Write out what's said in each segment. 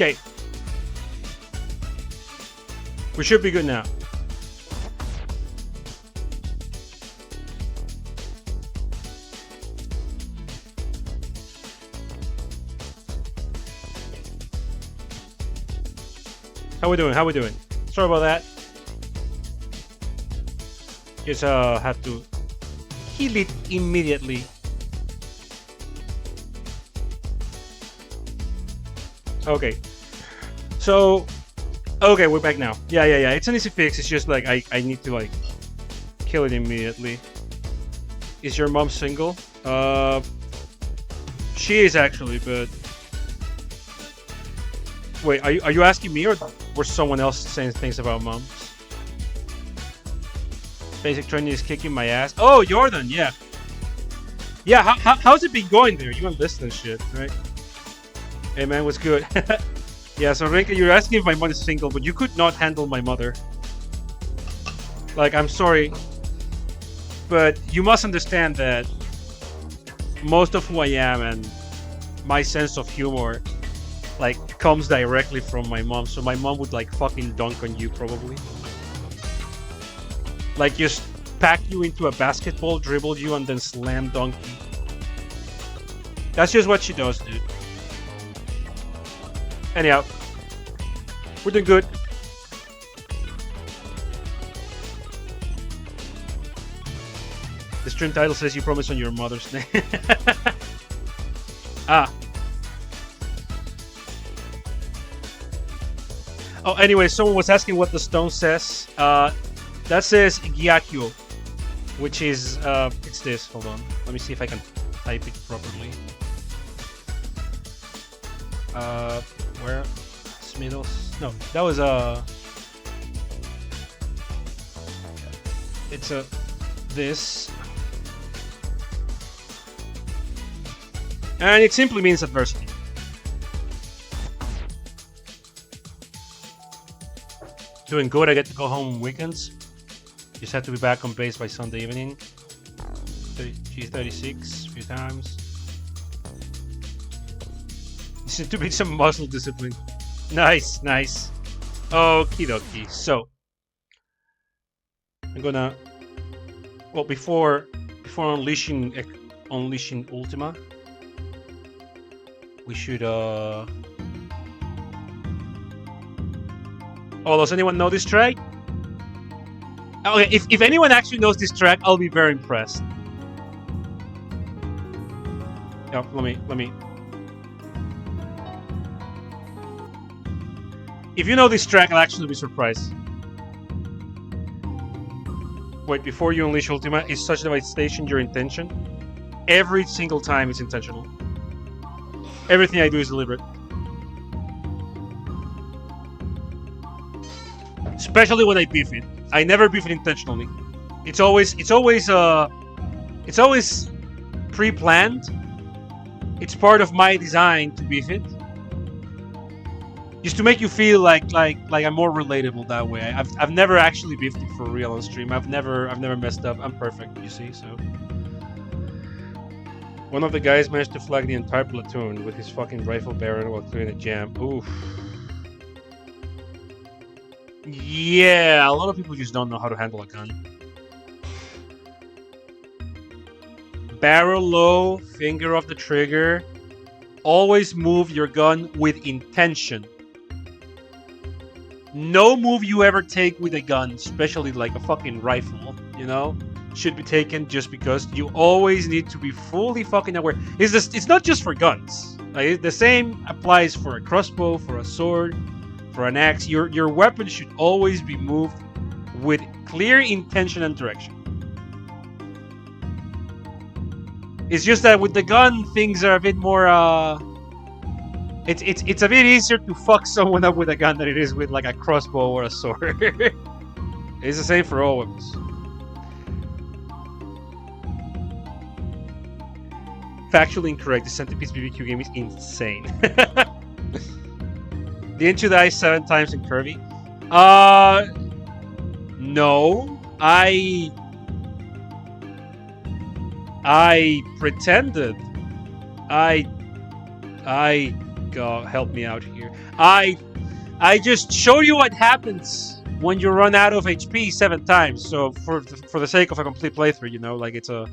Okay. We should be good now. How we doing? How we doing? Sorry about that. Just have to heal it immediately. Okay. So, okay, we're back now. Yeah. It's an easy fix. It's just like I need to like kill it immediately. Is your mom single? She is actually, but wait, are you asking me or was someone else saying things about moms? Basic training is kicking my ass. Oh, Jordan, yeah. Yeah, how's it been going there? You don't listen to shit, right? Hey man, what's good? Yeah, so Rinka, you're asking if my mother is single, but you could not handle my mother. Like, I'm sorry, but you must understand that most of who I am and my sense of humor like comes directly from my mom. So my mom would like fucking dunk on you probably. Like just pack you into a basketball, dribble you, and then slam dunk you. That's just what she does, dude. Anyhow, we're doing good. The stream title says you promise on your mother's name. Ah. Oh, anyway, someone was asking what the stone says. That says Gyakyo, which is, it's this. Hold on. Let me see if I can type it properly. Where? Smiddles? No, that was, it's a, this. And it simply means adversity. Doing good, I get to go home on weekends. Just have to be back on base by Sunday evening. G36 a few times. Just need to be some muscle discipline. Nice, nice. Okie dokie. So I'm gonna, well, before unleashing Ultima, we should oh, does anyone know this track? Okay, if anyone actually knows this track, I'll be very impressed. Yeah, let me. If you know this track, I'll actually be surprised. Wait, before you unleash Ultima, is such devastation your intention? Every single time it's intentional. Everything I do is deliberate. Especially when I beef it. I never beef it intentionally. It's always pre-planned. It's part of my design to beef it. Just to make you feel like I'm more relatable that way. I've never actually beefed it for real on stream. I've never messed up. I'm perfect, you see, so. One of the guys managed to flag the entire platoon with his fucking rifle barrel while clearing a jam. Oof. Yeah, a lot of people just don't know how to handle a gun. Barrel low, finger off the trigger. Always move your gun with intention. No move you ever take with a gun, especially like a fucking rifle, you know, should be taken just because. You always need to be fully fucking aware. It's not just for guns. Like, the same applies for a crossbow, for a sword, for an axe. Your weapon should always be moved with clear intention and direction. It's just that with the gun, things are a bit more, it's a bit easier to fuck someone up with a gun than it is with like a crossbow or a sword. It's the same for all weapons. Factually incorrect. The Centipede BBQ game is insane. Didn't you die 7 times in Kirby? No. I pretended. I God, help me out here. I just showed you what happens when you run out of HP 7 times. So for the sake of a complete playthrough, you know, like it's a,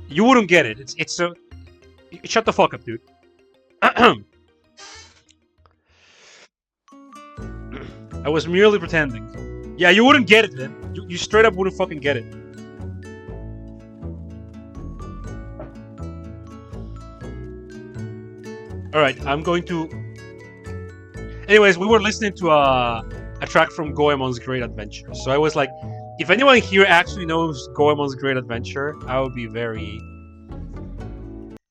you wouldn't get it. It's a, shut the fuck up, dude. I was merely pretending. Yeah, you wouldn't get it, man. You straight up wouldn't fucking get it. Alright, I'm going to... Anyways, we were listening to a track from Goemon's Great Adventure. So I was like, if anyone here actually knows Goemon's Great Adventure, I would be very...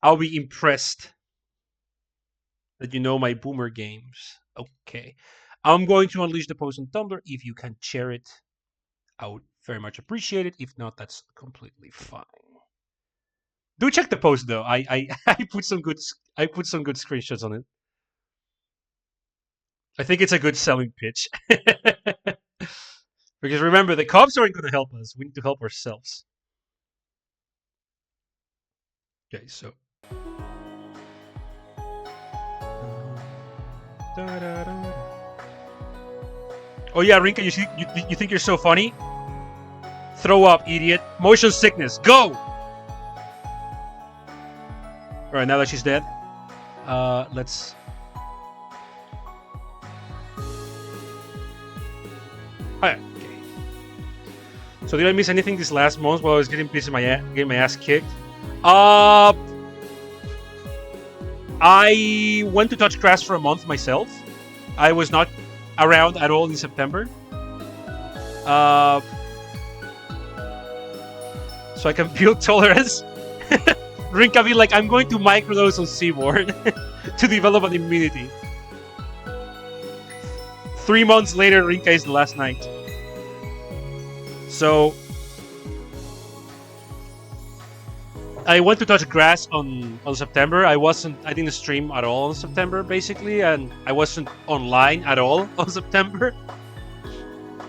I'll be impressed that you know my boomer games. Okay. I'm going to unleash the post on Tumblr. If you can share it, I would very much appreciate it. If not, that's completely fine. Do check the post though. I put some good screenshots on it. I think it's a good selling pitch. Because remember, the cops aren't going to help us. We need to help ourselves. Okay, so. Oh yeah, Rinka, you think you're so funny? Throw up, idiot. Motion sickness. Go! Alright, now that she's dead, let's... Alright, okay. So did I miss anything this last month while I was getting busy getting my ass kicked? I went to touch grass for a month myself. I was not around at all in September. So I can build tolerance. Rinka be like, I'm going to microdose on Seaboard to develop an immunity. 3 months later, Rinka is the last night. So I went to touch grass on September. I didn't stream at all on September, basically, and I wasn't online at all on September.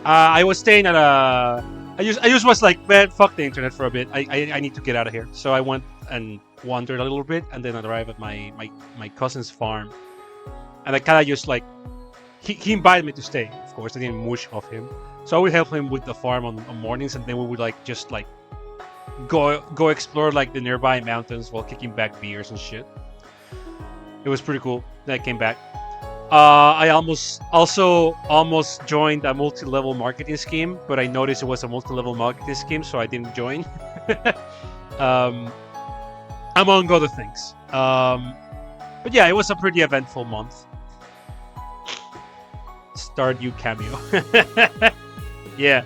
I was staying at a... I just was like, man, fuck the internet for a bit. I need to get out of here. So I went and wandered a little bit, and then I arrived at my cousin's farm. And I kind of just like... He invited me to stay, of course. I didn't mush off him. So I would help him with the farm on mornings, and then we would like just like go explore like the nearby mountains while kicking back beers and shit. It was pretty cool. Then I came back. I almost joined a multi-level marketing scheme, but I noticed it was a multi-level marketing scheme, so I didn't join. Among other things. But yeah, it was a pretty eventful month. Stardew cameo. Yeah.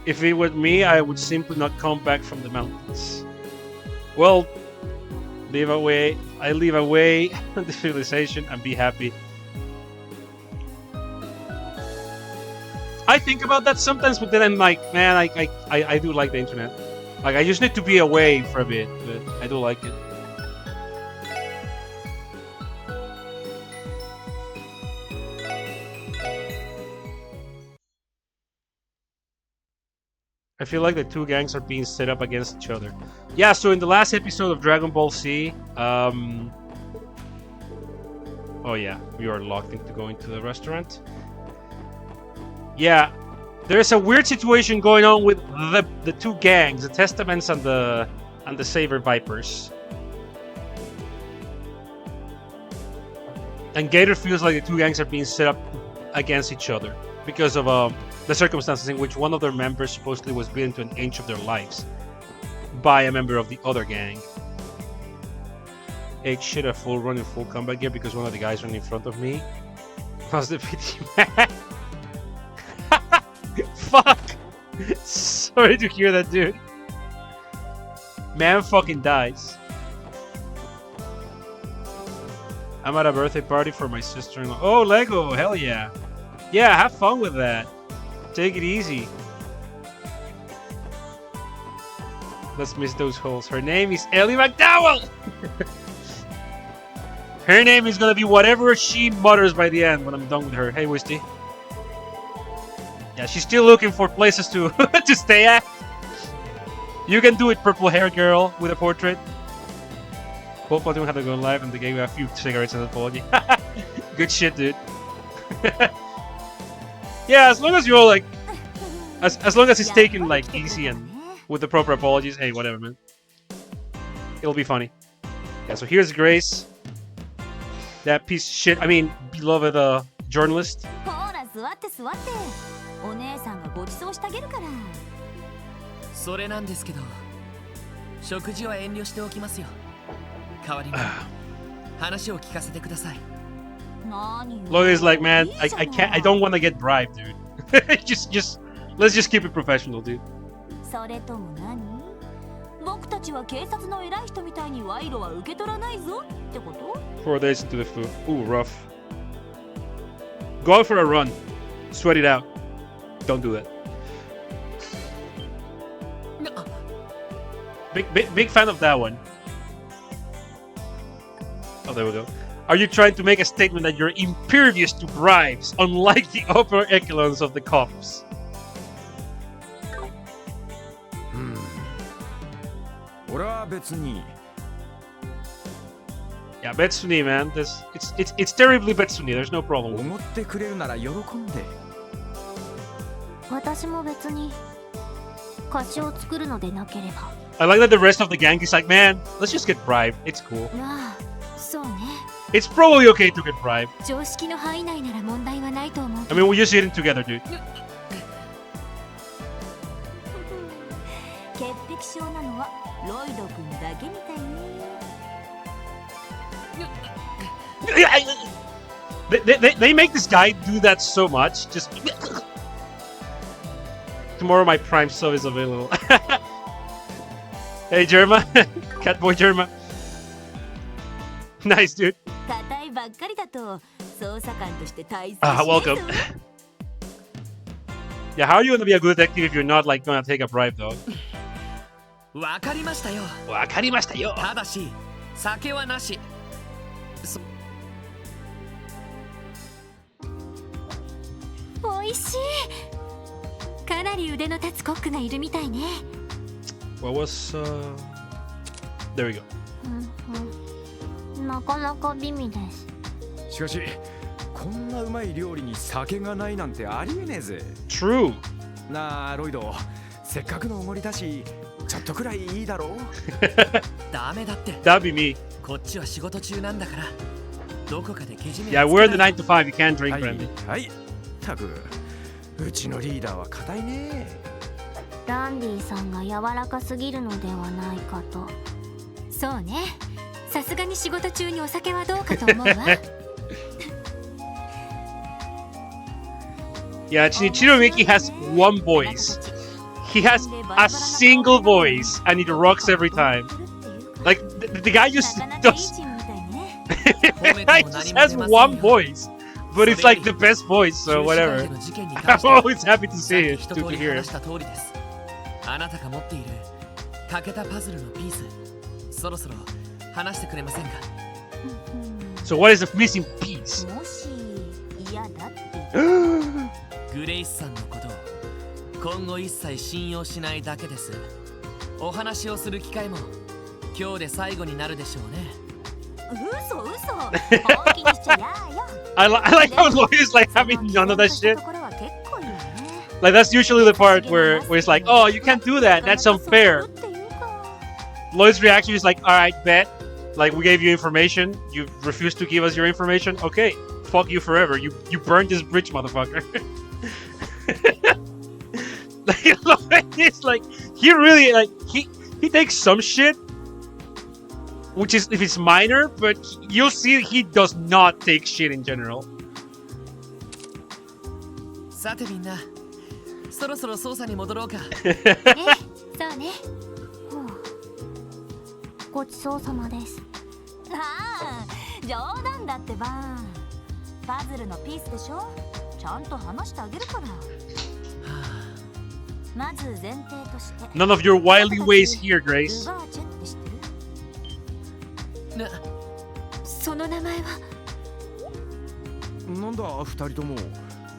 If it were me, I would simply not come back from the mountains. Well, leave away. I leave away the civilization and be happy. I think about that sometimes, but then I'm like, man, I do like the internet. Like, I just need to be away for a bit, but I do like it. I feel like the two gangs are being set up against each other. Yeah, so in the last episode of Dragon Ball Z, oh yeah, we are locked into going to the restaurant. Yeah, there's a weird situation going on with the two gangs, the Testaments and the Saber Vipers. And Gator feels like the two gangs are being set up against each other because of the circumstances in which one of their members supposedly was beaten to an inch of their lives by a member of the other gang. H shit, a full run in full combat gear because one of the guys ran in front of me. Was the pity man? Fuck! Sorry to hear that, dude. Man fucking dies. I'm at a birthday party for my sister-in-law. Oh, Lego! Hell yeah! Yeah, have fun with that. Take it easy. Let's miss those holes. Her name is Ellie McDowell! Her name is gonna be whatever she mutters by the end when I'm done with her. Hey, Wisty. Yeah, she's still looking for places to to stay at. You can do it, purple hair girl with a portrait. Both of them had to go live and they gave a few cigarettes and an apology. Good shit, dude. Yeah, as long as you're like, as long as it's taken like easy and with the proper apologies, hey, whatever, man. It'll be funny. Yeah, so here's Grace. That piece of shit, I mean, beloved journalist. お姉さんがご馳走してあげるから。それなんですけど、食事は遠慮しておきますよ。代わりに話を聞かせてください。Lawyer's like, man, I don't want to get bribed, dude. Let's just keep it professional, dude. それとも何？僕たちは警察の偉い人みたいに賄賂は受け取らないぞってこと？ 4 days into the food. Ooh, rough. Go out for a run. Sweat it out. Don't do that. Big fan of that one. Oh, there we go. Are you trying to make a statement that you're impervious to bribes, unlike the upper echelons of the cops? Yeah, Betsuni, man. It's terribly Betsuni. There's no problem. 私も別に菓子を作るのでなければ。I like that the rest of the gang is like, man, let's just get bribed. It's cool. まあ、そうね。It's probably okay to get bribed. 常識の範囲内なら問題はないと思う。I mean, we're just eating together, dude. 潔癖症なのはロイド君だけみたいね。They make this guy do that so much. Just tomorrow my Prime sub is available. Hey Jerma, Catboy Jerma. Nice, dude. Welcome. Yeah, how are you gonna be a good detective if you're not like gonna take a bribe, though? わかりましたよ。わかりましたよ。ただし、酒はなし。おいしい。かなり腕の立つコックがいるみたいね。What was There we go. なかなか美味です。しかし、こんなうまい料理に酒がないなんてありえねえぜ。True. なあ、ロイド、せっかくのおごりだし、ちょっとくらいいいだろう。ダメだって。That'd be me. こっちは仕事中なんだから。どこかでけじめ。Yeah, we're in the 9 to 5. You can't drink, friendly. はい。たく、うちのリーダーは硬いね。ランディさんが柔らかすぎるのではないかと。そうね。さすがに仕事中にお酒はどうかと思うわ。Yeah, Shinichiro Miki has one voice. He has a single voice, and it rocks every time. Like the guy just does. The guy just has one voice, but it's like the best voice. So whatever. I'm always happy to see it, to hear it. あなたが持っている欠けたパズルのピース、そろそろ話してくれませんか？ So what is the missing piece? もし嫌だってグレイスさんのことを今後一切信用しないだけです。お話をする機会も今日で最後になるでしょうね。嘘嘘。本気にしちゃやよ。I like how lawyers like having none of that shit. Like that's usually the part where it's like, oh, you can't do that. That's unfair. Lloyd's reaction is like, all right, bet. Like we gave you information. You refused to give us your information. Okay, fuck you forever. You burned this bridge, motherfucker. Like it's like he really like he takes some shit, which is if it's minor, but you'll see he does not take shit in general. さてみんな。そろそろ捜査に戻ろうか。そうね。ごちそうさまです。ああ、冗談だってば。パズルのピースでしょ。ちゃんと話してあげるから。まず前提として。None of your wily ways here, Grace. その名前は。なんだ、二人とも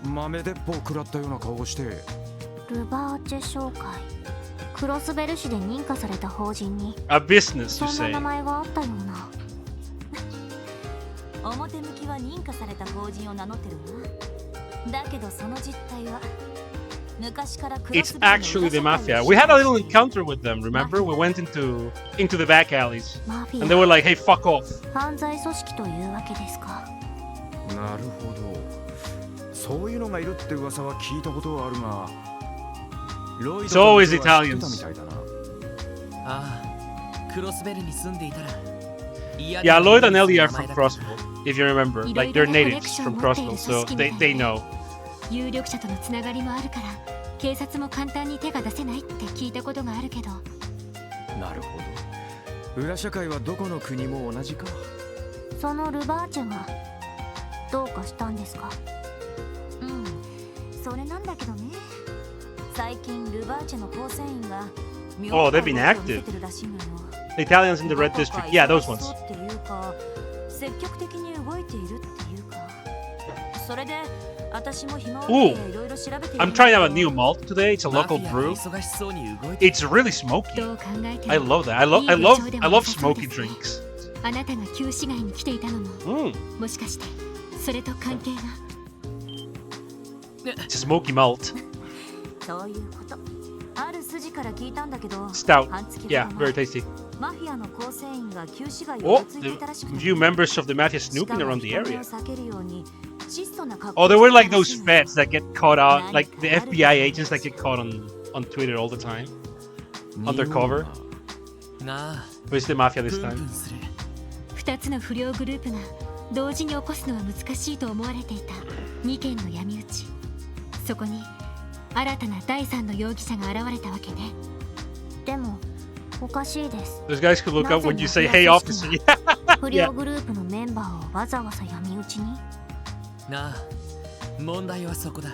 豆鉄砲食らったような顔をして。ルバーチェ商会、クロスベル市で認可された法人に A business, you そんな say. 名前があったような。表向きは認可された法人を名乗ってるわ。だけどその実態は昔からクロ It's スベルの actually the 裏社会 mafia. を We had a little encounter with them, remember? We went into the back alleys. マフィ And they were ア like, hey, fuck off. 犯罪組織というわけですか。なるほど。そういうのがいるって噂は聞いたことはあるが、ロイ It's ド always とは知って Italians. たみたいだな。ああ、クロスベルに住んでいたら。Yeah, Lloyd and Ellie are from Crossville, if you remember. Like, they're natives from Crossville, so they know. 有力者とのつながりもあるから警察も簡単に手が出せないって聞いたことがあるけど。なるほど。裏社会はどこの国も同じか。そのルバーチェがどうかしたんですか。うん、それなんだけどね。最近ルバーチェの構成員が Oh, they've been active. The Italians in the Red District. Yeah, those ones. っていうか積極的に動いているっていうか。それで私も暇を見ていろいろ調べている。I'm trying out a new malt today. It's a local brew. It's really smoky. どう考えて I も love that. I love smoky drinks. あなたが旧市街に来ていたのも Mm. もしかしてそれと関係が。 It's a smoky malt. そういうこと。ある筋から聞いたんだけど。 Stout. 半月ほど Yeah, 前 very tasty. マフィアの構成員が旧市街を Oh, うついていたらしく the few members of the mafia snooping around the しかも area. 人目を避けるように質素な格好 Oh, を there were like して those いたらしいのよ。 feds that get caught out, like the FBI agents that get caught on Twitter all the time. Undercover. なあ、 But it's the mafia プ this ンプ time. ンする。2つの不良グループが同時に起こすのは難しいと思われていた2件の闇討ち。そこに新たな第3の容疑者が現れたわけね。でもおかしいです。 Those guys could look up when you say, "Hey, officer." 不良グループのメンバーをわざわざ闇討ちに。なあ、問題はそこだ。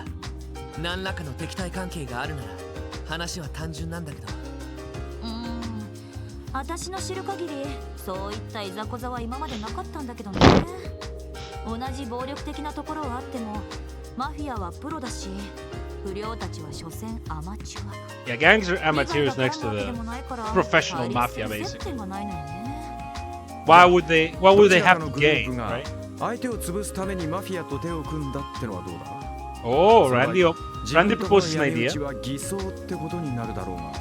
何らかの敵対関係があるなら話は単純なんだけど。私の知る限りそういったいざこざは今までなかったんだけどね。同じ暴力的なところはあってもマフィアはプロだし、不良たちは所詮アマチュア。 Yeah, gangs are amateurs next to 利害 the があるわけでもないから professional 対立 mafia, する basically. 接点がないのよね。Why would they have ど to ちらかのグルー gain, プが right? 相手を潰すためにマフィアと手を組んだってのはどうだ。 Oh, それは Randy 自分とこの proposes an 闇討 idea. ちは偽装ってことになるだろうが。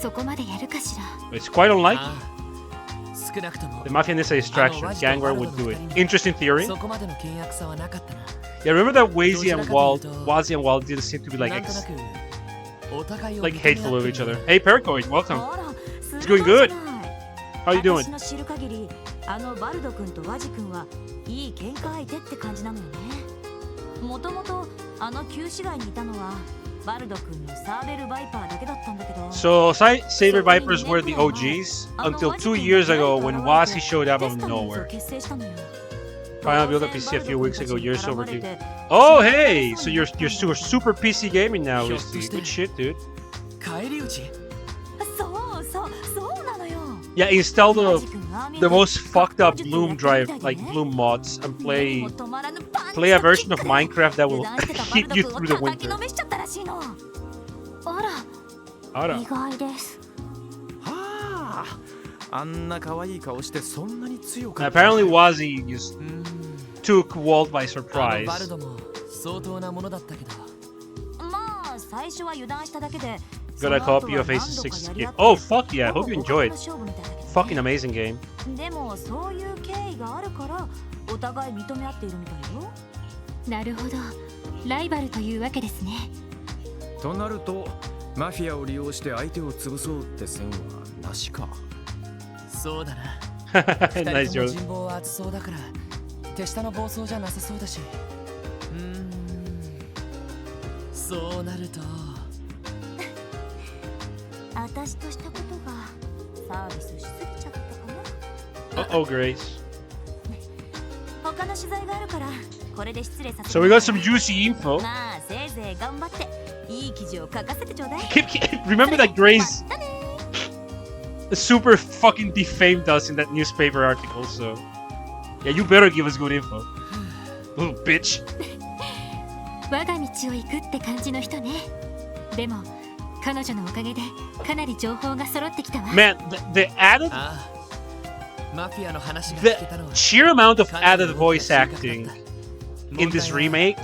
そこまでやるかしら。 It's quite unlikely. ああ、少なくとも The mafia needs a distraction. Gangwar would do it. Interesting theory. そこまでの険悪さはなかったな。 Yeah, remember that Wazy and Wald didn't seem to be なんとなくお互いを like 認め合 hateful って of い each る other. Hey, Paracoid, welcome. あら、 It's going good. すごいじゃない。 How you doing? 私の知る限りあのバルド君とワジ君はいい喧嘩相手って感じなのよね。もともとあの旧市街にいたのはバルド君のサーベルバイパーだけだったんだけど。 So, Saber Vipers were the OGs until 2 years ago when Wazi showed up out of nowhere. Final build up PC a few weeks ago, years overdue. Oh, hey! So you're super PC gaming now, Wisty. Good shit, dude. 返り討ち。そうなのよ。 Yeah, install the most fucked up Bloom drive, like Bloom mods, and play a version of Minecraft that will hit you through the winter. あら、意外です。はあ、あんな可愛い顔してそんなに強か And った。 apparently, Wazi just took Walt by あの surprise. バルドも相当なものだったけど。まあ最初は油断しただけで。 Got a copy of Ace 6 game. Oh, fuck yeah. I hope you enjoyed. Fucking amazing game. でもそういう経緯があるからお互い認め合っているみたいよ。なるほど、ライバルというわけですね。となるとマフィアを利用して相手を潰そうって線はなしか。そうだな。 Nice 二人とも joke. 人望は厚そうだから手下の暴走じゃなさそうだし。そうなると私としたことがサービスしすぎちゃったかな。 Oh, Grace. 他の取材があるからこれで失礼させて。 So we got some juicy info. まあせいぜい頑張っていい記事を書かせてちょうだい。Remember that Grace super fucking defamed us in that newspaper article, so yeah, you better give us good info. Little bitch. 我が道を行くって感じの人ね。でも彼女のおかげでかなり情報が揃ってきたわ。 Man, the added ああ、The sheer amount of added voice acting in this remake,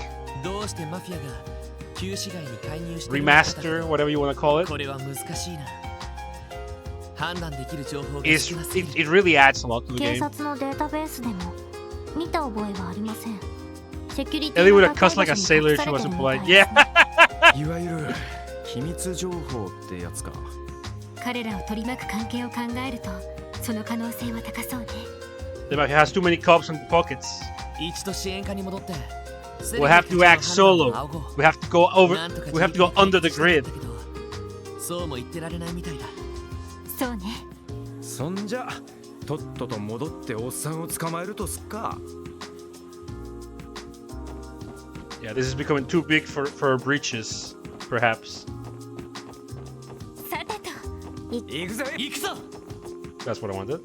remaster, whatever you want to call it, it really adds a lot to the 警 game. 察のデータベースでも見た覚えはありません。セキュリテ Ellie ィ would の have 高い cussed 場 like 所 a に sailor 隠 if さ she れてる wasn't みた polite. いです Yeah. いわゆる機密情報ってやつか。彼らを取り巻く関係を考えるとその可能性は高そうね。 The mafia has too many cops in the pockets. 一度支援課に戻って We have to act solo. We have to go over. We have to go under the grid. そうも言ってられないみたいだ。そうね。そんじゃとっとと戻っておっさんを捕まえるとすっか。 Yeah, this is becoming too big for our breaches, perhaps. さてと。行くぜ。行くぞ。 That's what I wanted.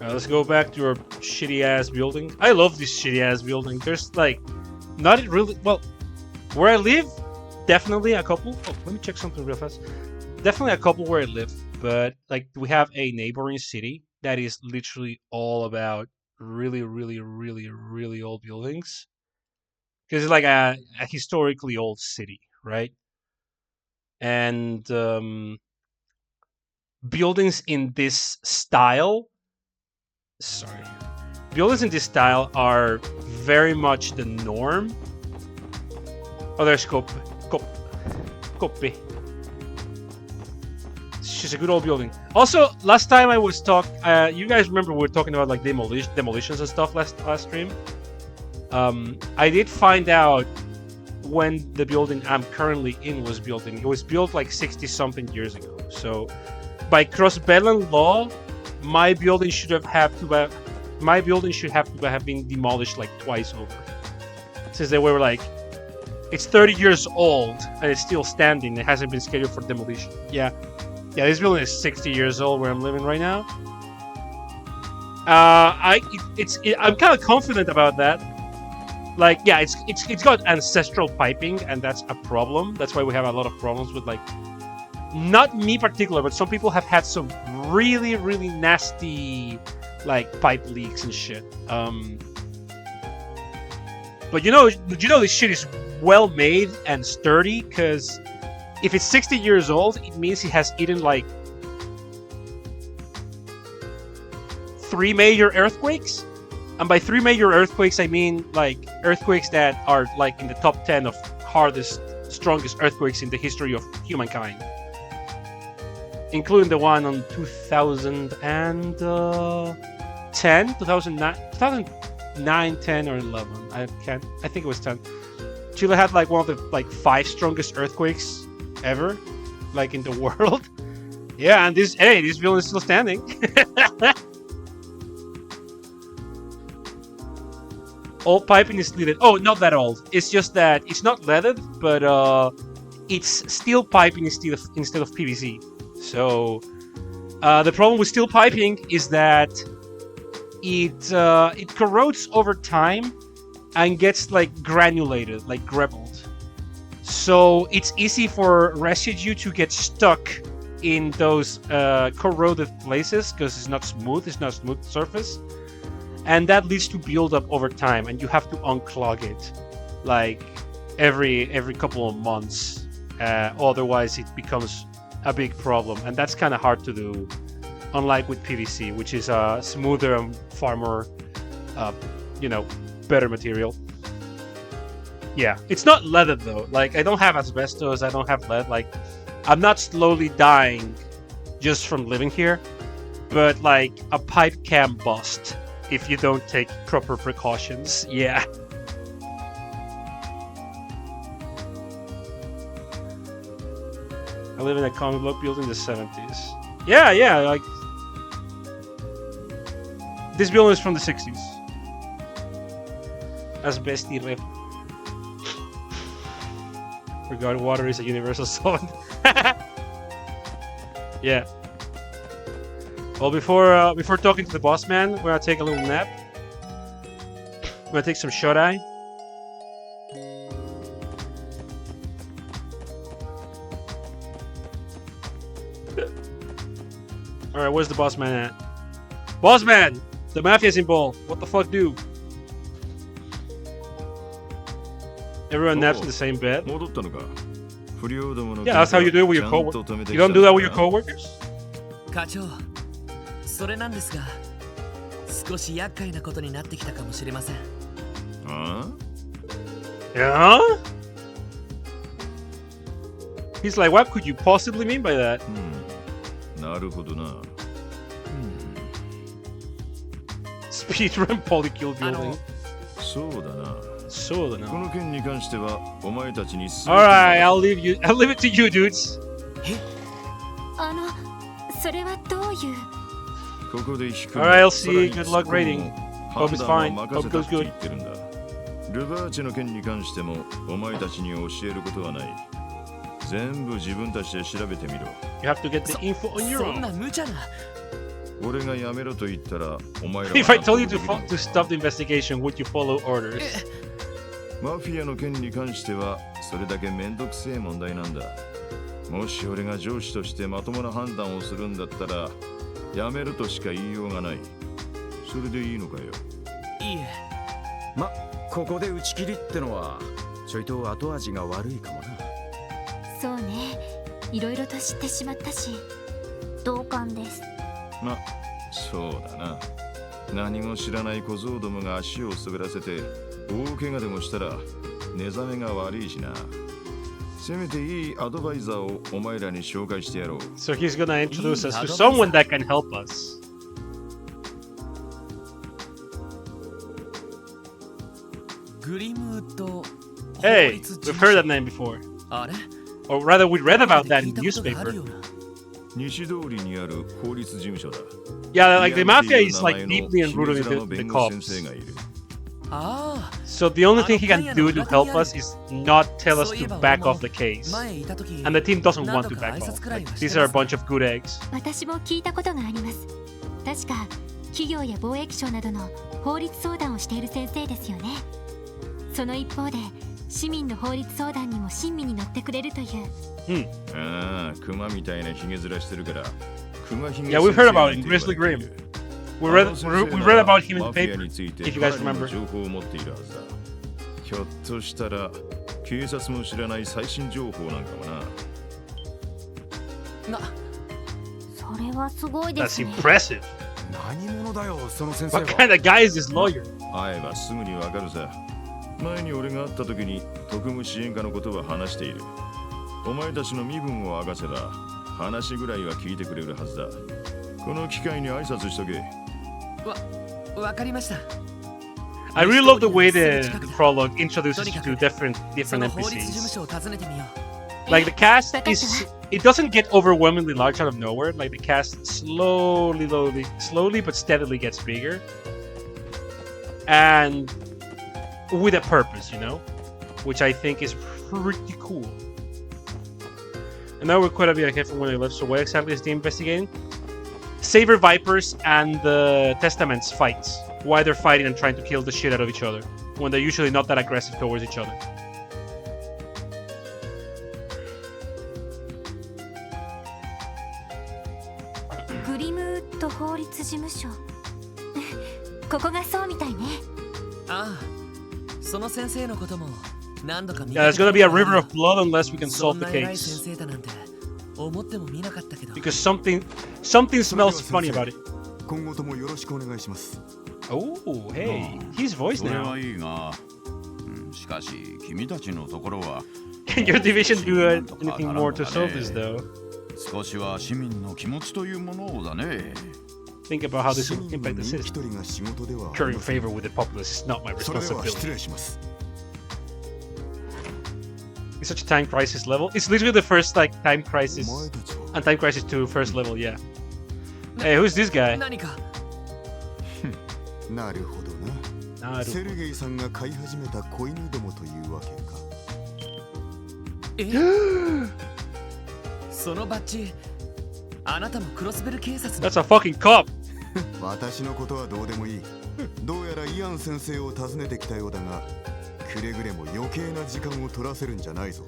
Let's go back to our shitty ass building. I love this shitty ass building. There's like, not really. Well, where I live, definitely a couple. Oh, let me check something real fast. Definitely a couple where I live, but like we have a neighboring city that is literally all about really old buildings. Because it's like a historically old city, right? And buildings in this style. Sorry. Buildings in this style are very much the norm. Oh, there's Copy. She's a good old building. Also, last time I was you guys remember we were talking about like demolitions and stuff last stream. I did find out when the building I'm currently in was built. It was built like 60-something years ago. So, by cross-Bellan law, my building should have been demolished like twice over. Since they were like, it's 30 years old and it's still standing. It hasn't been scheduled for demolition. Yeah, this building is 60 years old where I'm living right now. I'm kind of confident about that. Like, yeah, it's got ancestral piping, and that's a problem. That's why we have a lot of problems with like, not me particular, but some people have had some really nasty like pipe leaks and shit. But you know this shit is well made and sturdy, because if it's 60 years old, it means it has eaten like 3 major earthquakes. And by 3 major earthquakes, I mean like earthquakes that are like in the top 10 of hardest, strongest earthquakes in the history of humankind. Including the one on 2009, 10, or 11. I think it was 10. Chile had like one of the like 5 strongest earthquakes ever, like in the world. Yeah, and this building is still standing. Old piping is leaded. Oh, not that old. It's just that it's not leaded, but it's steel piping instead of PVC. So the problem with steel piping is that it corrodes over time and gets like granulated, like grebbled. So it's easy for residue to get stuck in those corroded places because it's not smooth surface. And that leads to buildup over time, and you have to unclog it like every couple of months. Otherwise, it becomes a big problem, and that's kind of hard to do. Unlike with PVC, which is a smoother and far more, better material. Yeah, it's not leaded though. Like, I don't have asbestos, I don't have lead. Like, I'm not slowly dying just from living here, but like a pipe can bust if you don't take proper precautions. Yeah. I live in a comic book building in the 70s. Yeah, like this building is from the 60s. Asbesti rep. Regard water is a universal solvent. Yeah. Well, before talking to the boss man, we're gonna take a little nap. We're gonna take some shut-eye. Alright, where's the boss man at? Boss man! The mafia's involved. What the fuck, do? Everyone naps in the same bed? Yeah, that's how you do it with your coworkers. You don't do that with your coworkers? 課長、それなんですが、少し厄介なことになってきたかもしれません。Yeah? He's like, what could you possibly mean by that? なるほどな。Speedrun polykill building. そうだな。そうだな。この件に関してはお前たちに。Alright, I'll leave it to you, dudes. それはどういう？ここで引く。Alright, I'll see. Good luck rating. Hope it's fine. Hope it goes good. ルバーチェの件に関してもお前たちに教えることはない。全部自分たちで調べてみろ。You have to get the info on your そんな own. 無茶な。俺がやめろと言ったらお前らは。If I told you to stop the investigation, would you follow orders? マフィアの件に関してはそれだけめんどくせえ問題なんだ。もし俺が上司としてまともな判断をするんだったらやめるとしか言いようがない。それでいいのかよ。いいえ。ま、ここで打ち切りってのはちょいと後味が悪いかもな。そうね、いろいろと知ってしまったし。同感です。ま、そうだな。何も知らない小僧どもが足を滑らせて大怪我でもしたら寝覚めが悪いしな。せめていいアドバイザーをお前らに紹介してやろう。So he's gonna introduce us to someone that can help us. グリムウッド。 Hey, we've heard that name before. あれ？ Or rather, we read about that in the newspaper. 西通りにある法律事務所だ。Yeah, like the mafia is like deeply enrooted into the cops. So the only thing he can do to help us is not tell us to back off the case. And the team doesn't want to back off. Like, these are a bunch of good eggs. 私も聞いたことがあります。確か企業や貿易省などの法律相談をしている先生ですよね。その一方で市民の法律相談にも親身に乗ってくれるという。ああ、クマみたいなヒゲ面してるから。Yeah, we've heard about him, Grizzly Grim. We read about him in the paper, if you guys remember. 情報を持っているはずだ。ひょっとしたら警察も知らない最新情報なんかもな。それはすごいですね。 That's impressive. 何者だよ、その先生は。 What kind of guy is this lawyer? 会えばすぐにわかるさ。前に俺が会った時に特務支援課のことは話している。お前たちの身分を明かせば話ぐらいは聞いてくれるはずだ。この機会に挨拶しとけ。わかりました。I really love the way the prologue introduces you to different NPCs. Like the cast is, it doesn't get overwhelmingly large out of nowhere. Like the cast slowly but steadily gets bigger, and with a purpose, you know, which I think is pretty cool. And now we're quite a bit ahead from when I left. So what exactly is the investigating? Saber Vipers and the Testaments fights. Why they're fighting and trying to kill the shit out of each other when they're usually not that aggressive towards each other. グリムウッド法律事務所。ここがそうみたいね。ああ、その先生のことも何度か見た。 Yeah, there's gonna be a river of blood unless we can solve the case. 先生だなんて思っても見なかったけど。 Because something smells funny about it. 今後ともよろしくお願いします。 Oh, hey, he's voice それ now. はいいが、しかし君たちのところは Can your division do anything more to solve this, though? 少しは市民の気持ちというものをだね。 Think about how this 市 will 民の impact the 人気 system. 取りが仕事ではあり Currying ません。 favor with the populace is not my それでは失 responsibility. 礼します。 It's such a time crisis level. It's literally the first like time crisis お前たちは and time crisis 2 first level. Yeah. Hey, who's this guy? 何か。なるほどな。セルゲイさんが飼い始めた子犬どもというわけか。え？そのバッジ、あなたもクロスベル警察の。 That's a fucking cop. 私のことはどうでもいい。どうやらイアン先生を訪ねてきたようだが、くれぐれも余計な時間を取らせるんじゃないぞ。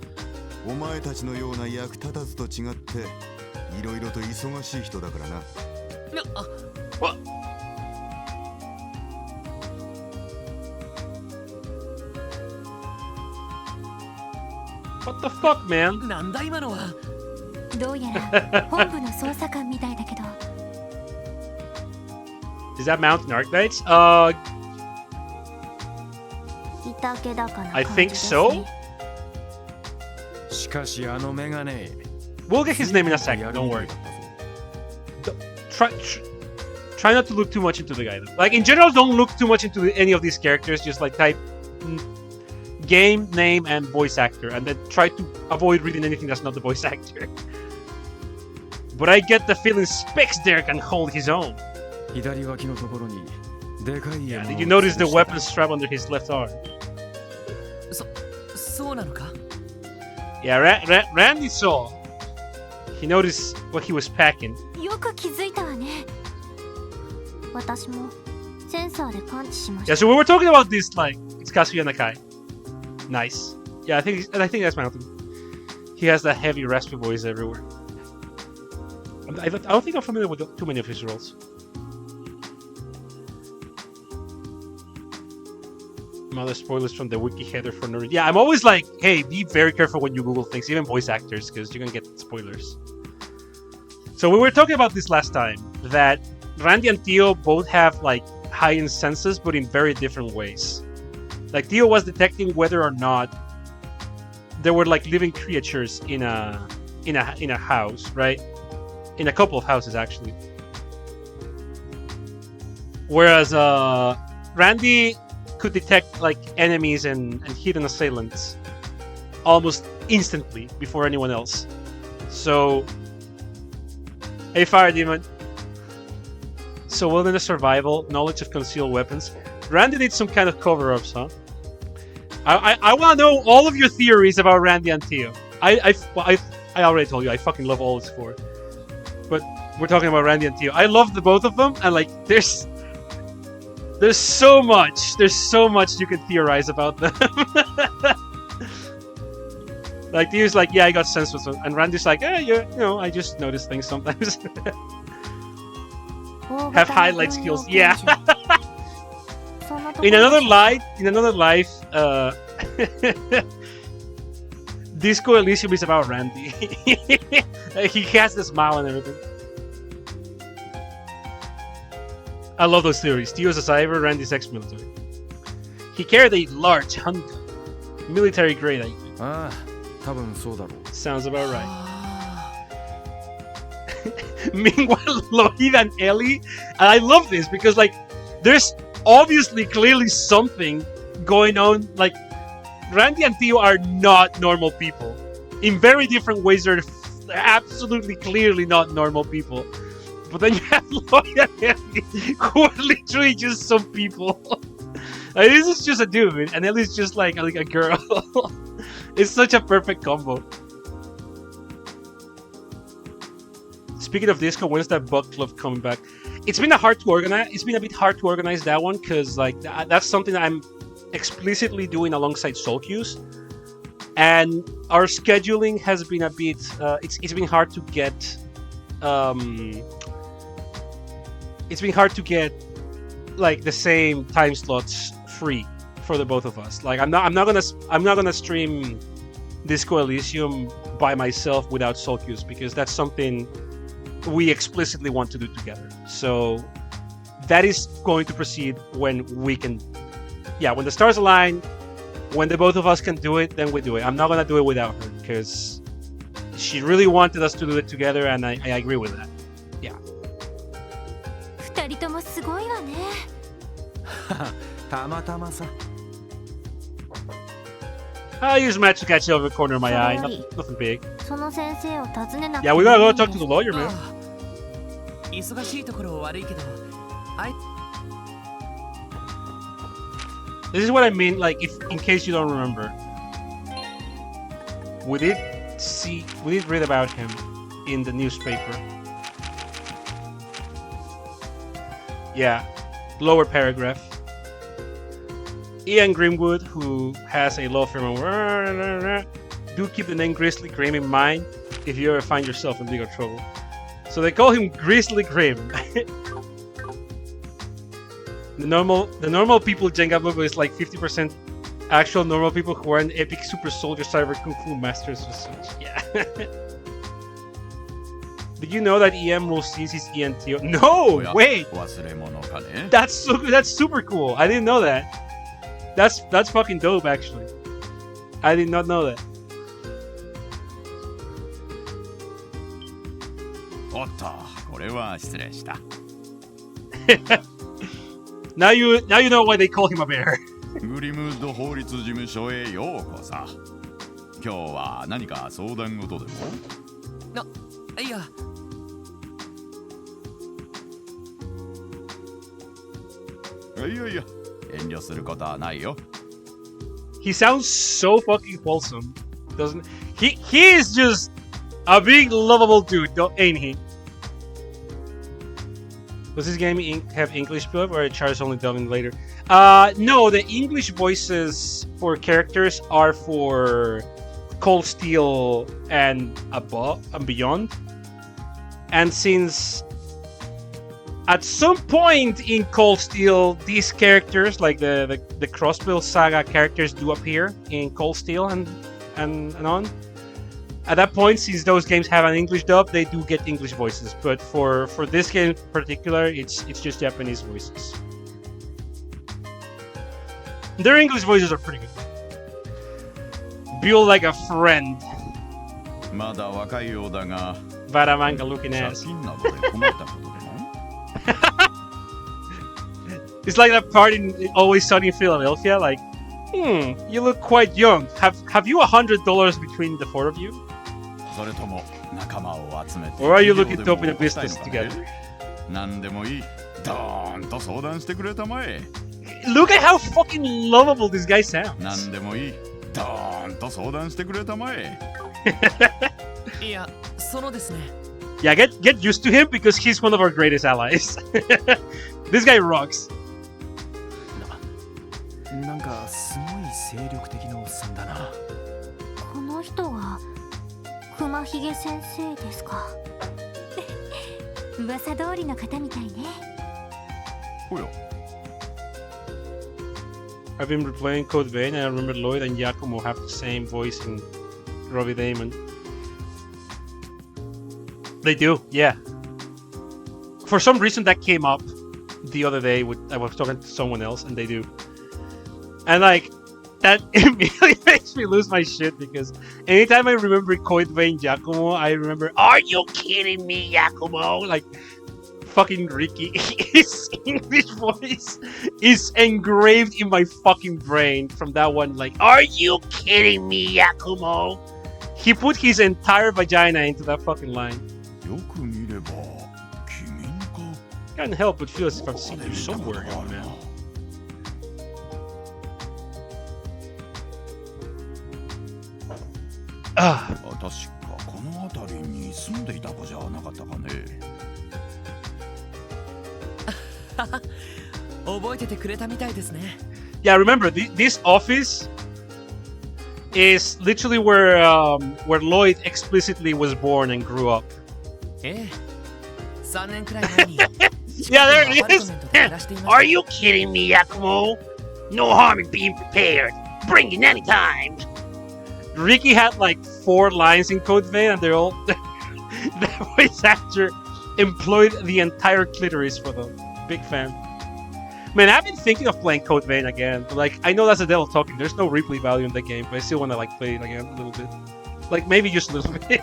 お前たちのような役立たずと違って、いろいろと忙しい人だからな。What? What the fuck, man? なんだ今のは。どうやら本部の捜査官みたいだけど。 Is that Mountain Arclights? いたけだかな I 感じ think ですso. ね。しかしあのメガネ We'll get his name in a second. Don't worry. Try not to look too much into the guy. Like in general, don't look too much into any of these characters. Just like type game, name, and voice actor, and then try to avoid reading anything that's not the voice actor. But I get the feeling Spix there can hold his own. 左脇のところにでかい Yeah, 山 did を you notice the 吊るした weapon strap under his left arm? そうなのか。 Yeah, Randy saw. He noticed what he was packing. よく気づいたわね。私もセンサーで感知しまし Yeah, た。 so we were talking about this like it's Kazuya Nakai. Nice. Yeah, I think that's Mountain. He has that heavy, raspy voice everywhere. I don't think I'm familiar with too many of his roles. Other spoilers from the wiki header for nerd. Yeah, I'm always like, hey, be very careful when you Google things, even voice actors, because you're gonna get spoilers. So we were talking about this last time, that Randy and Tio both have like heightened senses, but in very different ways. Like Tio was detecting whether or not there were like living creatures in a house, right? In a couple of houses actually. Whereas Randy could detect like enemies and hidden assailants almost instantly before anyone else. So, hey Fire Demon. So wilderness survival, knowledge of concealed weapons. Randy needs some kind of cover-ups, huh? I want to know all of your theories about Randy and Tio. I already told you I fucking love all this four. But we're talking about Randy and Tio. I love the both of them, and like there's so much you can theorize about them. Like Tio's like, yeah, I got sense with them, and Randy's like, you know, I just notice things sometimes. Have highlight skills, yeah. In another life, Disco Elysium is about Randy. He has the smile and everything. I love those theories. Tio's a cyber, Randy's ex-military. He carried a large handgun. Military grade, I think. ああ多分そうだろう Sounds about right. Meanwhile, Lohid and Ellie, and I love this because like there's obviously clearly something going on. Like Randy and Tio are not normal people. In very different ways, they're absolutely clearly not normal people. But then you have Lohid and Ellie, who are literally just some people. Like, this is just a dude, and Ellie's just like a girl. It's such a perfect combo. Speaking of Disco, when's that book club coming back? It's been hard to organize. It's been a bit hard to organize that one because like that's something that I'm explicitly doing alongside Soul Cues, and our scheduling has been a bit. It's been hard to get. It's been hard to get like the same time slots free for the both of us. Like I'm not gonna stream Disco Elysium by myself without Soul Cues because that's something we explicitly want to do together. So that is going to proceed when we can. Yeah, when the stars align, when the both of us can do it, then we do it. I'm not gonna do it without her because she really wanted us to do it together, and I agree with that. Yeah. 二人ともすごいわね。たまたまさ I use match to catch you over the corner of my eye. Sorry. Nothing big. その先生を訪ねなく Yeah, て we も gotta い go いん talk で to す the lawyer, man. 忙しいところ悪いけど、This is what I mean, like, if in case you don't remember. We did read about him in the newspaper. Yeah, lower paragraph. Ian Grimwood, who has a law firm, do keep the name Grizzly Graham in mind if you ever find yourself in legal trouble. So they call him Grizzly Grim. the normal people Jenga Bobo is like 50% actual normal people who are an epic super soldier cyber kung fu masters or such. Yeah. Did you know that EM will seize his ENTO? No! Wait! That's so good. That's super cool. I didn't know that. That's fucking dope, actually. I did not know that. now you know why they call him a bear. グリムウッド法律事務所へようこそ。今日は何か相談事でも？いや。いやいや、遠慮することはないよ。He sounds so fucking wholesome, doesn't he? He is just a big lovable dude, ain't he? Does this game have English dub or Charles only dubbing later? No, the English voices for characters are for Cold Steel and above and beyond. And since at some point in Cold Steel, these characters, like the Crossbill Saga characters, do appear in Cold Steel and on. At that point, since those games have an English dub, they do get English voices. But for this game in particular, it's just Japanese voices. Their English voices are pretty good. Build like a friend. Varamanga looking ass. It's like that part in Always Sunny in Philadelphia. Like, you look quite young. Have you $100 between the four of you? Or are you looking to open a business together? Look at how fucking lovable this guy sounds. Yeah, get used to him because he's one of our greatest allies. This guy rocks. なんかすごい精力的なおっさんだな。この人は熊ひげ先生ですか？噂通りの方みたいね。おや。I've been replaying Code Vein and I remember Lloyd and Giacomo have the same voice in Robbie Damon. They do, yeah. For some reason that came up the other day. I was talking to someone else and they do. And like, that immediately makes me lose my shit because anytime I remember Code Vein Giacomo, I remember, are you kidding me, Giacomo? Like, fucking Ricky. His English voice is engraved in my fucking brain from that one. Like, are you kidding me, Giacomo? He put his entire vagina into that fucking line. Can't help but feel as if I've seen you somewhere, young man. Yeah, remember this office is literally where Lloyd explicitly was born and grew up. Yeah, there it is. Are you kidding me, Yakumo? No harm in being prepared. Bring it anytime. Ricky had like 4 lines in Code Vein, and they're all the voice actor employed the entire clitoris for them. Big fan. Man, I've been thinking of playing Code Vein again. But, like, I know that's the devil talking. There's no replay value in the game, but I still want to like play it again a little bit. Like maybe just a little bit.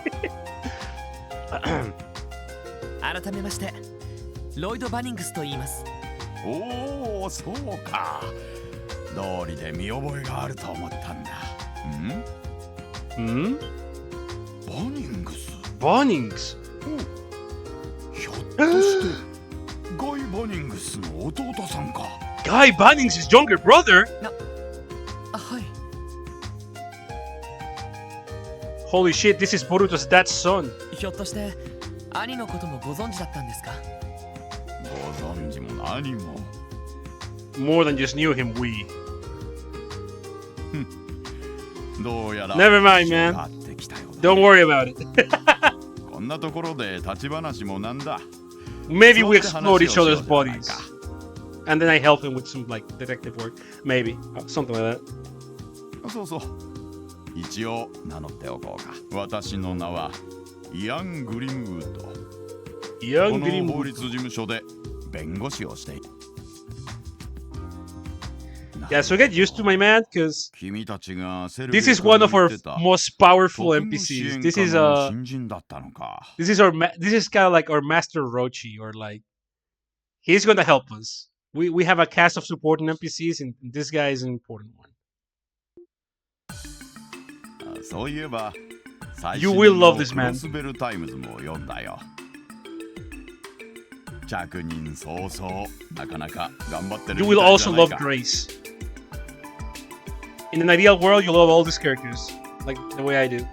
改めまして、ロイド・バニングスと言います。おお、そうか。道理で見覚えがあると思ったんだ。バニングス。バニングス。ひょっとしてガイ・バニングスの弟さんか。Guy Bannings' younger brother? はい。Holy shit, this is Boruto's dad's son. ひょっとして兄のこともご存知だったんですか？ご存知も何も。More than just knew him, we. どうやら Never mind, man. Don't worry about it. こんなところで立ち話もなんだ。 Maybe we explode each other's bodies. And then I help him with some like detective work. Maybe. Something like that. そうそう。一応名乗っておこうか。私の名はイアン・グリムウッド。この法律事務所で弁護士をしている。Yeah, so get used to my man, because 君たちがセルビア this is one of our most powerful NPCs. This is kind of like our master Rochi, or like he's gonna help us. We have a cast of supporting NPCs, and this guy is an important one. そういえば You will love this man. クロスベルタイムズも読んだよ。着任早々なかなか頑張ってる。 You will also love Grace. In an ideal world, you'll love all these characters, like the way I do.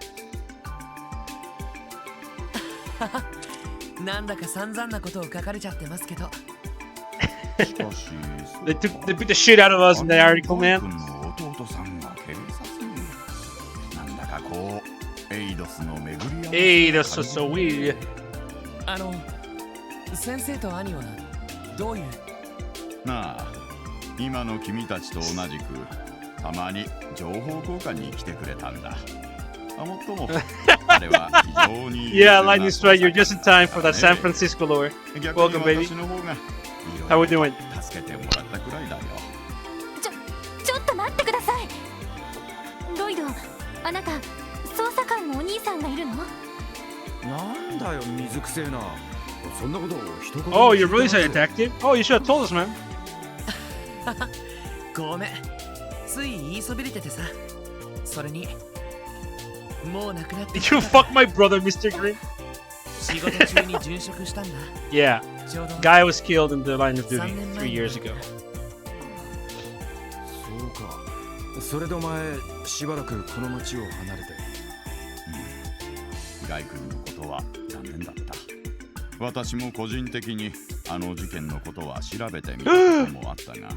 なんだか散々なことを書かれちゃってますけど。They beat the shit out of us in the article, man. 弟さんが警察に。なんだかこう、エイドスの巡り合わせ。Hey, that's so weird. 先生と兄はどういう。なあ、今の君たちと同じく。たまに情報交換に来てくれたんだ。もっとも彼は非常に Yeah, Lightning Strike, you're just in time for that San Francisco lore. Welcome, baby. How we doing? 助けてもらったくらいだよ。ちょっと待ってください。ロイド、あなた捜査官のお兄さんがいるの？なんだよ水くせえな。そんなことを一言。Oh, you're really a detective? Oh, you should have told us, man. ごめん。つい言いそびれててさ。それにもう亡くなって。 You fuck my brother, Mr. Green. 仕事中に殉職したんだ。Yeah, guy was killed in the line of duty 3 years ago. そうか。それでお前しばらくこの町を離れて。ガイ君のことは残念だった。私も個人的にあの事件のことは調べてみたこともあったが、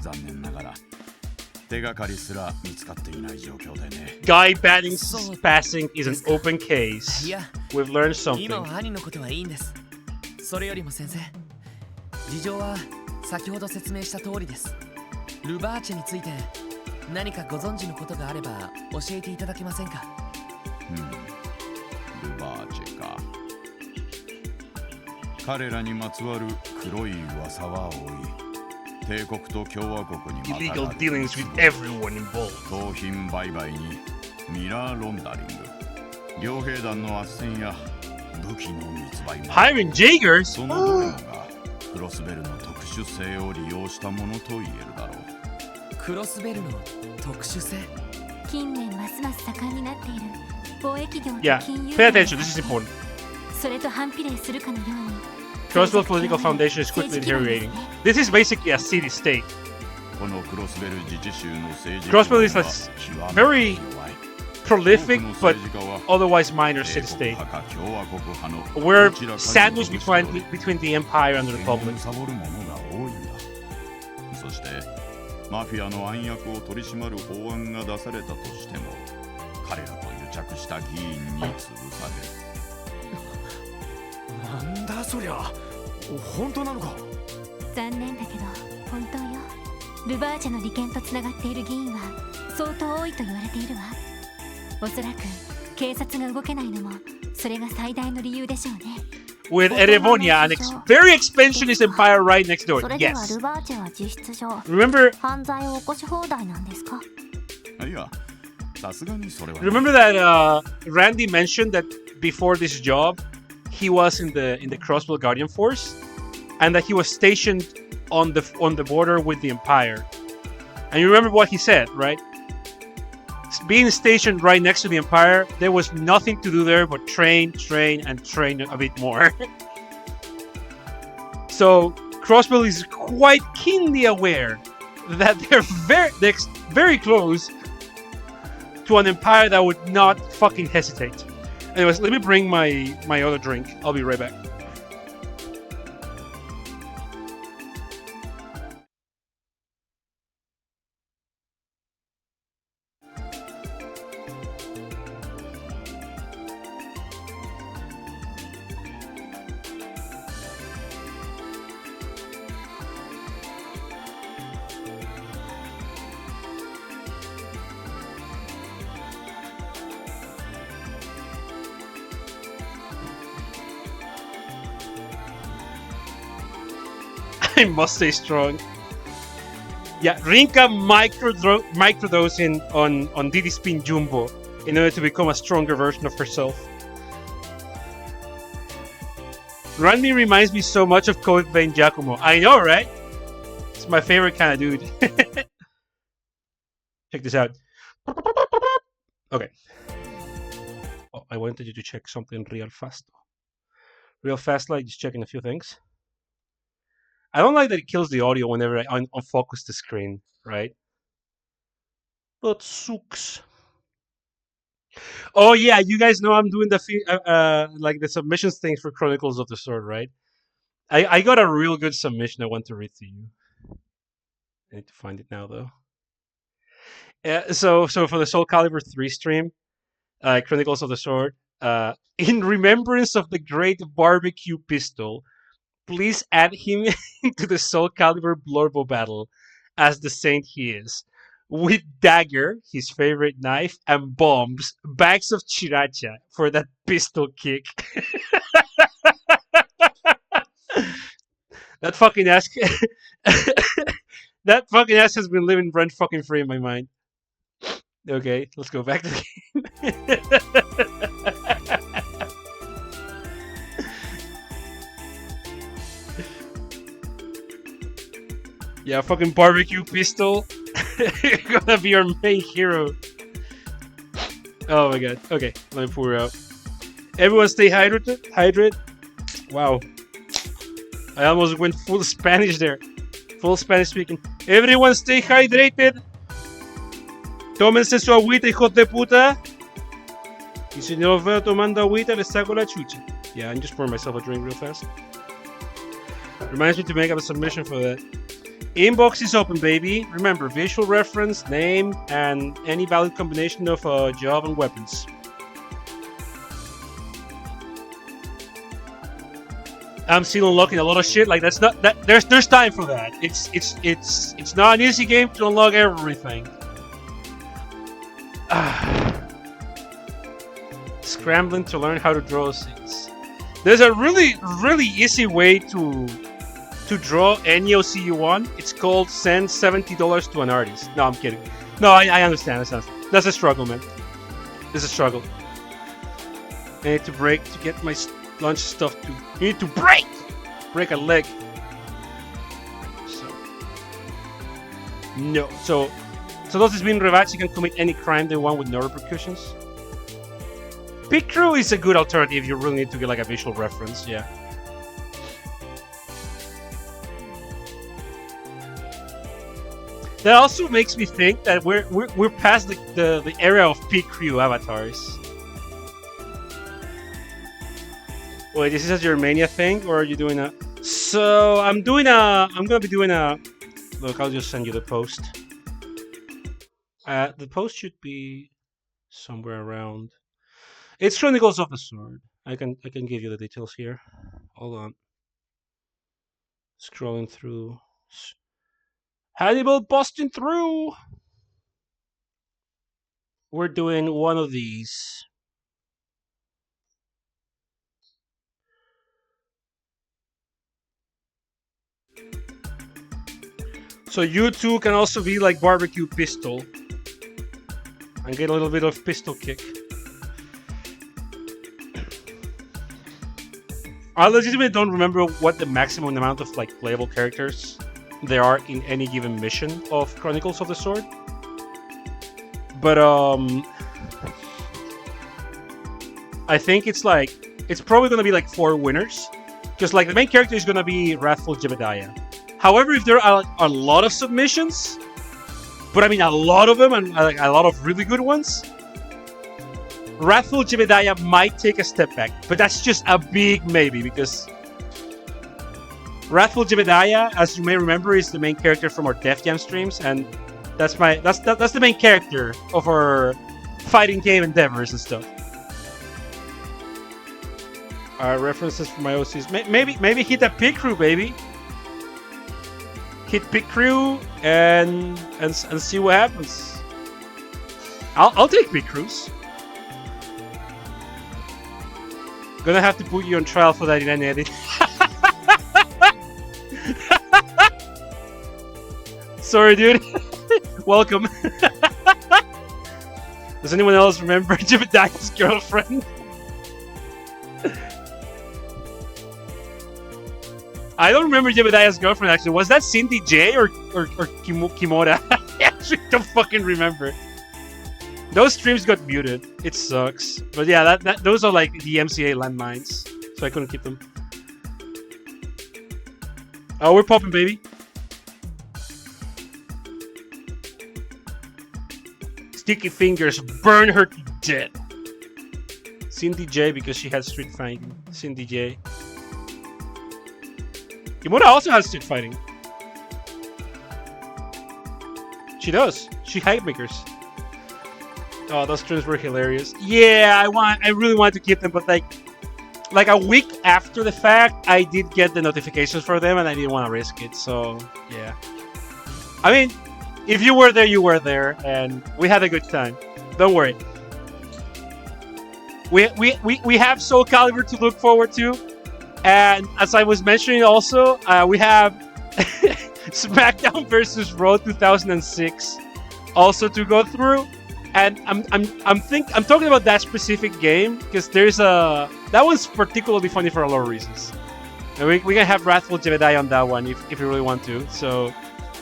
残念ながら。手がかりすら見つかっていない状況でね。Guy passing is an open case. We've learned something. 今は兄のことはいいんです。それよりも先生、事情は先ほど説明した通りです。ルバーチェについて何かご存知のことがあれば教えていただけませんか？ルバーチェか。彼らにまつわる黒い噂は多い。帝国と共和国にまたがる Illegal dealings with everyone involved. 盗品売買にミラーロンダリング、傭兵団の斡旋や武器の密売も。Hiring Jaegers? そのどれもがクロスベルの特殊性を利用したものと言えるだろう。クロスベルの特殊性。近年ますます盛んになっている貿易業と Yeah, 金融 pay attention, this is important. それと反比例するかのように Crossbell's political foundation is quickly deteriorating. This is basically a city-state. このクロスベル自治州の政治 Crossbell is a very prolific but otherwise minor city-state. We're sandwiched between the Empire and the Republic. そしてマフィアの暗躍を取り締まる法案が出されたとしても彼らと癒着した議員に潰される。なんだそりゃ、本当なのか？残念だけど本当よ。ルバーチェの利権とつながっている議員は相当多いと言われているわ。おそらく警察が動けないのもそれが最大の理由でしょうね。With Erevonia, an very expansionist empire right next door. それでは Yes. ルバーチェは実質上 Remember 犯罪を起こし放題なんですか？いや、さすがにそれは。Remember that Randy mentioned that before this job, he was in the Crossbell Guardian Force, and that he was stationed on the border with the Empire. And you remember what he said, right? Being stationed right next to the Empire, there was nothing to do there but train a bit more. So Crossbell is quite keenly aware that they're very close to an empire that would not fucking hesitate. Anyways, let me bring my other drink. I'll be right back. I must stay strong. Yeah, Rinka microdosing on Didi Spin Jumbo in order to become a stronger version of herself. Ranmi reminds me so much of Code Vein Giacomo. I know, right? It's my favorite kind of dude. Check this out. Okay. Oh, I wanted you to check something real fast. Real fast, like just checking a few things. I don't like that it kills the audio whenever I unfocus the screen, right? But sucks. Oh yeah, you guys know I'm doing the like the submissions things for Chronicles of the Sword, right? I got a real good submission I want to read to you. I need to find it now though. So for the Soul Calibur 3 stream, Chronicles of the Sword, in remembrance of the great barbecue pistol, please add him to the Soul Calibur Blorbo battle as the saint he is. With dagger, his favorite knife, and bombs, bags of chiracha for that pistol kick. That fucking ass. That fucking ass has been living rent fucking free in my mind. Okay, let's go back to the game. Yeah, fucking barbecue pistol. You're gonna be our main hero. Oh my god. Okay, let me pour her out. Everyone stay hydrated. Wow. I almost went full Spanish there. Full Spanish speaking. Everyone stay hydrated. Tómense su agüita, hijos de puta. Y si no los veo tomando agüita, les saco la chucha. Yeah, I'm just pouring myself a drink real fast. Reminds me to make up a submission for that. Inbox is open, baby. Remember, visual reference, name, and any valid combination of job and weapons. I'm still unlocking a lot of shit. Like that's not that. There's time for that. It's not an easy game to unlock everything. Scrambling to learn how to draw things. There's a really easy way to draw any OC you want. It's called send $70 to an artist. No, I'm kidding. No, I understand. That's a struggle, man. It's a struggle. I need to break to get my lunch stuff to. You need to break a leg. So no. So does this mean Revachi can commit any crime they want with no repercussions? Pit Crew is a good alternative if you really need to get like a visual reference. Yeah. That also makes me think that we're past the era of Pit Crew avatars. Wait, this is a Germania thing, or are you doing a? So I'm gonna be doing a. Look, I'll just send you the post. The post should be somewhere around. It's Chronicles of the Sword. I can give you the details here. Hold on. Scrolling through. Hannibal busting through. We're doing one of these. So you two can also be like barbecue pistol and get a little bit of pistol kick. I legitimately don't remember what the maximum amount of like playable characters there are in any given mission of Chronicles of the Sword. But I think it's probably gonna be like 4 winners. Because like the main character is gonna be Wrathful Jebediah. However, if there are a lot of submissions, but I mean a lot of them and like a lot of really good ones, Wrathful Jebediah might take a step back, but that's just a big maybe because Wrathful Jebediah, as you may remember, is the main character from our Def Jam streams, and that's the main character of our fighting game endeavors and stuff. References from my OCs. Maybe hit that Pit Crew, baby. Hit Pit Crew and see what happens. I'll take Pit Crews. Gonna have to put you on trial for that in any edit. Sorry, dude. Welcome. Does anyone else remember Jebediah's girlfriend? I don't remember Jebediah's girlfriend actually. Was that Cindy J or Kimura? I actually don't fucking remember. Those streams got muted. It sucks. But yeah, those are like the MCA landmines, so I couldn't keep them. Oh, we're popping, baby. Sticky fingers burn her to death. Cindy J because she had street fighting. Cindy J. Kimura also has street fighting. She does. She makers. Oh, those streams were hilarious. Yeah, I really wanted to keep them, but like a week after the fact, I did get the notifications for them, and I didn't want to risk it. So yeah. I mean, if you were there, you were there, and we had a good time. Don't worry. We have Soul Calibur to look forward to, and as I was mentioning, also we have SmackDown versus Raw 2006 also to go through. And I'm talking about that specific game because that one's particularly funny for a lot of reasons. And we can have Wrathful Jebediah on that one if you really want to. So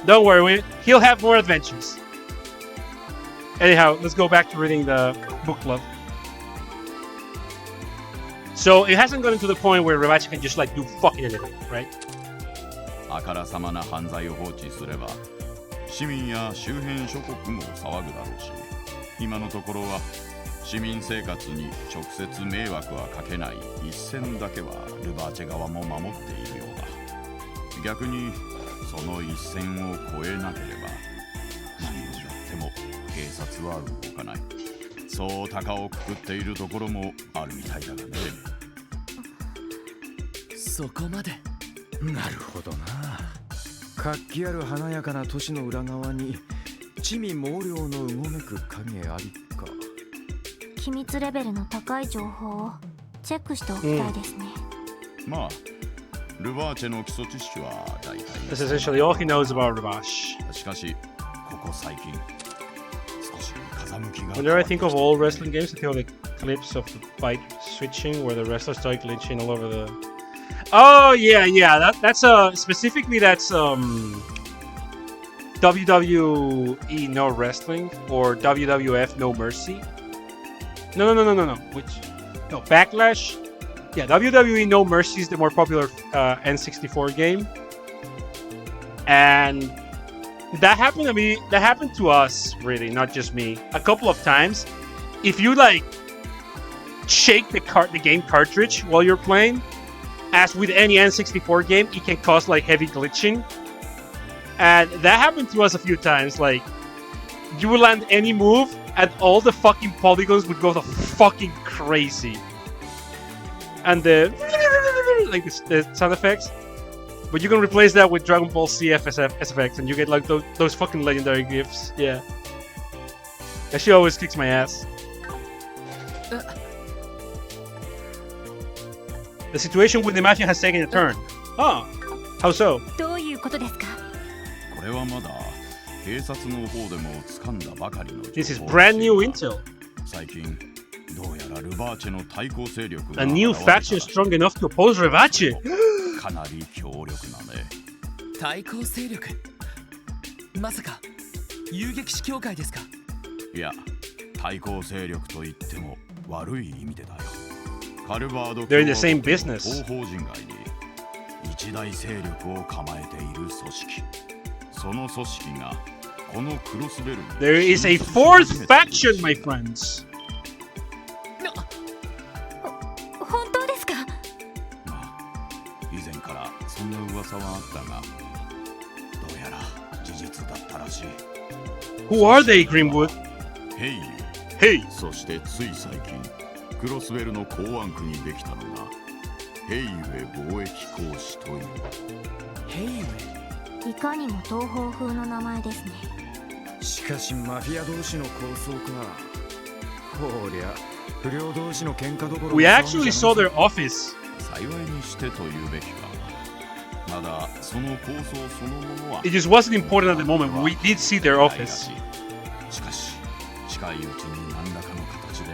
don't worry, he'll have more adventures. Anyhow, let's go back to reading the book club. So it hasn't gotten to the point where Rebachi can just like do fucking anything, right? あからさまな犯罪を放置すれば市民や周辺諸国も騒ぐだろうし、今のところは市民生活に直接迷惑はかけない一線だけはルバーチェ側も守っているようだ。逆にその一線を越えなければ何をやっても警察は動かない。そう高をくくっているところもあるみたいだがね。そこまで。なるほどな。活気ある華やかな都市の裏側に地味猛量のうごめく影ありか。機密レベルの高い情報をチェックしておきたいですね。まあ、ルバーチェの基礎知識は大体。That's essentially all he knows about Rebash. しかし、ここ最近少し風向きが。Whenever I think of old wrestling games, I think of the clips of the fight switching where the wrestlers start glitching all over the. Oh yeah. That's specifically that's WWE No Wrestling or WWF No Mercy. No. No, Backlash. Yeah, WWE No Mercy is the more popular N64 game, and that happened to me. That happened to us, really, not just me. A couple of times, if you like shake the game cartridge while you're playing. As with any N64 game, it can cause like heavy glitching. And that happened to us a few times. Like, you would land any move and all the fucking polygons would go fucking crazy. And the sound effects. But you can replace that with Dragon Ball Z SFX and you get like those fucking legendary gifts. Yeah. That shit always kicks my ass. The situation with the mafia has taken a turn. Oh, how so? どういうことですか？これはまだ警察の方でも掴んだばかりの情報。This is brand new intel. 最近どうやらルバーチェの対抗勢力が A new faction strong enough to oppose Rebachi. かなり強力なね。対抗勢力。まさか遊撃士協会ですか？いや、対抗勢力と言っても悪い意味でだよ。They're in the same business. 法人外に一大勢力を構えている組織。その組織がこのクロスベルに There is a fourth faction, my friends. 本当ですか？まあ、以前からそんな噂はあったが、どうやら事実だったらしい。Who are they, Greenwood? ヘイユ。ヘイ。そしてつい最近。クロスベルの港湾区にできたのがヘイウェ貿易公使という。ヘイウェ。いかにも東方風の名前ですね。しかしマフィア同士の抗争か。こりゃ不良同士の喧嘩どころ。 We actually saw their office. 幸いにしてというべきか。ただその構想そのものは It just wasn't important at the moment. We did see their office. しかし近いうちに何らかの形で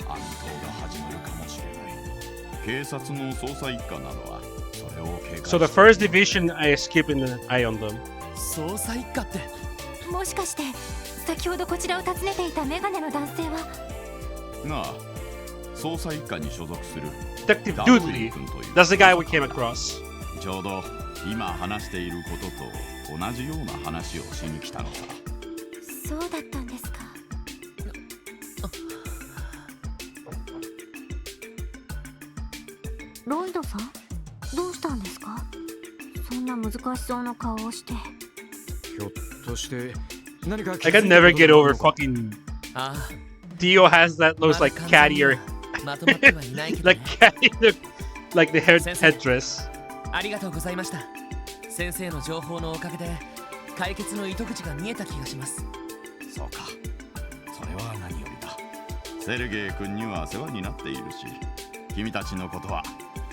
暗闘が始まるかもしれない警察の捜査一課などはそれを警戒 So the first division, I skip an eye on them. 捜査一課ってもしかして先ほどこちらを訪ねていたメガネの男性はなあ捜査一課に所属する Detective ダブリ Dudley. ン君という That's the guy we came across. ちょうど今話していることと同じような話をしに来たのさそうだったんですか。ロイドさんどうしたんですか？そんな難しそうな顔をして。ひょっとして何か I can never get over fucking あ Dio has that those like cat ear, あまとまってはいないけど、 like ね、 cat ear, like the headdress. ありがとうございました。先生の情報のおかげで解決の糸口が見えた気がします。そうかそれは何よりだセルゲイ君には世話になっているし君たちのことは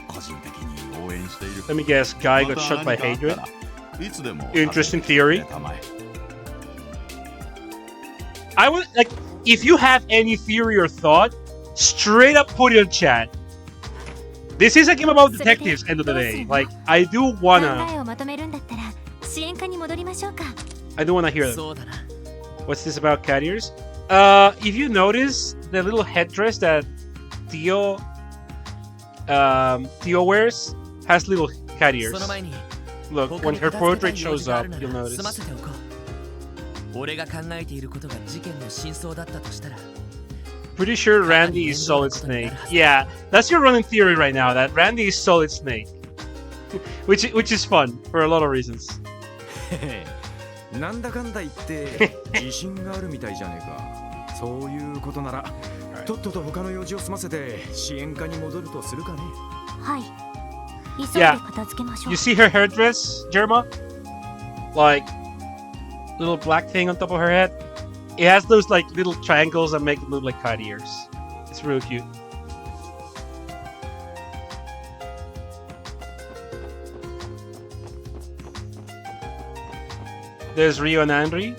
個人的に応援している Let me guess, guy got shot by Hadrian. いつでも Interesting theory. たまえ I would like if you have any theory or thought, straight up put it in chat. This is a game about detectives. End of the day, like I do 考 wanna, えをまとめるんだったら支援課に戻りましょうか。 I do wanna hear them. そうだな。 What's this about cat ears? If you notice the little headdress that Theo wears has little cat ears. その前に Look, 他 when に her 片付けた portrait い用 shows 事があ up, るな you'll ら notice. 済ませておこう。俺が考えていることが事件の真相だったとしたら Pretty sure Randy is Solid Snake. Yeah, that's your running theory right now, that Randy is Solid Snake. which is fun for a lot of reasons. なんだかんだ言って自信があるみたいじゃねえか。そういうことならとっとと他の用事を済ませて支援課に戻るとするかね。はい。急いで片付けましょう。 You see her hairdress, Jerma? Like, little black thing on top of her head? It has those like little triangles that make it look like cat ears. It's really cute. There's Rio and Andre.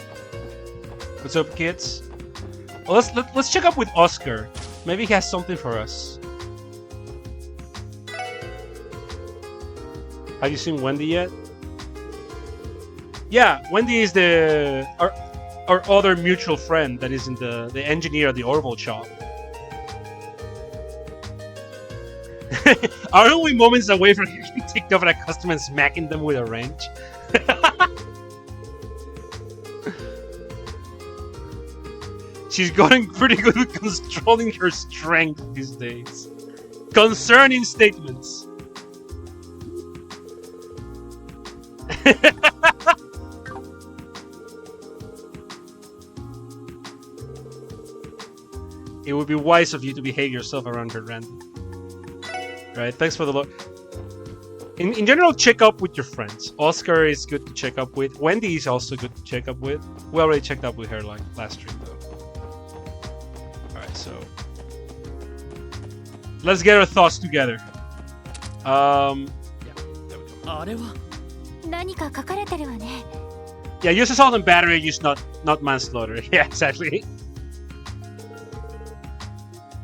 What's up, kids? Well, let's check up with Oscar. Maybe he has something for us. Have you seen Wendy yet? Yeah, Wendy is our other mutual friend that is in the engineer at the Orville shop. Aren't we moments away from getting ticked off at a customer and smacking them with a wrench? She's gotten pretty good with controlling her strength these days. Concerning statements. It would be wise of you to behave yourself around her, Randy. Right, thanks for the look. In general, check up with your friends. Oscar is good to check up with. Wendy is also good to check up with. We already checked up with her like last stream though. Alright, so let's get our thoughts together. Yeah, there we go. あれは何か書かれてるわね。 Yeah, use assault and battery, use not manslaughter. Yeah, exactly.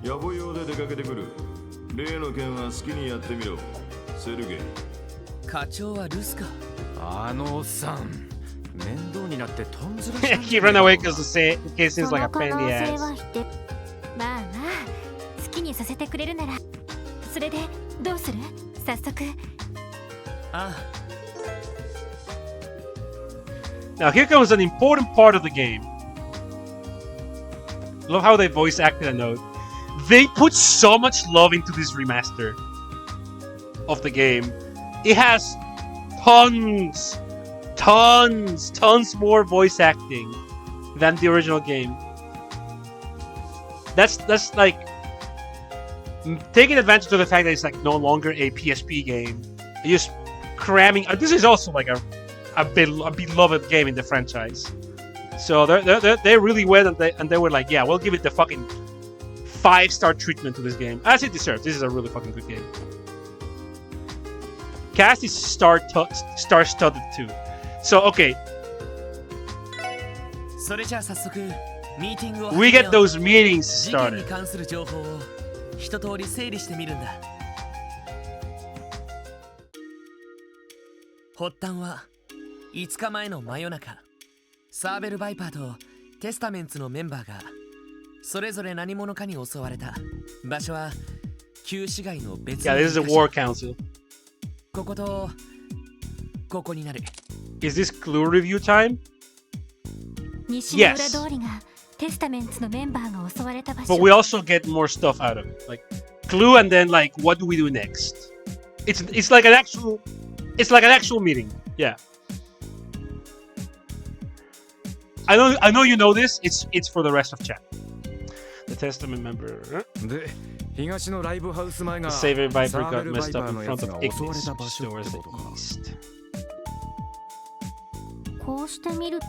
野暮用で出かけてくる例の件は好きにやってみろセルゲイ課長は留守か。あのおっさん面倒になってとんずらしたんだ He ran away because the case そ seems like の a 可 pain 能 in the 性 ass. は否定。まあまあ好きにさせてくれるならそれでどうする？早速。ああ Now here comes an important part of the game. Love how they voice acted a note. They put so much love into this remaster of the game. It has tons more voice acting than the original game. That's like taking advantage of the fact that it's like no longer a PSP game. Just cramming. This is also like a beloved game in the franchise. So they really went and they were like, yeah, we'll give it the fucking 5-star treatment to this game, as it deserves. This is a really fucking good game. Cast is star-studded too. So okay, それじゃあ早速ミーティングを we 始め get よう those meetings 事件に started. 関する情報を一通り整理してみるんだ。発端は5日前の真夜中、サーベル・バイパーとテスタメンツのメンバーがそれぞれ何者かに襲われた。場所は旧市街の別 Yeah, の this is a 箇所 war council. こことここになる。 Is this clue review time? 西の裏通りがテスタメンツのメンバーが襲われた場所。 But we also get more stuff out of it, like clue, and then like what do we do next? It's like an actual meeting. Yeah. I know you know this. It's for the rest of chat. The Testament member. で、東のライブハウス前が The サ Saver ー Viper ベ got ル・バ messed イパ up ー in のや front つ of が襲われ Ignis, た場 which 所っ towards て the ことか。 east. こうしてみると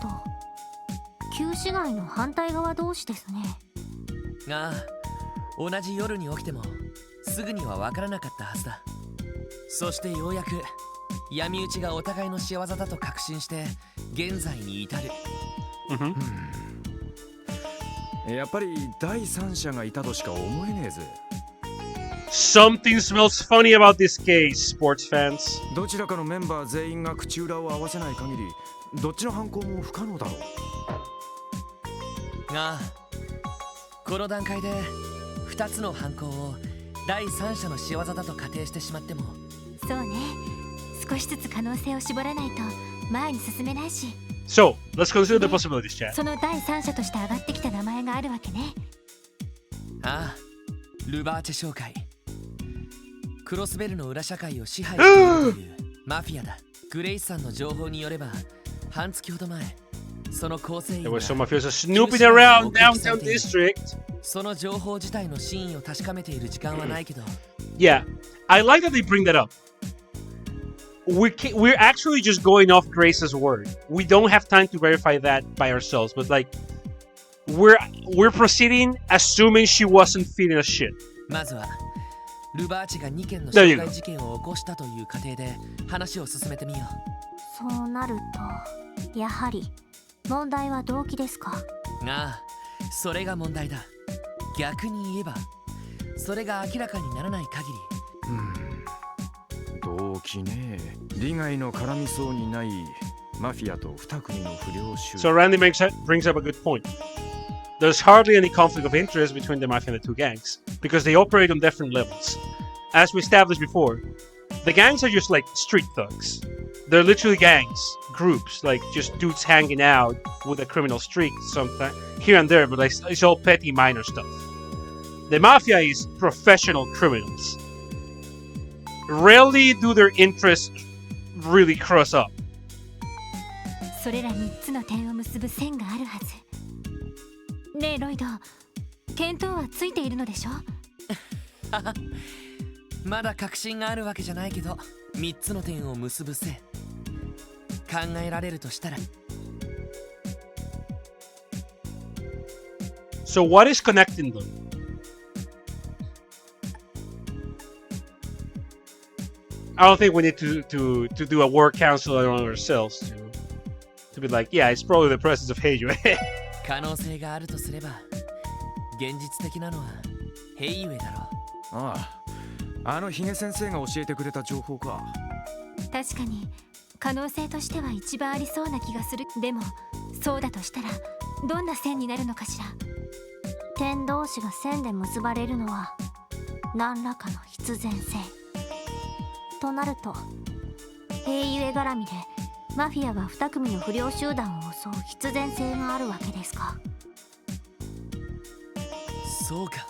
旧市街の反対側同士ですね。ああ、同じ夜に起きてもすぐには分からなかったはずだ。そしてようやく闇討ちがお互いの仕業だと確信して現在に至る。やっぱり第三者がいたとしか思えねえぜ。 Something smells funny about this case, sports fans. どちらかのメンバー全員が口裏を合わせない限り、どっちの犯行も不可能だろう。ああ、この段階で2つの犯行を第三者の仕業だと仮定してしまっても。そうね。少しずつ可能性を絞らないと前に進めないし。 So let's consider the possibilities, chat. その第三者として上がってきた名前があるわけね。ああ、ルバーチェ商会。クロスベルの裏社会を支配しているというマフィアだ。グレイスさんの情報によれば半月ほど前、その構成員 There が were some mafiosos snooping around downtown district. その情報自体の真意を確かめている時間はないけど。 Yeah, I like that they bring that up. We're actually just going off Grace's word. We don't have time to verify that by ourselves, but like we're proceeding assuming she wasn't feeding us shit. まずはルバーチが2件の There you 傷 go. 害事件を起こしたという過程で話を進めてみよそうなるとやはり問題は動機ですか。う。ああ、それが問題だ。逆に言えばそれが明らかにならない限り。動機ね。利害の絡みそうにないマフィアと2組の不良集 So Randy brings up a good point. There's hardly any conflict of interest between the mafia and the two gangs because they operate on different levels. As we established before, the gangs are just like street thugs. They're literally gangs, groups, like just dudes hanging out with a criminal streak sometimes here and there, but like, it's all petty minor stuff. The mafia is professional criminals. Rarely do their interests really cross up. それら3つの点を結ぶ線があるはず。ねえロイド、見当はついているのでしょ？まだ確信があるわけじゃないけど、3つの点を結ぶ線考えられるとしたら。 So what is connecting them? I don't think we need to do a work council on ourselves to be like, yeah, it's probably the presence of Heijue. 可能性があるとすれば、現実的なのはヘイユエだろう。ああ、あのヒゲ先生が教えてくれた情報か。確かに可能性としては一番ありそうな気がする。でもそうだとしたらどんな線になるのかしら。点同士が線で結ばれるのは何らかの必然性となると、英雄絡みでマフィアが2組の不良集団を襲う必然性があるわけですか。そうか、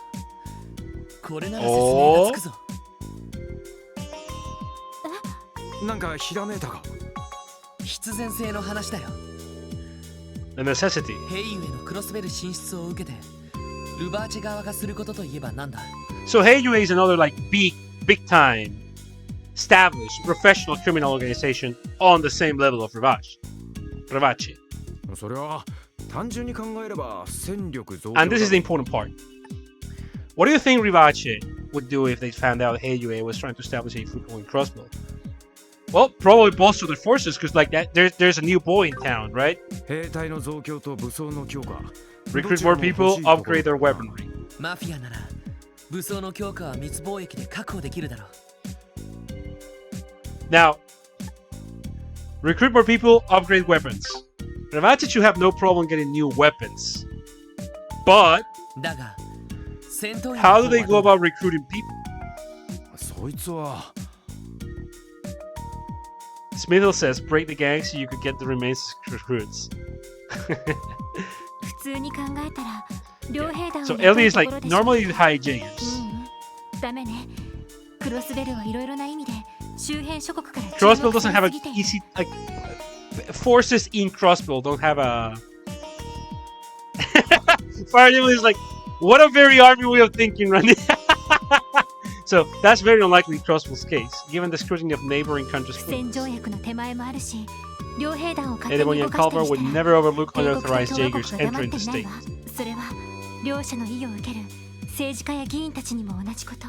これなら説明がつくぞ。なんかひらめいたか。必然性の話だよ。 The necessity. ヘイユエのクロスベル進出を受けてルバーチ側がすることといえばなんだ。 So Heijue is another like big time, established professional criminal organization on the same level of Rivachi. それは単純に考えれば戦力増強。 And this is the important part. What do you think Rivachi would do if they found out Heijue was trying to establish a football in Crossbow? Well, probably bolster their forces because like that, there's a new boy in town, right? 兵隊の増強と武装の強化 Recruit more people, upgrade their weaponry. マフィアなら武装の強化は密貿易で確保できるだろう。 Now, recruit more people, upgrade weapons. The advantage, you have no problem getting new weapons. But だが戦闘員の how 方 do they は go どうだ about recruiting people? そいつは Smithel says, break the gang so you could get the remains recruits. 普通に考えたら両兵団を So 雇う Ellie is と like, ころでしょ normally you hide Jaegers. ダメね。クロスベルはいろいろな意味で周辺諸国から注 Crossbow 目 doesn't さ have れ a すぎて easy, like, forces in Crossbow don't have a... Fire Devil is like, what a very army way of thinking, right? So that's very unlikely in Crossbow's case, given the scrutiny of neighboring countries. 戦条約の手前もあるし、両兵団を勝手に Edemon 動 and かした Calvar り would したら never overlook 帝国と unauthorized 共和国 Jaegers が黙 entering って the ない state. わ。それは両者の意を受ける政治家や議員たちにも同じこと。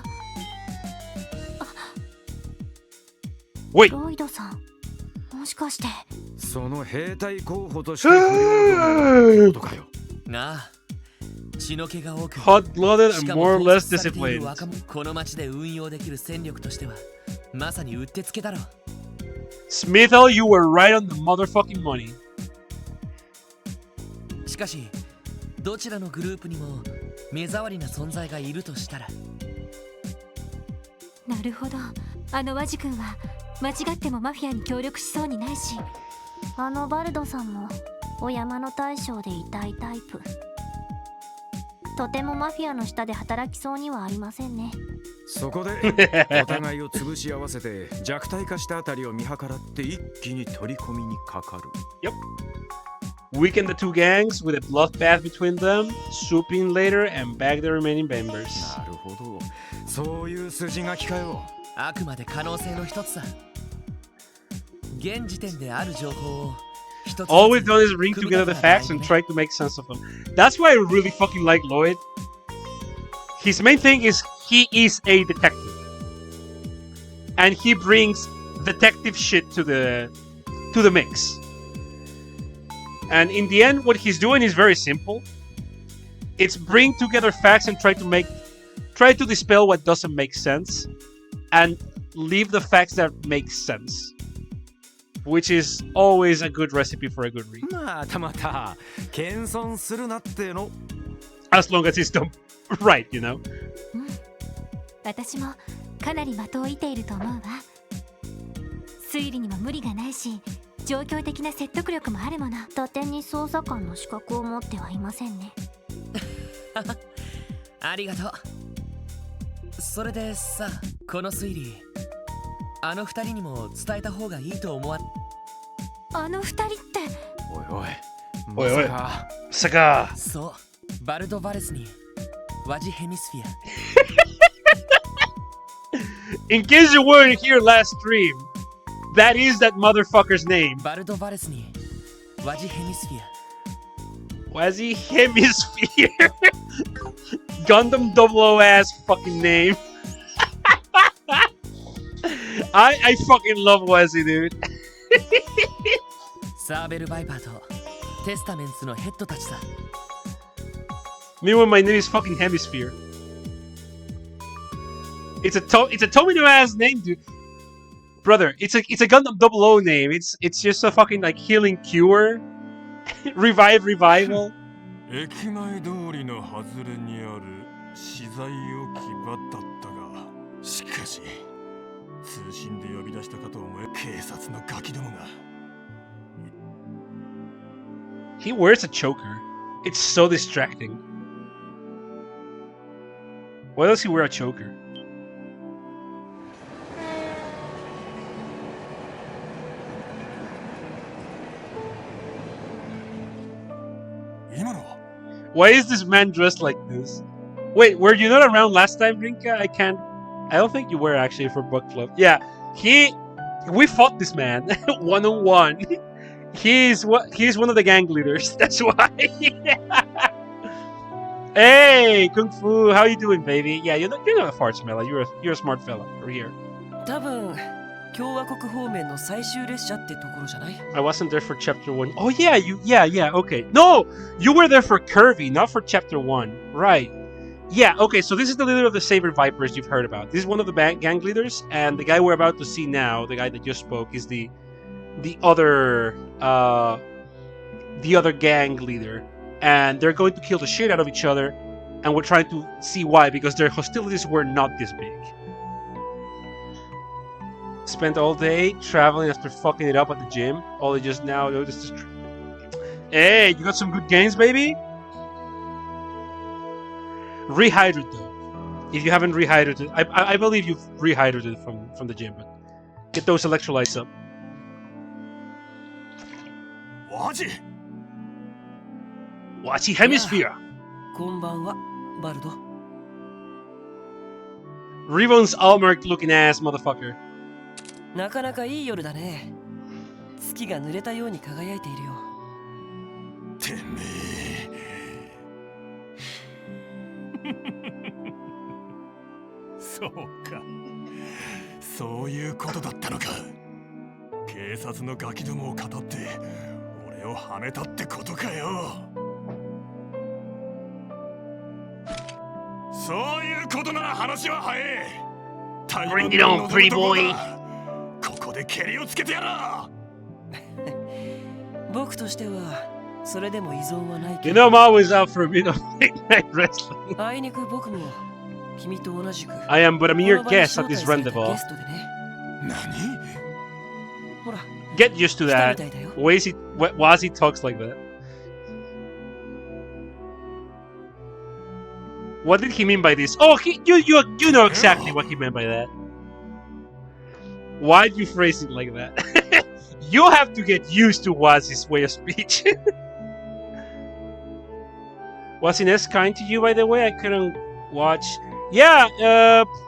Wait! ロイドさん、もしかしてその兵隊候補として不良のことかよ。なあ血の気が多く Hot-blooded し and か more も or 統 less 率されている disciplined. 若者この町で運用できる戦力としてはまさにうってつけだろう。 Smithel, you were right on the motherfucking money. しかしどちらのグループにも目障りな存在がいるとしたらなるほど。あのワジ君は間違ってもマフィアに協力しそうにないし、あのバルドさんもお山の大将でいたいタイプ。とてもマフィアの下で働きそうにはありませんね。そこでお互いを潰し合わせて弱体化したあたりを見計らって一気に取り込みにかかる。 Yep. Weaken the two gangs with a bloodbath between them, swoop in later, and bag the remaining members. なるほど、そういう筋書きかよ。あくまで可能性の一つさ。現時点である情報を一つ All we've done is ring together the facts and try to make sense of them. That's why I really fucking like Lloyd. His main thing is he is a detective. And he brings detective shit to the mix. And in the end, what he's doing is very simple. It's bring together facts and try to dispel what doesn't make sense and leave the facts that make sense. Which is always a good recipe for a good read. またまた謙遜するなっての。 As long as it's done right, you know. 私もかなり的を射ていると思うわ。推理にも無理がないし、状況的な説得力もあるもの。伊達に捜査官の資格を持ってはいませんね。ありがとう。それでさ、この推理あの二人にも伝えた方がいいと思わん。あの二人って。おいおい、おいおいまさか。 Saga. そう、バルド・バレスにワジヘミスフィア。 In case you weren't here last stream, that is that motherfucker's name. バルド・バレスにワジヘミスフィア。 Quasi Hemisphere. Gundam 00 ass fucking name. I fucking love Wesley, dude. サーベル・バイパーとテスタメンツのヘッドたちさ。 Me when my name is fucking Hemisphere. It's a Tomino ass name, dude. Brother, it's a Gundam 00 name. It's just a fucking like healing cure. Revival. 駅前通りの外れにある資材置き場だったが、しかし通信で呼び出したかと思え警察のガキどもが。 He wears a choker. It's so distracting. Why does he wear a choker? 今のは Why is this man dressed like this? Wait, were you not around last time, Rinka? I don't think you were actually for book club. Yeah, we fought this man one on one. He's one of the gang leaders. That's why. Hey, Kung Fu, how you doing, baby? Yeah, you're not a fart smeller. You're a smart fella. Over here. 多分共和国方面の最終列車ってところじゃない？ I wasn't there for chapter 1. Oh yeah, okay. No! You were there for Curvy, not for chapter 1. Right. Yeah, okay, so this is the leader of the Saber Vipers you've heard about. This is one of the gang leaders, and the guy we're about to see now, the guy that just spoke, is the other gang leader. And they're going to kill the shit out of each other, and we're trying to see why, because their hostilities were not this big. Spent all day traveling after fucking it up at the gym. All just now noticed. Hey, you got some good gains, baby? Rehydrate though. If you haven't rehydrated, I believe you've rehydrated from the gym, but get those electrolytes up. Wachi Hemisphere. こんばんは、バルド。Rivon's Allmark looking ass motherfucker. なかなかいい夜だね。月が濡れたように輝いているよ。てめえ。そうか。そういうことだったのか。警察のガキどもを語って俺をはめたってことかよ。そういうことなら話は早え。Bring it on, pretty boy. ここでケリをつけてやろう。僕としてはそれでも依存はないけど。You know, I'm always out for a bit of late night wrestling. あいにく僕も君と同じく。I am, but I'm your guest at this rendezvous. 何？ほら。Get used to that. Wazi talks like that. What did he mean by this? Oh, you know exactly what he meant by that. Why'd you phrase it like that? You have to get used to Wazi's way of speech. Was Ines kind to you, by the way? I couldn't watch. Yeah,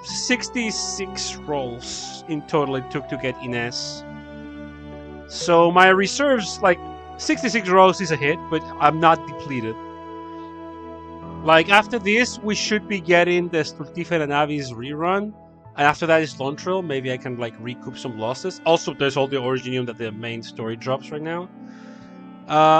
66 rolls in total it took to get Ines. So my reserves, like, 66 rolls is a hit, but I'm not depleted. Like, after this, we should be getting the Stultifera Navis rerun. And after that is Lontrell. Maybe I can, like, recoup some losses. Also, there's all the Originium that the main story drops right now.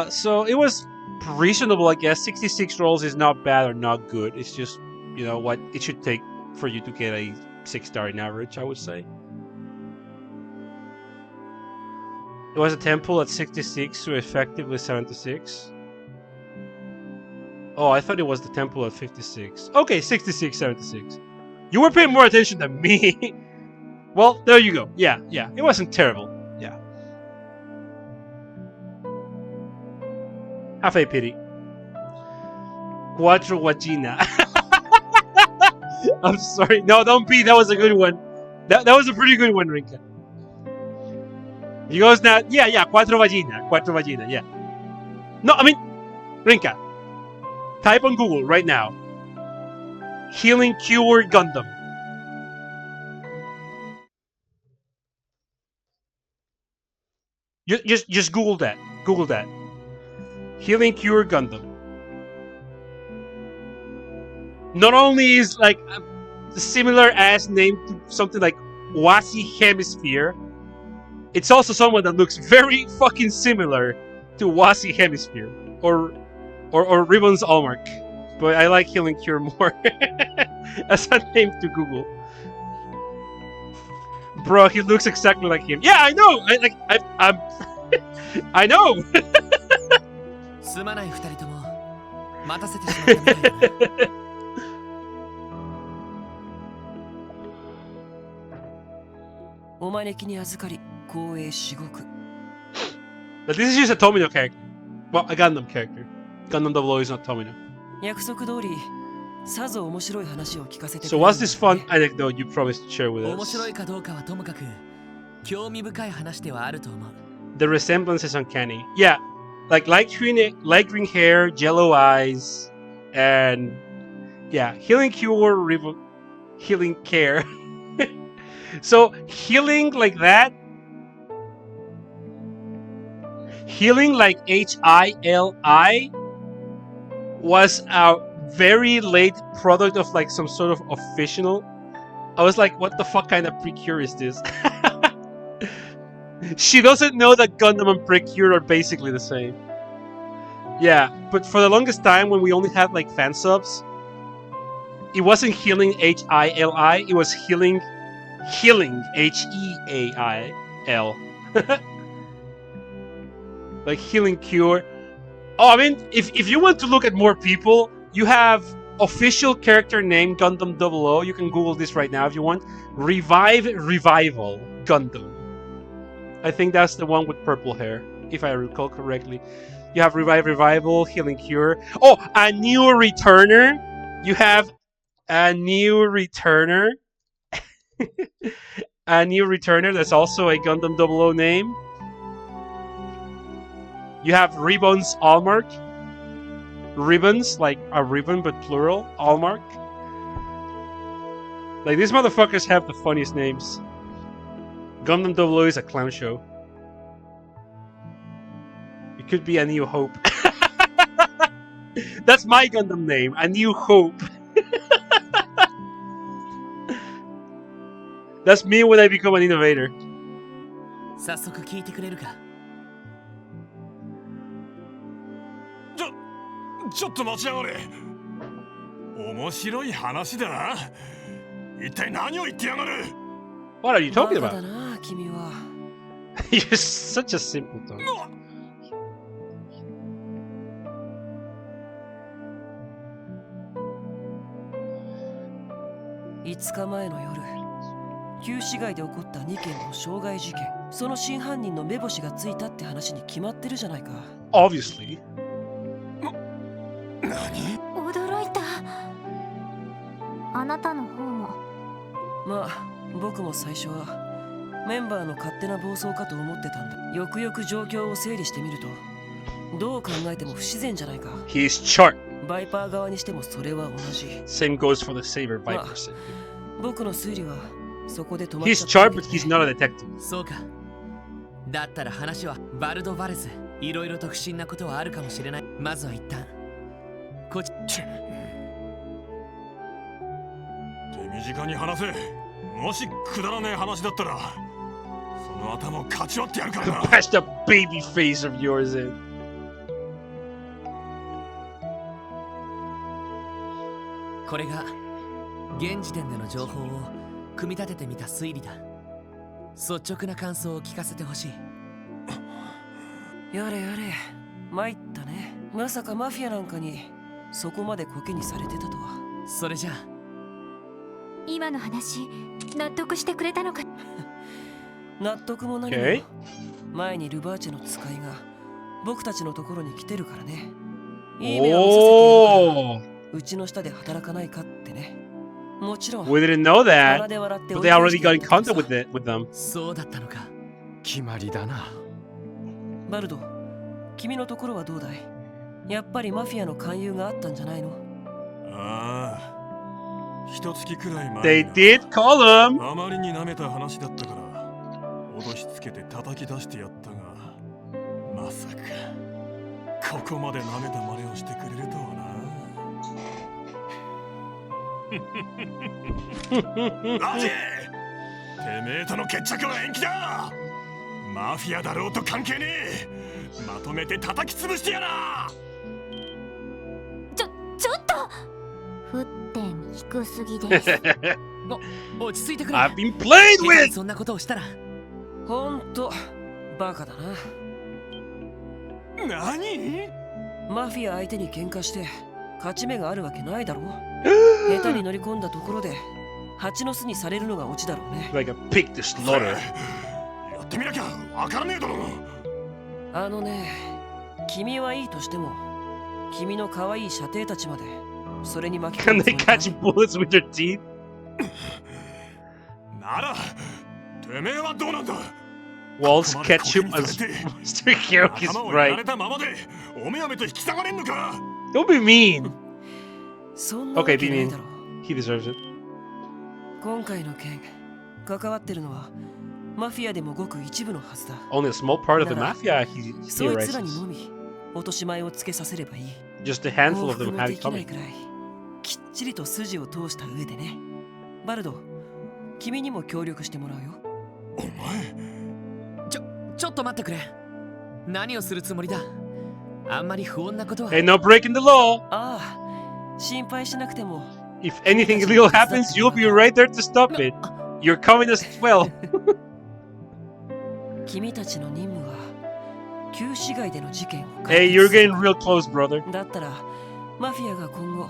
So it was reasonable, I guess. 66 rolls is not bad or not good. It's just, you know, what it should take for you to get a 6-star in average, I would say. It was a temple at 66 to effective with 76. Oh, I thought it was the temple at 56. Okay, 66, 76. You were paying more attention than me. Well, there you go. Yeah. It wasn't terrible. Yeah. Have a pity. Cuatro Wagina. I'm sorry. No, don't be. That was a good one. That was a pretty good one, Rinka. He goes now. Yeah. Cuatro Vagina. Yeah. No, I mean, Rinka. Type on Google right now. Healing Cure Gundam. Just Google that. Google that. Healing Cure Gundam. Not only is like a similar ass name to something like Wasi Hemisphere, it's also someone that looks very fucking similar to Wasi Hemisphere or Ribbon's Allmark. But I like Healing Cure more as a name to Google. Bro, he looks exactly like him. Yeah, I know. I'm I know. すまない二人とも待たせてしまったみたいだな。お招きに預かり光栄至極。But this is just a Tomino character. Well, a Gundam character. Gundam 00 is not Tomino. 約束通りさぞ面白い話を聞かせてく So れる what's this fun anecdote you promised to share with 面 us? 白いかどうかはともかく興味深い話ではあると思う。 The resemblance is uncanny. Yeah, like light green hair, yellow eyes, and yeah, healing cure, healing care. So healing like that, healing like HILI was a very late product of like some sort of official. I was like, what the fuck kind of precure is this? She doesn't know that Gundam and Precure are basically the same. Yeah, but for the longest time when we only had like fan subs, it wasn't healing H-I-L-I, it was healing H-E-A-I-L. Like healing cure. Oh, I mean, if you want to look at more people, you have official character name Gundam 00. You can Google this right now if you want. Revive Revival Gundam. I think that's the one with purple hair, if I recall correctly. You have Revive Revival, Healing Cure. Oh, a new returner. You have a new returner. A new returner that's also a Gundam 00 name. You have Ribbons Allmark. Ribbons, like a ribbon but plural. Allmark. Like, these motherfuckers have the funniest names. Gundam 00 is a clown show. It could be A New Hope. That's my Gundam name, A New Hope. That's me when I become an innovator. 早速聞いてくれるか。ちょっと待ちやがれ。面白い話だな。一体何を言ってやがる。What are you talking バカ about? だな、君は。You're such a simpleton. 5日前の夜、旧市街で起こった2件の傷害事件、その真犯人の目星がついたって話に決まってるじゃないか。Obviously. 何？驚いた。あなたの方も。まあ、僕も最初はメンバーの勝手な暴走かと思ってたんだ。よくよく状況を整理してみると、どう考えても不自然じゃないか。He's sharp. バイパー側にしてもそれは同じ。Same goes for the Saber Viper. 僕の推理はそこで止まっ He's ちゃった sharp, but he's not a detective. そうか。だったら話はバルド・バレズ。いろいろと不審なことはあるかもしれない。まずは一旦こっち。手短に話せ。もしくだらねえ話だったら、その頭をかち割ってやるからな。Bash the baby face of yours in. これが現時点での情報を組み立ててみた推理だ。率直な感想を聞かせてほしい。やれやれ、参ったね。まさかマフィアなんかにそこまでコケにされてたとは。それじゃあ今の話納得してくれたのか。納得も何も、Okay. 前にルバーチェの使いが僕たちのところに来てるからね。いい目を見させているから Oh, うちの下で働かないかってね。もちろん we didn't know 鼻 that, で笑って but 追 they い返 already して got や in ったけど contact さ with them. そうだったのか。決まりだな。バルド、君のところはどうだい？やっぱりマフィアの勧誘があったんじゃないの？ああ。一月くらい前 They に did call him. あまりに舐めた話だったから脅しつけて叩き出してやったが、まさかここまで舐めた真似をしてくれるとはな。ラジ！てめえとの決着は延期だ。マフィアだろうと関係ねえ。まとめて叩き潰してやら。ちょっと沸点低すぎです。落ち着いてくれ。 I've been played いきなり with. そんなことをしたらほんとバカだな。何？マフィア相手に喧嘩して勝ち目があるわけないだろう。下手に乗り込んだところで蜂の巣にされるのがオチだろうね。 Like a pig to slaughter. やってみなきゃわからねえだろ。あのね、君はいいとしても君の可愛い射程たちまでそれに巻き込 Can む they つもりか catch bullets with their teeth? なら、てめえはどうなんだ。 Walls catch him as Mr. Hero is 頭をやら right. れたままでおめおめと引き下がれんのか。Don't be mean. そんなわ Okay, け be ない mean. だろう。 He deserves it. 今回の件、関わってるのはマフィアでもごく一部のはずだ。 Only a small part of the なら mafia he そいつらに theorizes. のみ落とし前をつけさせればいい。 Just a handful 報 of 復 them も had で it きない coming. くらいきっちりと筋を通した上でね。バルド、君にも協力してもらうよ。お前、ちょっと待ってくれ。何をするつもりだ。あんまり不穏なことは。Hey, no breaking the law. ああ、心配しなくても。If anything illegal happens, you'll be right there to stop it. You're coming as well. 君たちの任務は旧市街での事件を Hey, you're getting real close, brother. だったらマフィアが今後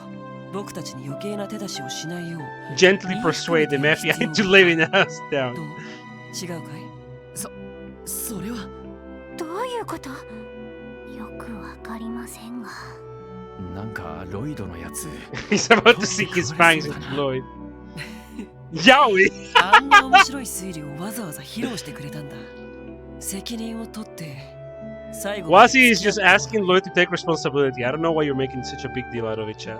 僕たちに余計な手出しをしないよう Gently persuade the mafia into leaving the house down. と違うかい？それは。どういうこと？よくわかりませんが。なんかロイドのやつ He's about to sink his fangs into Lloyd. Yowie! あんな面白い推理をわざわざ披露してくれたんだ。責任を取って最後 Wasi is just asking Lloyd to take responsibility. I don't know why you're making such a big deal out of it, chat.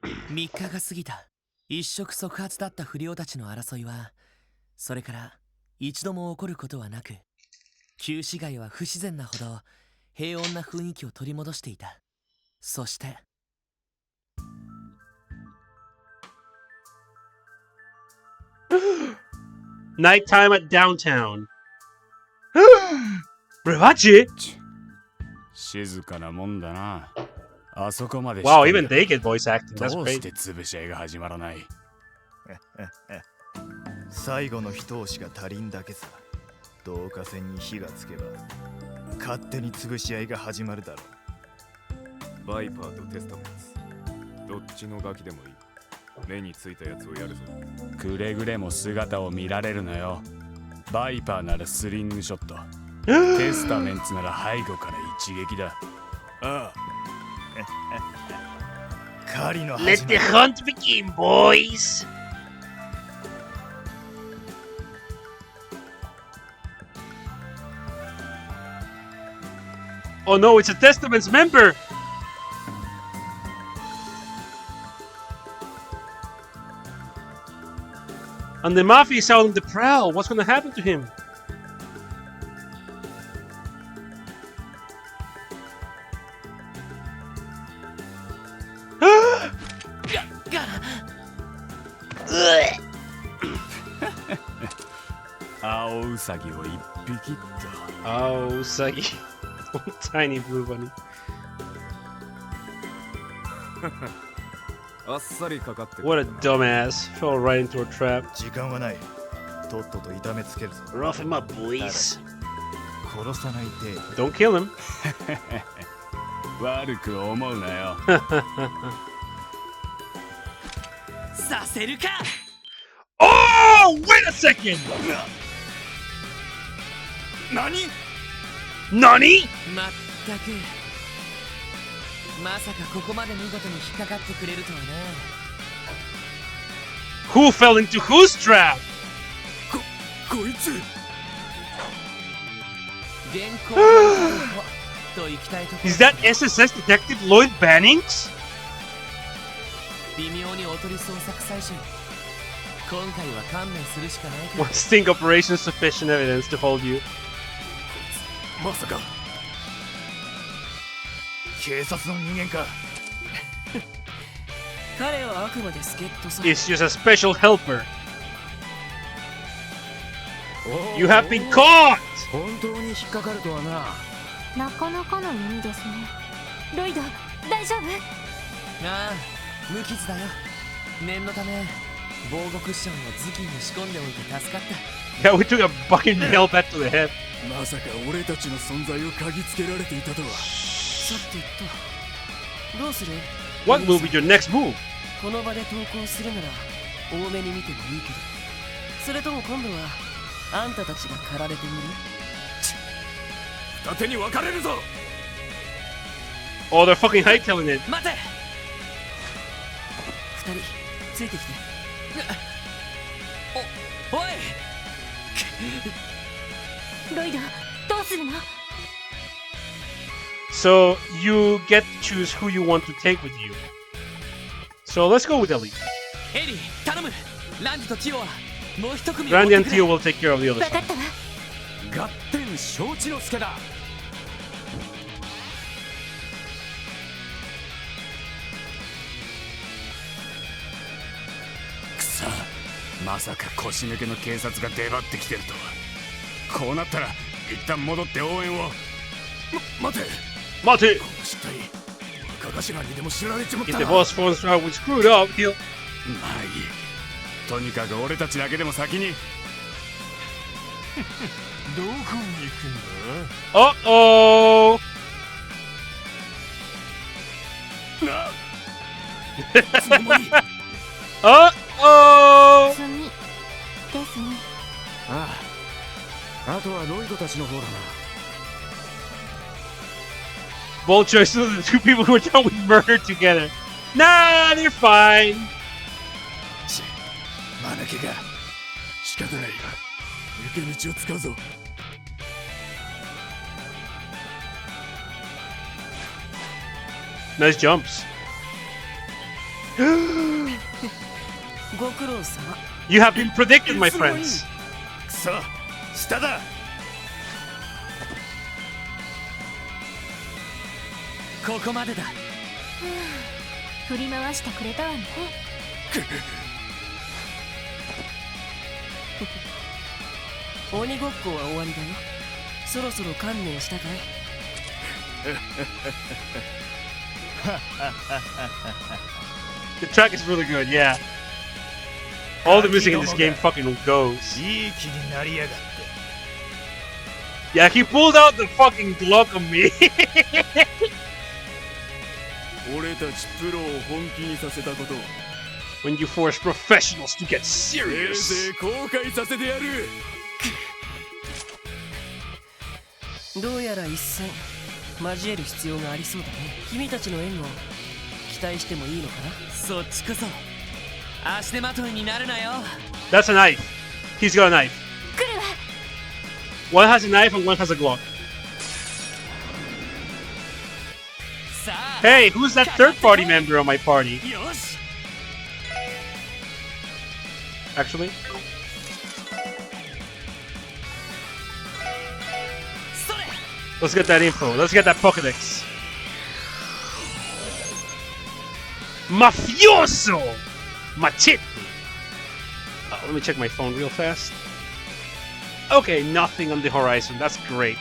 3日が過ぎた。一触即発だった不良たちの争いは、それから一度も起こることはなく、旧市街は不自然なほど平穏な雰囲気を取り戻していた。そしてNighttime at downtown. Bravachi? 静かなもんだな。あそこまで Wow, even they get voice acting. ど That's うし great. て潰し合いが始まらない。最後の一押しが足りんだけさ。導火線に火がつけば勝手に潰し合いが始まるだろう。バイパーとテスタメンツ、どっちのガキでもいい。目についたやつをやるぞ。くれぐれも姿を見られるのよ。バイパーならスリングショット、テスタメンツなら背後から一撃だ。ああ。狩りの Let the hunt begin, boys! Oh no, it's a Testament's member! And the Mafia is out on the prowl. What's gonna happen to him? Ao Usagi を一匹っと。 Oh, Usagi. Tiny blue bunny. あっさりかかってくる。 What a dumbass. Fell right into a trap. 時間はない。とっとと痛めつけるぞ。 Rough him up, boys. 殺さないで。 Don't kill him. 悪く思うなよ。させるか。 Oh, wait a second! 何？ Nani? まったく。まさかここまで見事に引っかかってくれるとはね。 Who fell into whose trap? こいつ。現行と行きたいところ。 Is that SSS Detective Lloyd Bannings? 微妙におとり捜索最終。今回は勘弁するしかないか。 One sting operation is sufficient evidence to hold you. まさか警察の人間か。彼はあくまで助っ人さ。 It's just a special helper. You have been caught! 本当に引っかかるとはな。なかなかの弓ですね。ロイド、大丈夫？ああ、無傷だよ。念のため防護クッションを頭巾に仕込んでおいて助かった。 Yeah, we took a fucking nail bat to the head. まさか俺たちの存在を嗅ぎつけられていたとは。さてと、どうする？ What will be your next move? この場で投稿するなら多めに見てもいいけど、それとも今度はあんたたちが駆られてみる？二手に分かれるぞ。 Oh, they're fucking hightailing it. 待て！二人ついてきて。おい！ロイド、どうするの？ So you get to choose who you want to take with you. So let's go with Ellie. エリー、頼む。ランディとティオはもう一組。 Randy and Tio will take care of the other 分か side. ったわ。合点承知の助だ。くそ、まさか腰抜けの警察が出張ってきてるとは。こうなったら一旦戻って応援を。待て待て。この失態若頭にでも知られちまった If the boss finds out we screwed up, he'll... まあいい。とにかく俺たちだけでも先に。どこに行くんだ。Uh-oh! 次ですね。ああ、あとはロイドたちの方だな。Bold choice of the two people who were done with murder together. Nah, they're fine. マヌケが仕方ない。抜け道を使うぞ。Nice jumps. ご苦労様。 You have been predicted, my friends. くそ、下だ。ここまでだ。振り回してくれたわね。鬼ごっこは終わりだよ。そろそろ観念したかい。The track is really good, yeah. All the music in this game fucking goes. いい気になりやがって。 Yeah, he pulled out the fucking Glock on me. 俺たちプロを本気にさせたこと。 When you force professionals to get せい serious. ぜい後悔させてやる。どうやら一戦交える必要がありそうだね。君たちの援護期待してもいいのかな。そっちこそ足手まといになるなよ。 That's a knife. He's got a knife. 来るわ。 One has a knife and one has a Glock. さあ Hey, who's that third party member on my party? よし。 Actually? それ Let's get that info. Let's get that Pokedex. Mafioso! Machete! Let me check my phone real fast. Okay, nothing on the horizon. That's great.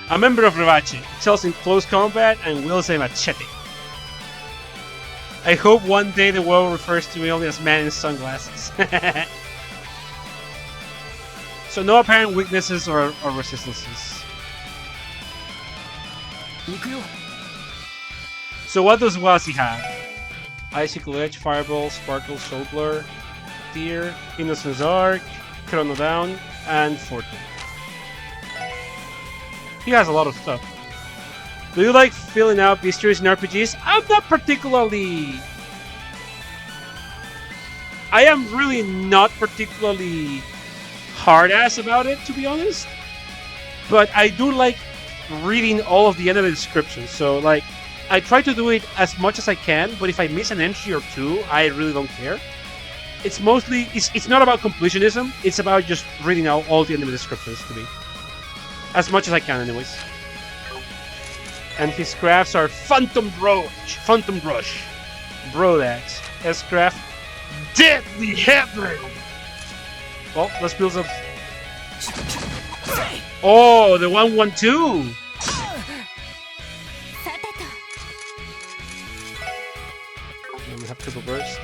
A member of Revache excels in close combat and wields a machete. I hope one day the world refers to me only as man in sunglasses. So no apparent weaknesses or resistances. 行くよ。 So what does Wazi have? Icicle Edge, Fireball, Sparkle, Soul Blur, Deer, Innocence Arc, Chrono Down, and Fortune. He has a lot of stuff. Do you like filling out mysteries in RPGs? I'm not particularly... I am really not particularly hard-ass about it, to be honest. But I do like reading all of the enemy descriptions, so like I try to do it as much as I can, but if I miss an entry or two, I really don't care. It's mostly, it's not about completionism, it's about just reading out all the enemy descriptions to me. As much as I can anyways. And his crafts are Phantom Brush, Brodax, S-Craft, Deadly Heaven! Well, let's build up. Oh, the 112! さてと。 Then we have Triple Burst.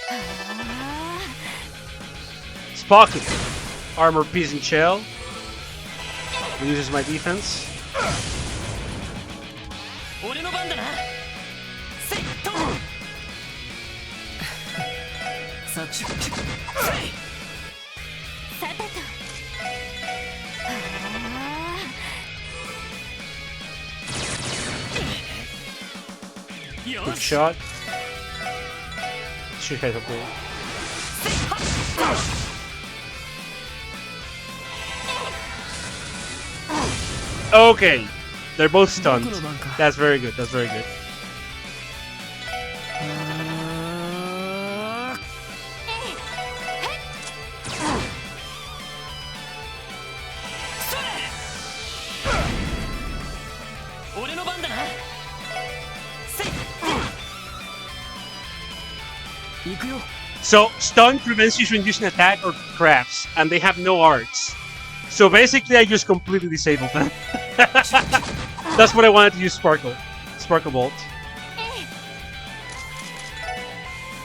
あ Sparkle! Armor Piece and Shell. Reduces my defense. 俺の番だな。セット。さち。ーさてと。よ Good し。 shot. Should hit a goal. Okay. They're both stunned. That's very good. That's very good. 俺の番だな。セッ行くよ。So stun prevents you from using attack or crafts, and they have no arts. So basically, I just completely disabled them. That's what I wanted to use Sparkle Bolt.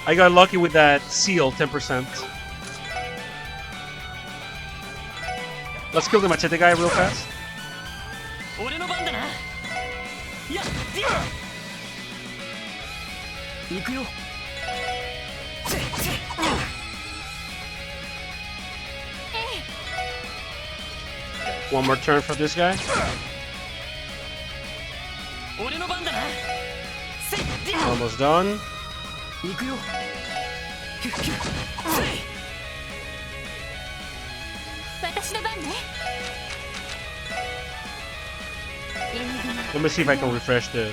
I got lucky with that seal, 10%. Let's kill the machete guy real fast. One more turn for this guy. Almost done. Let me see if I can refresh the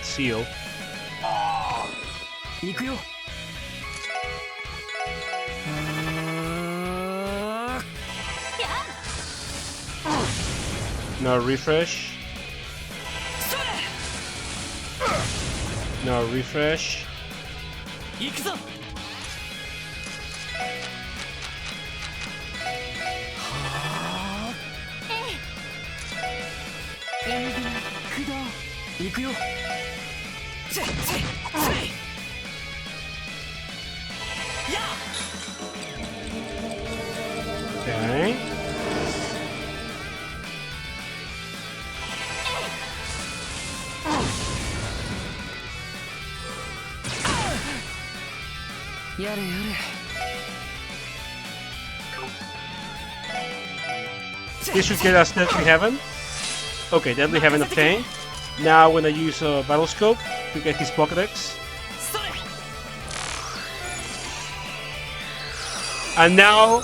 seal. No refresh. No refresh. Okay. This should get us Deadly Heaven. Okay, Deadly Heaven obtained. Now when I use Battle Scope to get his Pokédex. And now...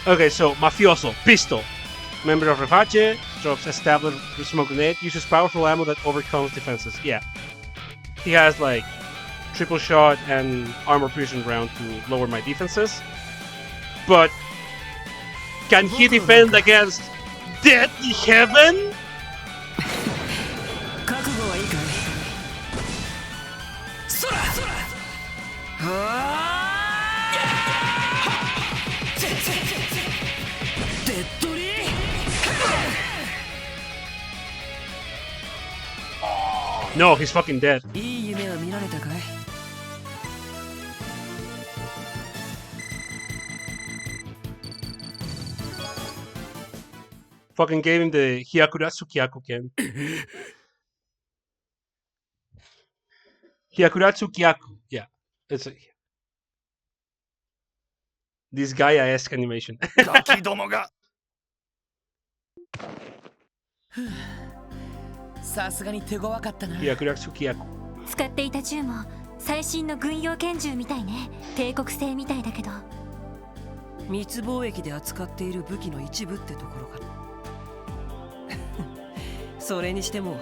Okay, so Mafioso, Pistol. Member of Refache, drops established smoke grenade, uses powerful ammo that overcomes defenses. Yeah. He has like triple shot and armor piercing round to lower my defenses. But can he defend against Deadly Heaven? No, he's fucking dead. Fucking gave him the Hyakuratsu Kyakuken. Hyakuratsu Kyaku. Yeah. It's a... This Gaia-esque animation. Hyakuratsu Kyaku. 使っていた銃も最新の軍用拳銃みたいね。帝国製みたいだけど。密貿易で扱っている武器の一部ってところかな。それにしても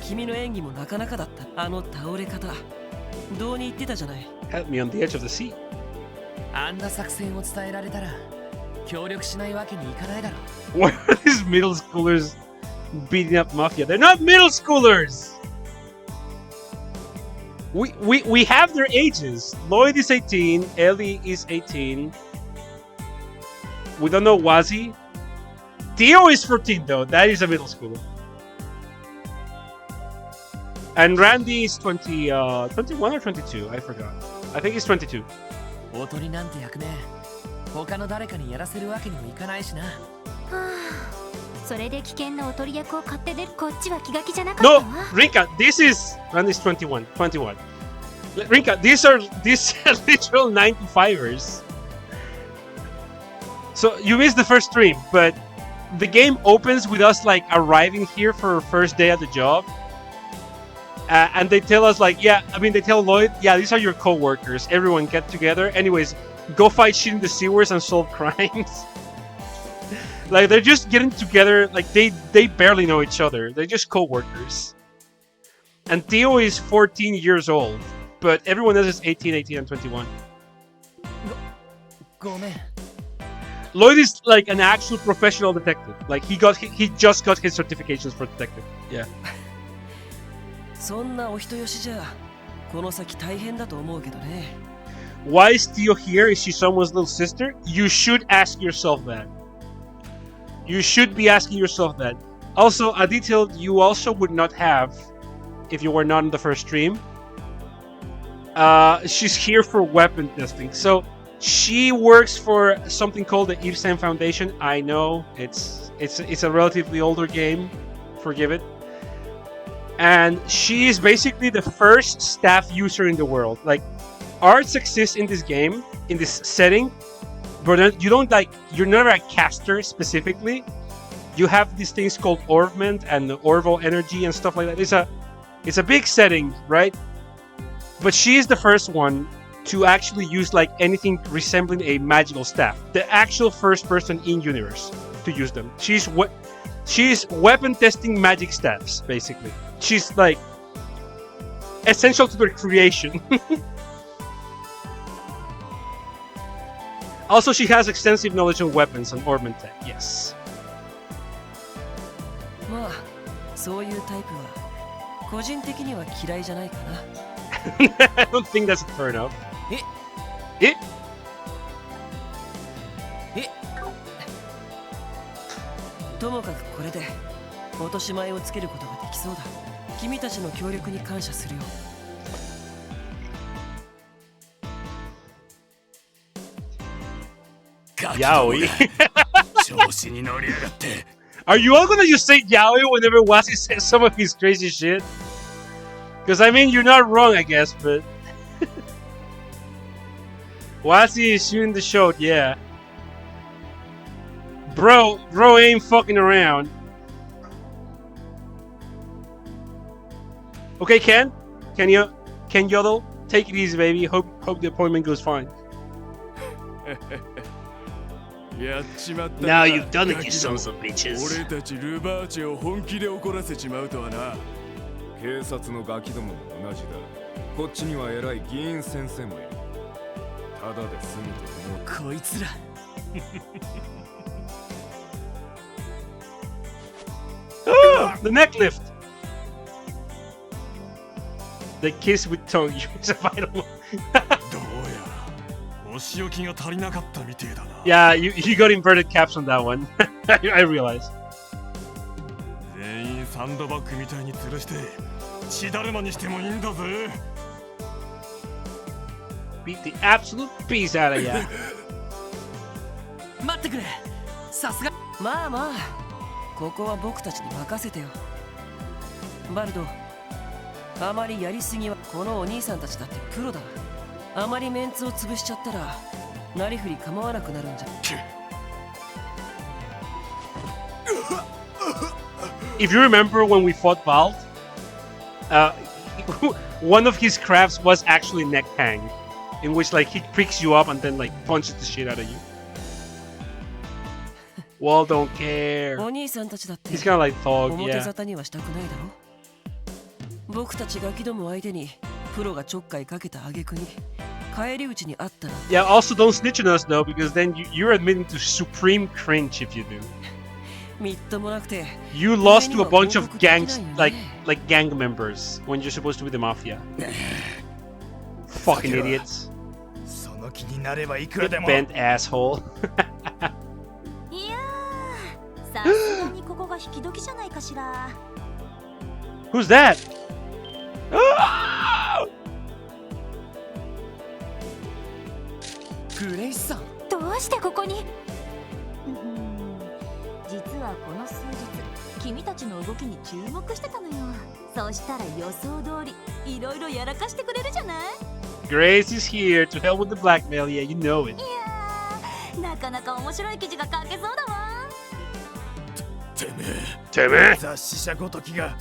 君の演技もなかなかだった。あの倒れ方どうに言ってたじゃない。 Help me on the edge of the sea. あんな作戦を伝えられたら協力しないわけにいかないだろう。 What are these middle schoolers beating up Mafia? They're not middle schoolers! We have their ages. Lloyd is 18, Ellie is 18. We don't know Wazi. Theo is 14 though, that is a middle schooler. And Randy is 21 or 22, I forgot. I think he's 22. おとりなんて役目他の誰かにやらせるわけにもいかないしな。はあ、それで危険なおとり役を買って出るこっちは気が気じゃなかったわ。 No, Rinka, this is Randy's 21. Rinka, these are literal 95ers. So you missed the first stream, but the game opens with us like arriving here for our first day at the job. And they tell us like, yeah, I mean, they tell Lloyd, yeah, these are your co-workers. Everyone get together. Anyways, go fight shit in the sewers and solve crimes. Like, they're just getting together. Like, they barely know each other. They're just co-workers. And Theo is 14 years old. But everyone else is 18, and 21. Lloyd is like an actual professional detective. Like, he just got his certifications for detective. Yeah. そんなお人よしじゃこの先大変だと思うけどね。Why is Theo here? Is she someone's little sister? You should ask yourself that. You should be asking yourself that. Also, a detail you also would not have if you were not in the first stream. She's here for weapon testing. So she works for something called the Ibsen Foundation. I know it's a relatively older game. Forgive it. And she is basically the first staff user in the world. Like, arts exist in this game, in this setting, but you don't you're never a caster specifically. You have these things called Orvment and the Orval energy and stuff like that. It's a big setting, right? But she is the first one to actually use like anything resembling a magical staff. The actual first person in universe to use them. She's weapon testing magic staffs, basically. She's like essential to their creation. Also, she has extensive knowledge on weapons and ornament tech. Yes. まあ、そういうタイプは個人的には嫌いじゃないかな。I don't think that's a turn off. ともかくこれで落とし前をつけることができそうだ。君たちの協力に感謝するよ。Yaoi. 調子に乗りやがって。Are you all gonna just say yaoi whenever Wasi says some of his crazy shit? Because I mean, you're not wrong, I guess, but Wasi is shooting the shot, yeah. Bro ain't fucking around. Okay, Ken Yodel, take it easy, baby. Hope the appointment goes fine. Now you've done it, you sons of bitches. 俺たちルバーチェを本気で怒らせちまうとはな。警察のガキどもも同じだ。こっちには偉い議員先生もいる。ただで済むと思う。こいつら。Oh, the neck lift. The kiss with tongue is a vital one. Yeah, you got inverted caps on that one. I realized. Beat the absolute piece out of ya. 待ってくれ。さすが。まあまあ、ここは僕たちに任せてよ。バルド、あまりやりすぎはこのお兄さんたちだってプロだ。あまりメンツを潰しちゃったらなりふり構わなくなるんじゃ。If you remember when we fought Bald, one of his crafts was actually neck hang, in which like he picks you up and then like punches the shit out of you. Wall don't care. お兄さんたちだって He's kind of like thug, 表 yeah. 沙汰にはしたくないだろ。僕たちガキども相手にプロがちょっかいかけた挙句に返り討ちにあったら。Yeah, also don't snitch on us though, because then you're admitting to supreme cringe if you do. みっともなくて。You lost to a bunch of gangs, like gang members, when you're supposed to be the mafia. Fucking idiots. Bent asshole. いやー、さすがにここが引き時じゃないかしら。Who's that? グレイスさん、どうしてここに？実はこの数日君たちの動きに注目してたのよ。そしたら予想通りいろいろやらかしてくれるじゃない。 Grace is here to help with the blackmail. Yeah, you know it. いやー、なかなか面白い記事が書けそうだわ。てめえ雑誌社ごときが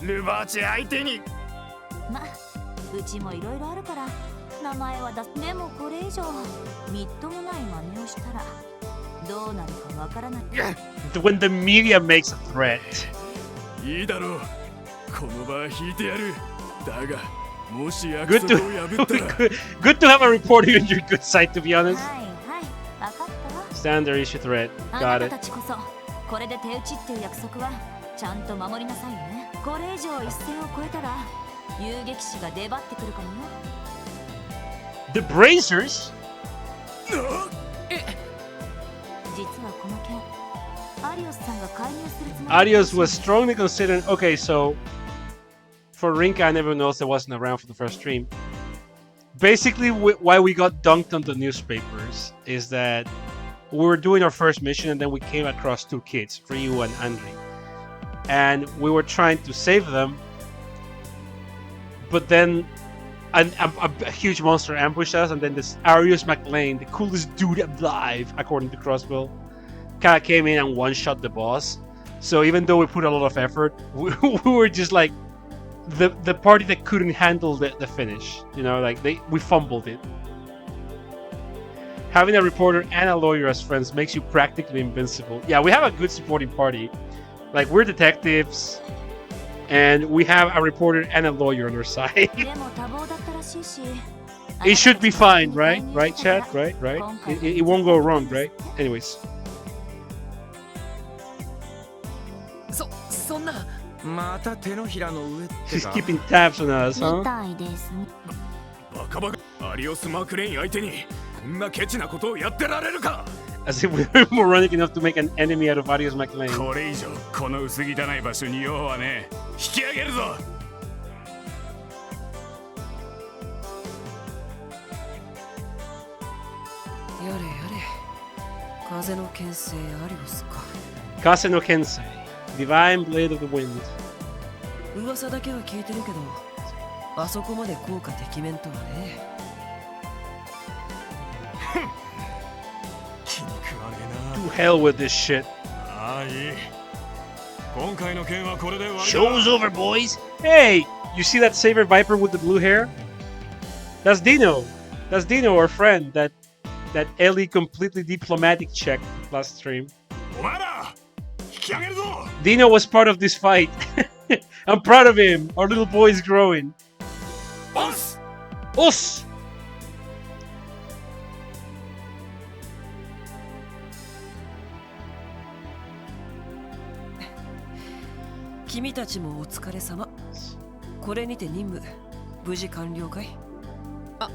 ルバーチェ相手に。ま、うちもいろいろあるから名前は出す。でもこれ以上みっともない真似をしたらどうなるかわからない。When the media makes a threat. いいだろう。この場は引いてやる。だが、もし約束を破ったら。Good to have a reporter on your good side, to be honest. はいはい、わかったわ。Standard issue threat. あ Got な it. たたちこそこれで手打ちっていう約束はちゃんと守りなさいよね。これ以上一線を越えたら遊撃士が出張ってくるかもよ。 The Brazers? 実はこの件、アリオスさんが介入するつもり。 Arios was strongly considering. Okay, so for Rinka, I never noticed I wasn't around for the first stream. Basically, why we got dunked on the newspapers is that we were doing our first mission and then we came across two kids, Ryu and Andri. And we were trying to save them, but then a huge monster ambushed us, and then this Arius McLean, the coolest dude alive, according to Crossbill, kind of came in and one-shot the boss. So even though we put a lot of effort, we were just like the party that couldn't handle the finish. You know, like we fumbled it. Having a reporter and a lawyer as friends makes you practically invincible. Yeah, we have a good supporting party. Like, we're detectives, and we have a reporter and a lawyer on our side. It should be fine, right? Right, chat? Right? It won't go wrong, right? Anyways. そんな。また手のひらの上ってか。 She's keeping tabs on us, huh? みたいですね。バカバカアリオス・マクレイン相手にこんなケチなことをやってられるか。 As if we were moronic enough to make an enemy out of Arios McLean. これ以上この薄汚い場所に用はねえ。引き上げるぞ。やれやれ。風の牽制アリオスか。 Kase no Kensei, Divine Blade of the Wind. 噂だけは聞いてるけど、あそこまで効果てきめんとはね。気に食わねえ To hell with this shit. な。ああ、いい。今回の件はこれで終わりだ。 Show's over, boys. Hey, you see that Saber Viper with the blue hair? That's Dino. That's Dino, our friend. That Ellie completely diplomatic checked last stream. お前ら、引き上げるぞ。 Dino was part of this fight. I'm proud of him. Our little boy is growing. オス。 Us. 君たちもお疲れ様。これにて任務無事完了かい？あ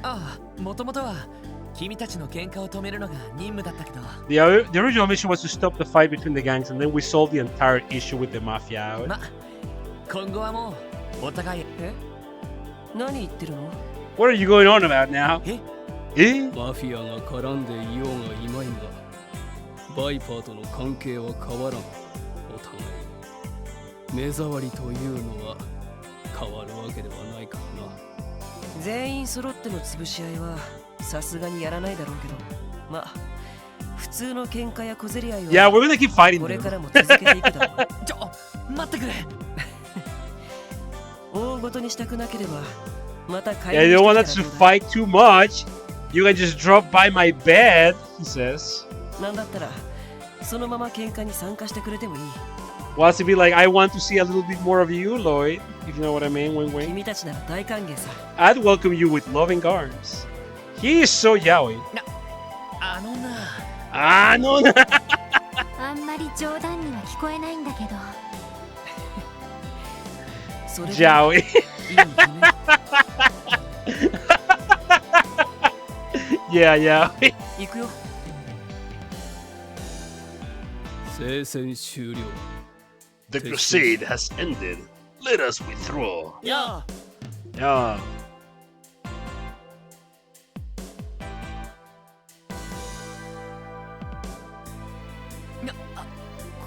あ、もともとは君たちの喧嘩を止めるのが任務だったけど。The original mission was to stop the fight between the gangs, and then we solved the entire issue with the mafia. ま、今後はもうお互い。え？何言ってるの？ What are you going on about now? え？マフィアが絡んでいようがいまいが、バイパーとの関係は変わらん。お互い目障りというのは変わるわけではないからな。全員揃っての潰し合いはさすがにやらないだろうけど、まあ普通の喧嘩や小競り合いは Yeah, we're gonna keep fighting. これからも続けていくだろう。待ってくれ。大ごとにしたくなければまた Yeah, you don't want us to fight too much. You can just drop by my bed, he says. なんだったらそのまま喧嘩に参加してくれてもいい。 Wants to be like, I want to see a little bit more of you, Lloyd. If you know what I mean, wing wing. 君たちなら大歓迎さ。 I'd welcome you with loving arms. He is so yaoi. あのな。あのな。あんまり冗談には聞こえないんだけど。それで Yaoi. Yeah, yaoi. 行くよ。聖戦終了。 The crusade has ended. Let us withdraw. やあ。 Yeah.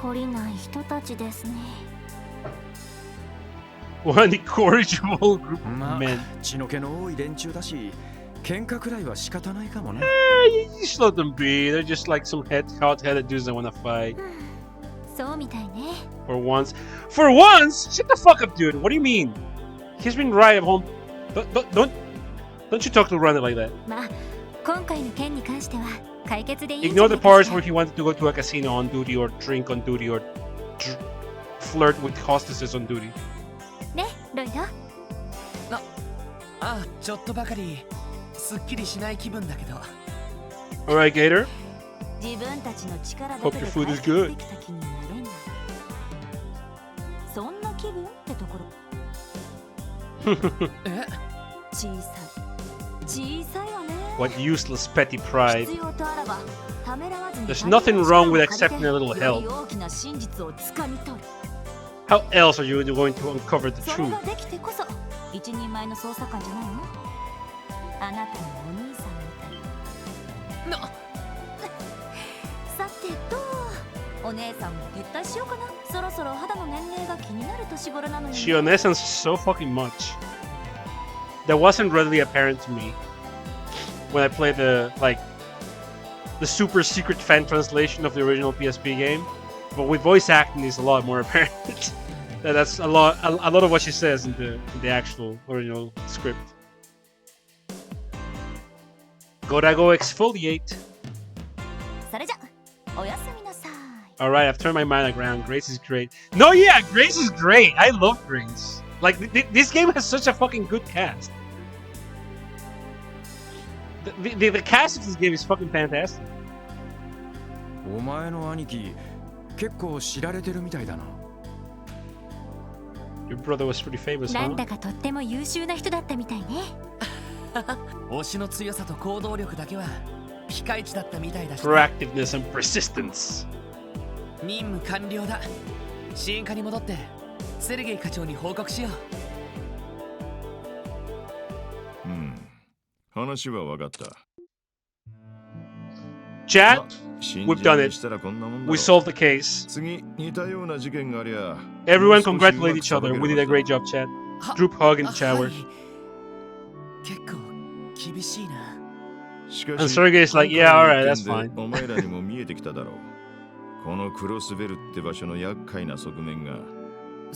懲りない人たちですね。 What an incorrigible group of まあ men. 血の気の多い連中だし、喧嘩くらいは仕方ないかもね。You just let them be. They're just like some hot-headed dudes that wanna fight. そうみたいね。 For once. For once? Shut the fuck up, dude. What do you mean? He's been right at home. Don't you talk to Rana like that. まあ今回の件に関しては解決でいいんじゃ Ignore な the いです parts か。 where he wanted to go to a casino on duty or drink on duty or flirt with hostesses on duty. ね、ロイド。ああ、ちょっとばかりすっきりしない気分だけど。 Alright, Gator. 自分たちの力だ Hope け your で food 解 is 決 good. できた気になれない。そんな気分ってところ。What useless petty pride. There's nothing wrong with accepting a little help. How else are you going to uncover the truth? Shionesans so fucking much. That wasn't readily apparent to me when I played the super secret fan translation of the original PSP game. But with voice acting, it's a lot more apparent. That's a lot of what she says in the actual original script. Gotta go exfoliate. Alright, I've turned my mind around. Grace is great. No, yeah, Grace is great. I love Grace. Like, this game has such a fucking good cast. The cast of this game is fucking fantastic. Your brother was pretty famous, huh? 推しの強さと行動力だけはピカイチだったみたいだし、Proactiveness and persistence. 任務完了だ。支援課に戻ってセルゲイ課長に報告しよう。話は分かった。Chat, we've done it. We solved the case. Everyone congratulate each other. We did a great job, Chat. Group hug in the shower. And Sergey is like, yeah, alright, that's fine.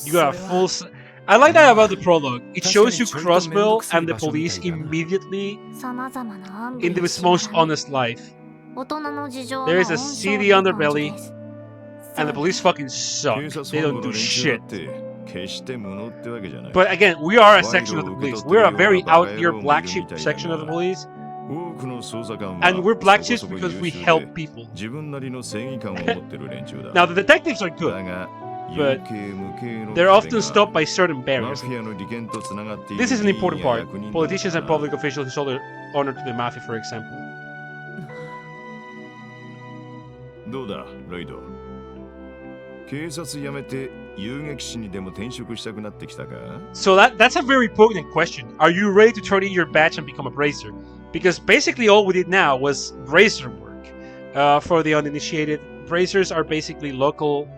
You got a full... I like that about the prologue. It shows you Crossbill and the police immediately in the most honest life. There is a seedy underbelly, and the police fucking suck. They don't do shit. But again, we are a section of the police. We're a very out here black sheep section of the police. And we're black sheep because we help people. Now the detectives are good, but they're often stopped by certain barriers. This is an important part. Politicians and public officials who sold their honor to the mafia, for example. So that's a very poignant question. Are you ready to turn in your badge and become a bracer? Because basically all we did now was bracer work. For the uninitiated, bracers are basically local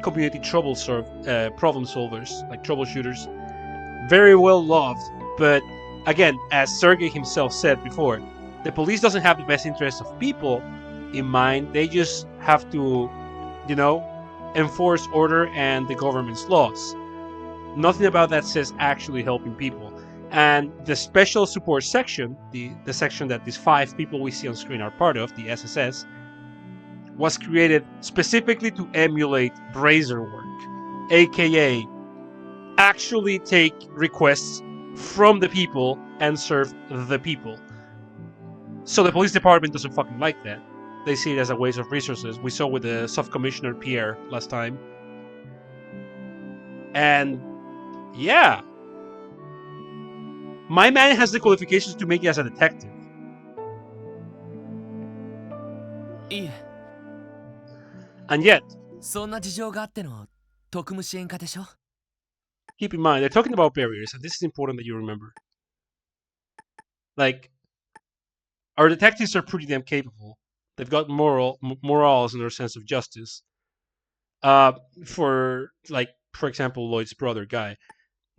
community problem solvers, like troubleshooters. Very well loved, but again, as Sergey himself said before, the police doesn't have the best interests of people in mind. They just have to, you know, enforce order and the government's laws. Nothing about that says actually helping people. And the special support section, the section that these 5 people we see on screen are part of, the SSS, was created specifically to emulate bracer work, aka actually take requests from the people and serve the people. So the police department doesn't fucking like that. They see it as a waste of resources. We saw with the Sub-Commissioner Pierre last time. And yeah, my man has the qualifications to make it as a detective. Yeah. And yet, そんな事情があっての特務支援課でしょ? Keep in mind, they're talking about barriers, and this is important that you remember. Like, our detectives are pretty damn capable. They've got morals and their sense of justice. For example, Lloyd's brother, Guy.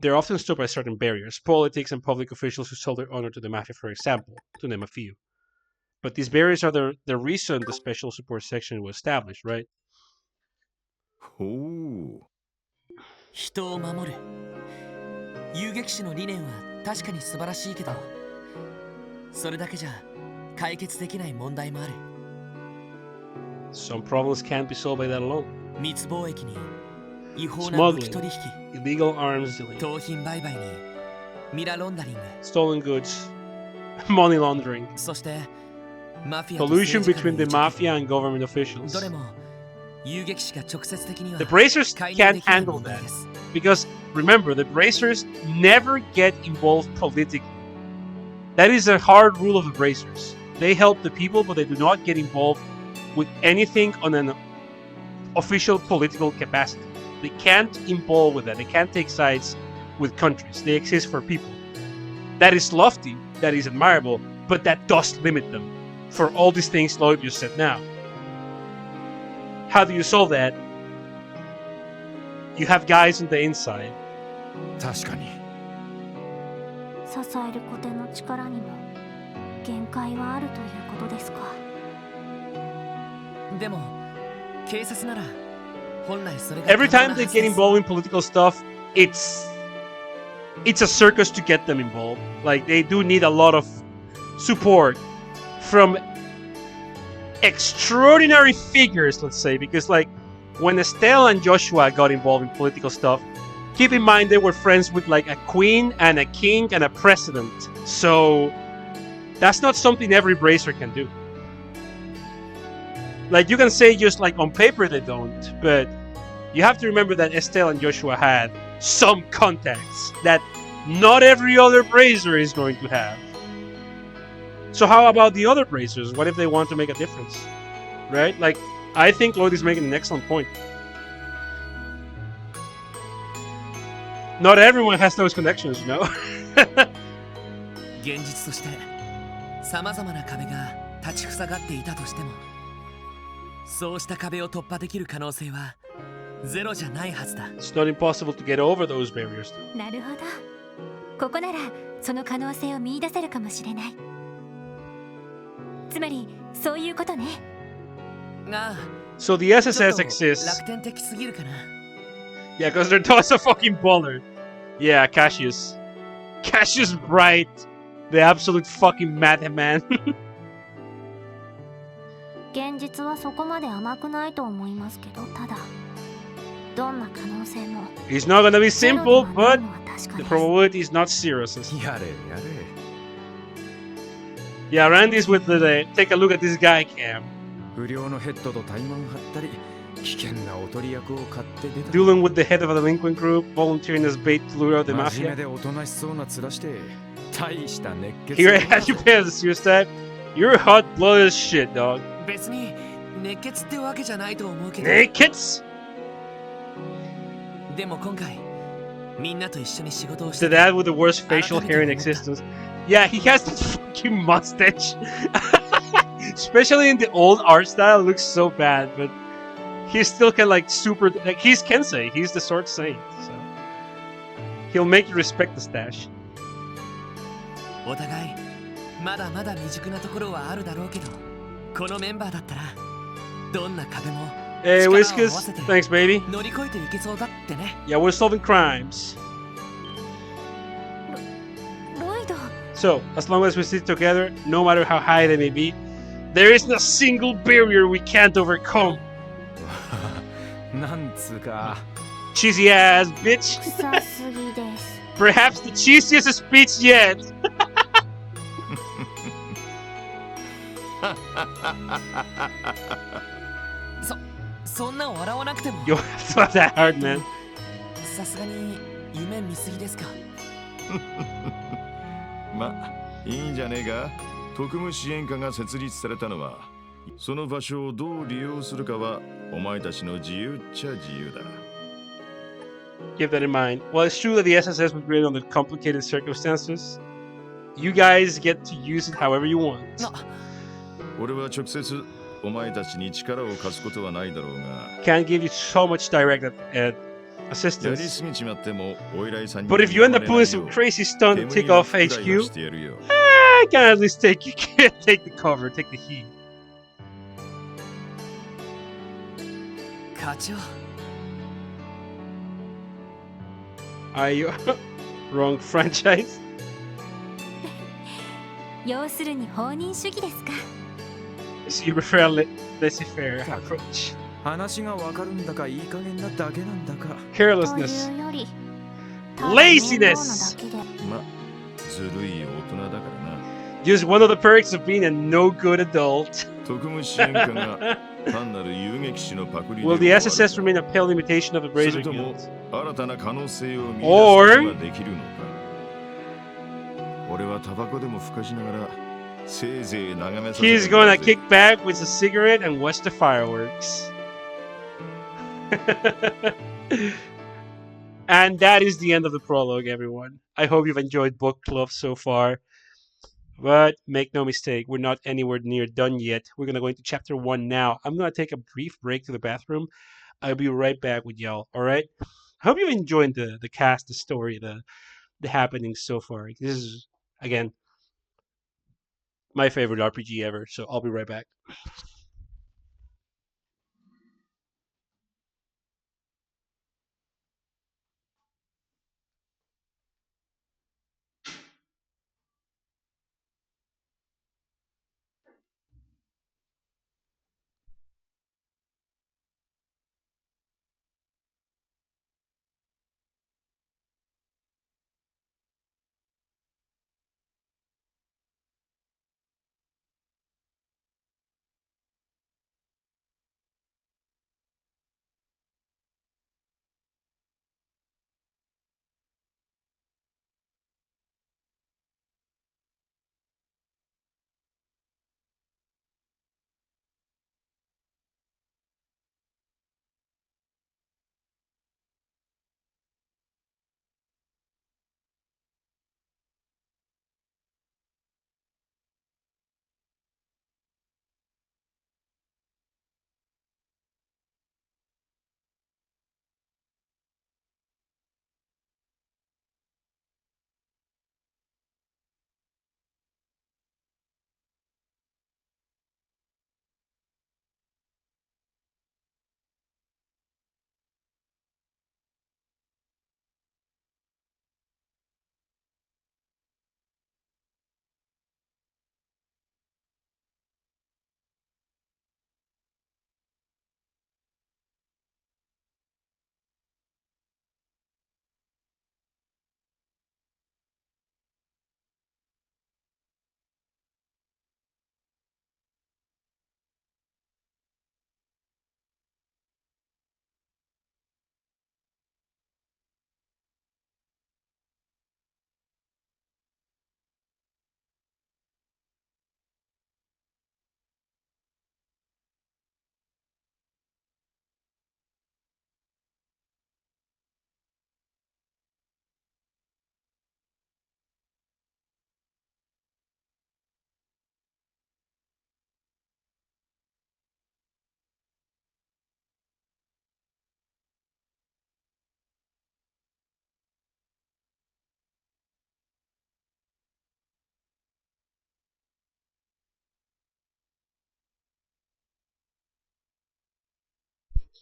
They're often stopped by certain barriers. Politics and public officials who sold their honor to the mafia, for example, to name a few. But these barriers are the reason the special support section was established, right? 人を守る。遊撃士の理念は確かに素晴らしいけど、それだけじゃ解決できない問題もある。Some problems can't be solved by that alone. 密貿易に違法な武器取引、 illegal arms dealing, 盗品売買にミラーロンダリング、 stolen goods, money laundering, そしてマフィアと collusion between the mafia and government officials. どれも遊撃士が直接的には The bracers can't handle that because remember, the Bracers never get involved politically. That is a hard rule of the Bracers. They help the people, but they do not get involved with anything on an official political capacity. They can't involve with that. They can't take sides with countries. They exist for people. That is lofty, that is admirable, but that does limit them for all these things Lloyd just said now. How do you solve that? You have guys on the inside. 確かに。支えるコテの力にも限界はあるということですか。でも警察なら本来それが Every time they get involved in political stuff, it's a circus to get them involved. Like, they do need a lot of support from extraordinary figures, let's say, because like when Estelle and Joshua got involved in political stuff, keep in mind they were friends with like a queen and a king and a president. So that's not something every Bracer can do. Like, you can say just like on paper they don't, but you have to remember that Estelle and Joshua had some contacts that not every other Bracer is going to have. So how about the other Bracers? What if they want to make a difference? Right? Like, I think Lloyd is making an excellent point. Not everyone has those connections, you know? 現実として様々な壁が立ちふさがっていたとしても、そうした壁を突破できる可能性はゼロじゃないはずだ。 It's not impossible to get over those barriers. なるほど。ここならその可能性を見出せるかもしれない。つまりそういうことね。ああ。 So the SSS exists. 楽天的すぎるかな。Yeah, because they're toss a fucking baller. Yeah, Cassius. Cassius Bright. The absolute fucking madman. 現実はそこまで甘くないと思いますけど、ただどんな可能性も It's not gonna be simple, but the probability is not zero.やれやれ。 Yeah, Randy's with the take a look at this guy cam. 不良のヘッドとタイマン張ったり、危険なおとり役を買って出た。Dueling with the head of a delinquent group, volunteering as bait to lure out the 真面目 mafia. でおとなしそうな面して、大した熱血。 Here, had you pay the serious type? You're hot-blooded as shit, dog. 別に熱血ってわけじゃないと思うけど。熱血? でも今回みんなと一緒に仕事をし The て dad with the worst facial hair in existence. Yeah, he has this fucking mustache. Especially in the old art style, it looks so bad, but he's still kind of like super. Like, he's Kensei, he's the sword saint, so he'll make you respect the stash. お互いまだまだ未熟なところはあるだろうけど、このメンバーだったらどんな壁も Hey, 力を合わ Whiskas, せて thanks, baby. 乗り越えていけそうだってね。 Yeah, we're solving crimes. ロイド。 So, as long as we sit together, no matter how high they may be, there isn't a single barrier we can't overcome. なんつうか。 Cheesy ass bitch. 臭すぎです。 Perhaps the cheesiest speech yet. So そんな笑わなくても Yo, it's not that hard, man. さすがに夢見すぎですか。ま、いいんじゃねえか。特務支援課が設立されたのは、その場所をどう利用するかはお前たちの自由っちゃ自由だ。Keep that in mind. Well, it's true that the SSS was created under complicated circumstances. You guys get to use it however you want. 俺は直接お前たちに力を貸すことはないだろうが。 Can't give you so much direct やり assistance. すぎちまってもお依頼さんに But if you end up pulling some crazy stunt to take off HQ, I can at least take the cover, take the heat. 課長。 Are you wrong franchise? 要するに放任主義ですか。 So you prefer a laissez-faire approach? 話がわかるんだかいい加減なだけなんだか。 Carelessness. というより Laziness. ま、ずるい大人だからな。 Just one of the perks of being a no-good adult. 特務支援課が単なる遊撃士のパクリで Will 終 the わる SSS remain a pale imitation of the そ Brazier れとも Guild? 新たな可能性を見出すこと Or ができるのか。俺はタバコでもふかしながらせいぜい眺めさせて he's もら gonna うぜ。 kick back with a cigarette and watch the fireworks. And that is the end of the prologue, everyone. I hope you've enjoyed book club so far. But make no mistake, we're not anywhere near done yet. We're going to go into chapter 1 now. I'm going to take a brief break to the bathroom. I'll be right back with y'all, all right? I hope you enjoyed the cast, the story, the happenings so far. This is, again, my favorite RPG ever, so I'll be right back.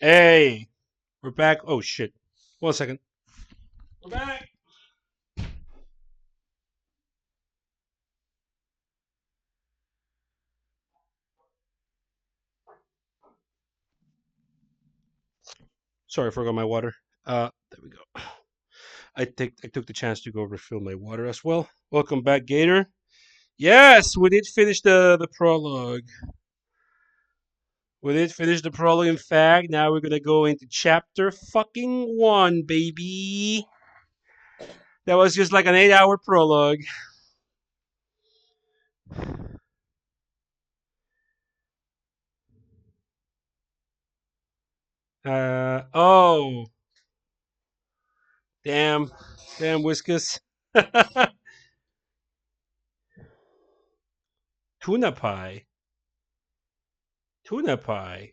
Hey, we're back. Oh, shit. 1 second. We're back. Sorry, I forgot my water. There we go. I took the chance to go refill my water as well. Welcome back, Gator. Yes, we did finish the prologue. We did finish the prologue. In fact, now we're gonna go into chapter fucking 1, baby. That was just like an 8-hour prologue. Oh, damn, Whiskas. Tuna pie. Tuna pie.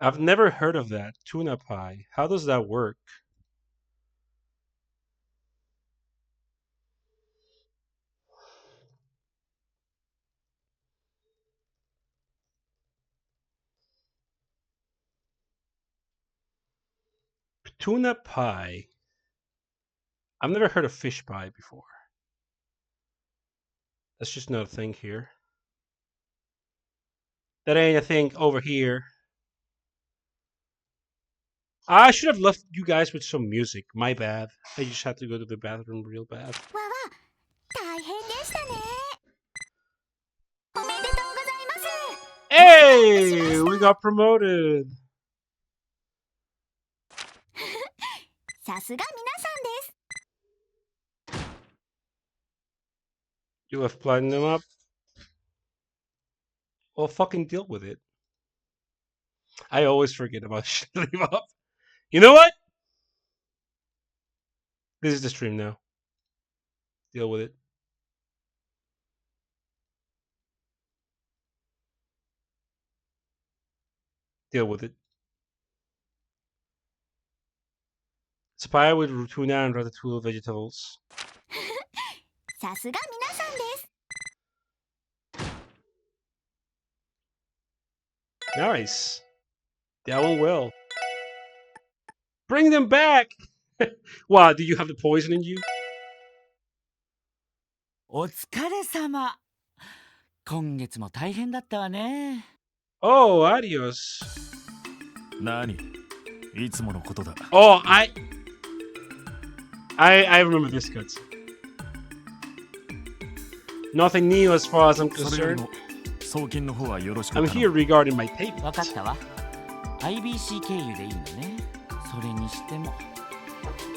I've never heard of that. Tuna pie. How does that work? Tuna pie. I've never heard of fish pie before. That's just not a thing here. That ain't a thing over here. I should have left you guys with some music. My bad. I just had to go to the bathroom real bad. 大変でしたね。おめでとうございます。Hey, we got promoted. さすが皆さんです。 You have platinum up? Well, fucking deal with it. I always forget about shit to leave up. You know what? This is the stream now. Deal with it. Deal with it. Spy with tuna and ratatouille vegetables. さすが皆さんです。 Nice. That went well. Bring them back! Wow, do you have the poison in you? お疲れ様。今月も大変だったわね。Oh, adios. 何？いつものことだ。Oh, I remember this cutscene. Nothing new as far as I'm concerned. 送金の方はよろしく。I'm here regarding my payment. わかったわ。IBC 経由でいいのね。それにしても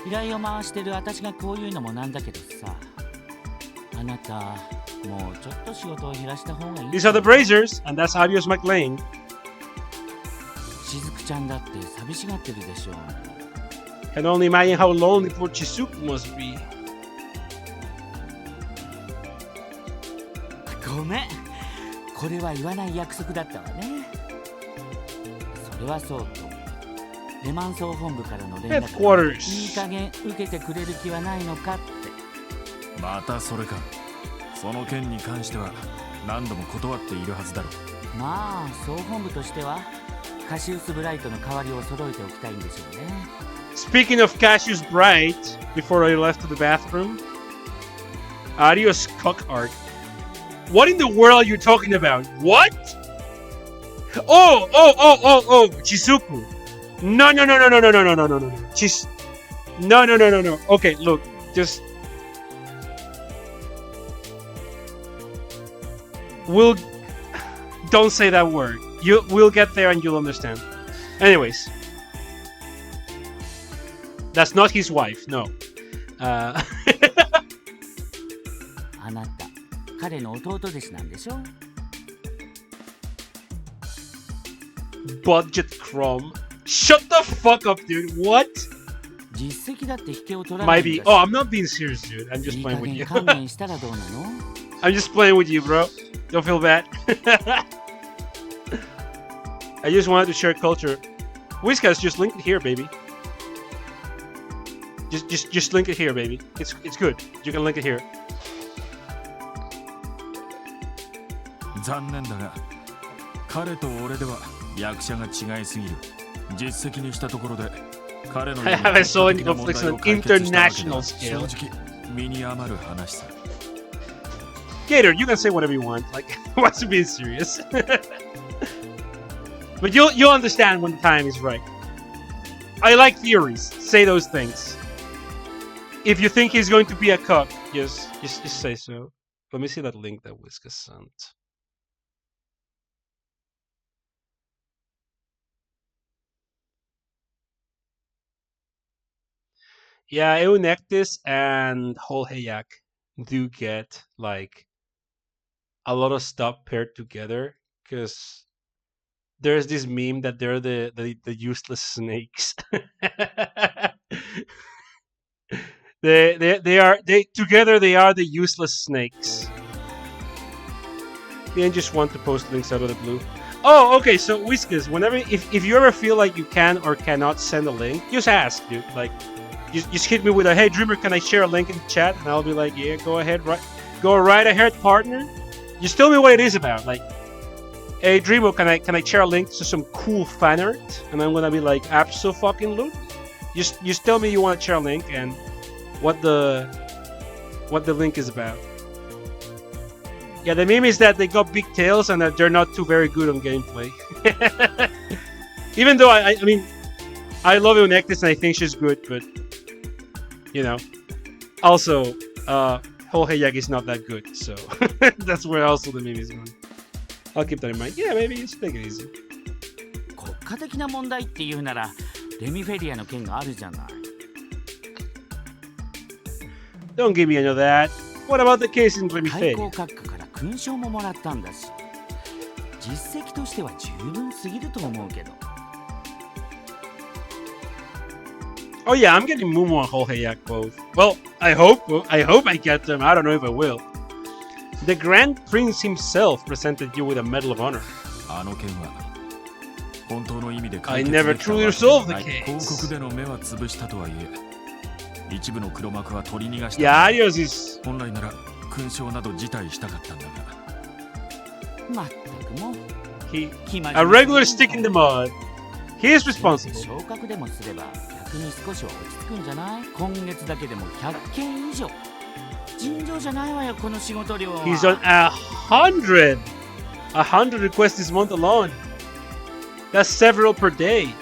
依頼を回してる私がこういうのもなんだけどさ。あなたもうちょっと仕事を減らした方がいい。These are the Brazers, and that's Adios McLean. しずくちゃんだって寂しがってるでしょう。 Can only imagine how lonely poor Chisuku must be. ごめん。これは言わない約束だったわね。それはそうと。レマン総本部からの連絡いい加減受けてくれる気はないのかって。またそれか。その件に関しては何度も断っているはずだろう。まあ総本部としてはカシウスブライトの代わりを揃えておきたいんでしょうね。 Speaking of Cassius Bright, before I left to the bathroom, Adios Cock Art. What in the world are you talking about? What? Oh, Chisuku. No. No. No. Okay, look, just don't say that word. We'll get there and you'll understand. Anyways, that's not his wife. No. あなた、彼の弟弟子なんでしょ? Budget Chrome. Shut the fuck up, dude. What? 実績だって引けを取らないんだし。 Might be. Oh, I'm not being serious, dude. I'm just playing with you. 勘弁したらどうなの? I'm just playing with you, bro. Don't feel bad. I just wanted to share culture. Whiskas, just link it here, baby. Just link it here, baby. It's good. You can link it here. 残念だが、彼と俺では役者が違いすぎる。実績にしたところで、彼の I have a soul in conflicts on an international scale. 正直、身に余る話さ。Gator, you can say whatever you want. Like, what's being serious? But you'll understand when the time is right. I like theories. Say those things. If you think he's going to be a cuck, just say so. Let me see that link that Whiskas sent. Yeah, Eunectis and Holheyak do get like a lot of stuff paired together because there's this meme that they're the useless snakes. they together they are the useless snakes. They just want to post links out of the blue. Oh, okay. So Whiskas, whenever if you ever feel like you can or cannot send a link, just ask, dude. Like, just hit me with a, hey Dreamer, can I share a link in the chat? And I'll be like, yeah, go ahead, go right ahead, partner. Just tell me what it is about. Like, hey Dreamer, can I share a link to some cool fan art? And I'm gonna be like, abso-fucking-lutely. Just tell me you want to share a link and what the link is about. Yeah, the meme is that they got big tails and that they're not too very good on gameplay. Even though I mean, I love Eunectis and I think she's good, but you know, also Holheyak is not that good, so that's where also the meme is going. I'll keep that in mind. Yeah, maybe just take it easy. 国家的な問題っていうならレミフェリアの件があるじゃない。 Don't give me any of that. What about the case in Remy 最 Faye? 高閣下から勲章ももらったんだし、実績としては十分すぎると思うけど。 Oh yeah, I'm getting Mumu and Hoheyak both. Well, I hope I get them. I don't know if I will. The Grand Prince himself presented you with a Medal of Honor. あの件は本当の意味で I 解決 never できたわ truly けで resolved は the ない。 case. 広告での目は潰したとはいえ、一部の黒幕は取り逃がした。 Yeah, Arios is 本来なら勲章など辞退したかったんだが。まったくもう。 he a regular stick in the mud. He is responsible. 昇格でもすれば逆に少しは落ち着くんじゃない？今月だけでも100件以上。尋常じゃないわよこの仕事量は。 He's done 100 requests this month alone. That's several per day.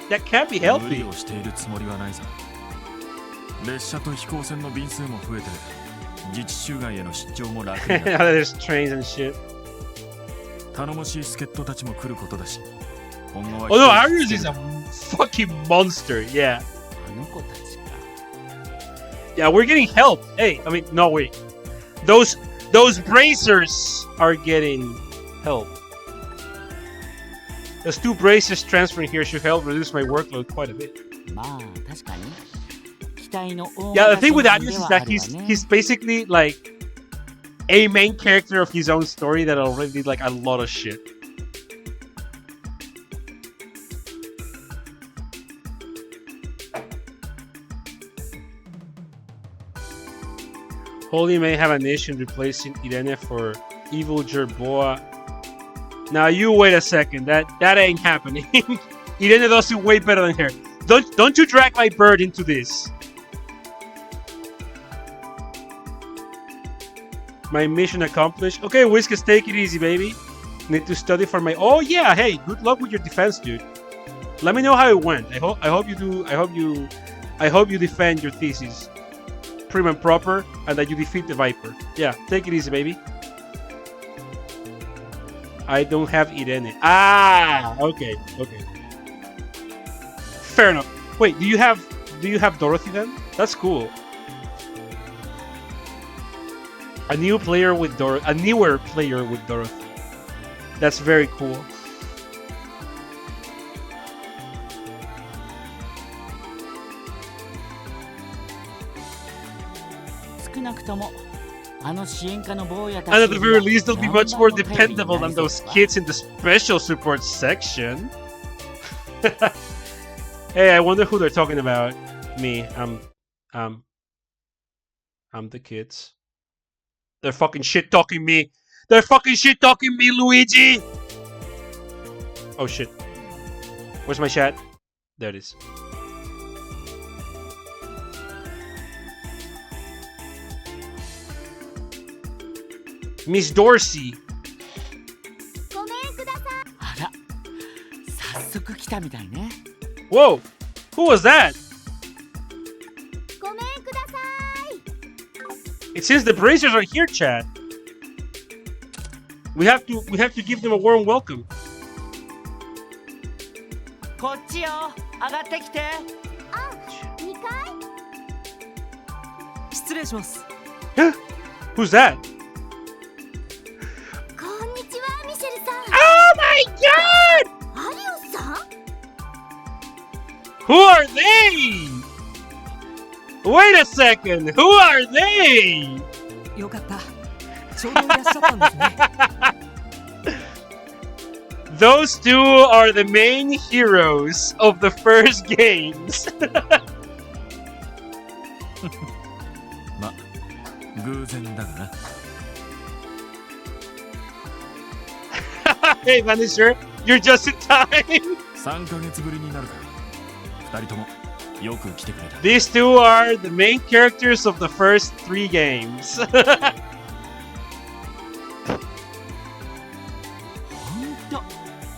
That can't be 無 healthy. 理をしているつもりはないさ。列車と飛行船の便数も増えて、自治州外への出張も楽になった。There's trains and shit. 頼もしい助っ人たちも来ることだし。今後は Oh no, Arios is a fucking monster. Yeah. あの子たちか。 Yeah, we're getting help. Hey, I mean, no wait. Those bracers are getting help. Those 2 bracers transferring here should help reduce my workload quite a bit. まあ確かに。期待の大 Yeah, the thing with 型 Arios で is はあ that るわね。 he's basically like a main character of his own story that already did like a lot of shit. Holy may have a nation replacing Irene for evil Jerboa. Now you wait a second. That ain't happening. Irene does it way better than her. Don't you drag my bird into this. My mission accomplished. Okay, Whiskas, take it easy, baby. Need to study for my. Oh yeah, hey, good luck with your defense, dude. Let me know how it went. I hope you do. I hope you defend your thesis prim and proper, and that you defeat the Viper. Yeah, take it easy, baby. I don't have Irene. Ah, okay. Fair enough. Wait, do you have Dorothy then? That's cool. A newer player with Dorothy. That's very cool. And at the very least, they'll be much more dependable than those kids in the special support section. Hey, I wonder who they're talking about. Me. I'm the kids. They're fucking shit talking me. They're fucking shit talking me, Luigi. Oh shit. Where's my chat? There it is. Miss Dorsey. ごめんください。あら、早速来たみたいね。 Whoa! Who was that? ごめんください。 It seems the bracers are here, Chad. We have to give them a warm welcome. こっちよ、上がってきて。あ、2階？失礼します。Who's that? こんにちは、ミシェルさん。Oh my god! アリオスさん？ Who are they? Wait a second. Who are they? よかった。ちょうどいらっしゃったんですね。Those two are the main heroes of the first games. ま、偶然だがな。Hey, Vanisher, you're just in time. 3ヶ月ぶりになるか。2人ともよく来てくれた。These two are the main characters of the first 3 games.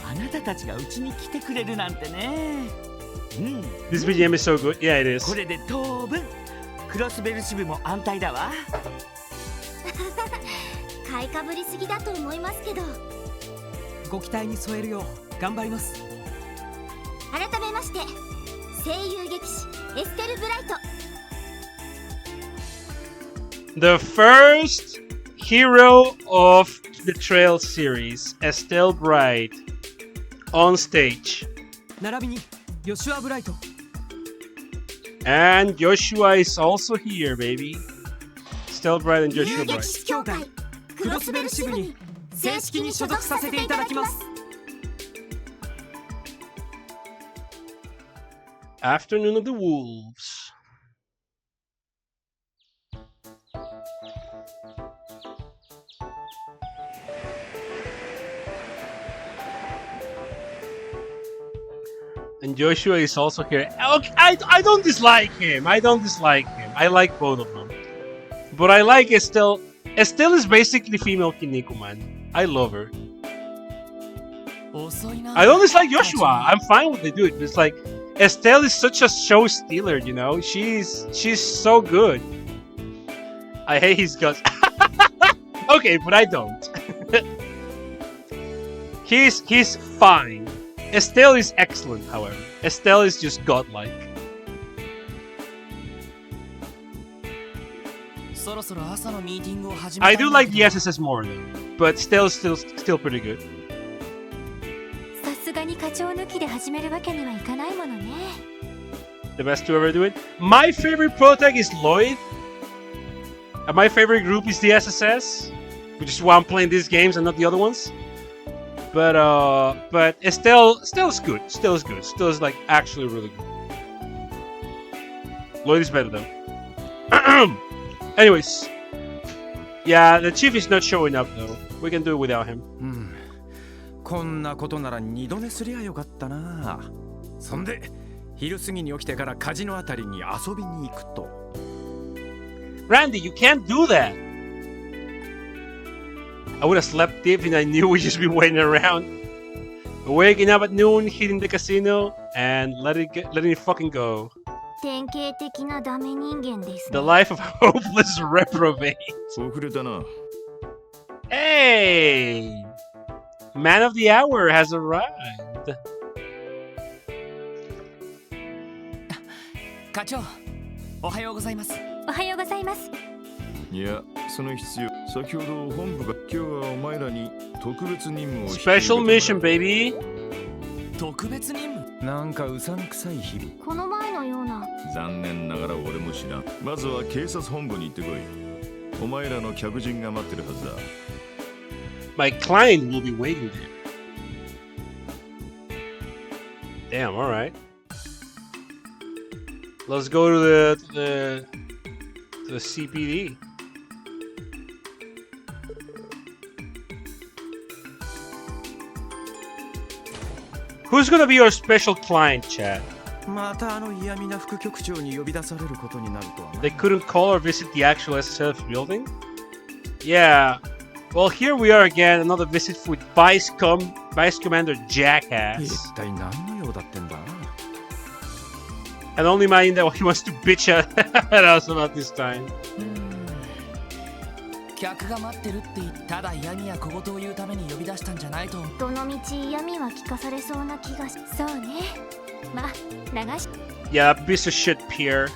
あなたたちがうちに来てくれるなんてね。This BGM is so good. Yeah, it is. これで当分クロスベル支部も安泰だわ。買いかぶりすぎだと思いますけど。ご期待に添えるよう頑張ります。改めまして声優劇士エステル・ブライト。 The first hero of the Trail series, Estelle Bright, on stage. 並びにヨシュア・ブライト。 And Joshua is also here, baby. Estelle Bright and Joshua 遊撃 Bright. 士協会クロスベル支部に正式に所属させていただきます。 Afternoon of the Wolves. And Joshua is also here. Okay, I don't dislike him. I don't dislike him. I like both of them. But I like Estelle. Estelle is basically female Kiniko, man. I love her. I don't dislike Joshua. I'm fine with they do it. It's like Estelle is such a show stealer, you know. She's so good. I hate his guts. Okay, but I don't. He's fine. Estelle is excellent, however. Estelle is just godlike. I do like the SSS more though, but still pretty good. さすがに課長抜きで始めるわけにはいかないものね。 The best to ever do it. My favorite protag is Lloyd. And my favorite group is the SSS, which is why I'm playing these games and not the other ones. But Estelle is good. Still is good. Still is like actually really good. Lloyd is better though. Anyways, yeah, the chief is not showing up though. We can do it without him. こんなことなら二度寝すりゃよかったな。そんで昼過ぎに起きてからカジノあたりに遊びに行くと。Randy, you can't do that. I would have slept deep and I knew we'd just be waiting around. Waking up at noon, hitting the casino, and letting it fucking go. 典型的なダメ人間ですね。 The life of a hopeless reprobate. 遅れたな。 Hey! Man of the hour has arrived. 課長、おはようございます。おはようございます。いや、その必要。先ほど本部が今日はお前らに特別任務を。Special mission, baby. 特別任務。なんかうさんくさい日々。この前のような。残念ながら俺も知らん。まずは警察本部に行ってこい。お前らの客人が待ってるはずだ。My client will be waiting there. Damn, alright. Let's go to the CPD. Who's gonna be your special client, Chad? またあの嫌味な副局長に呼び出されることになるとはな。 They couldn't call or visit the actual SSF building? Yeah. Well, here we are again, another visit with Vice Commander Jackass. 一体何の用だってんだ。 And only mind that he wants to bitch at us about this time. 客が待ってるって言っただ嫌味や小言を言うために呼び出したんじゃないと。どの道嫌味は聞かされそうな気がし。そうね。まあ、流し。Yeah, piece of shit, Pierre.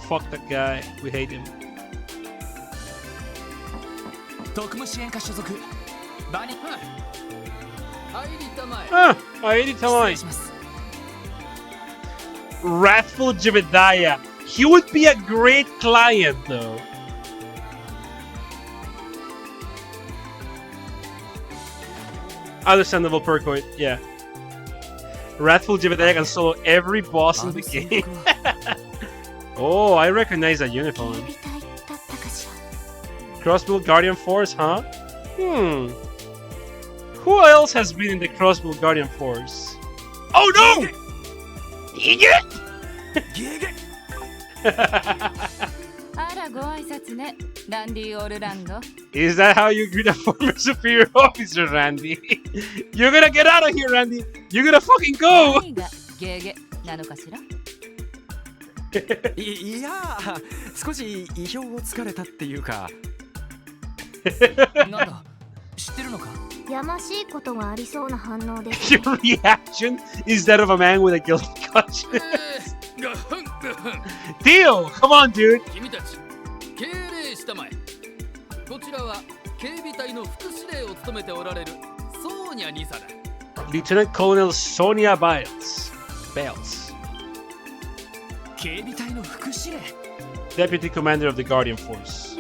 Fuck that guy. We hate him. 特務支援課所属バニー。入りたまえ。入りたまえ。Wrathful Jebediah. He would be a great client, though. Understandable Percoid, yeah. Wrathful Jebediah can solo every boss in the game. Oh, I recognize that uniform. Crossbow Guardian Force, huh? Who else has been in the Crossbow Guardian Force? Oh no! Is that how you greet a former superior officer, Randy? You're gonna get out of here, Randy! You're gonna fucking go! いや、少し意表をつかれたっていうか。なんだ、知ってるのか？やましいことがありそうな反応です。 Your reaction is that of a man with a guilty conscience. Dio, come on, dude. 君たち敬礼したまえ。こちらは警備隊の副司令を務めておられるソーニャ2佐だ。 Lieutenant Colonel Sonia Biles.警備隊の副司令 Deputy Commander of the Guardian Force.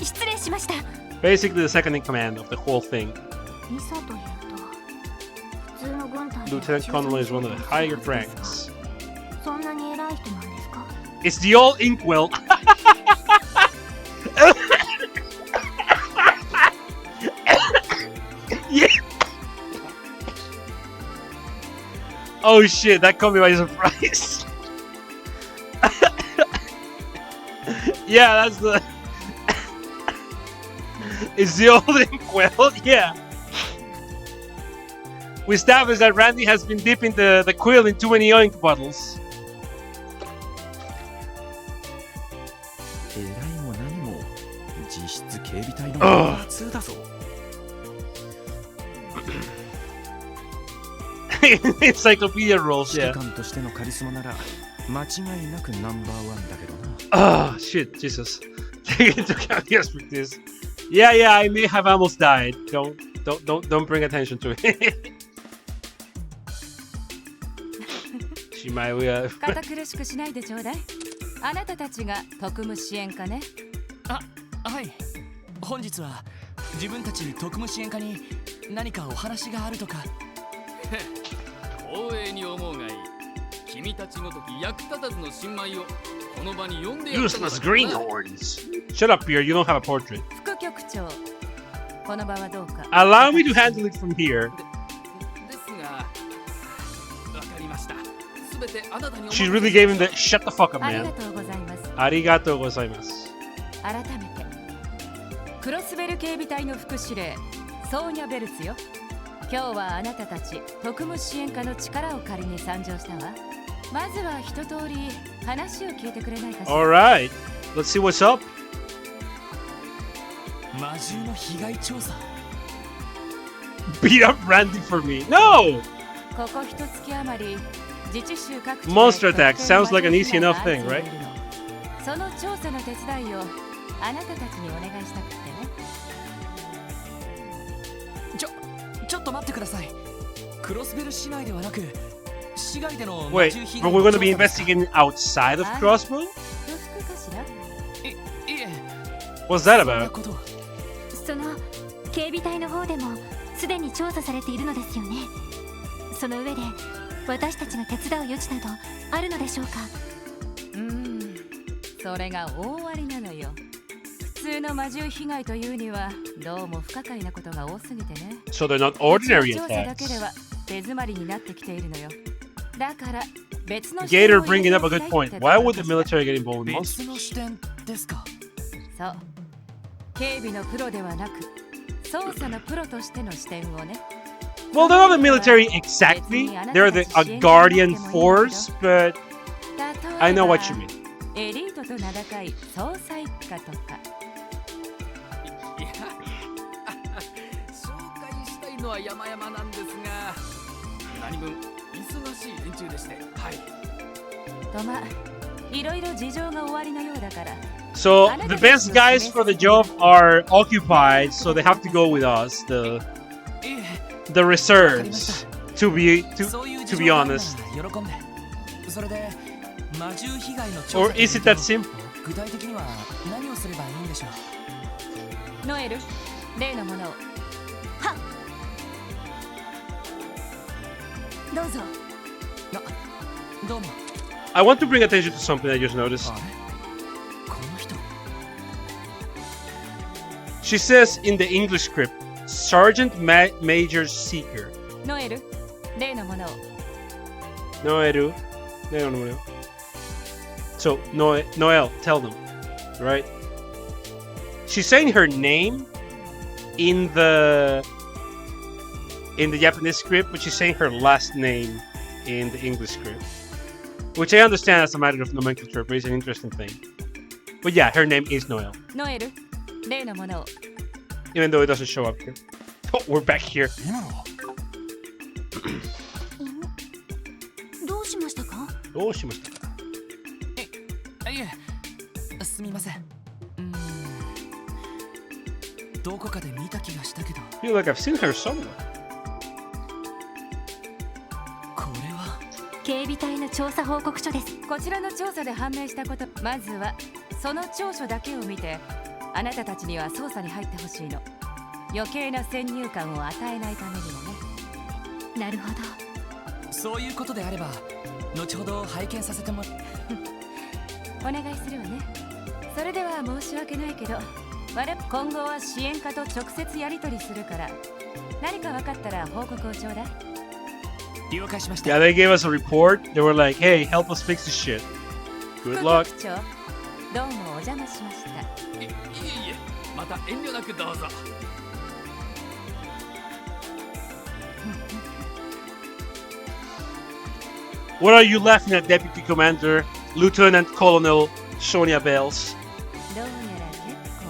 失礼しました。 Basically the second in command of the whole thing. 2佐というと普通の軍隊で Lieutenant Colonel is one of the higher ranks. そんなに偉い人なんですか？ It's the old inkwell. Yeah. Oh shit, that caught me by surprise. Yeah, that's the... It's the old inkwell, yeah. We established that Randy has been dipping the quill in too many oink bottles. 偉いも何も実質警備隊の普通だぞ。Encyclopedia rules, 指揮 yeah. 官としてのカリスマなら間違いなくナンバーワンだけどな。Ah, shit, Jesus. Take into account the expertise. Yeah, I may have almost died. Don't bring attention to it. She might. 堅苦しくしないでちょうだい。あなたたちが特務支援課ね。あ、はい。本日は自分たち特務支援課に何かお話があるとか。光栄に思うがいい。君たちごとき役立たずの新米をこの場に呼んでやったのだ。 Useless greenhorns. Shut up, Pierre. You don't have a portrait. 副局長、この場はどうか。Allow me to handle it from here. ですが、わかりました。すべてあなたに。 She really gave him the shut the fuck up, あり man. がとうございます。ありがとうございます。改めて、クロスベル警備隊の副司令、ソーニャ・ベルツよ。今日はあなたたち特務支援課の力を借りに参上したわ。まずは一通り話を聞いてくれないかしら。 Alright, let's see what's up. 魔獣の被害調査。 Beat up Randy for me. No! ここ一月余り、自治州各地で Monster attack sounds like an easy enough thing, right? その調査の手伝いをあなたたちにお願いしたくてね。ちょっと待ってください。クロスベル市内ではなく市外での Wait, but we're going to be investigating outside of Crossbow? 不服かしら？いえ。 What's that about? その警備隊の方でもすでに調査されているのですよね。その上で私たちが手伝う余地などあるのでしょうか？それが大ありなのよ。普通の魔獣被害というにはどうも不可解なことが多すぎてね。 So they're not ordinary 調査だ attacks. けでは手詰まりになってきているのよ。だから別の Gator bringing up a good point. Why would the military get involved in 別 monsters? の視点ですか？そう。警備のプロではなく捜査のプロとしての視点をね。 Well, they're not the military exactly. They're a guardian force, but I know what you mean. エリートと名高い捜査一課とか。いや、紹介したいのは山々なんですが、何分忙しい連中でして、はい。とま、いろいろ事情が終わりのようだから。 So the best guys for the job are occupied, so they have to go with us, the reserves. To be honest. 喜んで。それで魔獣被害の調査。 Or is it that simple? 具体的には何をすればいいんでしょう？ノエル、例のものを。はっ。どうぞ。どうも。 I want to bring attention to something I just noticed. She says in the English script, Sergeant Major Seeker. ノエル、例のものを。 Noeru. No. So, Noel, tell them, right? She's saying her name in the Japanese script, but she's saying her last name in the English script. Which I understand as a matter of nomenclature, but it's an interesting thing. But yeah, her name is Noel. ノエル、例のものを。 Even though it doesn't show up here. We're back here. どうしましたか？どうしましたか？いえ、すみません。どこかで見た気がしたけど。 I feel like I've seen her somewhere. これは警備隊の調査報告書です。こちらの調査で判明したこと、まずはその調書だけを見て、あなたたちには捜査に入ってほしいの。余計な先入観を与えないためにもね。なるほど。そういうことであれば、後ほど拝見させてもお願いするわね。それでは申し訳ないけど、今後は支援課と直接やり取りするから、何か分かったら報告をちょうだい。了解しました。 Yeah, they gave us a report. They were like, hey, help us fix this shit. Good luck. 副局長、どうもお邪魔しました。いえいえ、また遠慮なくどうぞ。What are you laughing at, Deputy Commander, Lieutenant Colonel Sonia Bells? どうやら結構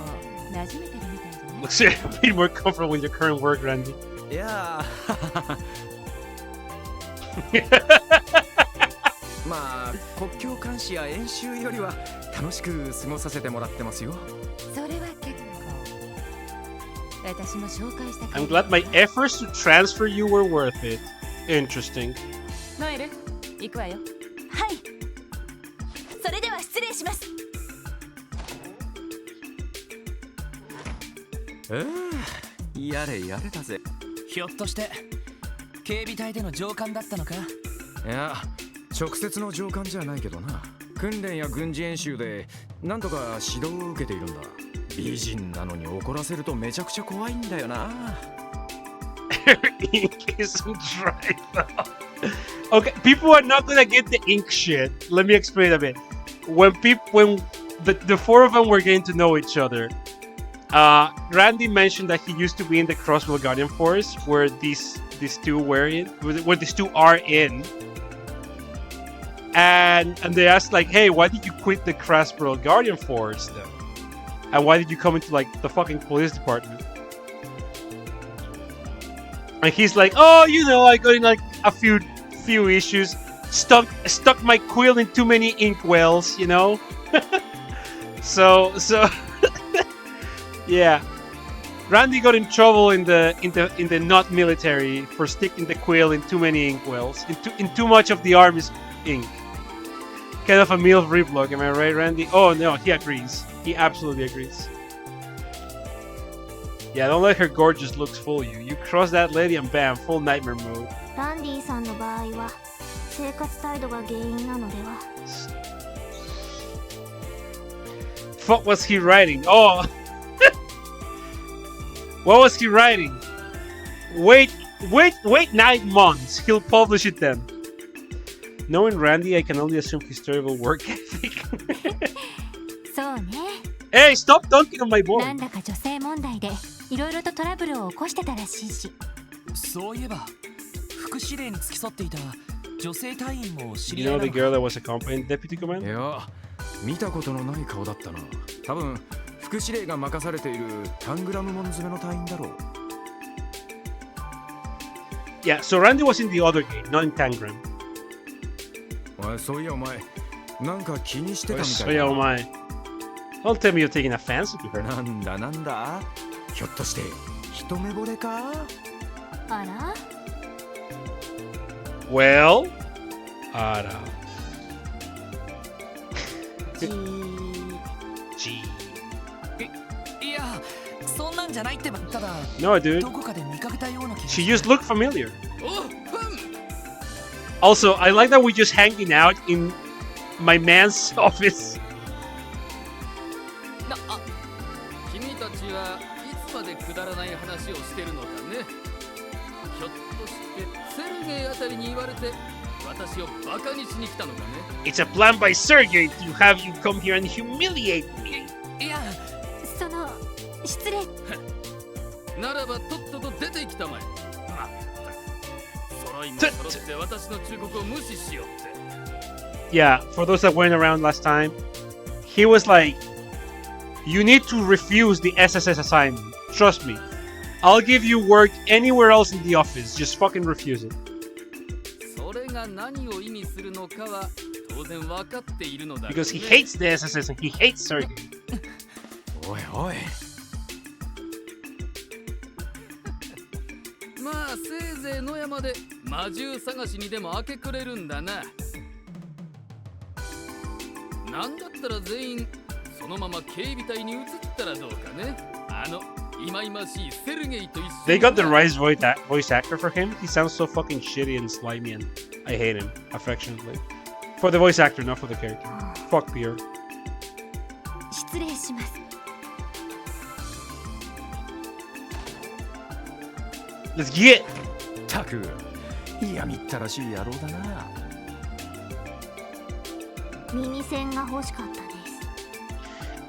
馴染めてるみたいじゃない？ Looks like you're being more comfortable with your current work, Randy. いやまあ国境監視や演習よりは楽しく過ごさせてもらってますよ。それは結構。私も紹介した。 I'm glad my efforts to transfer you were worth it. Interesting. ノエル、行くわよ。はい。それでは失礼します。やれやれだぜ。ひょっとして警備隊での上官だったのか？いや、直接の上官じゃないけどな。訓練や軍事演習で何とか指導を受けているんだ。美人なのに怒らせるとめちゃくちゃ怖いんだよな。Ink isn't dry though. Okay, people are not gonna get the ink shit. Let me explain a bit. When the four of them were getting to know each other, Randy mentioned that he used to be in the Crossbow Guardian Force, where these two were in, where these two are in. And they asked like, hey, why did you quit the Crossbow Guardian Force then? And why did you come into like the fucking police department? And he's like, oh, you know, I got in like a few issues, stuck my quill in too many inkwells, you know. so yeah, Randy got in trouble in the not military for sticking the quill in too many inkwells, in too much of the army's ink. Kind of a MILF reblog, am I right, Randy? Oh no, he agrees. He absolutely agrees. Yeah, don't let her gorgeous looks fool you. You cross that lady and bam, full nightmare mode. ランディさんの場合は生活態度が原因なのでは。 What was he writing? Oh! What was he writing? Wait 9 months. He'll publish it then. Knowing Randy, I can only assume his terrible work ethic. そうね。 Hey, stop dunking on my board. なんだか女性問題でいろいろとトラブルを起こしてたらしいし。そういえば副司令に付き添っていた女性隊員も知り You 合い know な the のか？ girl that was accompanying Deputy Commander? いや、見たことのない顔だったな。多分副司令が任されているタングラム門詰めの隊員だろう。 Yeah, so Randy was in the other game, not in Tangram. そういやお前、なんか気にしてたみたいだ。そういやお前。Don't tell me you're taking a fancy to her. なんだひょっとして一目惚れか？あら？ Well, あら。いや、そんなんじゃないってば。ただ No, dude. どこかで見かけたような気が She just looked familiar. おっ、Also, I like that we're just hanging out in my man's office. 君たちはいつまでくだらない話をしてるのかね。ひょっとしてセルゲイあたりに言われて私をバカにしに来たのかね。 It's a plan by Sergei to have you come here and humiliate me. いや、その失礼。ならばとっとと出てきたまえ。まったく揃いも揃って私の忠告を無視しようって。 Yeah, for those that weren't around last time, he was like, you need to refuse the SSS assignment. Trust me. I'll give you work anywhere else in the office. Just fucking refuse it. それが何を意味するのかは当然分かっているのだろうね。 Because he hates the SSS and he hates Sergey. おいおい。まあせいぜい野山で魔獣探しにでも明け暮れるんだな。なんだったら全員そのまま警備隊に移ったらどうかね。忌々しいセルゲイと一緒に。 They got the right voice actor for him. He sounds so fucking shitty and slimy, and I hate him affectionately. For the voice actor, not for the character. Fuck Pierre. 失礼します。 Let's get. たく、嫌みったらしい野郎だな。耳栓が欲しかったです。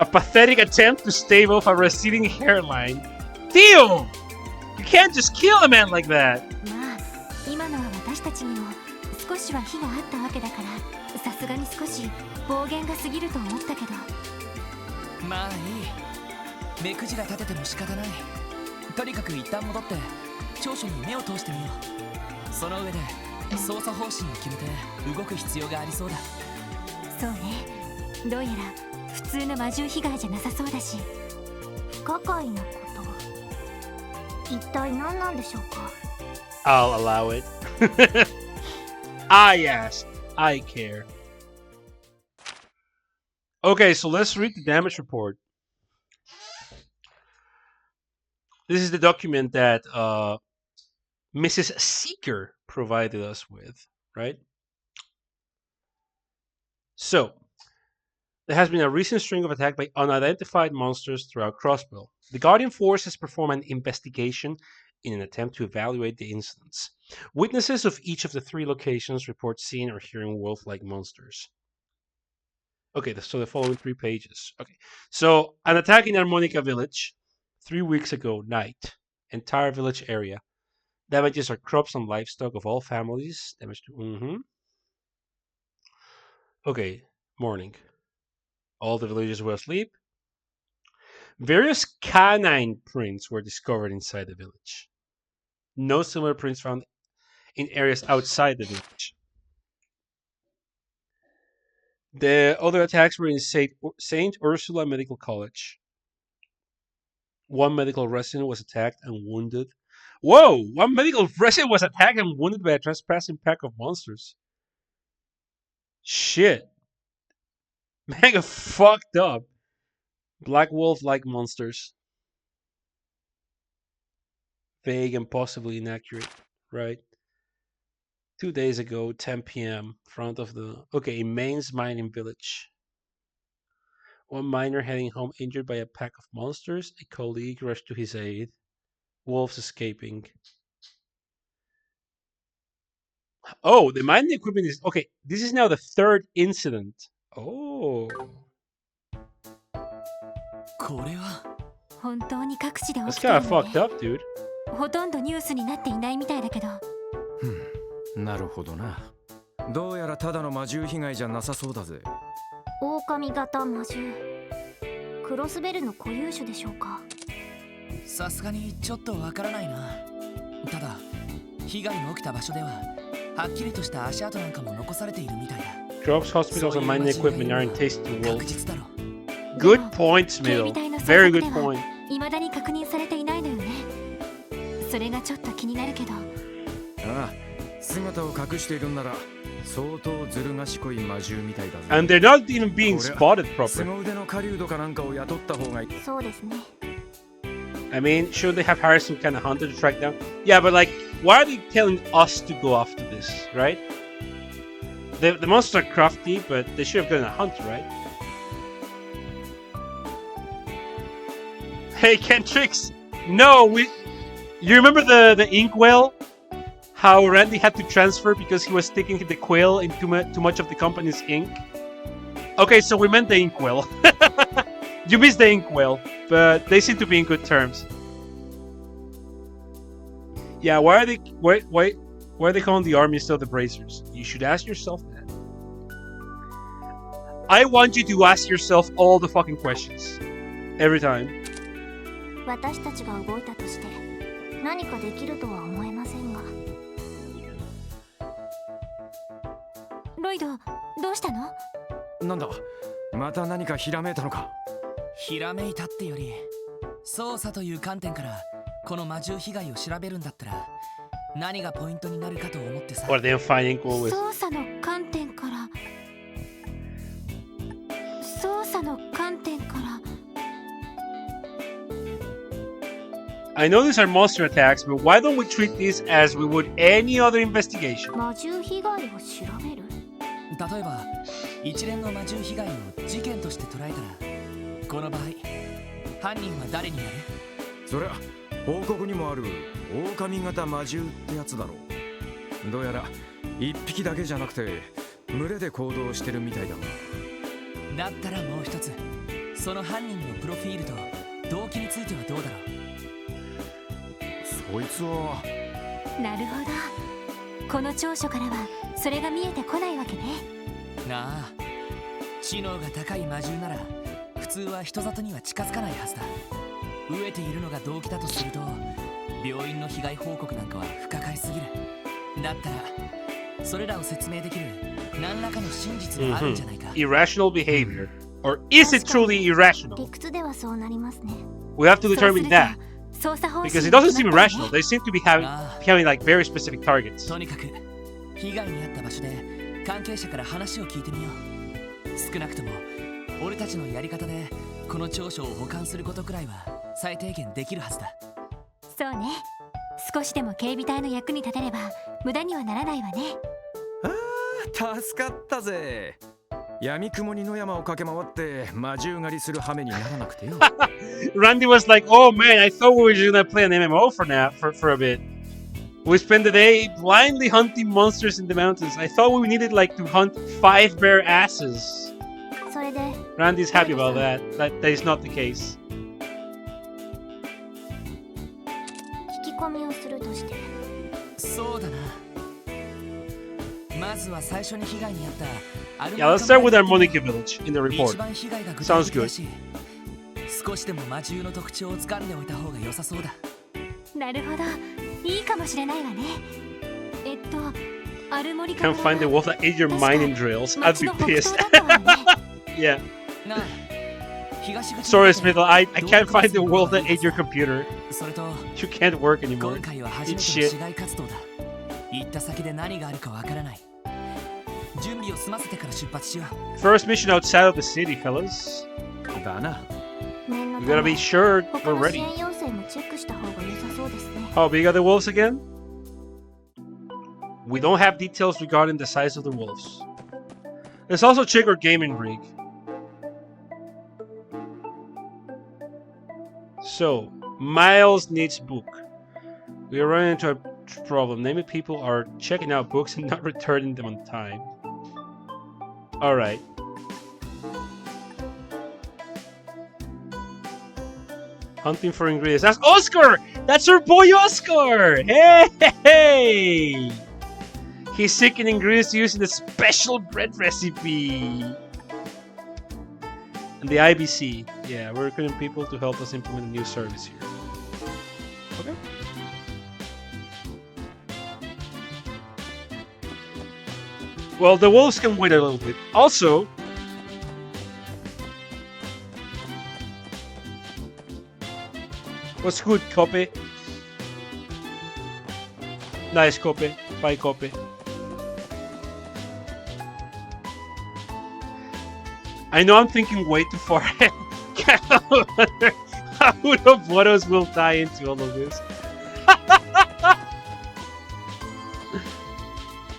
A pathetic attempt to stave off a receding hairline. Theo! You can't just kill a man like that! まあ、今のは私たちにも少しは非があったわけだから、さすがに少し暴言が過ぎると思ったけど。まあいい。目くじら立てても仕方ない。とにかく一旦戻って長所に目を通してみよう。その上で捜査方針を決めて動く必要がありそうだ。そうね。どうやら普通の魔獣被害じゃなさそうだし。不可解なこと、一体何なんでしょうか。 I'll allow it. I ask. I care. Okay, so let's read the damage report. This is the document that Mrs. Seeker provided us with, right? So, there has been a recent string of attacks by unidentified monsters throughout Crossbell. The Guardian Force has performed an investigation in an attempt to evaluate the incidents. Witnesses of each of the 3 locations report seeing or hearing wolf-like monsters. Okay, so the following 3 pages. Okay, so an attack in Harmonica Village 3 weeks ago, night. Entire village area. Damages are crops and livestock of all families. Damage to... Okay, morning. All the villagers were asleep. Various canine prints were discovered inside the village. No similar prints found in areas outside the village. The other attacks were in Saint Ursula Medical College. 1 medical resident was attacked and wounded. Whoa! 1 medical resident was attacked and wounded by a trespassing pack of monsters. Shit. Mega fucked up. Black wolf-like monsters. Vague and possibly inaccurate, right? 2 days ago, 10 p.m. Front of the... Okay, in Maine's mining village. 1 miner heading home injured by a pack of monsters. A colleague rushed to his aid. Wolves escaping. Oh, the mining equipment is... Okay, this is now the 3rd incident. Oh. これは本当に各地で That's 起きてる kind の of ね。 fucked up, dude. ほとんどニュースになっていないみたいだけど。なるほどな。どうやらただの魔獣被害じゃなさそうだぜ。狼型魔獣、クロスベルの固有種でしょうか。さすがにちょっとわからないな。ただ被害が起きた場所でははっきりとした足跡なんかも残されているみたいだ。 Drops, hospitals, and mining equipment are encased in wolves. Good point, Smith. Very good point. 未だに確認されていないのよね。それがちょっと気になるけど。ああ、姿を隠しているんなら相当ずる賢い魔獣みたいだぜ。 And they're not even being spotted properly. 凄腕の狩人かなんかを雇った方がいい。そうですね。I mean, should they have hired some kind of hunter to track down? Yeah, but like, why are they telling us to go after this, right? The monsters are crafty, but they should have gotten a hunter, right? Hey, Kentrix! No, you remember the inkwell? How Randy had to transfer because he was sticking the quill in too much of the company's ink? Okay, so we meant the inkwell. You missed the inkwell, but they seem to be in good terms. Yeah, why are they calling the army still the bracers? You should ask yourself that. I want you to ask yourself all the fucking questions. Every time. 私たちが動いたとして何かできるとは思えませんが。ロイド、どうしたの？なんだ、また何かひらめいたのか？ひらめいたってより、捜査という観点からこの魔獣被害を調べるんだったら何がポイントになるかと思ってさ。What are they finding cool with? 捜査の観点から。捜査の観点から。I know these are monster attacks, but why don't we treat this as we would any other investigation? 魔獣被害を調べる。例えば一連の魔獣被害を事件として捉えたら、この場合犯人は誰になる？そりゃ報告にもある狼型魔獣ってやつだろう。どうやら一匹だけじゃなくて群れで行動してるみたいだな。だったらもう一つ、その犯人のプロフィールと動機についてはどうだろう？そいつは。なるほど。この長所からはそれが見えてこないわけね。なあ、知能が高い魔獣なら普通は人里には近づかないはずだ。飢えているのが動機だとすると、病院の被害報告なんかは不可解すぎる。だったらそれらを説明できる何らかの真実があるんじゃないか。Irrational behavior. Or is it truly irrational? 理屈ではそうなりますね。 We have to determine that. Because it doesn't seem irrational. They seem to be having like very specific targets. とにかく被害に遭った場所で関係者から話を聞いてみよう。少なくとも俺たちのやり方でこの長所を保管することくらいは最低限できるはずだ。そうね。少しでも警備隊の役に立てれば無駄にはならないわね。ああ、助かったぜ。闇雲に野山を駆け回って魔獣狩りする羽目にならなくてよ。Randy was like, "Oh man, I thought we were just gonna play an MMO for a bit. We spent the day blindly hunting monsters in the mountains. I thought we needed like to hunt 5 bare asses." それで Randy's happy about that. That is not the case. 聞き込みをするとして。そうだな。まずは最初に被害に遭ったアル Yeah, let's start with Harmonica Village in the report. 一番被害が具 Sounds 体的だ good. し、少しでも魔獣の特徴を掴んでおいた方が良さそうだ。なるほど。いいかもしれないわね。アルモリカ Can't find the wolf that ate your mining drills. I'd be pissed. Yeah. なあ、東口 Sorry, Smith. I can't find the wolf that ate your computer. それと You can't work anymore. 今回は初 Eat めての shit. 市街活動だ。行った先で何があるかわからない。準備を済ませてから出発しよう。 First mission outside of the city, fellas. だな。 We gotta be sure 他 we're の支 ready. 援要請もチェックした方が良さそうですね。 How big are the wolves again? We don't have details regarding the size of the wolves. Let's also check our gaming rig. So, Miles needs book. We are running into a problem. Namely, people are checking out books and not returning them on time. Alright. Hunting for ingredients. That's Oscar! That's our boy Oscar! Hey! He's seeking ingredients using the special bread recipe. And the IBC. Yeah, we're recruiting people to help us implement a new service here. Okay. Well, the wolves can wait a little bit. Also, what's good, copy? Nice copy. Bye, copy. I know I'm thinking way too far ahead. How the photos will tie into all of this.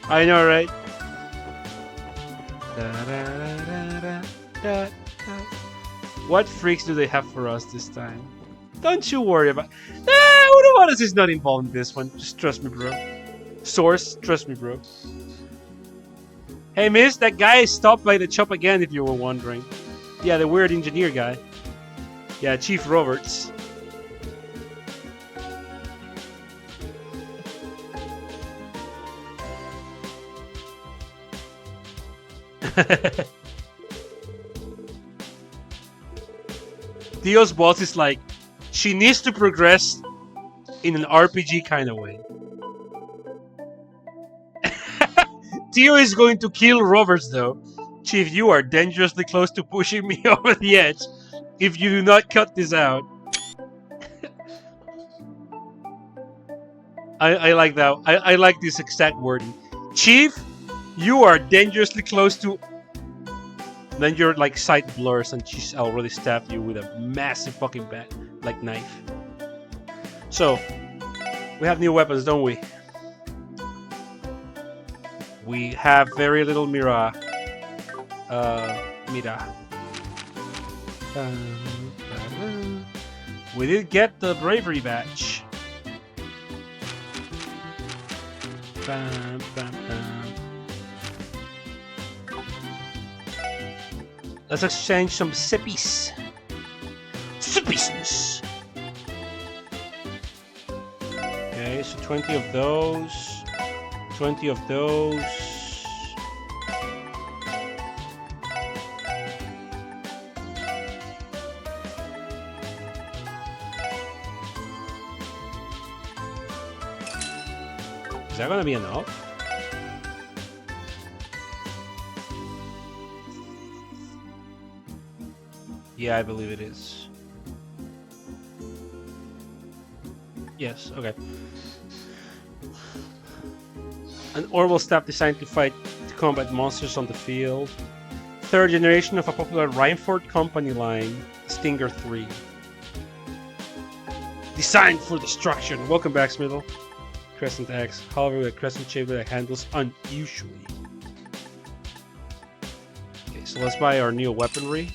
I know, right? What freaks do they have for us this time? Don't you worry about. Uruwanas is not involved in this one. Just trust me, bro. Source, trust me, bro. Hey, miss, that guy stopped by the shop again, if you were wondering. Yeah, the weird engineer guy. Yeah, Chief Roberts. Theo's boss is like, she needs to progress in an RPG kind of way. Theo is going to kill Roberts, though. Chief, you are dangerously close to pushing me over the edge if you do not cut this out. I like that. I like this exact wording. Chief, you are dangerously close to... Then your like sight blurs and she's already stabbed you with a massive fucking bat, like knife. So, we have new weapons, don't we? We have very little Mira. We did get the bravery badge. Bam, bam, bam. Let's exchange some sippies. Sippies. Okay, so 20 of those. 20 of those. Is that gonna be enough? Yeah, I believe it is. Yes, okay. An orbital staff designed to combat monsters on the field. Third generation of a popular Reinford Company line, Stinger 3. Designed for destruction. Welcome back, Smithel. Crescent X, however, with a crescent shape that handles unusually. Okay, so let's buy our new weaponry.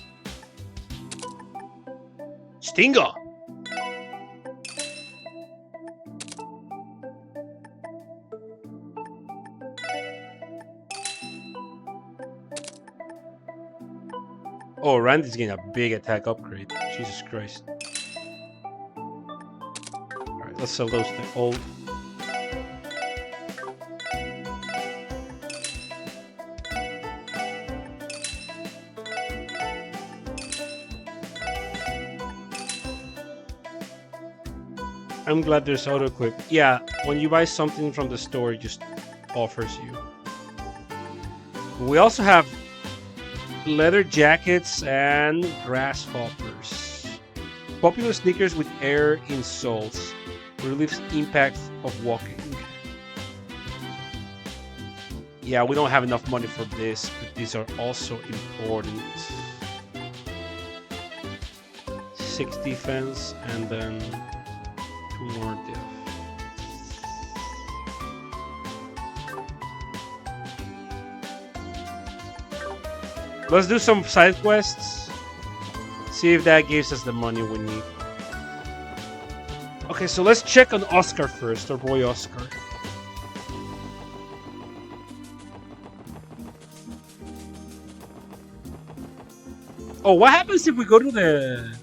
Stinger! Oh, Randy's getting a big attack upgrade. Jesus Christ. Alright, let's sell those to old. I'm glad there's auto equip. Yeah, when you buy something from the store, it just offers you. We also have leather jackets and grasshoppers. Popular sneakers with air insoles. Relieves impact of walking. Yeah, we don't have enough money for this, but these are also important. 6 defense and then 2 more diff. Let's do some side quests. See if that gives us the money we need. Okay, so let's check on Oscar first, our boy Oscar. Oh, what happens if we go to the...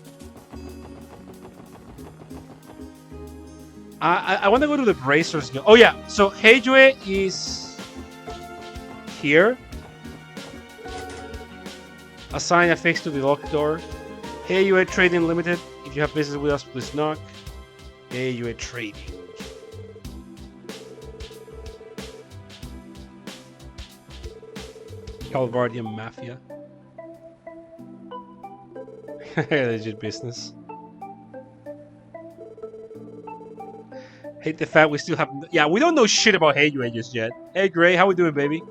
I want to go to the Bracers Guild. Oh yeah, so Heijue is here. Assign a fix to the locked door. Heijue Trading Limited. If you have business with us, please knock. Heijue Trading. Calvardian Mafia. Legit business. Hate the fact we still have... Yeah, we don't know shit about Heijue just yet. Hey, Gray, how we doing, baby?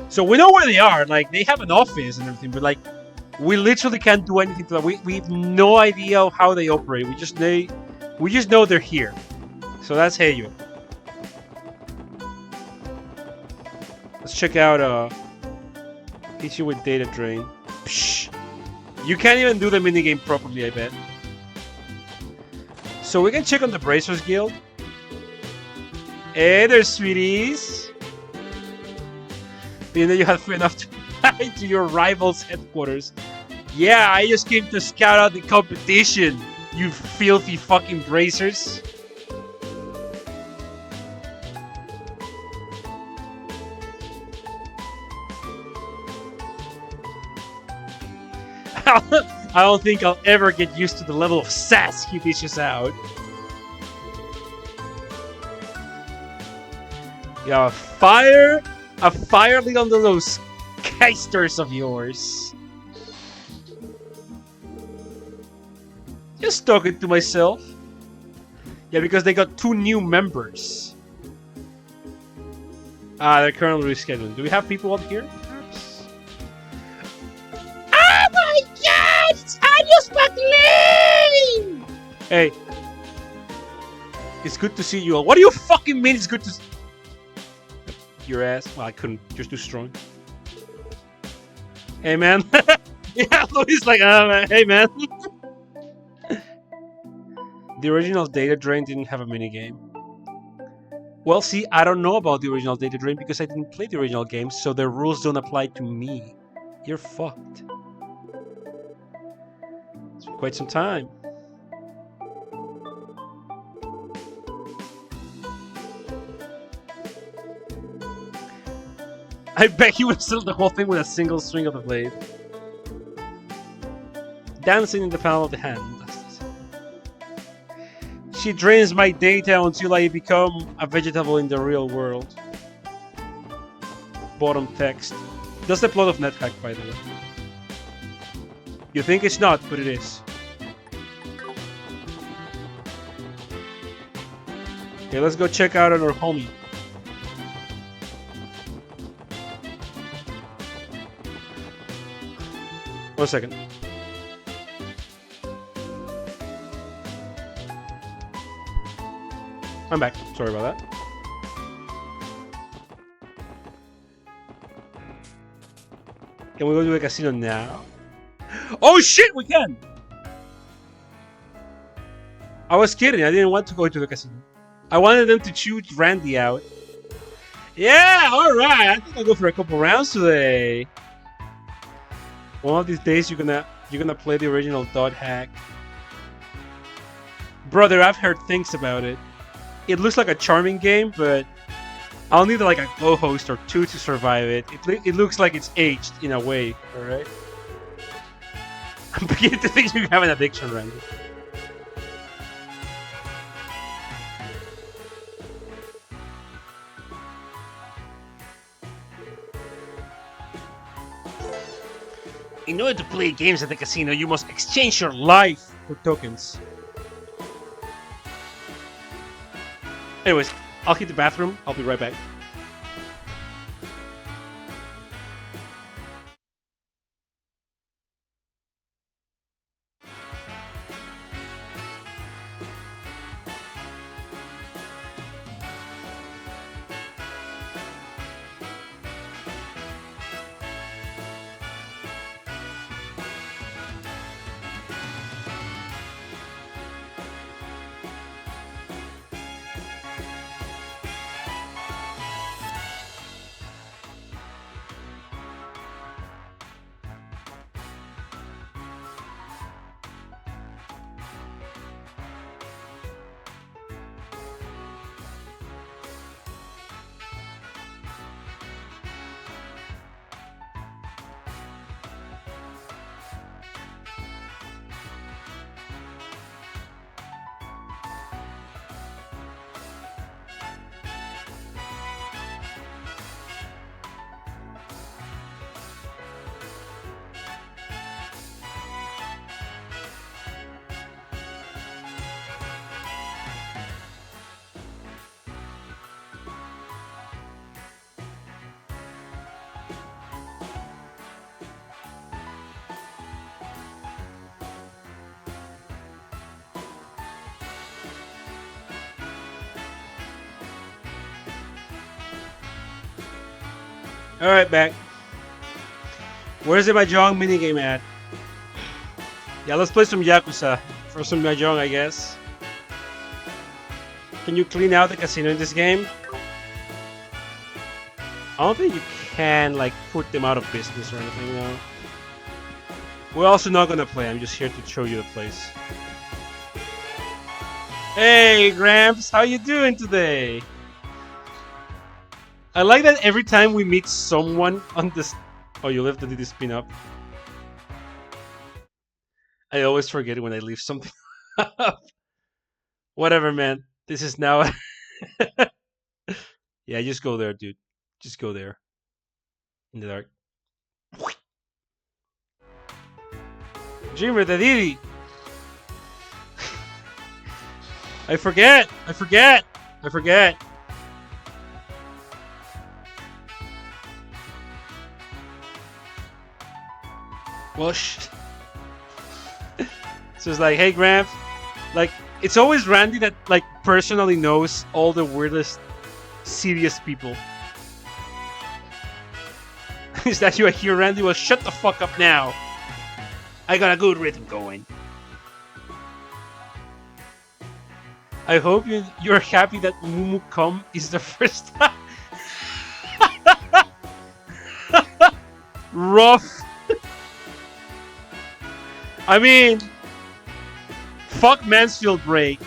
So we know where they are. Like, they have an office and everything, but like, we literally can't do anything to them. We have no idea how they operate. We just know they're here. So that's Heijue. Let's check out hit you with data drain. Psh. You can't even do the minigame properly, I bet. So we can check on the Bracers Guild. Hey there, sweeties. You know you have enough to fly to your rival's headquarters. Yeah, I just came to scout out the competition, you filthy fucking Bracers. I don't think I'll ever get used to the level of sass he dishes out. Yeah, fire lit under those keisters of yours. Just talking to myself. Yeah, because they got 2 new members. They're currently rescheduling. Do we have people up here? Oh my god! It's Adios McLean! Hey. It's good to see you all. What do you fucking mean it's good to see your ass? Well, I couldn't. You're too strong. Hey, man. Yeah, Louis like, hey, man. The original Data Drain didn't have a minigame. Well, see, I don't know about the original Data Drain because I didn't play the original game, so the rules don't apply to me. You're fucked. It's been quite some time. I bet he would sell the whole thing with a single swing of the blade. Dancing in the palm of the hand. She drains my data until I become a vegetable in the real world. Bottom text. That's the plot of NetHack, by the way. You think it's not, but it is. Okay, let's go check out on our homie. One second. I'm back. Sorry about that. Can we go to the casino now? Oh shit, we can! I was kidding. I didn't want to go to the casino. I wanted them to shoot Randy out. Yeah, alright. I think I'll go for a couple rounds today. One of these days you're gonna play the original Dot Hack. Brother, I've heard things about it. It looks like a charming game, but I'll need like a co-host or 2 to survive it. It looks like it's aged in a way, alright? I'm beginning to think you have an addiction, Randy. In order to play games at the casino, you must exchange your life for tokens. Anyways, I'll hit the bathroom. I'll be right back. Alright, back. Where's the Mahjong minigame at? Yeah, let's play some Yakuza. For some Mahjong, I guess. Can you clean out the casino in this game? I don't think you can, like, put them out of business or anything, no. We're also not gonna play. I'm just here to show you the place. Hey, Gramps! How you doing today? I like that every time we meet someone on this... Oh, you left the DD spin up. I always forget it when I leave something up. Whatever, man. This is now. Yeah, just go there, dude. Just go there. In the dark. Dreamer, the Didi. I forget. I forget. I forget. Well, so it's like, hey, Gramps. Like, it's always Randy that, like, personally knows all the weirdest, serious people. Is that you? I hear Randy? Well, shut the fuck up now. I got a good rhythm going. I hope you're happy that Mumu Come is the first time. Rough. I mean, fuck Mansfield Break.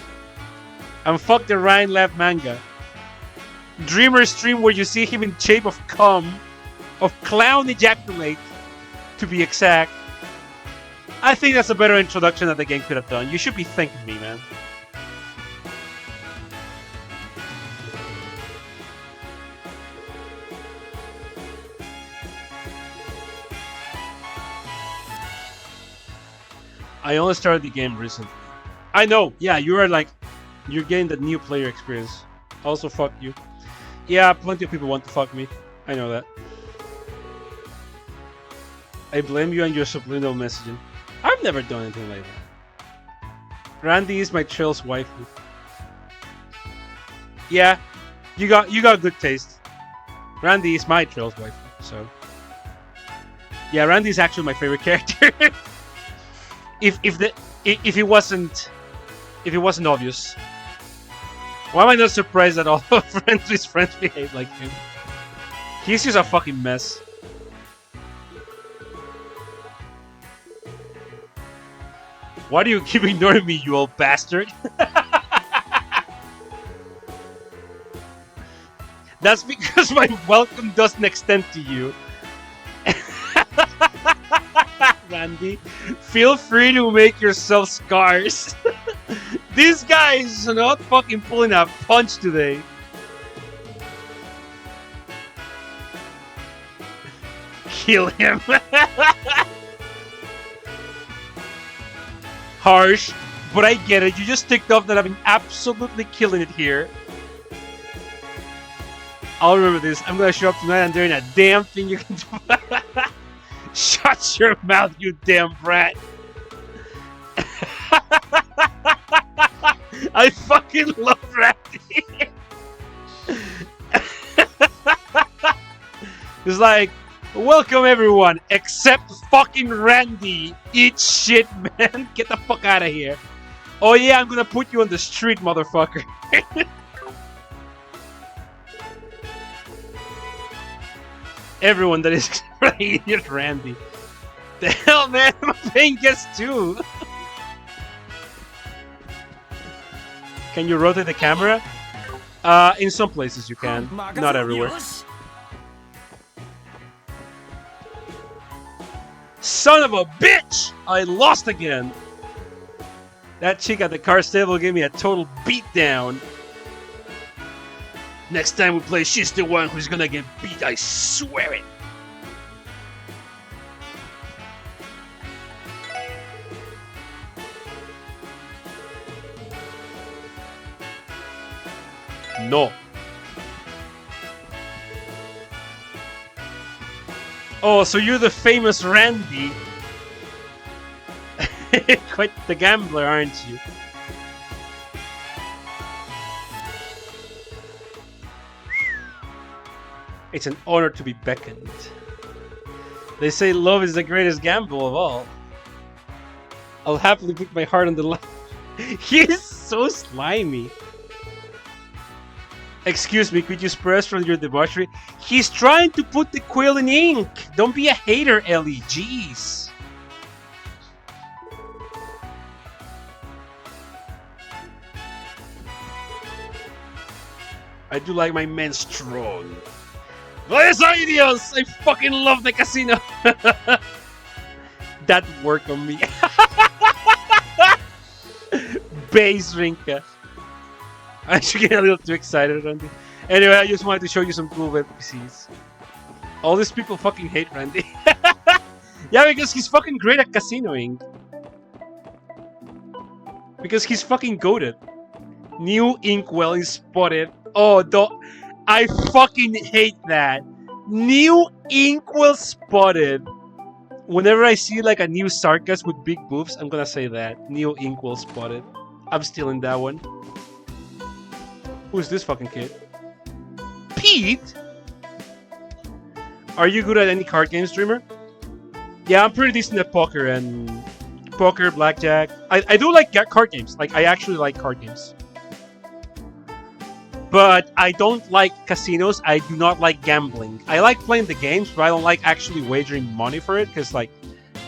And fuck the Ryan Lab manga. Dreamer stream where you see him in shape of cum. Of clown ejaculate. To be exact. I think that's a better introduction that the game could have done. You should be thanking me, man. I only started the game recently. I know, yeah, you're getting the new player experience. Also, fuck you. Yeah, plenty of people want to fuck me. I know that. I blame you and your subliminal messaging. I've never done anything like that. Randy is my trail's waifu. Yeah, you got good taste. Randy is my trail's waifu, so yeah, Randy is actually my favorite character. if it wasn't obvious, why am I not surprised that all of Randy's friends behave like him? He's just a fucking mess. Why do you keep ignoring me, you old bastard? That's because my welcome doesn't extend to you. Randy, feel free to make yourself scars. This guy is not fucking pulling a punch today. Kill him. Harsh, but I get it. You just ticked off that I've been absolutely killing it here. I'll remember this. I'm gonna show up tonight and there ain't a damn thing you can do. Shut your mouth, you damn brat. I fucking love Randy. It's like, welcome everyone, except fucking Randy. Eat shit, man. Get the fuck out of here. Oh yeah, I'm gonna put you on the street, motherfucker. Everyone that is idiot Randy. The hell, man? My pain gets too. Can you rotate the camera? In some places you can, not everywhere. Son of a bitch! I lost again! That chick at the car stable gave me a total beatdown. Next time we play, she's the one who's gonna get beat, I swear it! No. Oh, so you're the famous Randy. Quite the gambler, aren't you? It's an honor to be beckoned. They say love is the greatest gamble of all. I'll happily put my heart on the line. He is so slimy. Excuse me, could you spare us from your debauchery? He's trying to put the quill in ink. Don't be a hater, Ellie. Jeez. I do like my men strong. Yes, ideas! I fucking love the casino. That worked on me. Base Rinka. I should get a little too excited, Randy. Anyway, I just wanted to show you some cool NPCs. All these people fucking hate Randy. Yeah, because he's fucking great at casinoing. Because he's fucking goated. New Inkwell is spotted. Oh, I fucking hate that. New Inkwell spotted. Whenever I see like a new Sarkas with big boobs, I'm gonna say that. New Inkwell spotted. I'm stealing that one. Who's this fucking kid? Pete? Are you good at any card games, streamer? Yeah, I'm pretty decent at poker and blackjack. I do like card games. Like, I actually like card games. But I don't like casinos. I do not like gambling. I like playing the games, but I don't like actually wagering money for it, because, like,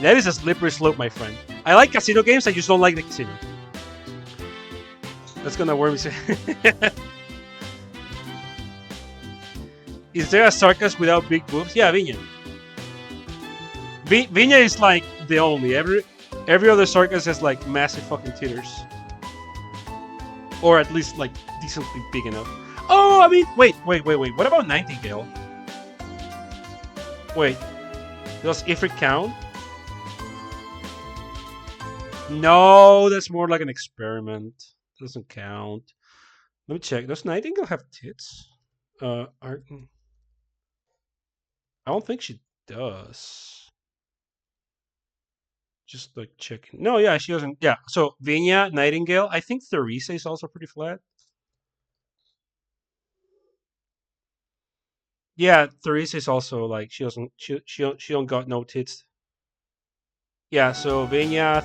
that is a slippery slope, my friend. I like casino games, I just don't like the casino. That's gonna worry me. Is there a Sarkas without big boobs? Yeah, Vinya. Vinya is like the only. Every other Sarkas has like massive fucking titters. Or at least like decently big enough. Oh, I mean, wait. What about Nightingale? Wait. Does Ifrit count? No, that's more like an experiment. Doesn't count. Let me check. Does Nightingale have tits? Arton. I don't think she does. Just like checking. No, yeah, she doesn't. Yeah, so Vinya, Nightingale. I think Theresa is also pretty flat. Yeah, Theresa is also like she don't got no tits. Yeah, so Vinya,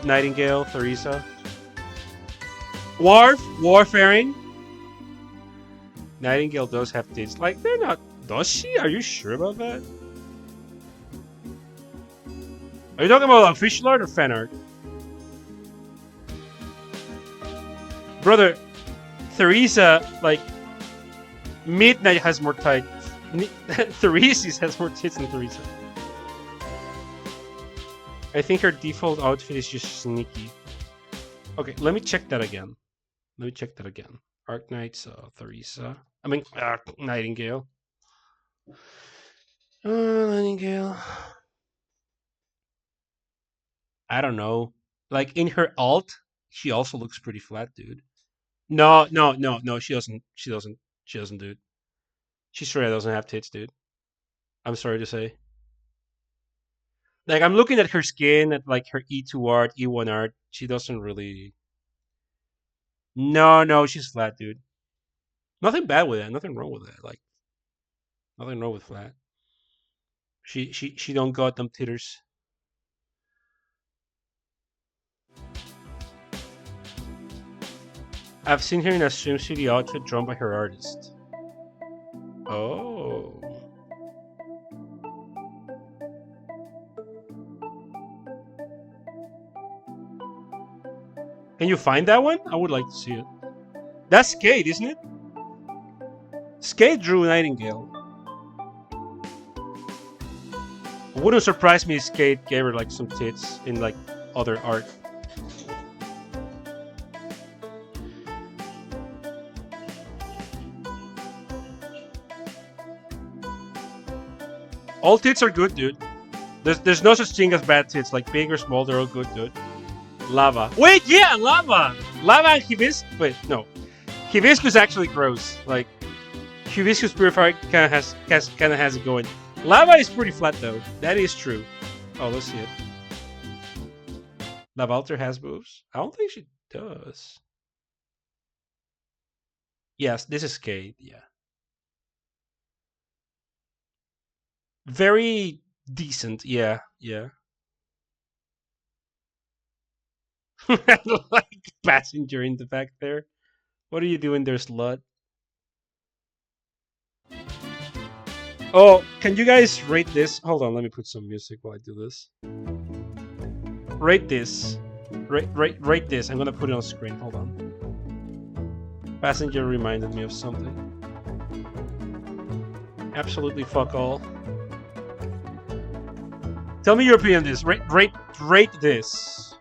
Nightingale, Theresa. Warfaring. Nightingale does have tits. Like, they're not. Does she? Are you sure about that? Are you talking about official art or fan art? Brother, Theresa, like, Midnight has more tits. Theresa has more tits than Theresa. I think her default outfit is just sneaky. Okay, let me check that again. Arknights, Theresa. I mean, Nightingale. Nightingale. I don't know. Like, in her alt, she also looks pretty flat, dude. No, she doesn't. She doesn't, dude. She sure doesn't have tits, dude. I'm sorry to say. Like, I'm looking at her skin, at like her E2 art, E1 art. She doesn't really. No, she's flat, dude. Nothing bad with that. Nothing wrong with that. Like, nothing wrong with flat. She don't got them titters. I've seen her in a swimsuit outfit drawn by her artist. Oh. Can you find that one? I would like to see it. That's Skate, isn't it? Skate drew Nightingale. It wouldn't surprise me if Skate gave her like some tits in like other art. All tits are good, dude. There's no such thing as bad tits. Like, big or small, they're all good, dude. Lava. Wait, yeah, lava! Lava and hibiscus. Wait, no. Hibiscus actually grows. Like, hibiscus purifier kind of has it going. Lava is pretty flat, though. That is true. Oh, let's see it. Lavalter has boobs? I don't think she does. Yes, this is Kate, yeah. Very decent, yeah. Like passenger in the back there. What are you doing there, slut? Oh, can you guys rate this? Hold on, let me put some music while I do this. Rate this. Rate this. I'm gonna put it on screen. Hold on. Passenger reminded me of something. Absolutely fuck all. Tell me your opinion on this. Rate this.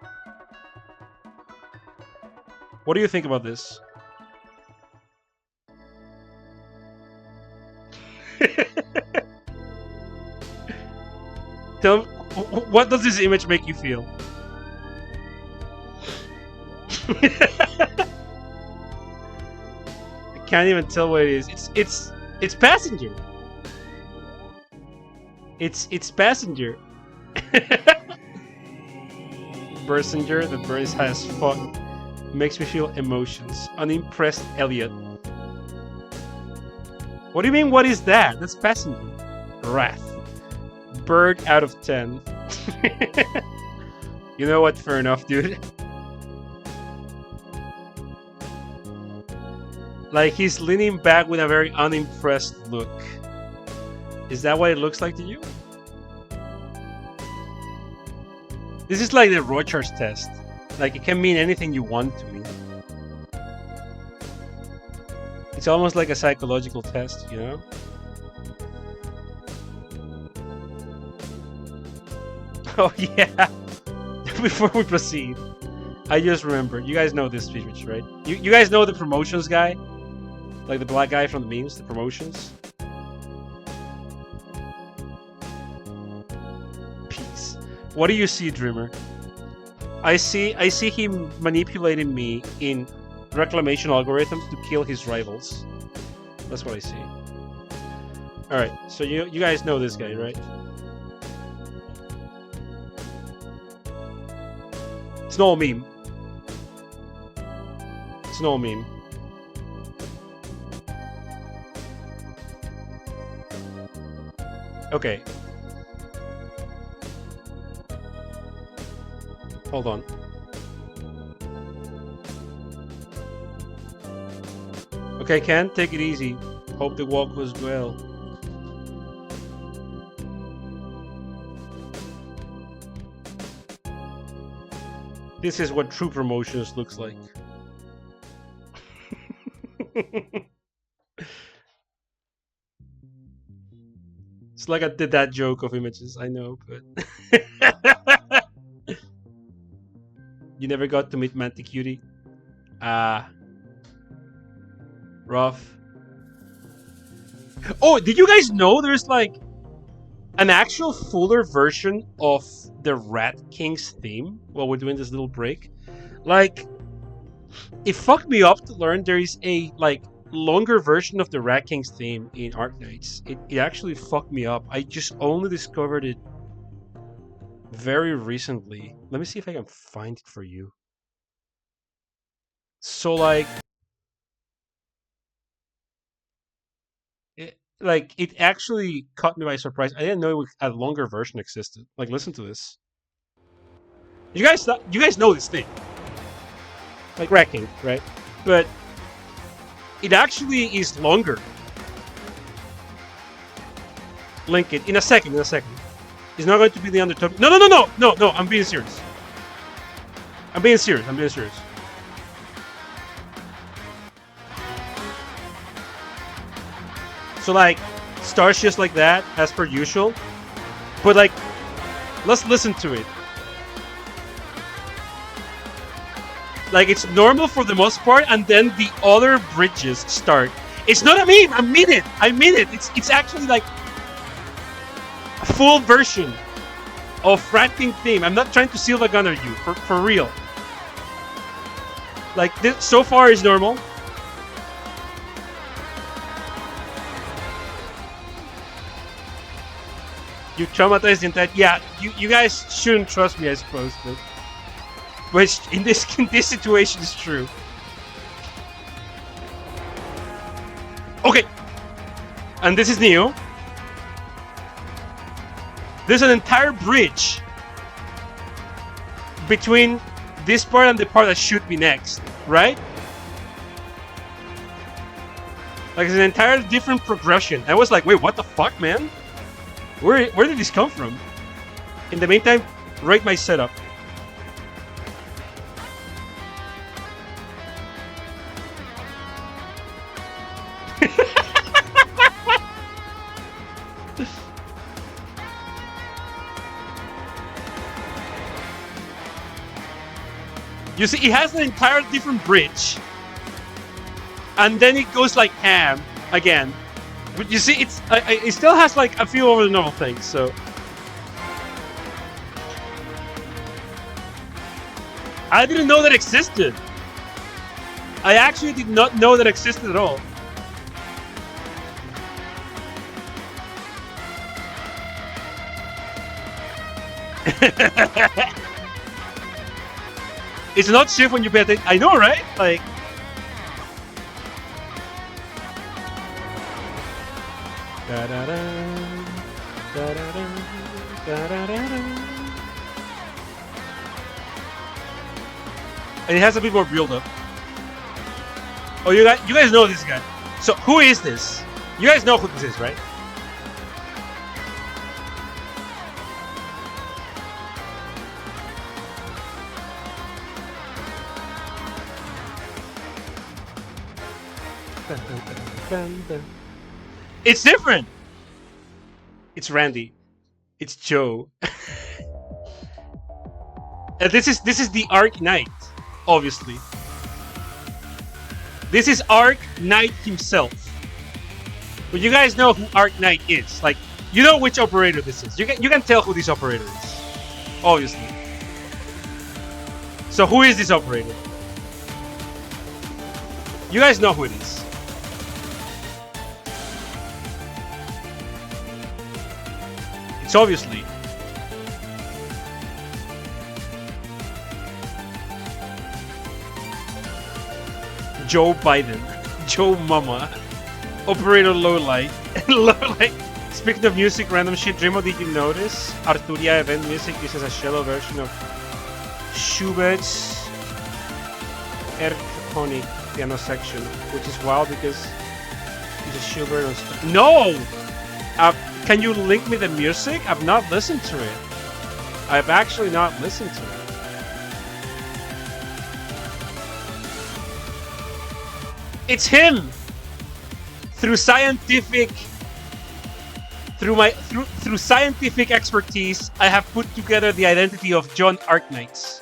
What do you think about this? Tell, what does this image make you feel? I can't even tell what it is. It's Passenger. It's Passenger. Bersinger, the bird has fun. Makes me feel emotions. Unimpressed Elliot. What do you mean, what is that? That's Passenger. Wrath. Bird out of 10. You know what? Fair enough, dude. Like, he's leaning back with a very unimpressed look. Is that what it looks like to you? This is like the Rorschach test. Like, it can mean anything you want to mean. It's almost like a psychological test, you know? Oh, yeah. Before we proceed, I just remembered. You guys know this speech, right? You guys know the promotions guy? Like the black guy from the memes, the promotions? Peace. What do you see, Dreamer? I see him manipulating me in reclamation algorithms to kill his rivals. That's what I see. Alright, so you guys know this guy, right? It's no meme. It's no meme. Okay. Hold on. Okay, Ken, take it easy. Hope the walk was well. This is what true promotions looks like. It's like I did that joke of images, I know, but... You never got to meet Manticutie? Rough. Oh, did you guys know there's like an actual fuller version of the Rat King's theme while we're doing this little break? Like, it fucked me up to learn there is a like longer version of the Rat King's theme in Arknights. It actually fucked me up. I just only discovered it very recently. Let me see if I can find it for you. So like it actually caught me by surprise. I didn't know a longer version existed. Like, listen to this. You guys know this thing. Like Rat King, right? But it actually is longer. Link it in a second. It's not going to be the Undertow. No, I'm being serious. I'm being serious. So like, starts just like that, as per usual. But like, let's listen to it. Like, it's normal for the most part, and then the other bridges start. It's not a meme, I mean it. It's actually like a full version of Rat King theme. I'm not trying to seal the gunner you, for real. Like, this so far is normal. You traumatized the entire... Yeah, you guys shouldn't trust me, I suppose, but... Which, in this situation, is true. Okay! And this is Neo. There's an entire bridge between this part and the part that should be next, right? Like, it's an entirely different progression. I was like, wait, what the fuck, man? Where did this come from? In the meantime, rate my setup. You see, it has an entirely different bridge, and then it goes like ham again. But you see, it still has like a few over the normal things. So I didn't know that existed. I actually did not know that existed at all. It's not shift when you pay attention. I know, right? Like. And it has a bit more build up. Oh, you guys know this guy. So who is this? You guys know who this is, right? It's different. It's Randy. It's Joe. This is the Arc Knight, obviously. This is Arc Knight himself. But you guys know who Arc Knight is. Like, you know which operator this is. You can tell who this operator is, obviously. So who is this operator? You guys know who it is. It's obviously Joe Biden, Joe Mama, Operator Lowlight. Lowlight. Speaking of music, random shit, Drimo, did you notice Arturia event music uses a shallow version of Schubert's Erchonic piano section, which is wild because he's a Schubert on No! Can you link me the music? I've not listened to it. I've actually not listened to it. It's him! Through scientific expertise, I have put together the identity of John Arknights.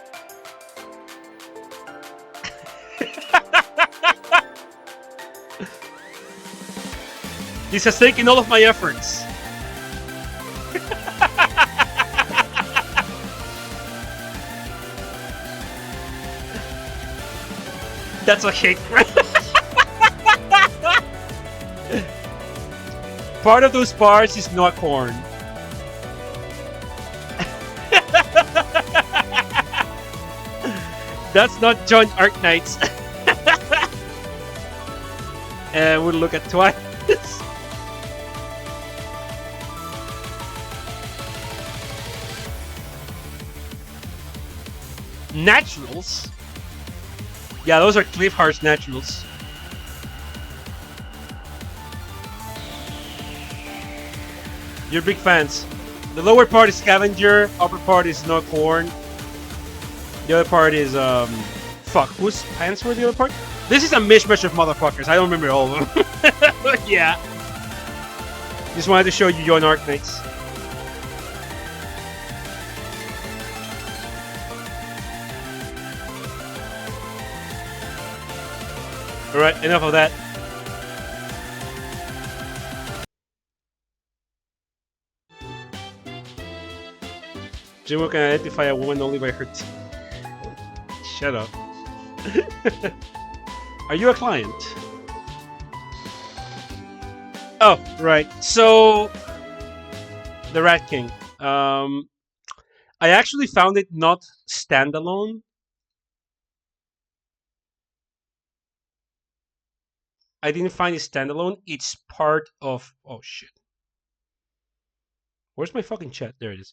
This has taken all of my efforts. That's a hate. Part of those parts is not corn. That's not John Arknights. And we'll look at twice. Naturals? Yeah, those are Cliff Hart's naturals. You're big fans. The lower part is Scavenger, upper part is No Corn. The other part is, fuck, whose pants were the other part? This is a mishmash of motherfuckers. I don't remember all of them. Yeah. Just wanted to show you John Arknights. Alright, enough of that. Jimbo can identify a woman only by her teeth. Shut up. Are you a client? Oh, right. So, the Rat King. I actually found it not standalone. I didn't find it standalone. It's part of... Oh, shit. Where's my fucking chat? There it is.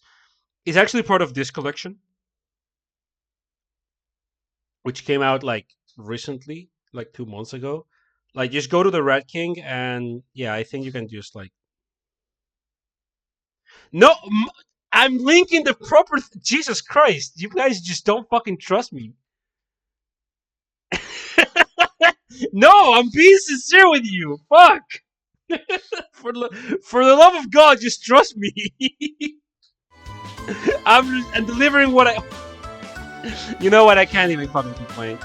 It's actually part of this collection, which came out like recently, like 2 months ago. Like, just go to the Rat King, and yeah, I think you can just like. No, I'm linking the proper. Jesus Christ, you guys just don't fucking trust me. No, I'm being sincere with you. Fuck. For the love of God, just trust me. I'm delivering what You know what? I can't even fucking complain.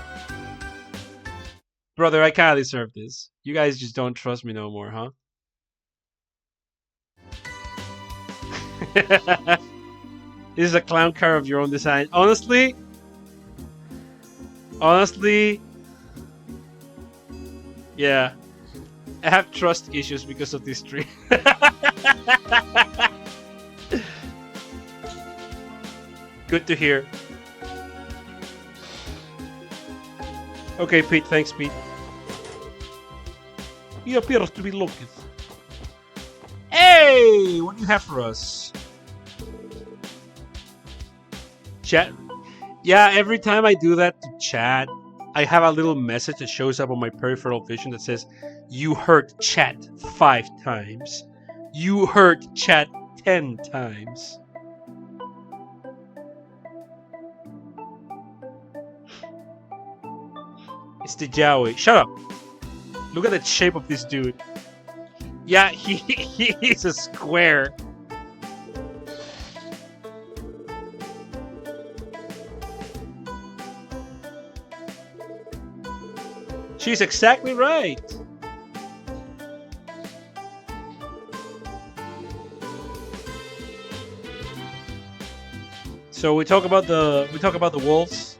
Brother, I kinda deserve this. You guys just don't trust me no more, huh? This is a clown car of your own design. Honestly, yeah. I have trust issues because of this tree. Good to hear. Okay, Pete. Thanks, Pete. He appears to be looking. Hey! What do you have for us? Chat? Yeah, every time I do that to chat, I have a little message that shows up on my peripheral vision that says, "You heard chat 5 times. You heard chat 10 times." It's the Joey. Shut up. Look at the shape of this dude. Yeah, he's a square. She's exactly right. So we talk about the wolves.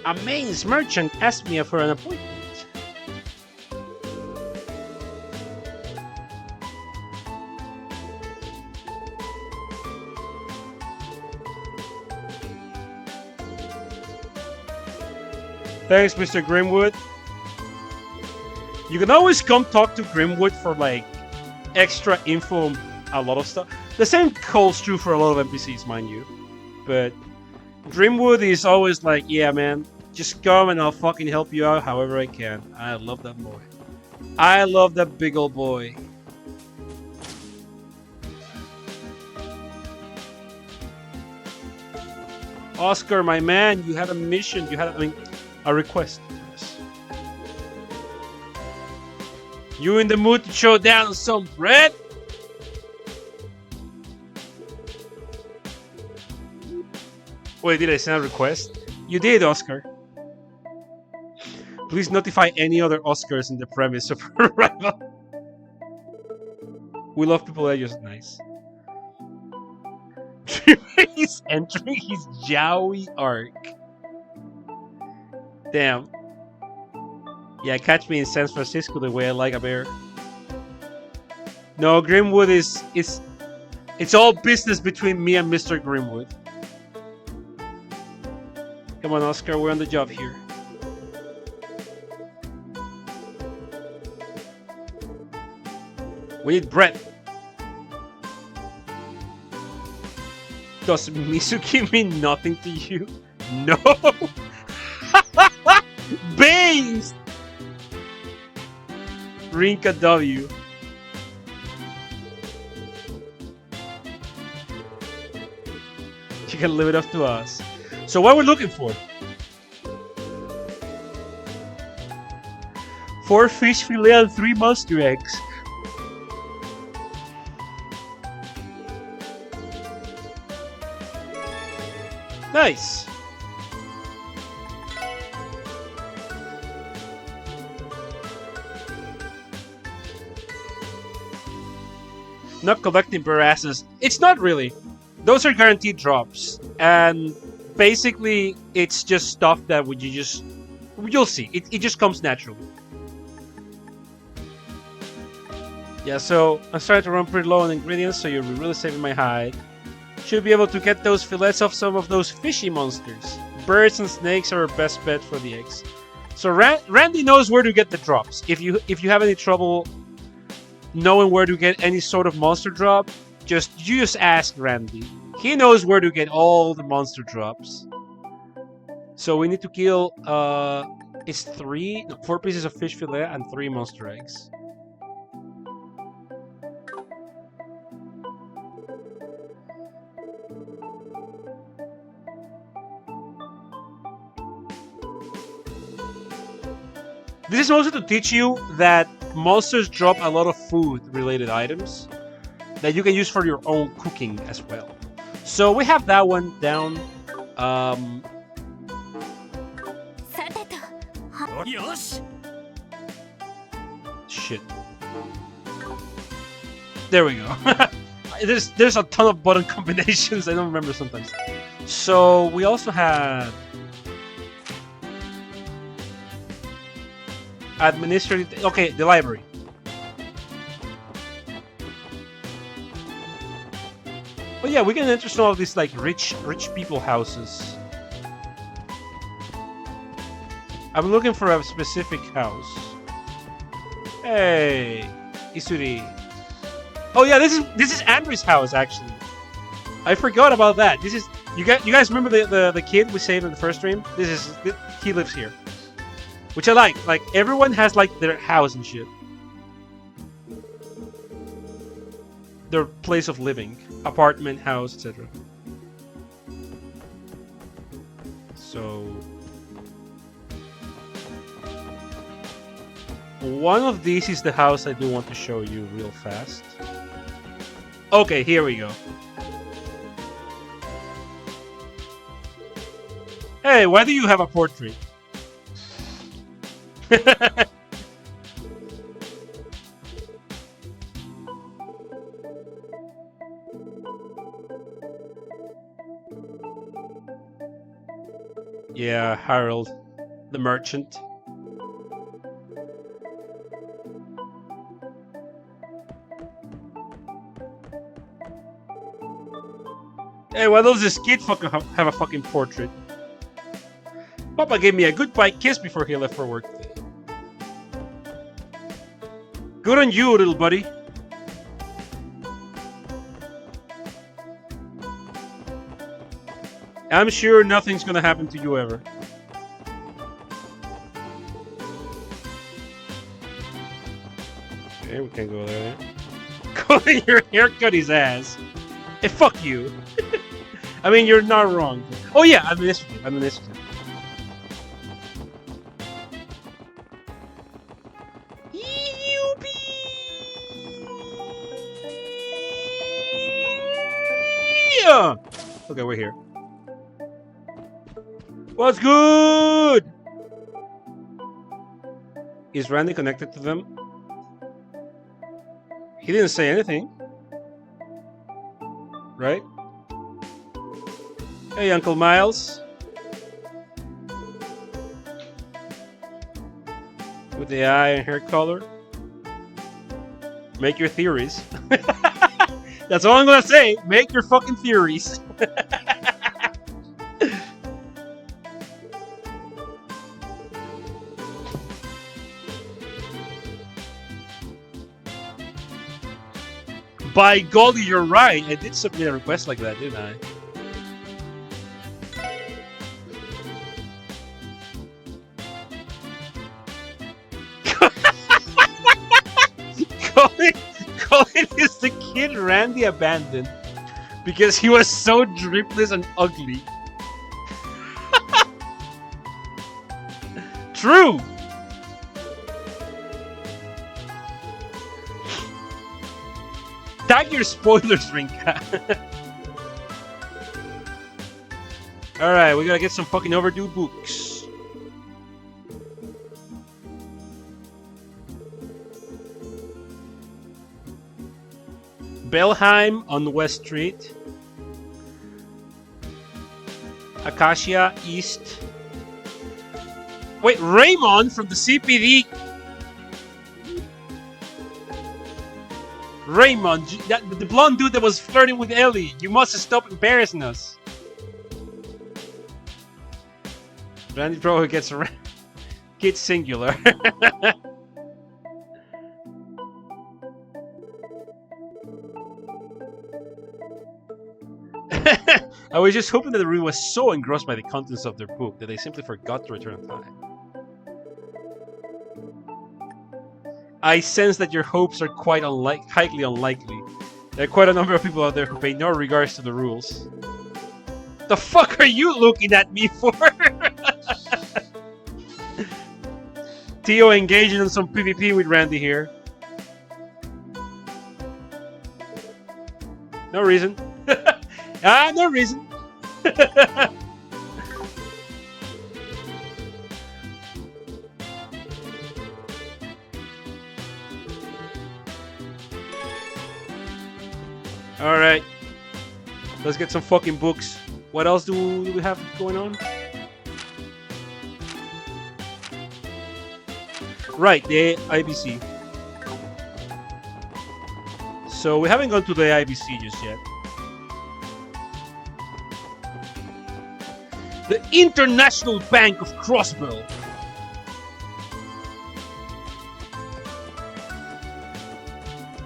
A Mainz merchant asked me for an appointment. Thanks, Mr. Grimwood. You can always come talk to Grimwood for like extra info on a lot of stuff. The same holds true for a lot of NPCs, mind you. But Grimwood is always like, yeah, man, just come and I'll fucking help you out however I can. I love that boy. I love that big old boy. Oscar, my man, you had a mission. You had, a request. Yes. You in the mood to show down on some bread? Wait, did I send a request? You did, Oscar. Please notify any other Oscars in the premise of Arrival. We love people that are just nice. He's entering his Joey arc. Damn. Yeah, catch me in San Francisco the way I like a bear. No, Grimwood is it's all business between me and Mr. Grimwood. Come on, Oscar, we're on the job here. We need bread. Does Mizuki mean nothing to you? No! Based! Rinka W. You can leave it up to us. So what we're looking for? 4 fish fillet and 3 monster eggs. Nice. Not collecting barasses. It's not really. Those are guaranteed drops. And basically, it's just stuff that you'll see. It just comes naturally. Yeah, so I'm starting to run pretty low on ingredients, so you're really saving my hide. Should be able to get those fillets off some of those fishy monsters. Birds and snakes are our best bet for the eggs. So Randy knows where to get the drops. If you have any trouble knowing where to get any sort of monster drop, you just ask Randy. He knows where to get all the monster drops. So we need to kill it's 4 pieces of fish fillet and 3 monster eggs. This is also to teach you that monsters drop a lot of food-related items that you can use for your own cooking as well. So we have that one down. Shit. There we go. There's a ton of button combinations. I don't remember sometimes. So we also have administrative. Okay, the library. But yeah, we can enter some of these like rich people houses. I'm looking for a specific house. Hey, Isuri. Oh yeah, this is Andrew's house actually. I forgot about that. This is you guys remember the kid we saved in the first stream? He lives here, which I like. Like everyone has like their house and shit, their place of living, apartment, house, etc. So one of these is the house I do want to show you real fast. Okay, here we go. Hey, why do you have a portrait? Yeah, Harold, the merchant. Hey, why does this kid fucking have a fucking portrait? Papa gave me a goodbye kiss before he left for work today. Good on you, little buddy. I'm sure nothing's gonna happen to you ever. Okay, we can't go there. Calling your haircut his ass. Hey, fuck you. I mean, you're not wrong. Oh yeah, administrative. Yeah. Okay, we're here. What's good? Is Randy connected to them? He didn't say anything. Right? Hey, Uncle Miles. With the eye and hair color. Make your theories. That's all I'm gonna say. Make your fucking theories. By golly, you're right. I did submit a request like that, didn't I? Colin is the kid Randy abandoned because he was so dripless and ugly. True. Tag your spoilers, Rinka. Alright, we gotta get some fucking overdue books. Belheim on West Street. Acacia East. Wait, Raymond from the CPD. Raymond, the blonde dude that was flirting with Ellie. You must stop embarrassing us. Randy probably gets around. Gets singular. I was just hoping that the reader was so engrossed by the contents of their book that they simply forgot to return on time. I sense that your hopes are quite highly unlikely. There are quite a number of people out there who pay no regards to the rules. The fuck are you looking at me for? Theo engaging in some PvP with Randy here. No reason. No reason. Alright. Let's get some fucking books. What else do we have going on? Right, the IBC. So we haven't gone to the IBC just yet. The International Bank of Crossbow.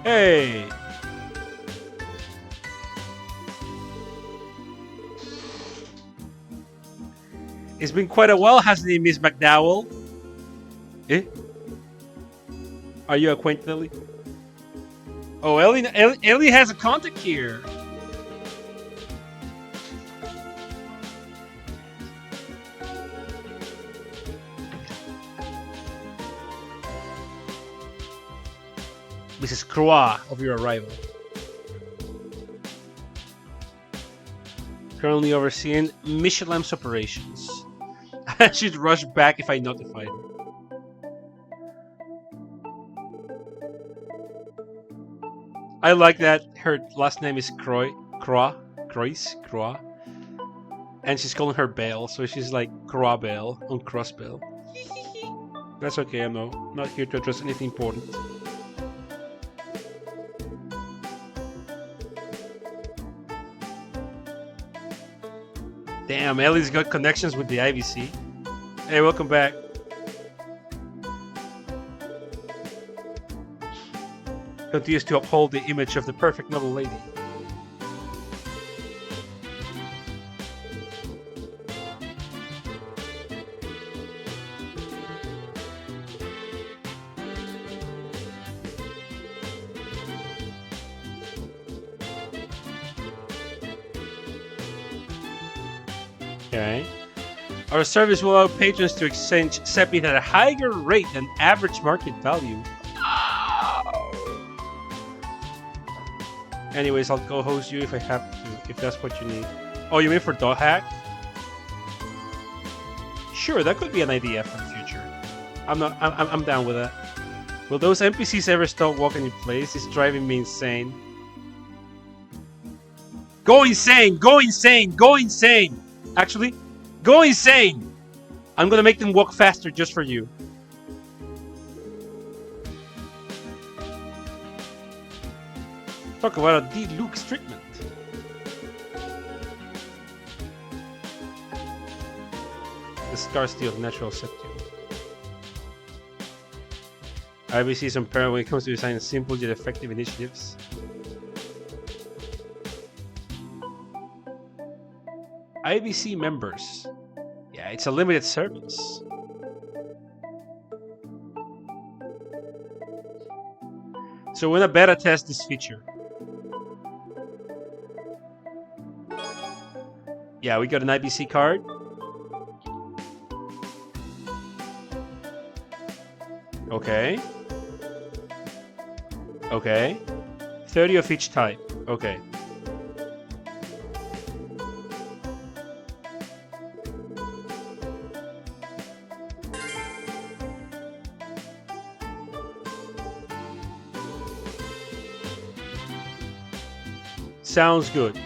Hey. It's been quite a while, hasn't it, Miss McDowell? Eh? Are you acquainted, Ellie? Oh, Ellie has a contact here. Mrs. Croix of your arrival. Currently overseeing Michelin's operations. I should rush back if I notified her. I like that her last name is Croix, and she's calling her Bale, so she's like Croix Bale on Crossbell. That's okay, I'm not here to address anything important. Damn, Ellie's got connections with the IBC. Hey, welcome back. Continues to uphold the image of the perfect noble lady. Okay. Our service will allow patrons to exchange Sepit at a higher rate than average market value. Anyways, I'll co-host you if I have to, if that's what you need. Oh, you mean for dot hack? Sure, that could be an idea for the future. I'm down with that. Will those NPCs ever stop walking in place? It's driving me insane. Go insane! Go insane! Go insane! Actually, go insane! I'm gonna make them walk faster just for you. Talk about a deluxe treatment. The scarcity of natural septum. IBC is unparalleled when it comes to designing simple yet effective initiatives. IBC members. Yeah, it's a limited service. So we're gonna beta test this feature. Yeah, we got an IBC card. Okay. Okay. 30 of each type. Okay. Sounds good.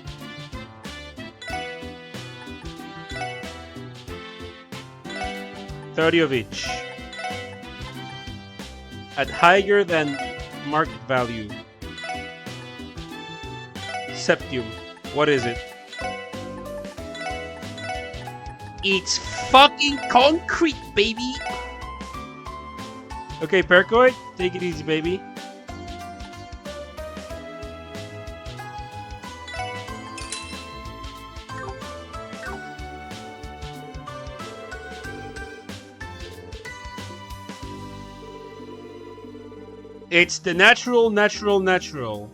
$30 of each. At higher than market value. Septium. What is it? It's fucking concrete, baby! Okay, Percoid, take it easy, baby. It's the natural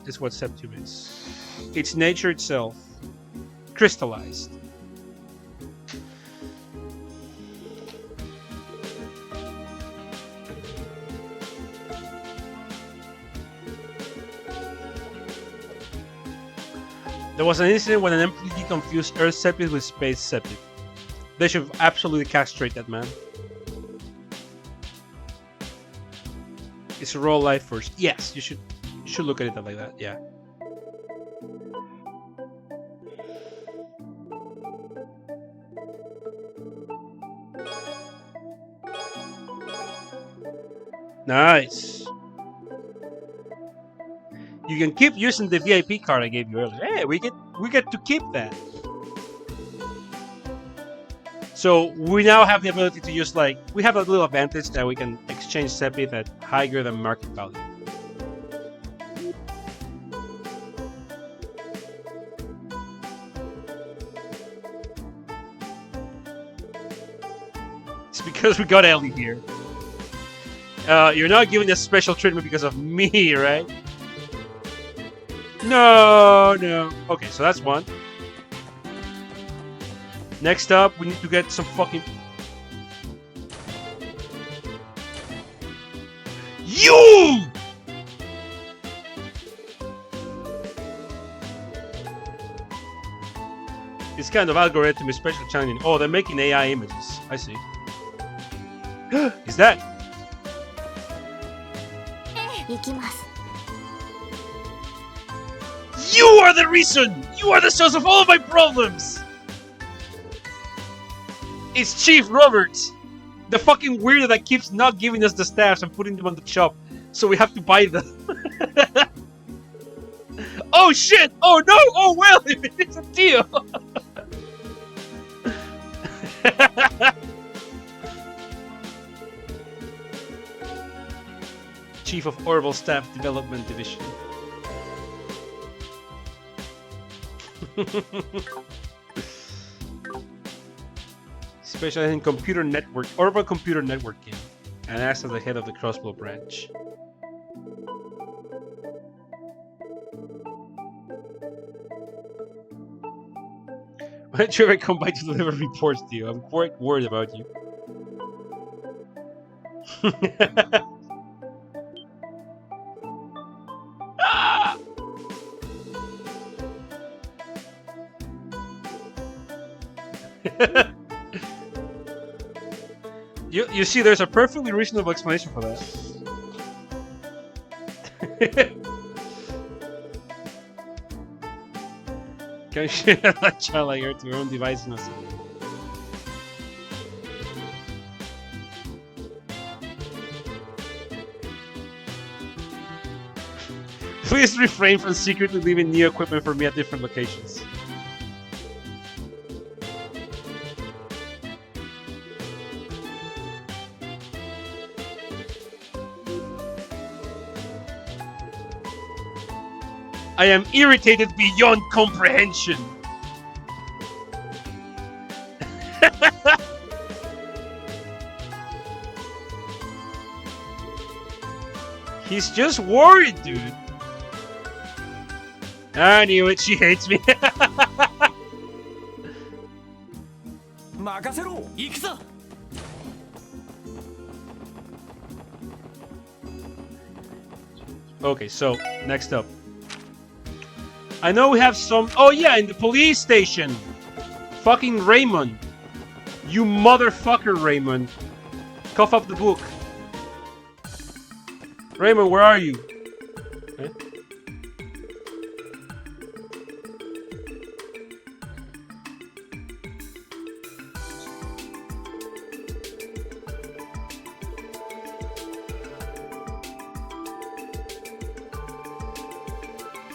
is what septum is. It's nature itself, crystallized. There was an incident when an MPD confused Earth Sepid with Space Sepid. They should absolutely castrate that man. It's raw life first. Yes, you should look at it like that. Yeah. Nice. You can keep using the VIP card I gave you earlier. Hey, we get to keep that. So we now have the ability to use, like, we have a little advantage that we can exchange Sepid at higher than market value. It's because we got Ellie here. You're not giving us special treatment because of me, right? No. Okay, so that's one. Next up, we need to get some fucking... You! This kind of algorithm is special challenging. Oh, they're making AI images. I see. Is that? You are the reason! You are the source of all of my problems! It's Chief Roberts! The fucking weirdo that keeps not giving us the staffs and putting them on the shop. So we have to buy them. Oh shit! Oh no! Oh well! It's a deal! Chief of Orbital Staff Development Division. Specialized in computer network, Orbital computer networking, and acts as the head of the Crossbow branch. Why don't you ever come by to deliver reports to you? I'm quite worried about you. You see, there's a perfectly reasonable explanation for that. Can share that child like her to her own device? No. Please refrain from secretly leaving new equipment for me at different locations. I am irritated beyond comprehension. He's just worried, dude. I knew it. She hates me. Okay, so next up. I know we have some... Oh yeah, in the police station. Fucking Raymond. You motherfucker, Raymond. Cough up the book. Raymond, where are you? Eh?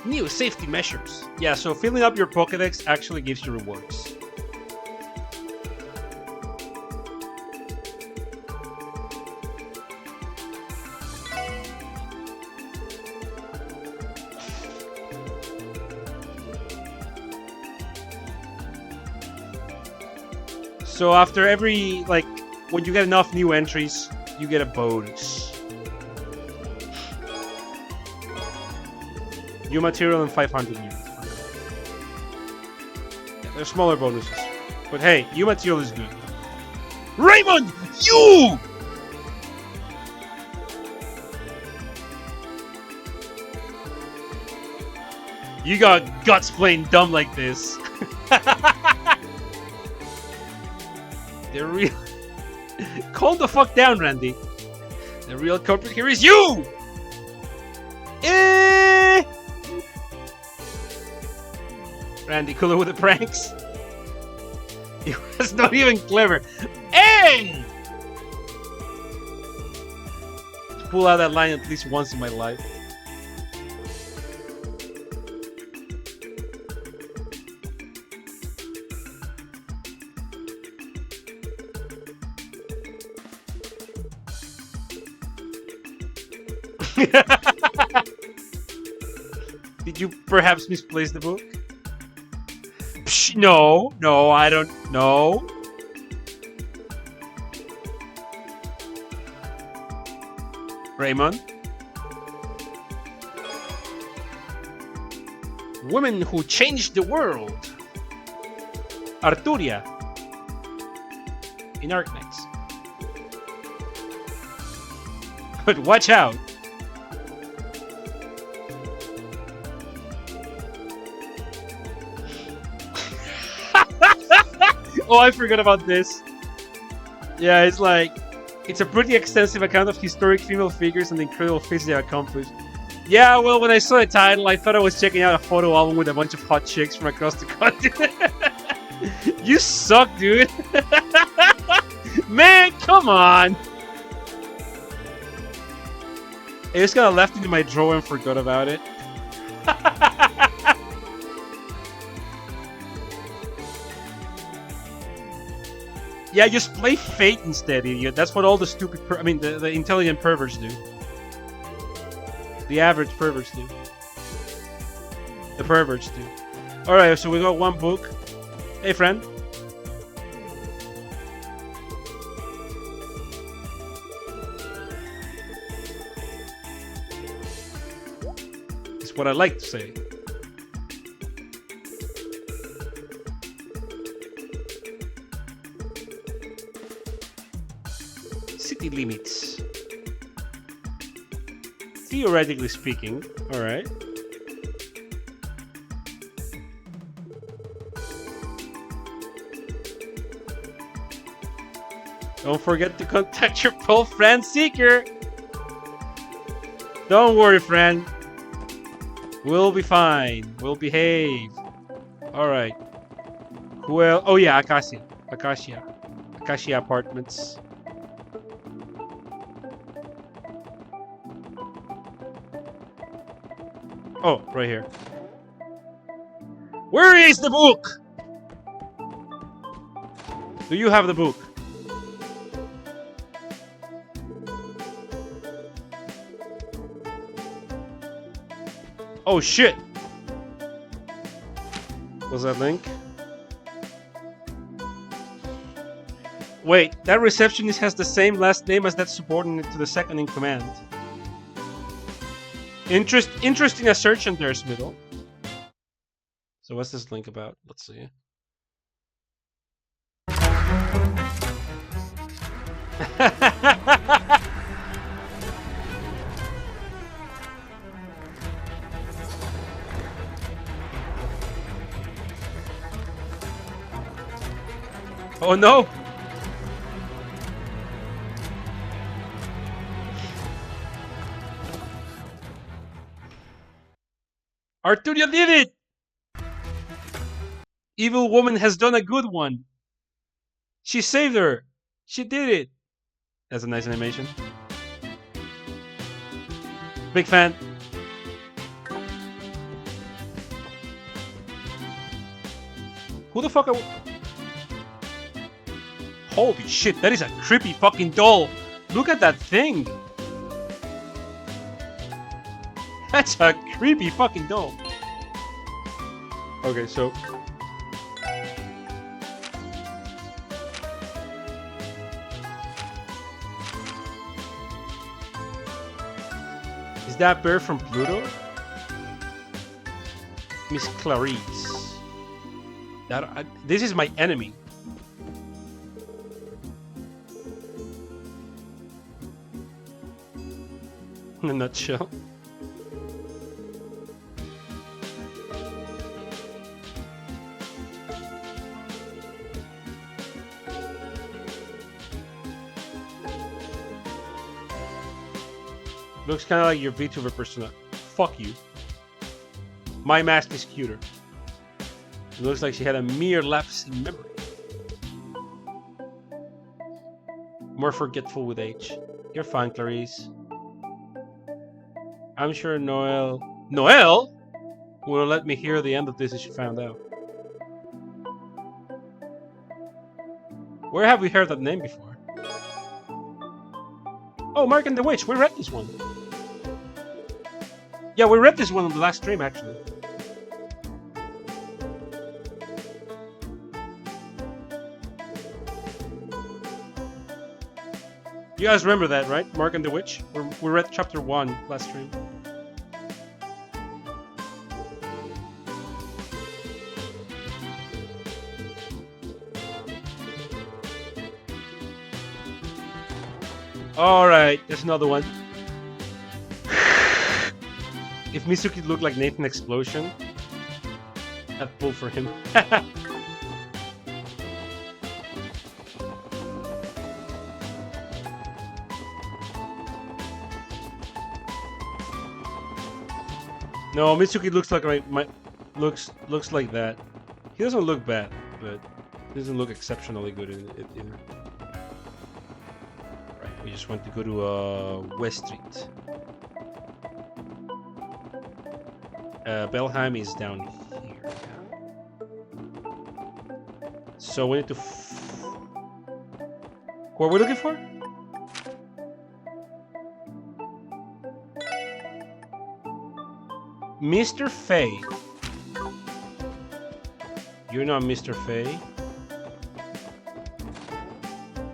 New safety measures. Yeah, so filling up your Pokédex actually gives you rewards. So after every, like, when you get enough new entries, you get a bonus. New material and 500 new. Yeah, there's smaller bonuses. But hey, new material is good. Raymond! You! You got guts playing dumb like this. The real... Calm the fuck down, Randy. The real culprit here is you! Randy, cooler with the pranks. He was not even clever. Hey! Pull out that line at least once in my life. Did you perhaps misplace the book? Psh, no, I don't know. Raymond? Women who changed the world. Arturia. In Arknights. But watch out. Oh, I forgot about this. Yeah, it's like... It's a pretty extensive account of historic female figures and the incredible feats they accomplished. Yeah, well, when I saw the title, I thought I was checking out a photo album with a bunch of hot chicks from across the continent. You suck, dude. Man, come on. I just kind of left it in my drawer and forgot about it. Yeah, just play Fate instead, idiot. That's what all the stupid the intelligent perverts do. The average perverts do. The perverts do. Alright, so we got one book. Hey, friend. It's what I like to say. City limits. Theoretically speaking, alright. Don't forget to contact your pole friend Seeker. Don't worry, friend. We'll be fine. We'll behave. Alright. Who else? Oh yeah, Acacia. Acacia Apartments. Oh, right here. Where is the book? Do you have the book? Oh shit! Was that Link? Wait, that receptionist has the same last name as that subordinate to the second in command. Interesting assertion there, Smiddle. So what's this link about? Let's see. Oh no! Arturia did it! Evil woman has done a good one. She saved her. She did it. That's a nice animation. Big fan. Who the fuck are... Holy shit, that is a creepy fucking doll. Look at that thing. That's a creepy fucking doll. Okay, so... Is that bear from Pluto? Miss Clarice. That this is my enemy. In a nutshell. Looks kind of like your VTuber persona. Fuck you. My mask is cuter. It looks like she had a mere lapse in memory. More forgetful with age. You're fine, Clarice. I'm sure Noel will let me hear the end of this if she found out. Where have we heard that name before? Oh, Mark and the Witch. We read this one. Yeah, we read this one on the last stream, actually. You guys remember that, right? Mark and the Witch? We read chapter 1 last stream. Alright, there's another one. If Mitsuki looked like Nathan Explosion, I'd pull for him. No, Mitsuki looks like looks like that. He doesn't look bad, but he doesn't look exceptionally good in it either. Right, we just want to go to West Street. Belheim is down here. So we need to. What are we looking for? Mr. Fay. You're not Mr. Fay.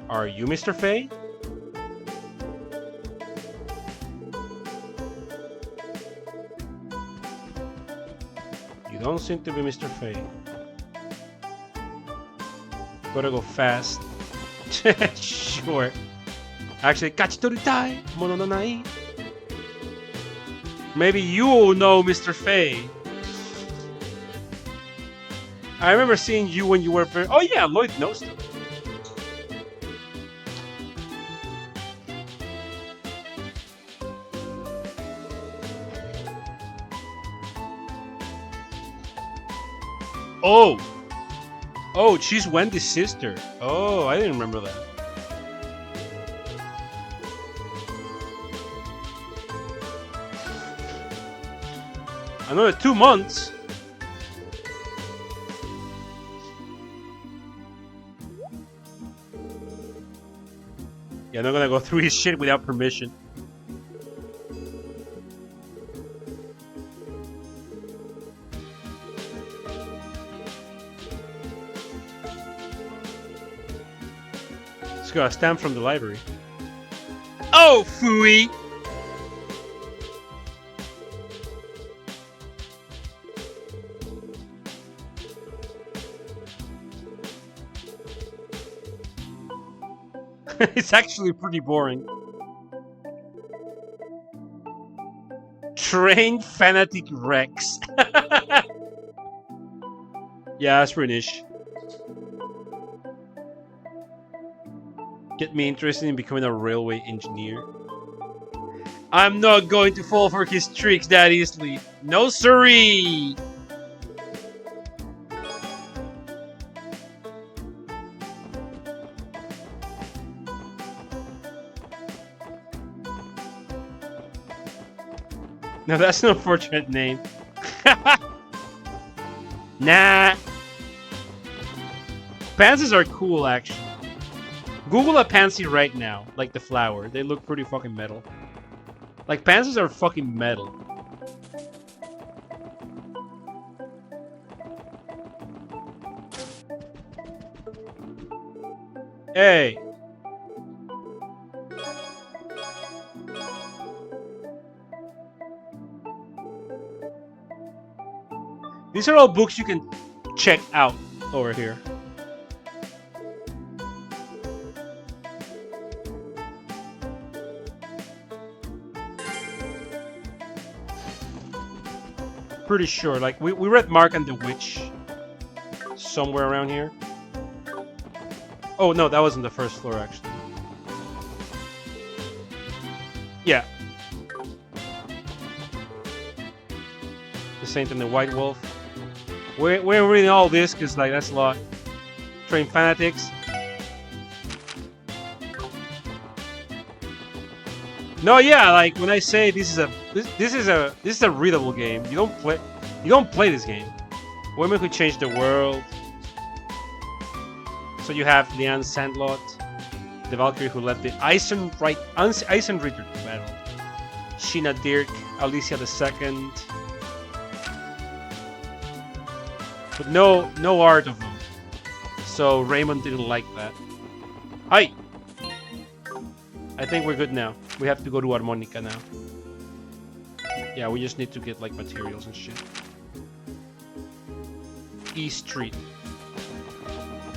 Are you Mr. Fay? You don't seem to be Mr. Fay. Gotta go fast. Sure. Actually, kachitoritai mono no nai. Maybe you know Mr. Fay. I remember seeing you when you were very... Oh yeah, Lloyd knows them. Oh! Oh, she's Wendy's sister. Oh, I didn't remember that. Another 2 months. Yeah, I'm not gonna go through his shit without permission. Let's go. A stamp from the library. Oh, phooey! It's actually pretty boring. Trained Fanatic Rex. Yeah, that's pretty niche. Get me interested in becoming a railway engineer. I'm not going to fall for his tricks that easily. No siree! No, that's an unfortunate name. Nah. Pansies are cool, actually. Google a pansy right now, like the flower. They look pretty fucking metal. Like, pansies are fucking metal. Hey. These are all books you can check out over here. Pretty sure. Like, we read Mark and the Witch somewhere around here. Oh, no, that wasn't the first floor, actually. Yeah. The Saint and the White Wolf. We're reading all this because like that's a lot. Train fanatics. No, yeah, like when I say this is a readable game. You don't play this game. Women who change the world. So you have Leanne Sandlot, the Valkyrie who led the Eisenritter battle. Sheena Dirk, Alicia II. But no art of them. So Raymond didn't like that. Hi! I think we're good now. We have to go to Harmonica now. Yeah, we just need to get like materials and shit. East Street.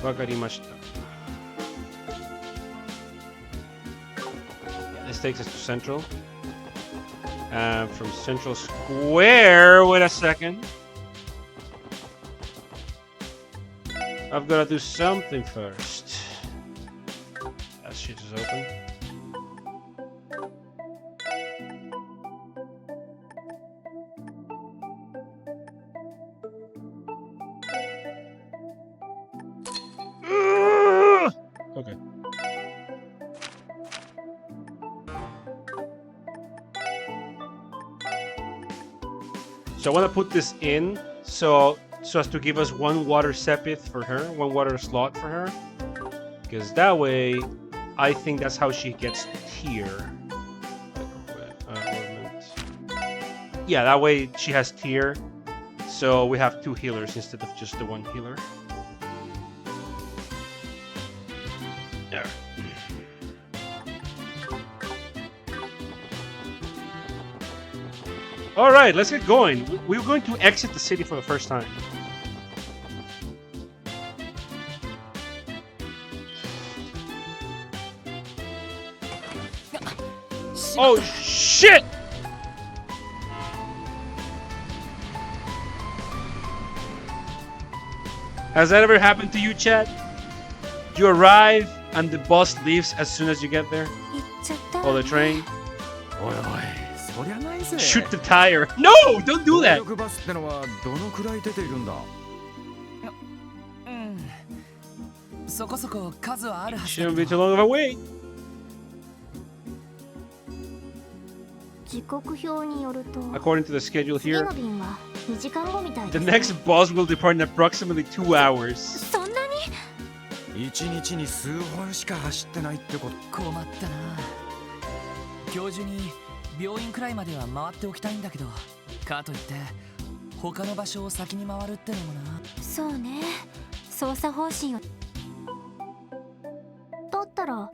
Wakarimashita. This takes us to Central. From Central Square, wait a second. I've got to do something first. That shit is open. Okay. So I want to put this in so as to give us one water sepith for her, one water slot for her, because that way I think that's how she gets tier. Yeah, that way she has tier, so we have 2 healers instead of just the 1 healer. There. All right, let's get going. We're going to exit the city for the first time. Oh shit! Has that ever happened to you, Chad? You arrive and the bus leaves as soon as you get there? Or the train? Shoot the tire. No! Don't do that! Shouldn't be too long of a wait. According to the schedule here, the next bus will depart in approximately 2 hours. 1日に数本しか走ってないってこと。困ったな。今日中に病院くらいまでは回っておきたいんだけど、かといって他の場所を先に回るってのもな。そうね。操作方針を。だったら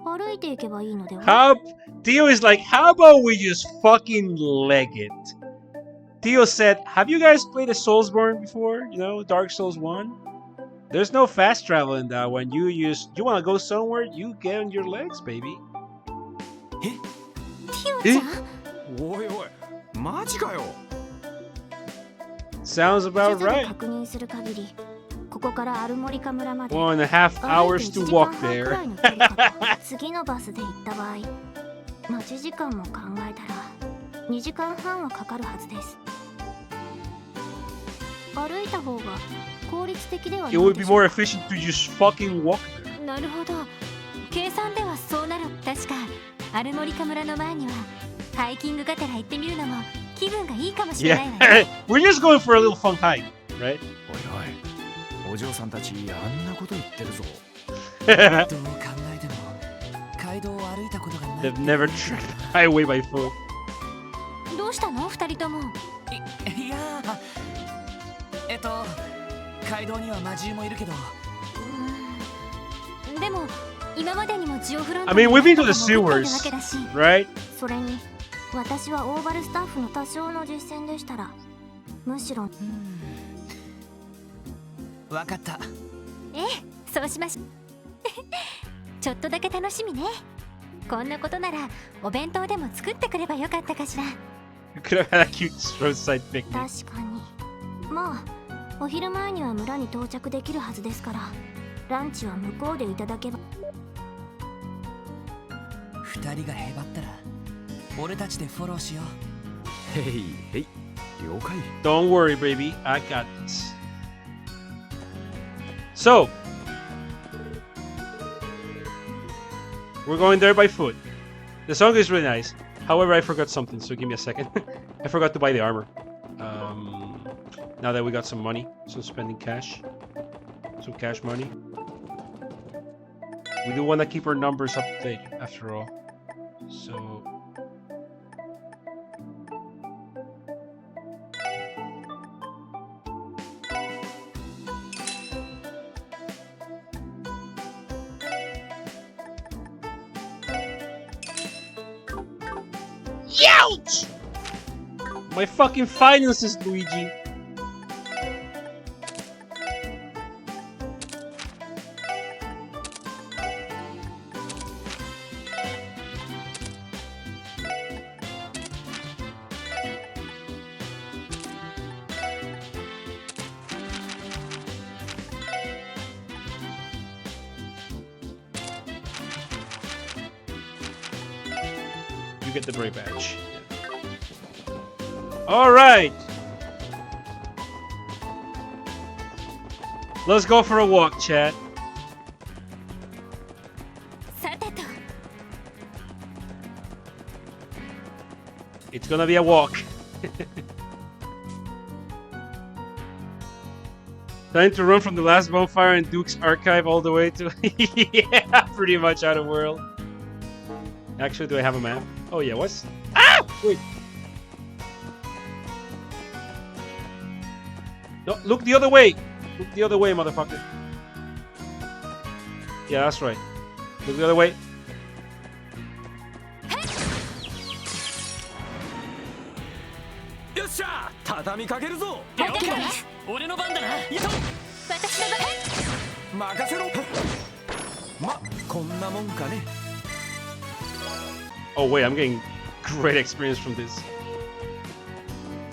歩いていけばいいのでは。How Theo is like, how about we just fucking leg it? Theo said, have you guys played a Soulsborne before? You know, Dark Souls 1? There's no fast travel in that one. You want to go somewhere, you get on your legs, baby. Sounds about right. 1.5 hours to walk there. 次のバスで行った場合、待ち時間も考えたら2時間半はかかるはずです。歩いた方が効率的ではないでしょうか。 It would be more efficient to just fucking walk there. なるほど。計算ではそうなる。確かアルモリカ村の前にはハイキングがてら行ってみるのも気分がいいかもしれないわね。We're just going for a little fun hike, right? おいおい、お嬢さんたちあんなこと言ってるぞ。どう考えても街道を歩いたことがない。 They've never tried highway by foot. どうしたの2人とも。いや街道には魔獣もいるけど。でも今までにもジオフロント I mean, we've been to the sewers, right? それに私はオーバルスタッフの多少の実践でしたらむしろ。わかった。ええ、そうしましょう。ちょっとだけ楽しみね。こんなことならお弁当でも作ってくればよかったかしら。You could have had a cute roadside picnic. 確かに。まあお昼前には村に到着できるはずですから、ランチは向こうでいただけば。2人がへばったら俺たちでフォローしよう。へいへい、了解 Don't worry, baby. I got this. So, we're going there by foot. The song is really nice. However, I forgot something, so give me a second. I forgot to buy the armor. Now that we got some money, so spending cash. Some cash money. We do want to keep our numbers up to date, after all. So... Youch! My fucking finances, Luigi. You get the brave badge. All right. Let's go for a walk, chat. It's gonna be a walk. Time to run from the last bonfire in Duke's archive all the way to... yeah, pretty much out of world. Actually, do I have a map? Oh yeah, what's... Ah! Wait. No, look the other way! Look the other way, motherfucker. Yeah, that's right. Look the other way. Yossha! Tatami kakeru zo! Ore no ban da na. Makasero! Ma, konna mon ka ne. Oh wait, I'm getting great experience from this.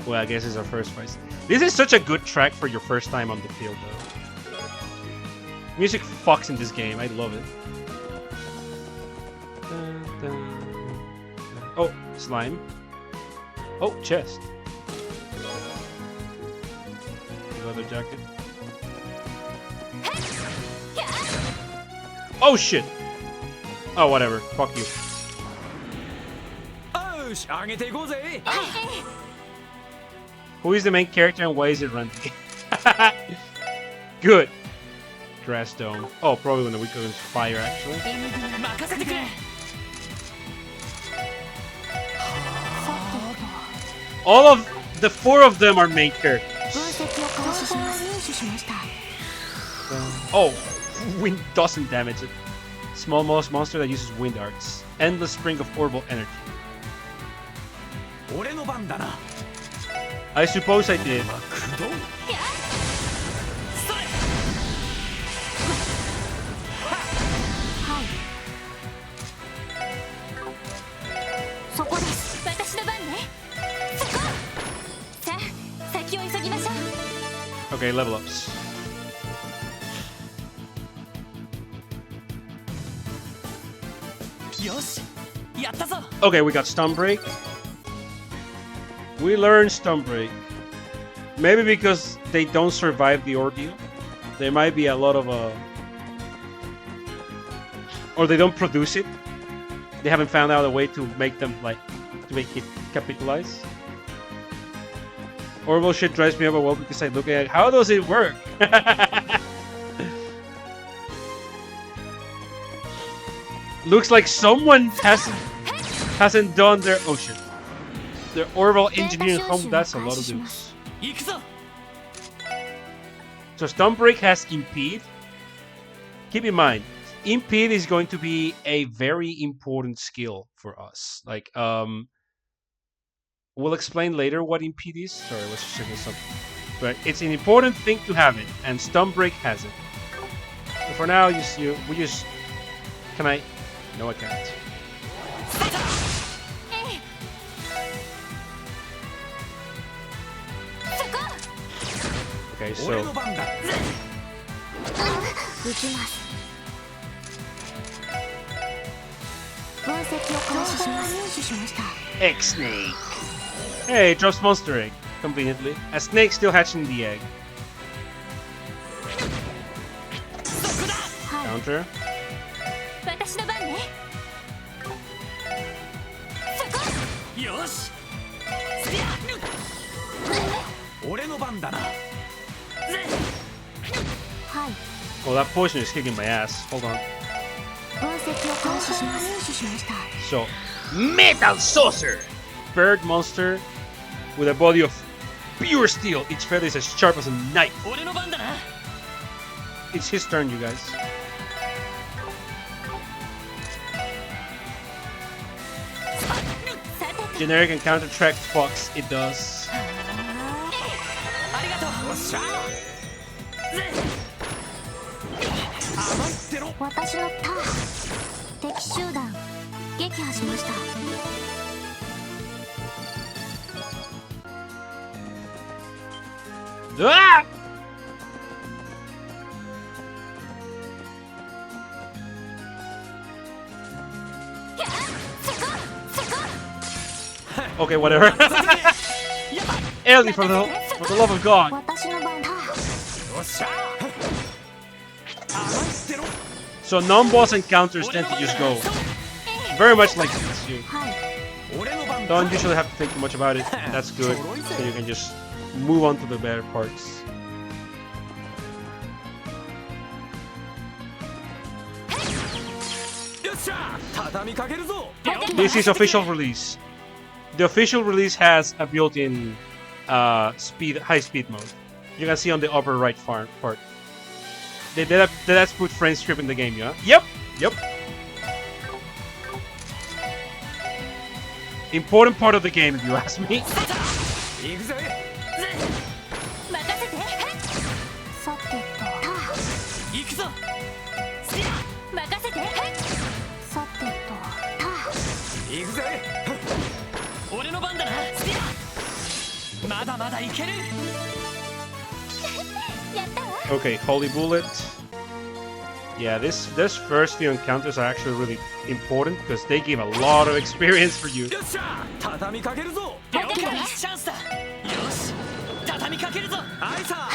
Well, I guess it's our first fight. This is such a good track for your first time on the field, though. Music fucks in this game. I love it. Dun, dun. Oh, slime. Oh, chest. Leather jacket. Oh shit! Oh, whatever. Fuck you. Who is the main character and why is it running? Good. Grass dome. Oh, probably when the weak against fire, actually. All of the 4 of them are main characters. Oh, wind doesn't damage it. Small monster that uses wind arts. Endless spring of orbital energy. I suppose I did. Okay, level ups. Okay, we got Stun Break. We learned Stun Break. Maybe because they don't survive the ordeal. There might be a lot of or they don't produce it. They haven't found out a way to make them to make it capitalize. Orbital shit drives me up a well because I look at it. How does it work? Looks like someone hasn't done their their orbital engineering home. That's a lot of dudes. So Stun Break has Impede. Keep in mind, Impede is going to be a very important skill for us. Like, we'll explain later what Impede is. Sorry, I was just checking something. But it's an important thing to have it, and Stun Break has it. So for now, we just... Can I... No, I can't. Okay, so... X-Snake. Hey, it drops Monster Egg. Conveniently. A snake still hatching the egg. Counter. 私の番ね。よし。俺の番だな。Oh, that potion is kicking my ass. Hold on. 分析を開始します。入手しました。 So, Metal Saucer! Bird monster with a body of pure steel. Each feather is as sharp as a knife. 俺の番だな。 It's his turn, you guys. Generic and counter-tracked fox, it does. ありがとう。よっしゃ。私のターン。敵集団撃破しました。 Ah! Okay, whatever. Ellie, for the love of God. 私の番ターン。 So non-boss encounters tend to just go very much like this. You don't usually have to think too much about it. That's good. So you can just move on to the better parts. This is official release. The official release has a built-in high speed mode. You can see on the upper right part. That's put frame strip in the game, yeah? Yep. Important part of the game, if you ask me. さてと。行くぞ。任せて。さてと。ターン。行くぜ。俺の番だな。まだまだいける。 Okay, Holy Bullet. Yeah, this first few encounters are actually really important because they give a lot of experience for you. 畳みかけるぞ。チャンスだ。よし。畳みかけるぞ。あいさ。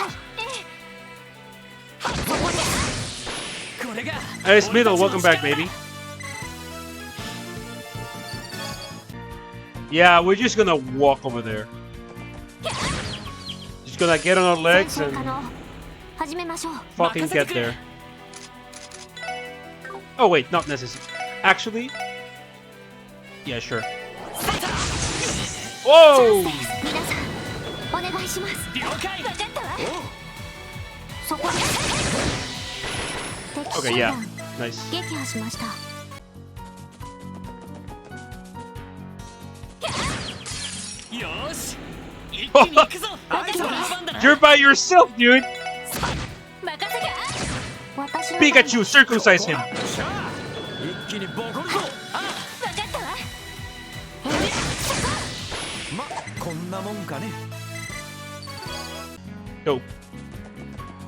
これが。Hey, Smithel, welcome back, baby. Yeah, we're just gonna walk over there. Just gonna get on our legs and 始めましょう。 fucking get there. Oh wait, not necessary. Actually, yeah, sure. Whoa! 皆さん、お願いします。了解。分かったわ。そこで。敵 Okay, 集 yeah, 団 nice. 撃破しました。 よし。一気に行くぞ。 You're by yourself, dude. 私の Pikachu, circumcise him. 一気にボコるぞ。分かったわ。ま、こんなもんかね。 Dope.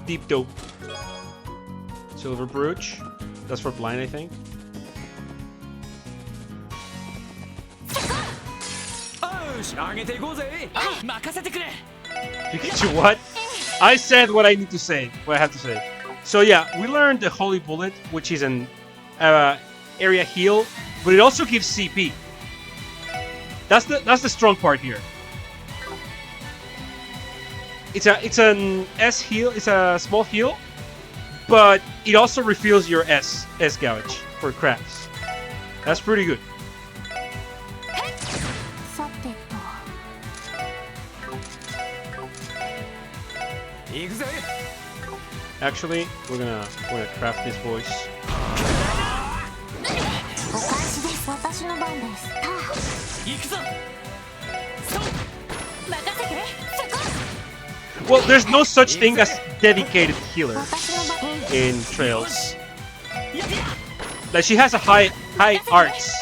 Deep dope. Silver brooch. That's for blind, I think. よし、上げていこうぜ。任せてくれ。 Pikachu, what? I said what I need to say. What I have to say. So yeah, we learned the Holy Bullet, which is an area heal, but it also gives CP. That's the strong part here. It's an S heal. It's a small heal, but it also refills your S gouge for crafts. That's pretty good. さてと。 行くぜ。 Actually, we're gonna craft this voice. お返しです。私の番です。ターン。行くぞ。そう。任せて。そこ。 Well, there's no such thing as dedicated healer in Trails. Like she has a high arts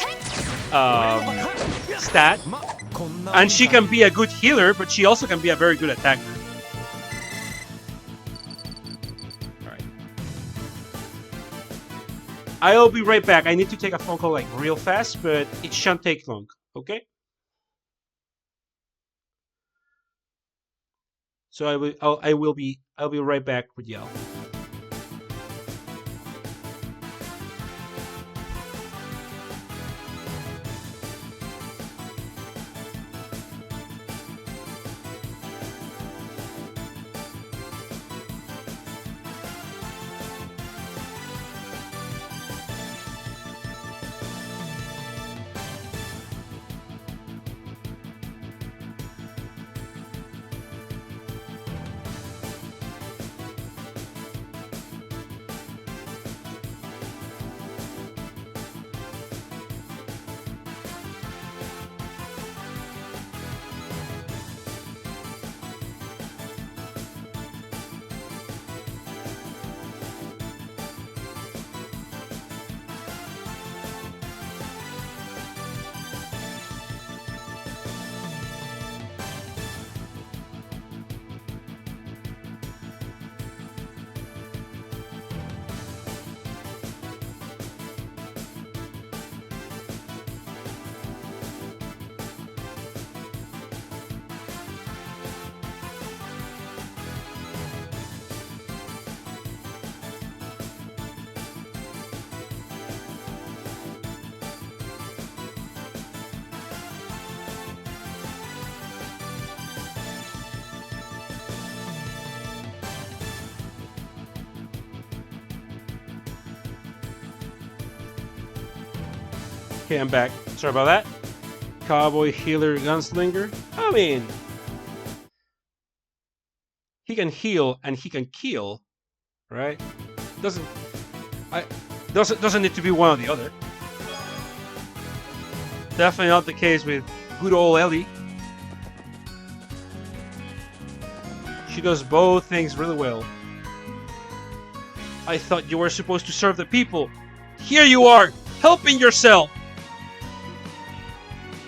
stat, and she can be a good healer, but she also can be a very good attacker. Alright. I'll be right back. I need to take a phone call like real fast, but it shouldn't take long. Okay? So I'll be right back with y'all. Okay, I'm back. Sorry about that. Cowboy, healer, gunslinger. I mean, he can heal and he can kill, right? Doesn't need to be one or the other. Definitely not the case with good old Ellie. She does both things really well. I thought you were supposed to serve the people. Here you are, helping yourself.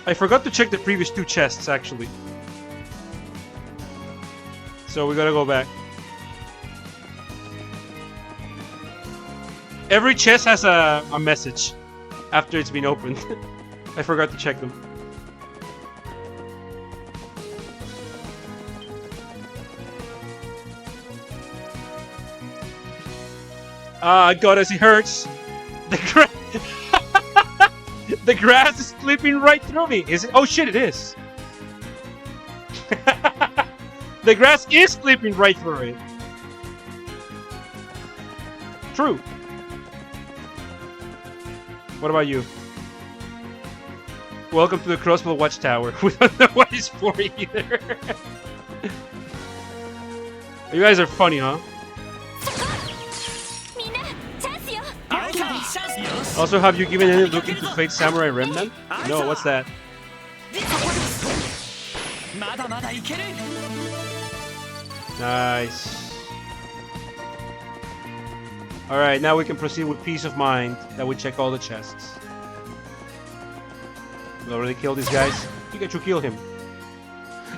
I forgot to check the previous 2 chests, actually. So we gotta go back. Every chest has a message after it's been opened. I forgot to check them. Goddess, it hurts. The grass is slipping right through me. Is it? Oh shit, it is. The grass is slipping right through it. True. What about you? Welcome to the Crossbow Watchtower. We don't know what it's for either. You guys are funny, huh? Also, have you given any look into Fate Samurai Remnant? No, what's that? Nice. Alright, now we can proceed with peace of mind that we check all the chests. We already killed these guys. Pikachu, kill him.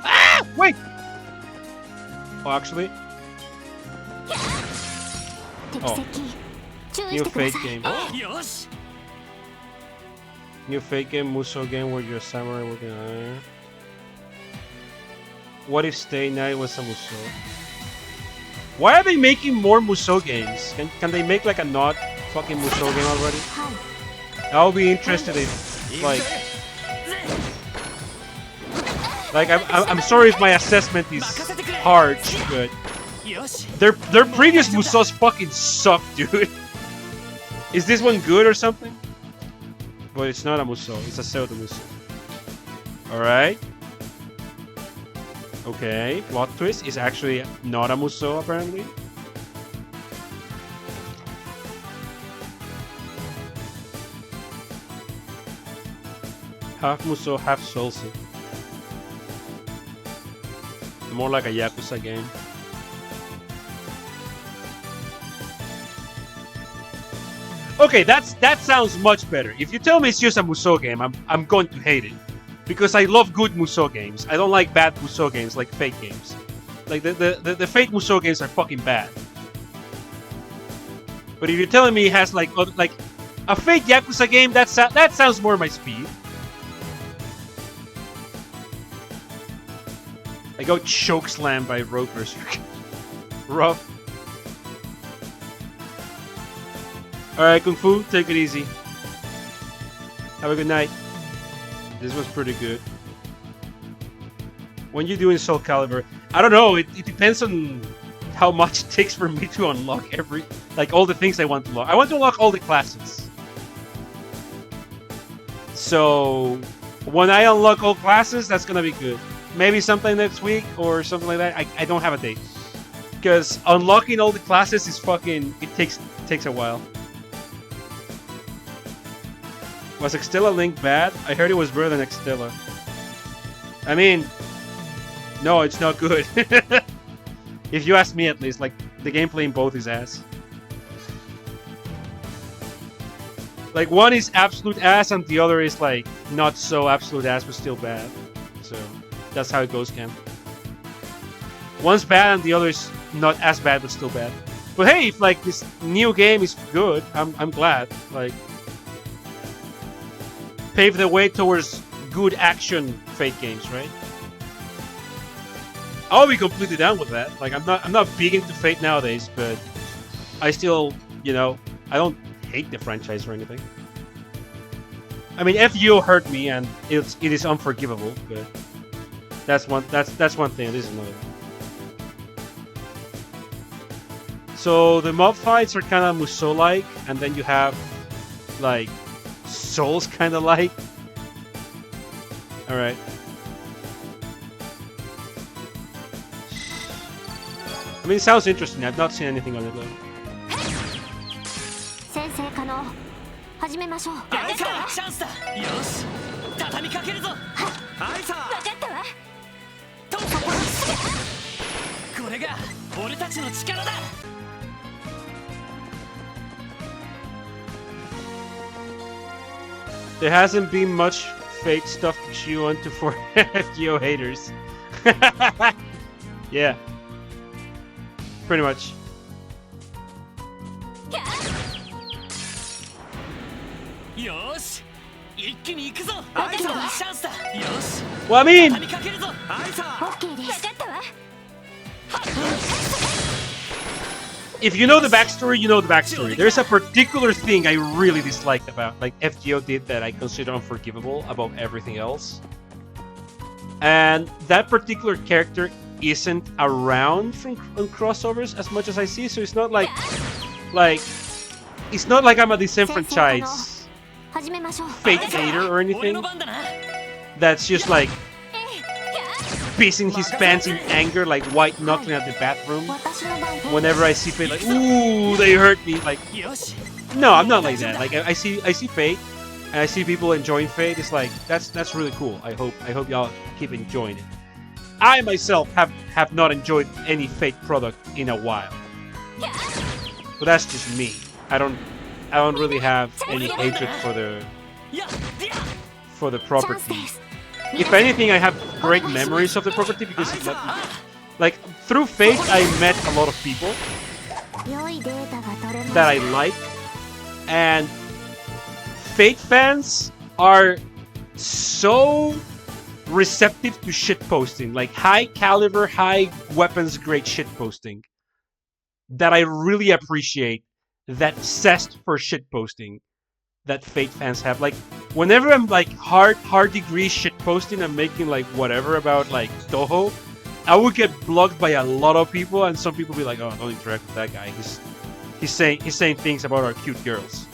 Ah! Wait! Oh, actually. Oh. New Fate game. New Fate game, Musou game where you're a samurai working on. What if Stay Night was a Musou? Why are they making more Musou games? Can they make like a not fucking Musou game already? I'll be interested in like I'm sorry if my assessment is harsh, but their previous Musous fucking suck, dude. Is this one good or something? But it's not a Musou, it's a pseudo Musou. Alright. Okay, plot twist is actually not a Musou apparently. Half Musou, half Soulsy. More like a Yakuza game. Okay, that sounds much better. If you tell me it's just a Musou game, I'm going to hate it. Because I love good Musou games. I don't like bad Musou games like Fate games. Like the Fate Musou games are fucking bad. But if you're telling me it has like a Fate Yakuza game, that sounds more my speed. I go choke slam by Rogue Berserk. Rough. Alright, Kung Fu, take it easy. Have a good night. This was pretty good. When you doing Soul Calibur, I don't know, it depends on how much it takes for me to unlock all the things I want to unlock. I want to unlock all the classes. So, when I unlock all classes, that's gonna be good. Maybe sometime next week or something like that. I don't have a date. Because unlocking all the classes is fucking... It takes a while. Was Extella Link bad? I heard it was better than Extella. I mean... No, it's not good. If you ask me at least, like, the gameplay in both is ass. Like, one is absolute ass and the other is, like, not so absolute ass but still bad. So, that's how it goes, Ken. One's bad and the other is not as bad but still bad. But hey, if, like, this new game is good, I'm glad. Like, pave the way towards good action Fate games, right? I'll be completely down with that. Like, I'm not big into Fate nowadays, but I still, you know, I don't hate the franchise or anything. I mean, FGO hurt me, and it is unforgivable. But that's one thing. This is another one. So the mob fights are kind of Musou-like, and then you have like Souls kind of like. All right. I mean, it sounds interesting. I've not seen anything on it though. 先生可能始めましょう。チャンスだ。よし、畳みかけるぞ。はいさ。分かったわ。と。これが俺たちの力だ。There hasn't been much Fate stuff to chew onto for FGO haters. Yeah. Pretty much. Well, I mean, if you know the backstory, you know the backstory. There's a particular thing I really disliked about, like, FGO did that I consider unforgivable above everything else. And that particular character isn't around from crossovers as much as I see, so it's not like it's not like I'm a disenfranchised Fate hater or anything that's just like pissing his pants in anger, like white knuckling at the bathroom whenever I see Fate, like, ooh, they hurt me. Like, no, I'm not like that. Like, I see Fate and I see people enjoying Fate. It's like, that's really cool. I hope y'all keep enjoying it. I myself have not enjoyed any Fate product in a while. But that's just me. I don't really have any hatred for the property. If anything, I have great memories of the property because like through Fate I met a lot of people that I like, and Fate fans are so receptive to shitposting, like high caliber, high weapons grade shitposting, that I really appreciate that zest for shitposting that Fate fans have. Like, whenever I'm like hard degree shitposting and making like whatever about like Toho, I would get blocked by a lot of people, and some people be like, "Oh, don't interact with that guy. He's saying things about our cute girls."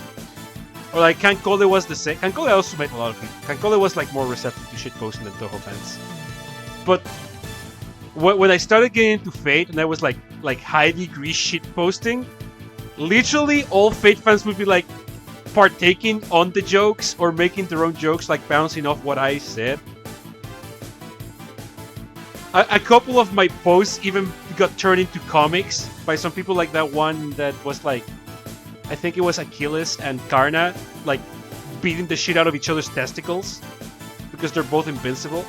Or like Kankole was the same. Kankole also met a lot of people. Kankole was like more receptive to shitposting than Toho fans. But when I started getting into Fate and I was like high degree shitposting, literally all Fate fans would be like partaking on the jokes or making their own jokes, like bouncing off what I said. A couple of my posts even got turned into comics by some people, like that one that was like, I think it was Achilles and Karna, like beating the shit out of each other's testicles because they're both invincible.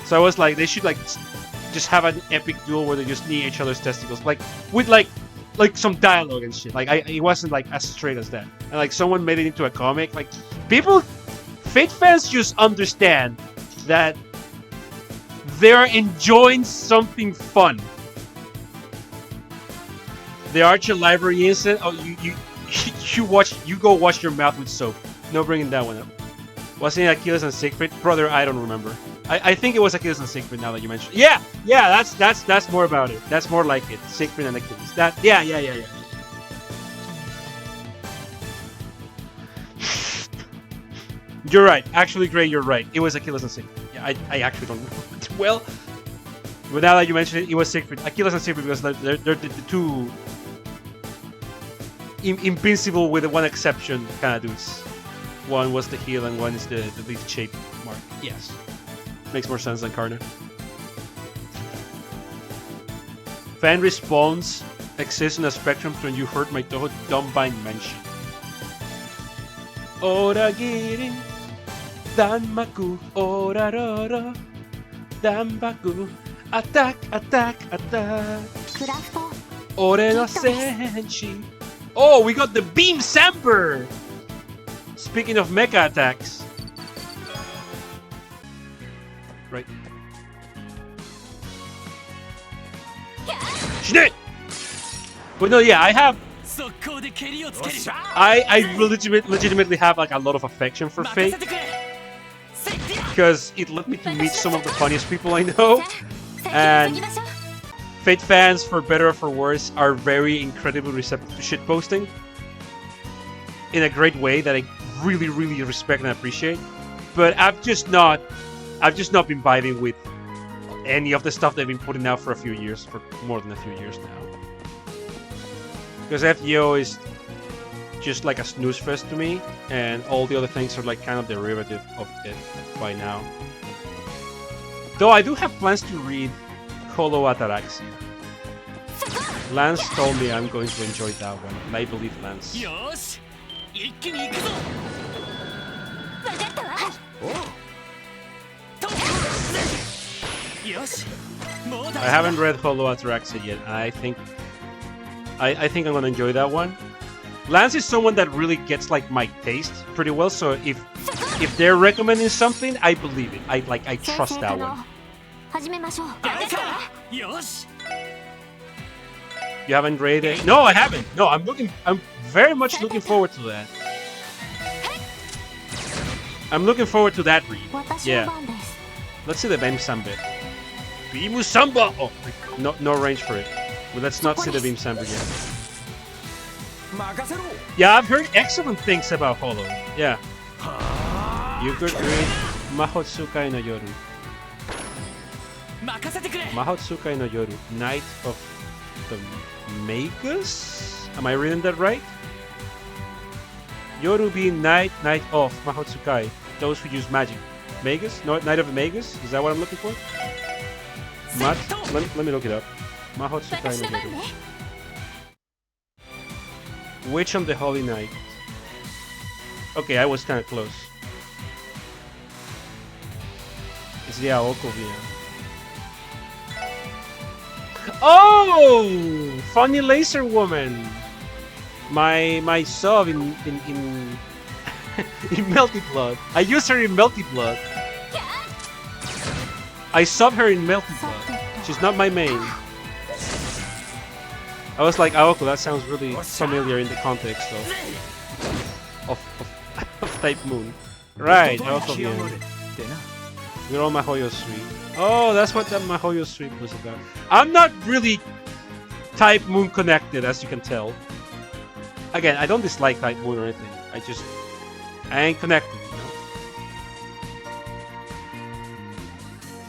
So I was like, they should like just have an epic duel where they just knee each other's testicles, like with like some dialogue and shit. Like it wasn't like as straight as that. And like someone made it into a comic. Like people, Fate fans just understand that They're enjoying something fun. The Archer Library incident. Oh, you go wash your mouth with soap. No bringing that one up. Wasn't it Achilles and Siegfried? Brother, I don't remember. I think it was Achilles and Siegfried now that you mentioned. Yeah, that's more about it. That's more like it. Siegfried and Achilles. Yeah. You're right. Actually, Gray, you're right. It was Achilles and Siegfried. Yeah, I actually don't remember it well. But now that you mentioned it, it was Siegfried. Achilles and Siegfried because they're the two invincible with one exception kind of dudes. One was the heel and one is the leaf shape mark. Yes. Makes more sense than Karna. Fan response exists in a spectrum when you heard my Toho Dumbine mention. Ora girin Danmaku Oraroro Danbaku Attack Ore no senshi. Oh, we got the Beam Samper! Speaking of mecha attacks. Right. Shit! But no, yeah, I have... I legitimately have like a lot of affection for Fate. Because it led me to meet some of the funniest people I know. And Fate fans, for better or for worse, are very incredibly receptive to shitposting. In a great way that I really, really respect and appreciate. But I've just not been vibing with any of the stuff they've been putting out for a few years, for more than a few years now. Because FGO is just like a snooze fest to me, and all the other things are like kind of derivative of it by now. Though I do have plans to read Holo Ataraxia. Lance told me I'm going to enjoy that one, and I believe Lance. I haven't read Holo Ataraxia yet, and I think I'm gonna enjoy that one. Lance is someone that really gets like my taste pretty well, so if they're recommending something, I believe it. I trust that one. You haven't read it? No, I haven't. No, I'm very much looking forward to that. I'm looking forward to that read. Yeah. Let's see the Beam Samba. Beam Samba! Oh, no range for it. Well, let's not see the Beam Samba yet. Yeah, I've heard excellent things about Holo. Yeah. You could read Mahotsukai no Yoru. Mahotsukai no Yoru. Night of the Magus? Am I reading that right? Yoru being night of Mahotsukai. Those who use magic. Magus? No, Night of the Magus? Is that what I'm looking for? Let me look it up. Mahotsukai no Yoru. Witch on the Holy Night. Okay, I was kind of close. It's the Aoko via. Oh! Funny Laser Woman! My sub in in Melty Blood. I use her in Melty Blood. I sub her in Melty Blood. She's not my main. I was like, Aoko, that sounds really familiar in the context of Type Moon. Right, Aoko again. We're on Mahoyo Sweep. Oh, that's what that Mahoyo Sweep was about. I'm not really Type Moon connected, as you can tell. Again, I don't dislike Type Moon or anything. I ain't connected, you know?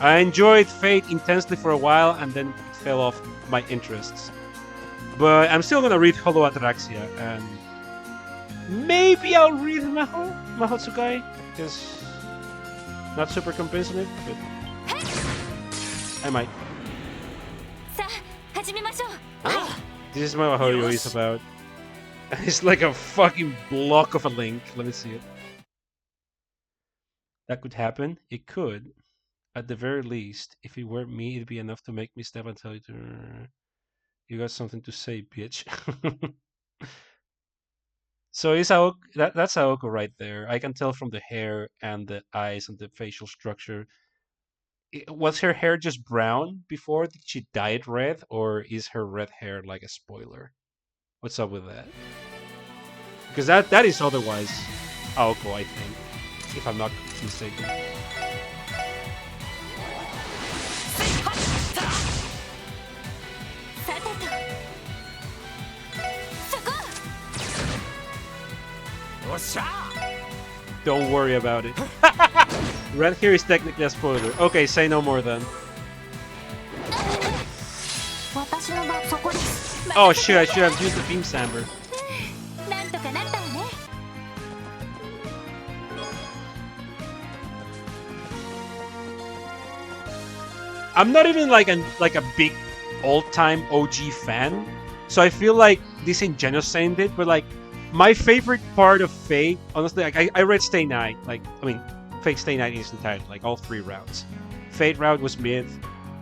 I enjoyed Fate intensely for a while, and then it fell off my interests. But I'm still gonna read Holo Ataraxia, and maybe I'll read Mahotsukai, because not super convinced on it, but I might. This is what Mahoyo is about. It's like a fucking block of a link. Let me see it. That could happen. It could. At the very least, if it were me, it'd be enough to make me step and tell you to... You got something to say, bitch. So is Aoko, that's Aoko right there. I can tell from the hair and the eyes and the facial structure Was her hair just brown before? Did she dye it red, or is her red hair like a spoiler? What's up with that? Because that is otherwise Aoko, I think, if I'm not mistaken. Don't worry about it. Red hair is technically a spoiler. Okay, say no more then. Oh shit, I should have used the beam saber. I'm not even like a big old-time OG fan, so I feel like this ingenuous saying it, but like my favorite part of Fate, honestly, like I read Stay Night, like I mean Fate Stay Night in its entirety, like all 3 routes. Fate route was mid,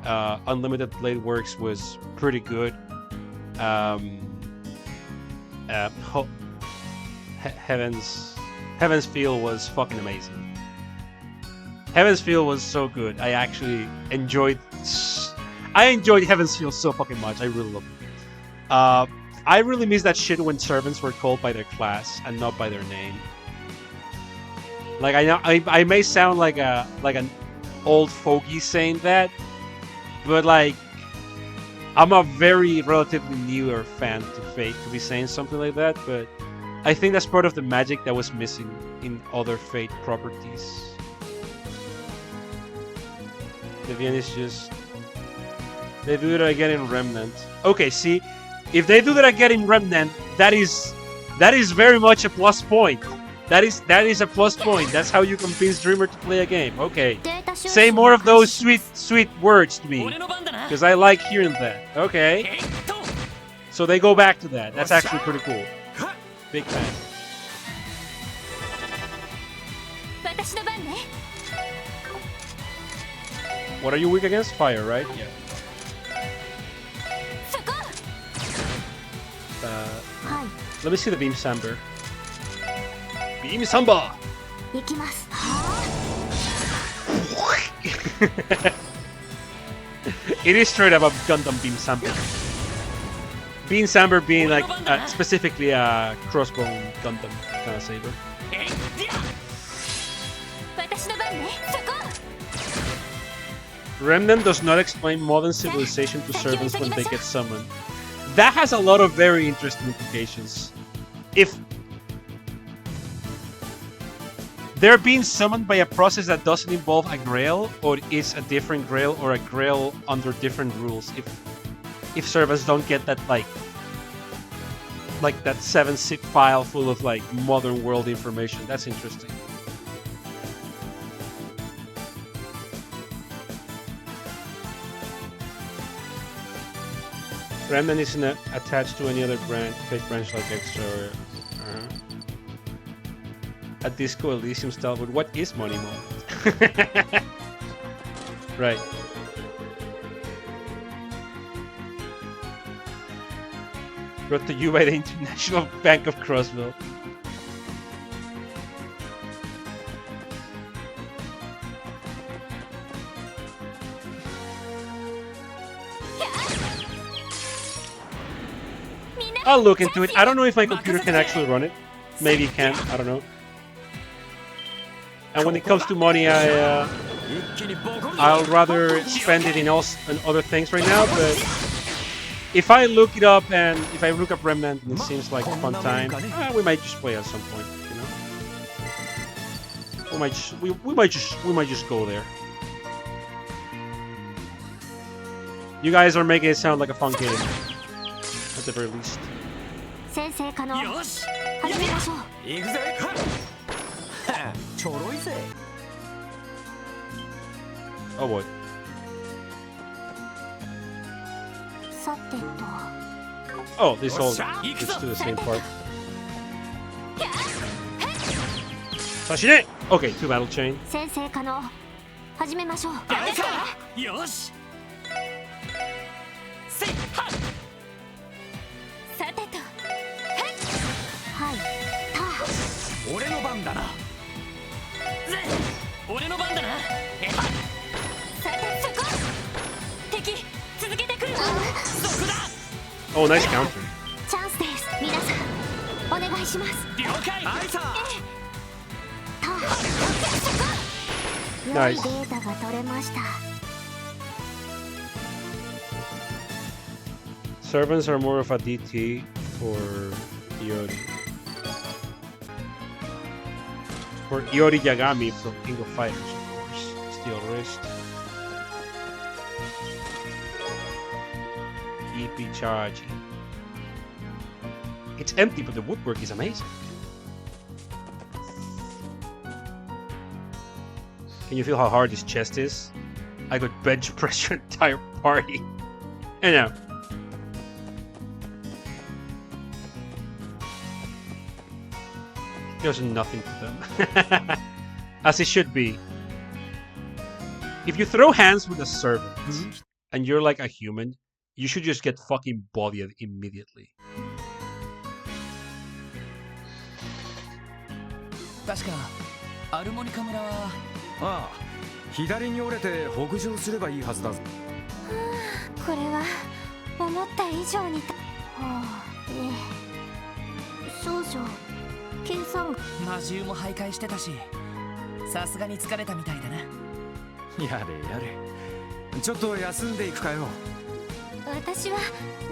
Unlimited Blade Works was pretty good. Heaven's Feel was fucking amazing. Heaven's Feel was so good. I actually enjoyed Heaven's Feel so fucking much. I really loved it. I really miss that shit when servants were called by their class and not by their name. Like I know I may sound like an old fogey saying that, but like I'm a very relatively newer fan to Fate to be saying something like that, but I think that's part of the magic that was missing in other Fate properties. Vivian is just... They do it again in Remnant. Okay, see, if they do that again in Remnant, that is very much a plus point. That is a plus point. That's how you convince Dreamer to play a game. Okay, say more of those sweet words to me, because I like hearing that. Okay, so they go back to that. That's actually pretty cool. Big fan. What are you weak against? Fire, right? Yeah. Let me see the Beam Samber. Beam Samba! It is straight up a Gundam Beam Samber. Beam Samber being like specifically a crossbone Gundam kind of saber. Remnant does not explain modern civilization to servants when they get summoned. That has a lot of very interesting implications. If they're being summoned by a process that doesn't involve a grail, or is a different grail, or a grail under different rules, if servants don't get that like that 7-zip file full of like modern world information, that's interesting. Remnant isn't attached to any other fake branch like Extra or... A Disco Elysium style, but what is Money Mode? Right. Brought to you by the International Bank of Crossville. I'll look into it. I don't know if my computer can actually run it. Maybe it can. I don't know. And when it comes to money, I'll rather spend it in other things right now. But if I look it up and if I look up Remnant and it seems like a fun time, we might just play at some point. You know, we might just go there. You guys are making it sound like a fun game, at the very least. Oh boy. Oh, this all gets to the same part. Sashine! Okay, 2 battle chain. Oh, nice counter. チャンスです。皆さんお願いします。了解。はいさ。良い Nice. データが取れました。 Servants are more of a DT for Iori. For Iori Yagami from King of Fighters, of course. Steel wrist. EP charge. It's empty, but the woodwork is amazing. Can you feel how hard his chest is? I could bench press your entire party. I know. There's nothing to them. As it should be. If you throw hands with a servant and you're like a human, you should just get fucking bodied immediately. 確かアルモニカ村はああ、左に折れて北上すればいいはずだぞ。これは思った以上に少々計算が魔獣も徘徊してたし、さすがに疲れたみたいだな。やれやれ。ちょっと休んでいくかよ。私は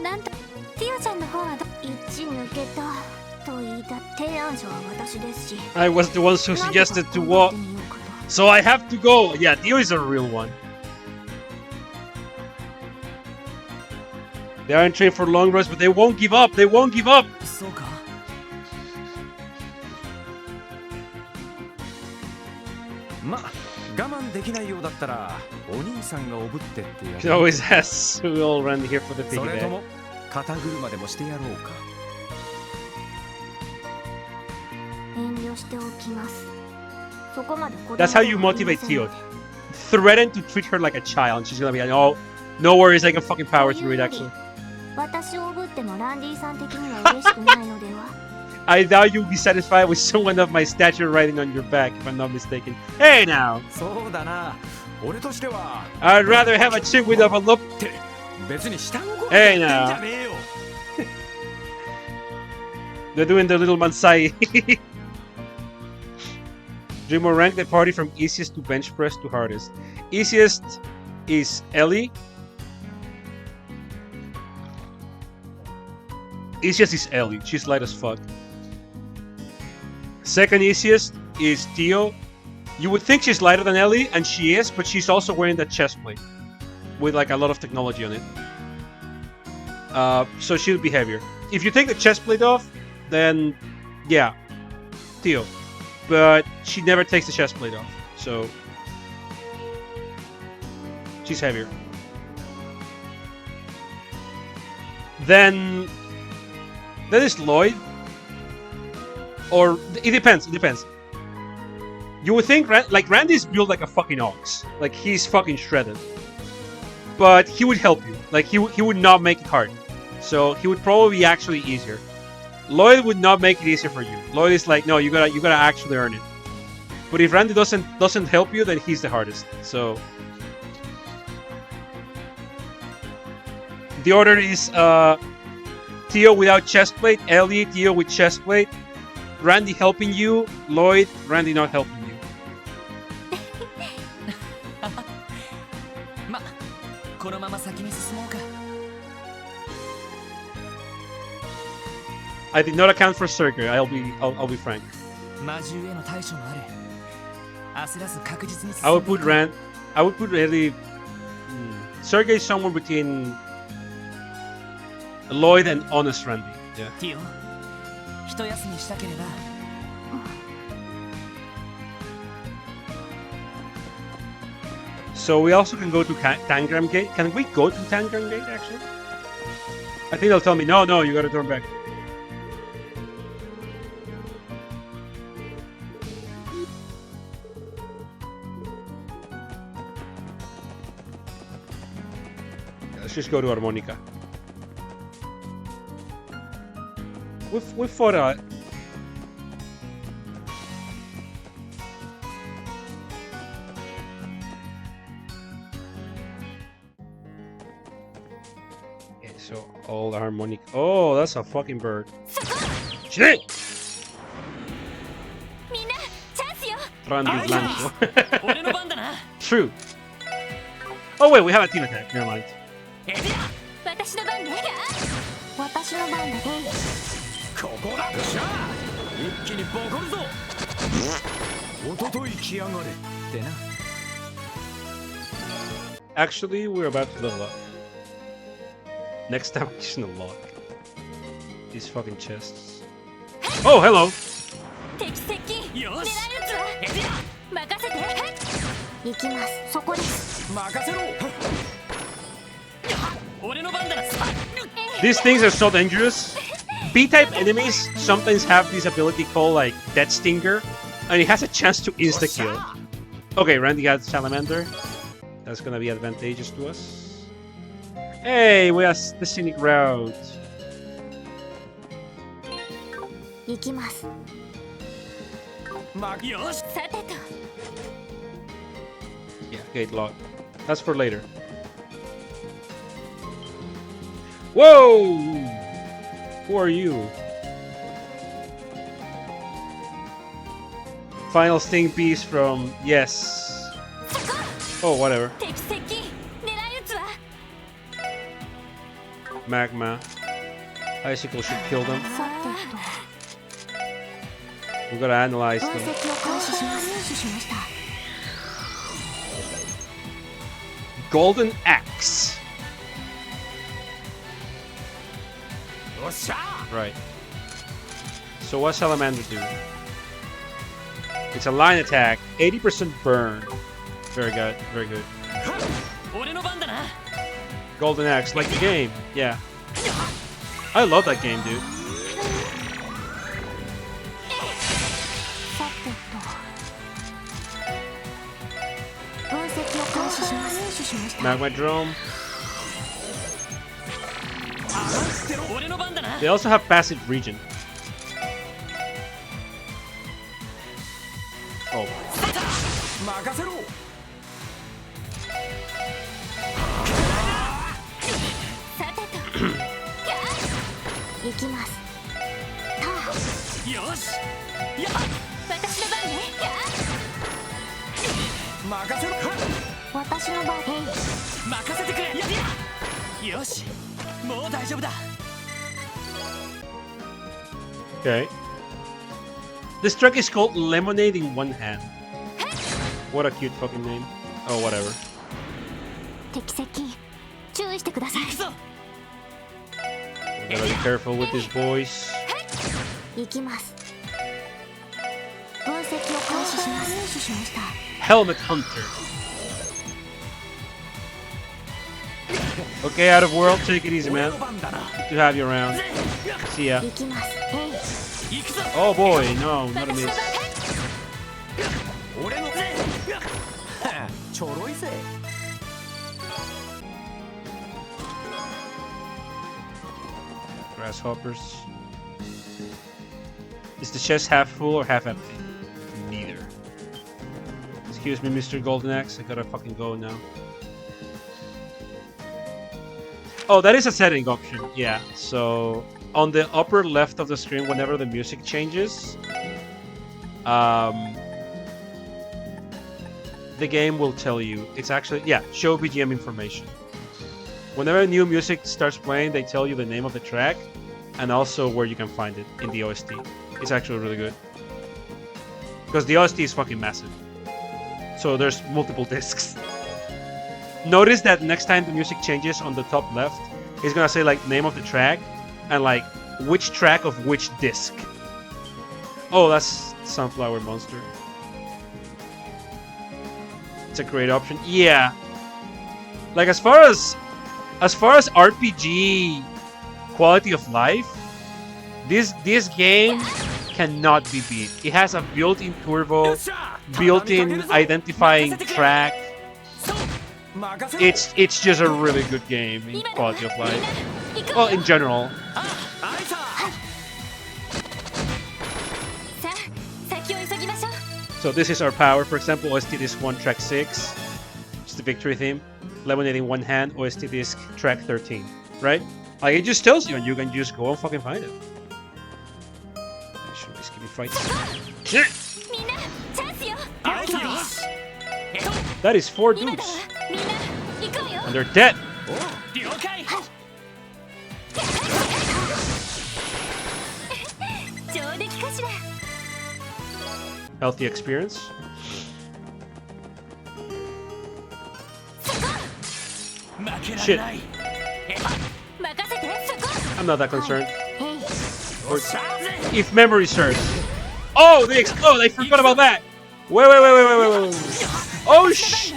なんとティオちゃんの方は一致抜けたと言いた提案者は私ですし。I was the one who suggested to walk, so I have to go. Yeah, Dio is a real one. They aren't trained for long runs, but they won't give up. They won't give up. そうか。ま、我慢できないようだったらお兄さんがおぶってってやる。He always has. We all run here for the それと piggyback. も肩車でもしてやろうか。遠慮しておきます。そこまで子供 That's how you motivate Tio. Threaten to treat her like a child. She's gonna be like, oh, no worries, I can fucking power through it actually. 私をおぶってもランディさん的には嬉しくないのでは。I doubt you'll be satisfied with someone of my stature riding on your back, if I'm not mistaken. Hey now! そうだな。俺としては I'd rather have a chick with a look. 別に下心 Hey じゃ now. ねえよ。 They're doing the little Mansai. Dream will rank the party from easiest to bench press to hardest. Easiest is Ellie. Easiest is Ellie. She's light as fuck. Second easiest is Tio. You would think she's lighter than Ellie, and she is, but she's also wearing the chest plate with like a lot of technology on it. So she'll be heavier. If you take the chest plate off, then yeah, Tio. But she never takes the chest plate off, so she's heavier. Then is Lloyd, or it depends. It depends. You would think like Randy's built like a fucking ox, like he's fucking shredded. But he would help you. Like he would not make it hard, so he would probably be actually easier. Lloyd would not make it easier for you. Lloyd is like, no, you gotta actually earn it. But if Randy doesn't help you, then he's the hardest. So the order is Tio without chest plate, Ellie, Tio with chest plate, Randy helping you, Lloyd, Randy not helping you. ま、このまま先に進もうか。I did not account for Sergei. I'll be frank. 魔獣への対処もある。焦らず確実に進 I ん would でい put こう。I would put Ellie. Sergei somewhere between Lloyd and honest Randy. Yeah. ティオ、一休みしたければ。So we also can go to Tangram Gate. Can we go to Tangram Gate actually? I think they'll tell me, no, you gotta turn back. Let's just go to Harmonica. We've fought So all the harmonic. Oh, that's a fucking bird. Shit! Randy Blanco. True. Oh wait, we have a team attack. Never mind. 私の番ね。私の番だね。ここだ。よっしゃ。一気にボコるぞ。おととい来やがれってな。Actually, we're about to level up. Next time we should unlock these fucking chests. Oh, hello. 敵接近。狙い撃つわ。任せて。行きます。そこです。任せろ。 These things are so dangerous. B-type enemies sometimes have this ability called like Death Stinger, and it has a chance to insta-kill. Okay, Randy got Salamander. That's gonna be advantageous to us. Hey, we have the scenic route. 行きます。よし。さてと。 Yeah, gate lock. That's for later. Whoa! Who are you? Final sting piece from yes. Oh, whatever. Magma. Icicle should kill them. We gotta analyze them. Golden Axe. Right. So what Salamander do? It's a line attack, 80% burn. Very good, very good. Golden Axe, like the game, yeah. I love that game, dude. Magma Drone. They also have passive regen. Oh. Okay. This track is called Lemonade in One Hand. What a cute fucking name. Oh, whatever. 敵接近。注意してください。 We gotta be careful with this voice. 行きます。分析を開始します。入手しました。 Helmet Hunter. Okay, out of world, take it easy, man. Good to have you around. See ya. Oh boy, no, not a miss. Grasshoppers. Is the chest half full or half empty? Neither. Excuse me, Mr. Golden Axe. I gotta fucking go now. Oh, that is a setting option. Yeah, so on the upper left of the screen, whenever the music changes, the game will tell you. It's actually, yeah, show BGM information. Whenever new music starts playing, they tell you the name of the track and also where you can find it in the OST. It's actually really good. Because the OST is fucking massive. So there's multiple discs. Notice that next time the music changes on the top left, it's gonna say like name of the track and like which track of which disc. Oh, that's Sunflower Monster. It's a great option. Yeah. Like as far as RPG quality of life, this game cannot be beat. It has a built-in turbo, built-in identifying track. It's just a really good game in quality of life. Well, in general. So this is our power. For example, OST disc 1 track 6. It's the victory theme. Lemonade in One Hand, OST disc track 13. Right? Like, it just tells you, and you can just go and fucking find it. Actually, let's keep it fighting. That is 4 dudes. And they're dead. Healthy experience. Shit. I'm not that concerned. Or if memory serves. Oh, they explode! I forgot about that! Wait. Oh, shh!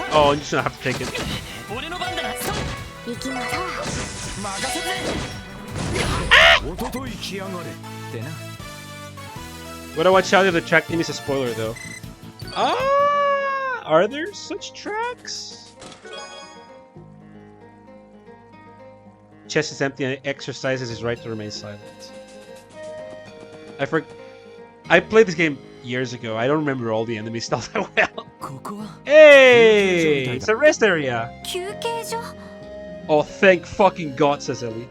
Oh, I'm just gonna have to take it. Gotta watch out if the track name is a spoiler, though. Are there such tracks? Chest is empty and exercises his right to remain silent. I played this game years ago. I don't remember all the enemy stuff that well. Hey! It's a rest area! Oh, thank fucking God, says Ellie.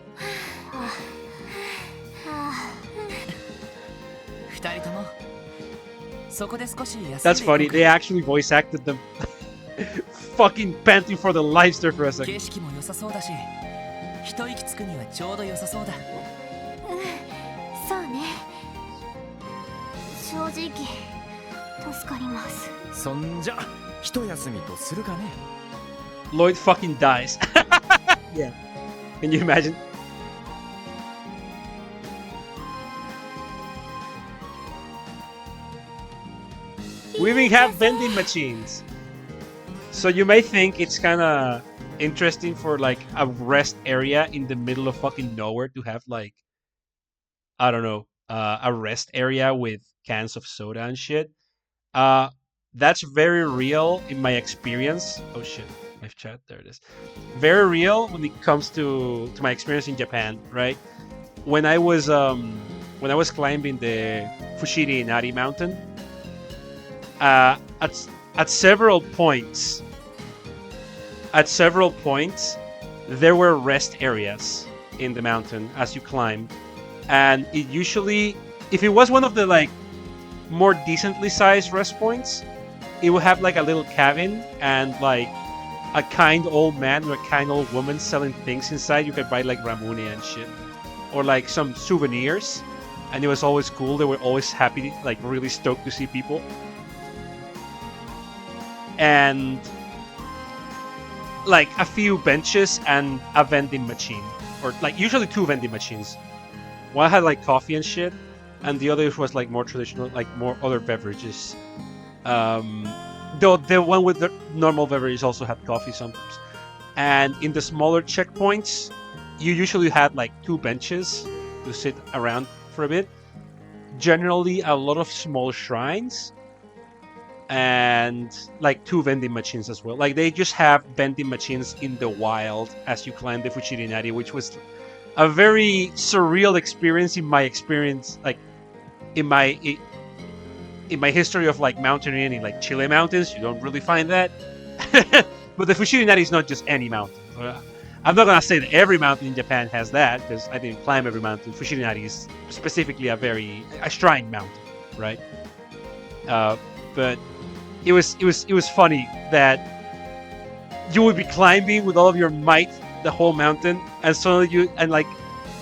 That's funny, they actually voice acted them. Fucking panting for the lives there for a second. Lloyd fucking dies. Yeah. Can you imagine? We even have vending machines. So you may think it's kind of interesting for like a rest area in the middle of fucking nowhere to have like, I don't know, a rest area with cans of soda and shit. That's very real in my experience. Oh shit, live chat, there it is. Very real when it comes to my experience in Japan, right? When I was climbing the Fushiri Inari mountain, at several points there were rest areas in the mountain as you climb, and it usually, if it was one of the like more decently sized rest points, it would have like a little cabin and like a kind old man or a kind old woman selling things inside. You could buy like ramune and shit, or like some souvenirs, and it was always cool. They were always happy, like really stoked to see people. And like a few benches and a vending machine, or like usually 2 vending machines. One had like coffee and shit, and the other was like more traditional, like more other beverages. Though the one with the normal beverages also had coffee sometimes. And in the smaller checkpoints, you usually had like 2 benches to sit around for a bit. Generally, a lot of small shrines. And like 2 vending machines as well. Like they just have vending machines in the wild as you climb the Fushiri Inari, which was a very surreal experience in my experience, like in my history of like mountaineering in like Chile mountains. You don't really find that. But the Fushiri Inari is not just any mountain. I'm not gonna say that every mountain in Japan has that, because I didn't climb every mountain. Fushiri Inari is specifically a shrine mountain, right? But it was funny that you would be climbing with all of your might the whole mountain, and suddenly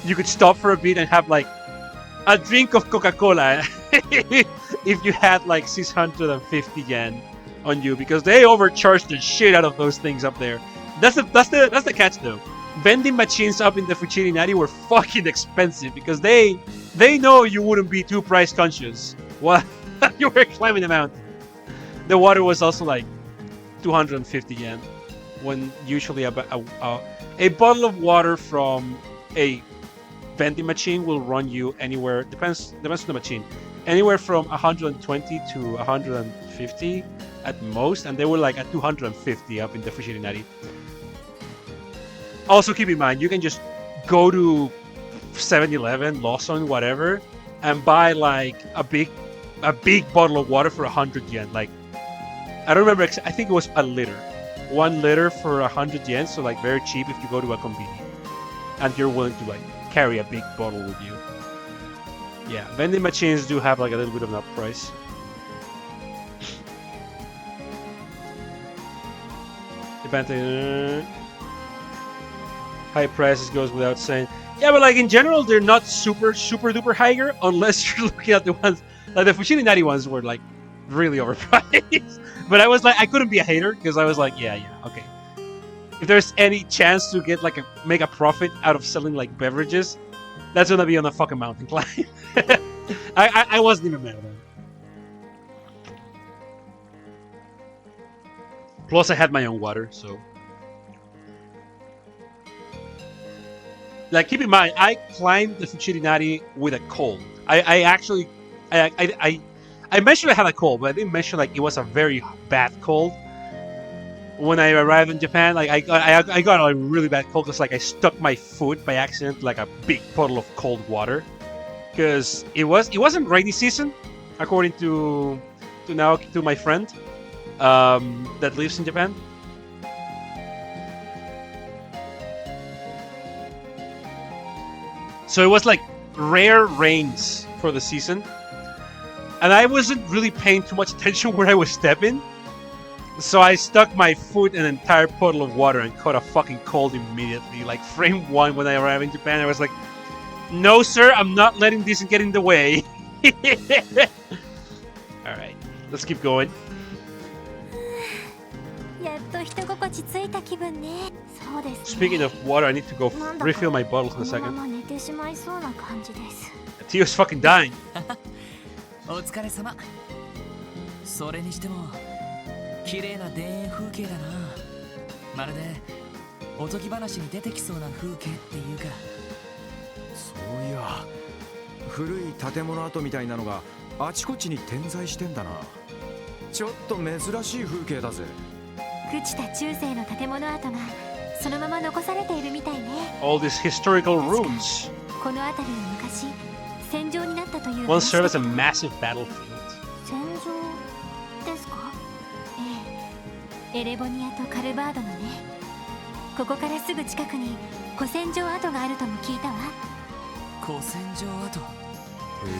you could stop for a bit and have like a drink of Coca-Cola if you had like 650 yen on you, because they overcharged the shit out of those things up there. That's the catch though. Vending machines up in the Fushiri Inari were fucking expensive because they know you wouldn't be too price conscious while you were climbing the mountain. The water was also like 250 yen, when usually a bottle of water from a vending machine will run you anywhere, depends on the machine, anywhere from 120 to 150 at most, and they were like at 250 up in the Fushiri Inari. Also keep in mind, you can just go to 7-Eleven, Lawson, whatever, and buy like a big a big bottle of water for 100 yen. Like, I don't remember. I think it was a liter. 1 liter for 100 yen. So like very cheap if you go to a convenience and you're willing to like carry a big bottle with you. Yeah, vending machines do have like a little bit of that price. Depending. High prices goes without saying. Yeah, but like in general, they're not super duper higher unless you're looking at the ones like the Fushigi Nari ones were like really overpriced. But I was like, I couldn't be a hater because I was like, yeah, okay. If there's any chance to get like make a profit out of selling like beverages, that's gonna be on a fucking mountain climb. I wasn't even mad at it. Plus, I had my own water, so. Like, keep in mind, I climbed the Fushigi Nari with a cold. I actually mentioned I had a cold, but I didn't mention like it was a very bad cold. When I arrived in Japan, like I got a really bad cold because like I stuck my foot by accident like a big puddle of cold water. Because it wasn't rainy season, according to my friend that lives in Japan. So it was like rare rains for the season. And I wasn't really paying too much attention where I was stepping. So I stuck my foot in an entire puddle of water and caught a fucking cold immediately. Like frame 1 when I arrived in Japan, I was like, no sir, I'm not letting this get in the way. Alright, let's keep going. Speaking of water, I need to go refill my bottles in a second. Tio's fucking dying. お疲れ様。それにしても綺麗な田園風景だな。まるでおとぎ話に出てきそうな風景っていうか。そういや、古い建物跡みたいなのがあちこちに点在してんだな。ちょっと珍しい風景だぜ。朽ちた中世の建物跡がそのまま残されているみたいね。All these historical ruins. この辺りは昔戦場になったという。Once served as a massive battlefield. 戦場ですか？ええ、エレボニアとカルバードのね。ここからすぐ近くに古戦場跡があるとも聞いたわ。古戦場跡。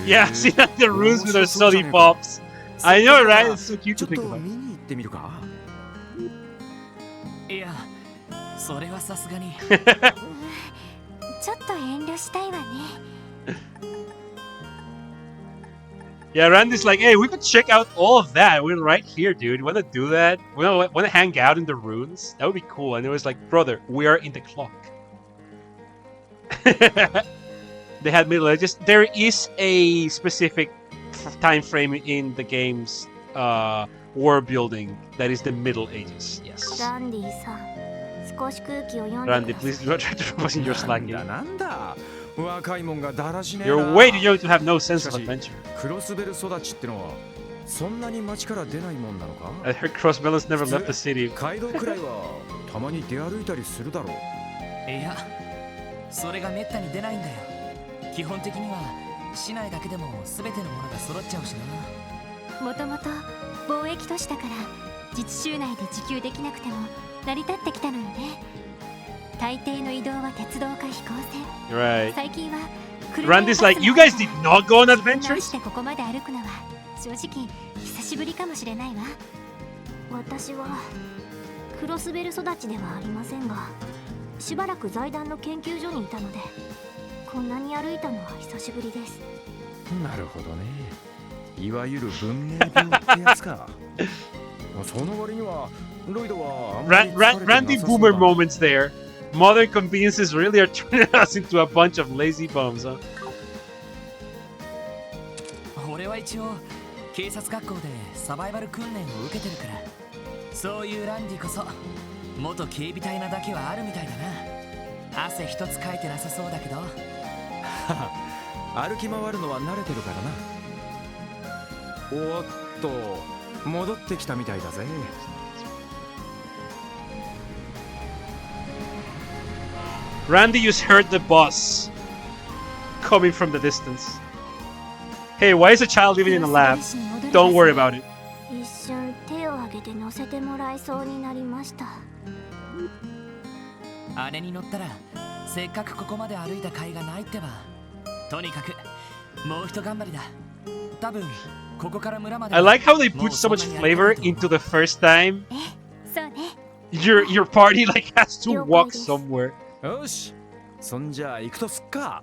Yeah, see that the ruins with their study pops. I know, right? It's so cute to think about. 見に行ってみるか？いや、それはさすがに。ちょっと遠慮したいわね。Yeah, Randy's like, hey, we could check out all of that. We're right here, dude. You want to do that? Want to hang out in the ruins? That would be cool. And it was like, brother, we are in the clock. They had Middle Ages. There is a specific time frame in the game's world building that is the Middle Ages. Yes. Randy, please do not try to propose in your slang game. 若いもんがだらしねえな。 You're way too young to have no sense of adventure. クロスベル育ちってのはそんなに町から出ないもんなのか？ I heard Crossbellers never left the city. 街道くらいはたまに出歩いたりするだろう。いや、それがめったに出ないんだよ。基本的には市内だけでも全てのものが揃っちゃうしな。もともと貿易都市だから自治州内で自給できなくても成り立ってきたのよね。大抵の移動は鉄道か飛行船。Right. 最近は Randy's like, you guys did not go on adventures? してここまで歩くのは正直久しぶりかもしれないわ。私はクロスベル育ちではありませんが、しばらく財団の研究所にいたので、こんなに歩いたのは久しぶりです。なるほどね。いわゆる文明病ってやつか。その割にはロイドはあんまり疲れてなさそうだ。 Randy Boomer moments there. Modern conveniences really are turning us into a bunch of lazy bums, huh? 俺は一応警察学校でサバイバル訓練を受けてるから、そういうランディこそ元警備隊なだけはあるみたいだな。汗一つかいてなさそうだけど。歩き回るのは慣れてるからな。おっと、戻ってきたみたいだぜ。Randy just heard the bus coming from the distance. Hey, why is a child living in a lab? Don't worry about it. 一瞬手を挙げて乗せてもらいそうになりました。姉に乗ったらせっかくここまで歩いた甲斐がないってば。とにかくもう一頑張りだ。多分ここから村まで。 I like how they put so much flavor into the first time. Your party like has to walk somewhere. よし、そんじゃ行くとすっか。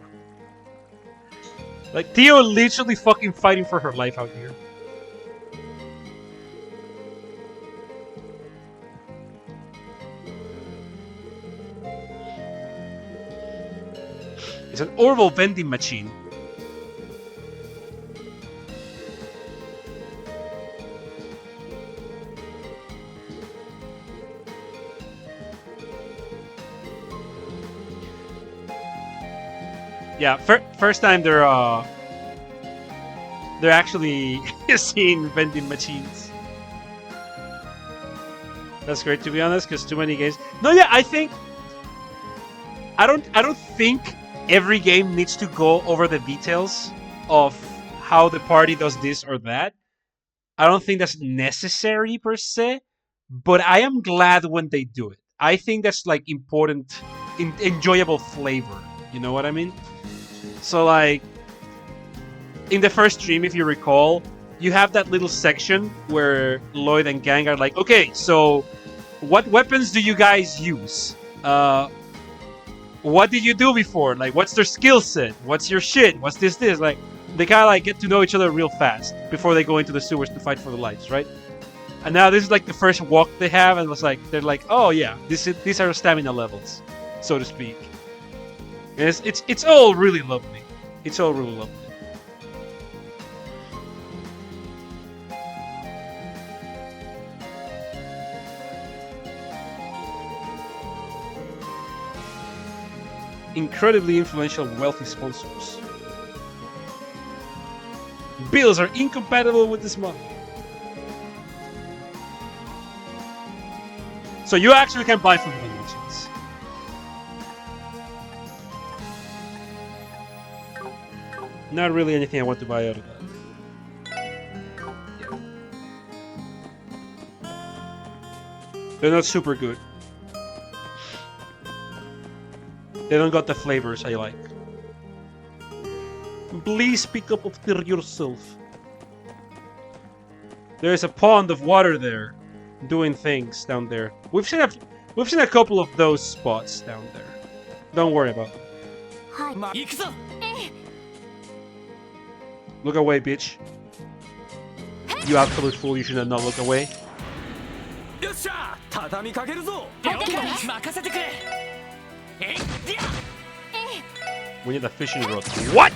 Like Theo literally fucking fighting for her life out here. It's an Orville vending machine. Yeah, first time they're actually seeing vending machines. That's great, to be honest, because too many games. No, yeah, I don't think every game needs to go over the details of how the party does this or that. I don't think that's necessary per se, but I am glad when they do it. I think that's like important, enjoyable flavor. You know what I mean? So like, in the first stream, if you recall, you have that little section where Lloyd and Gang are like, okay, so what weapons do you guys use? What did you do before? Like, what's their skill set? What's your shit? What's this? Like, they kind of like get to know each other real fast before they go into the sewers to fight for their lives, right? And now this is like the first walk they have, and it's like they're like, oh yeah, these are stamina levels, so to speak. And it's all really lovely. It's all really lovely. Incredibly influential, wealthy sponsors. Bills are incompatible with this model. So you actually can buy from vending machines. Not really anything I want to buy out of that. They're not super good. They don't got the flavors I like. Please pick up after yourself. There's a pond of water there, doing things down there. We've seen a couple of those spots down there. Don't worry about them. Look away, bitch. You absolute fool! You should not look away. We need a fishing rod. What?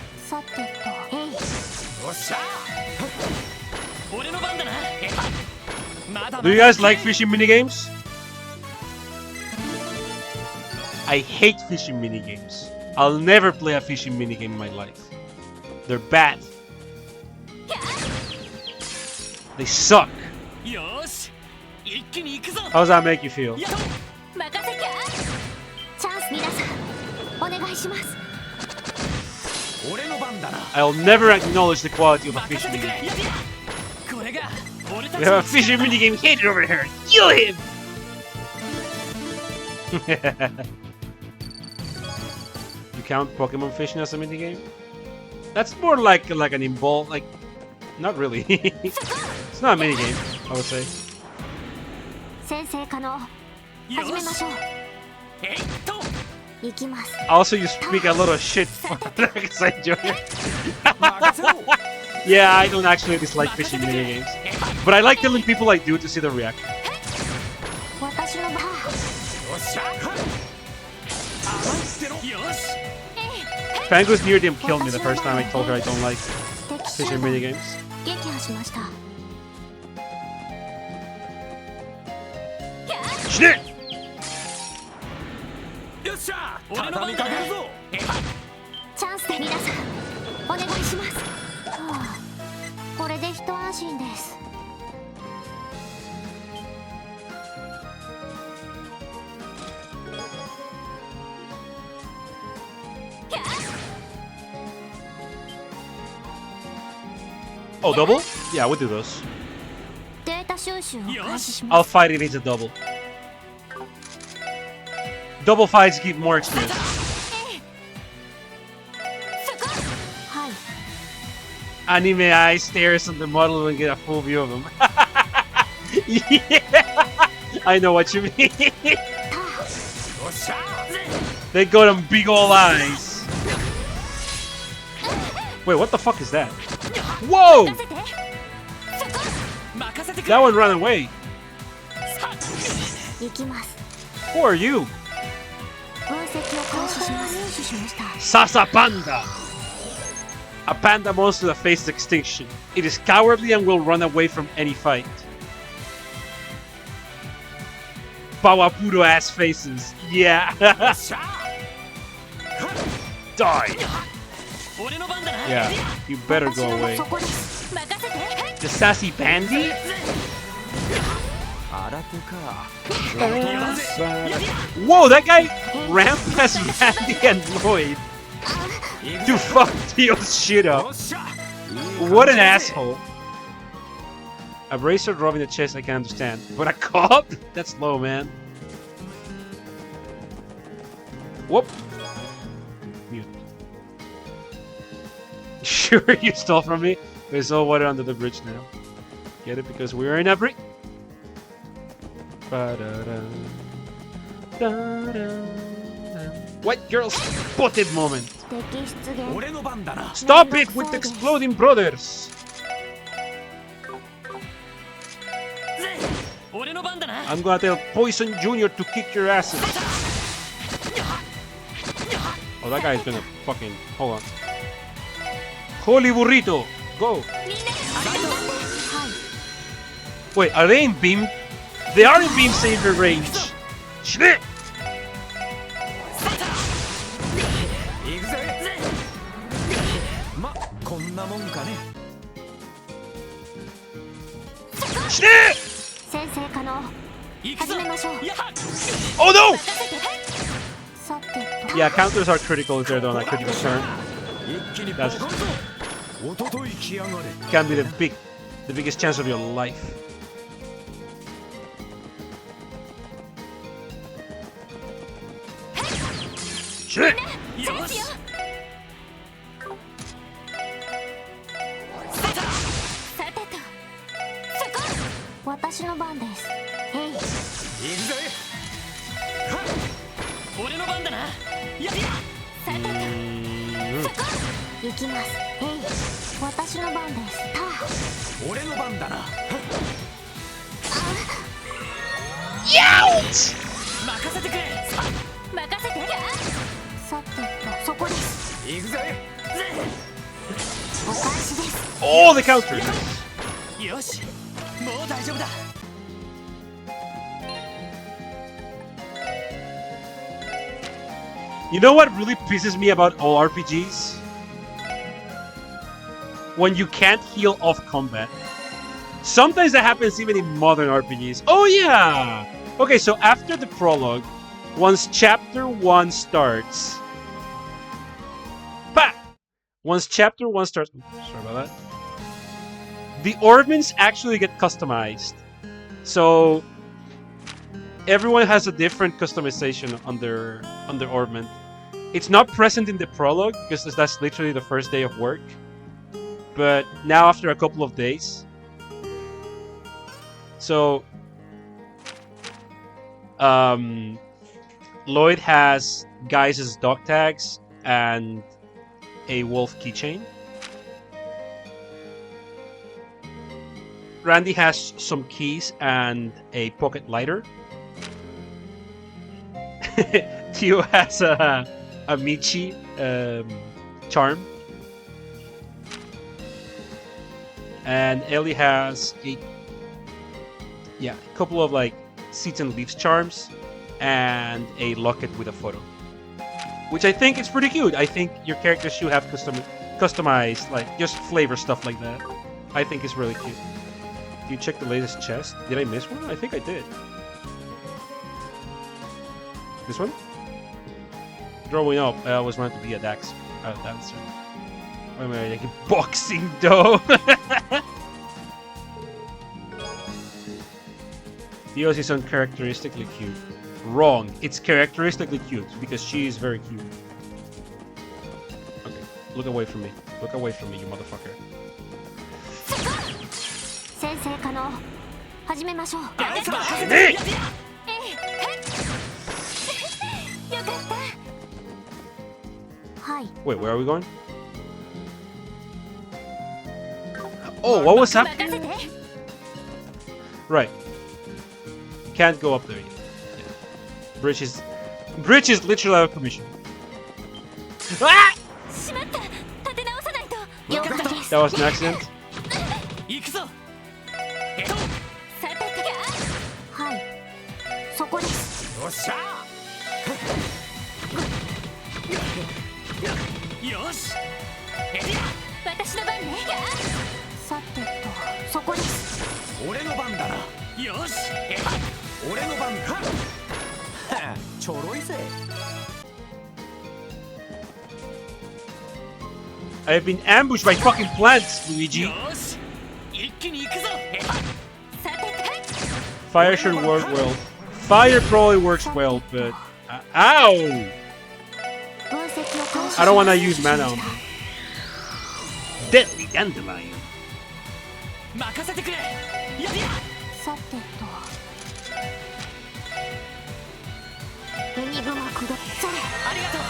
Do you guys like fishing minigames? I hate fishing minigames. I'll never play a fishing minigame in my life. They're bad. They suck. How does that make you feel? I'll never acknowledge the quality of a fishing minigame. We have a fishing minigame hater over here. Kill him! You count Pokemon fishing as a minigame? That's more like an involved, like, not really. It's not a minigame, I would say. Also, you speak a lot of shit because I enjoy it. Yeah, I don't actually dislike fishing minigames, but I like telling people I do to see their reaction. Fango's near them killed me the first time I told her I don't like fishing minigames. Shit! Oh, double? Yeah, we'll do those. データ収集を開始し I'll ます fight it as a double. Double fights give more experience. はい Anime eye stares on the model and get a full view of him. Yeah, I know what you mean. They got them big ol' eyes. Wait, what the fuck is that? Whoa! That one ran away. 行きます Who are you? 分析を開始します入手しました Sasa Panda! A panda monster that faces extinction. It is cowardly and will run away from any fight. Pawapuro ass faces. Yeah. Die. Yeah, you better go away. The sassy bandy? Whoa, that guy ran past Randy and Lloyd to fuck Theo's shit up. What an asshole. A bracer drove in the chest, I can understand. But a cop? That's low, man. Whoop. Mute. Sure you stole from me? There's no water under the bridge now. Get it? Because we're in a bridge. White girl spotted moment. 敵出現 Stop it with the exploding brothers. I'm gonna tell Poison Jr. to kick your asses. Oh, that guy's gonna fucking... Hold on. Holy burrito! Go! Wait, are they in beam? They are in beam saber range! Shit! Shit! 先生可能始めましょう Oh no! さて Yeah, counters are critical if they're on a critical turn. That's can be the biggest chance of your life. Shit! 私の番ですへい俺の番だな行きますへい私の番ですた俺の番だな任せてくれ任せてさてとそこです行くぜお返しです Oh, the counter! よしもう大丈夫だ You know what really pisses me about all RPGs? When you can't heal off combat. Sometimes that happens even in modern RPGs. Oh yeah! Okay, so after the prologue, once chapter 1 starts... Bah! Once chapter 1 starts... Sorry about that. The orbments actually get customized. So... everyone has a different customization on their orbment. It's not present in the prologue because that's literally the first day of work. But now after a couple of days. So Lloyd has Guys' dog tags and a wolf keychain. Randy has some keys and a pocket lighter. Tio has a Michi charm. And Ellie has a couple of like seeds and leaves charms and a locket with a photo. Which I think is pretty cute. I think your characters should have customized like just flavor stuff like that. I think it's really cute. Do you check the latest chest? Did I miss one? I think I did. This one? Drawing up was meant to be a Dax dancer. Wait a minute, like boxing though. Dios is uncharacteristically cute. Wrong. It's characteristically cute because she is very cute. Okay, look away from me. Look away from me, you motherfucker. 先生可能始めましょう。ねえよかった。はい。 Wait, where are we going? Oh, what was happening? Right. Can't go up there yet. Yeah. Bridge is literally out of commission. Ah! That was an accident. 行くぞ。はい。そこです。よっしゃ。よし。私の番ね。さてと、そこです。俺の番だな。よし。俺の番か。ちょろいぜ。I have been ambushed by fucking plants, Luigi. よし。一気に行くぞ。 Fire should work well. Fire probably works well, but ow! I don't want to use mana on them. Deadly dandelion. 任せてくれ。やりや。さてと。エニグマくだされ。ありがとう。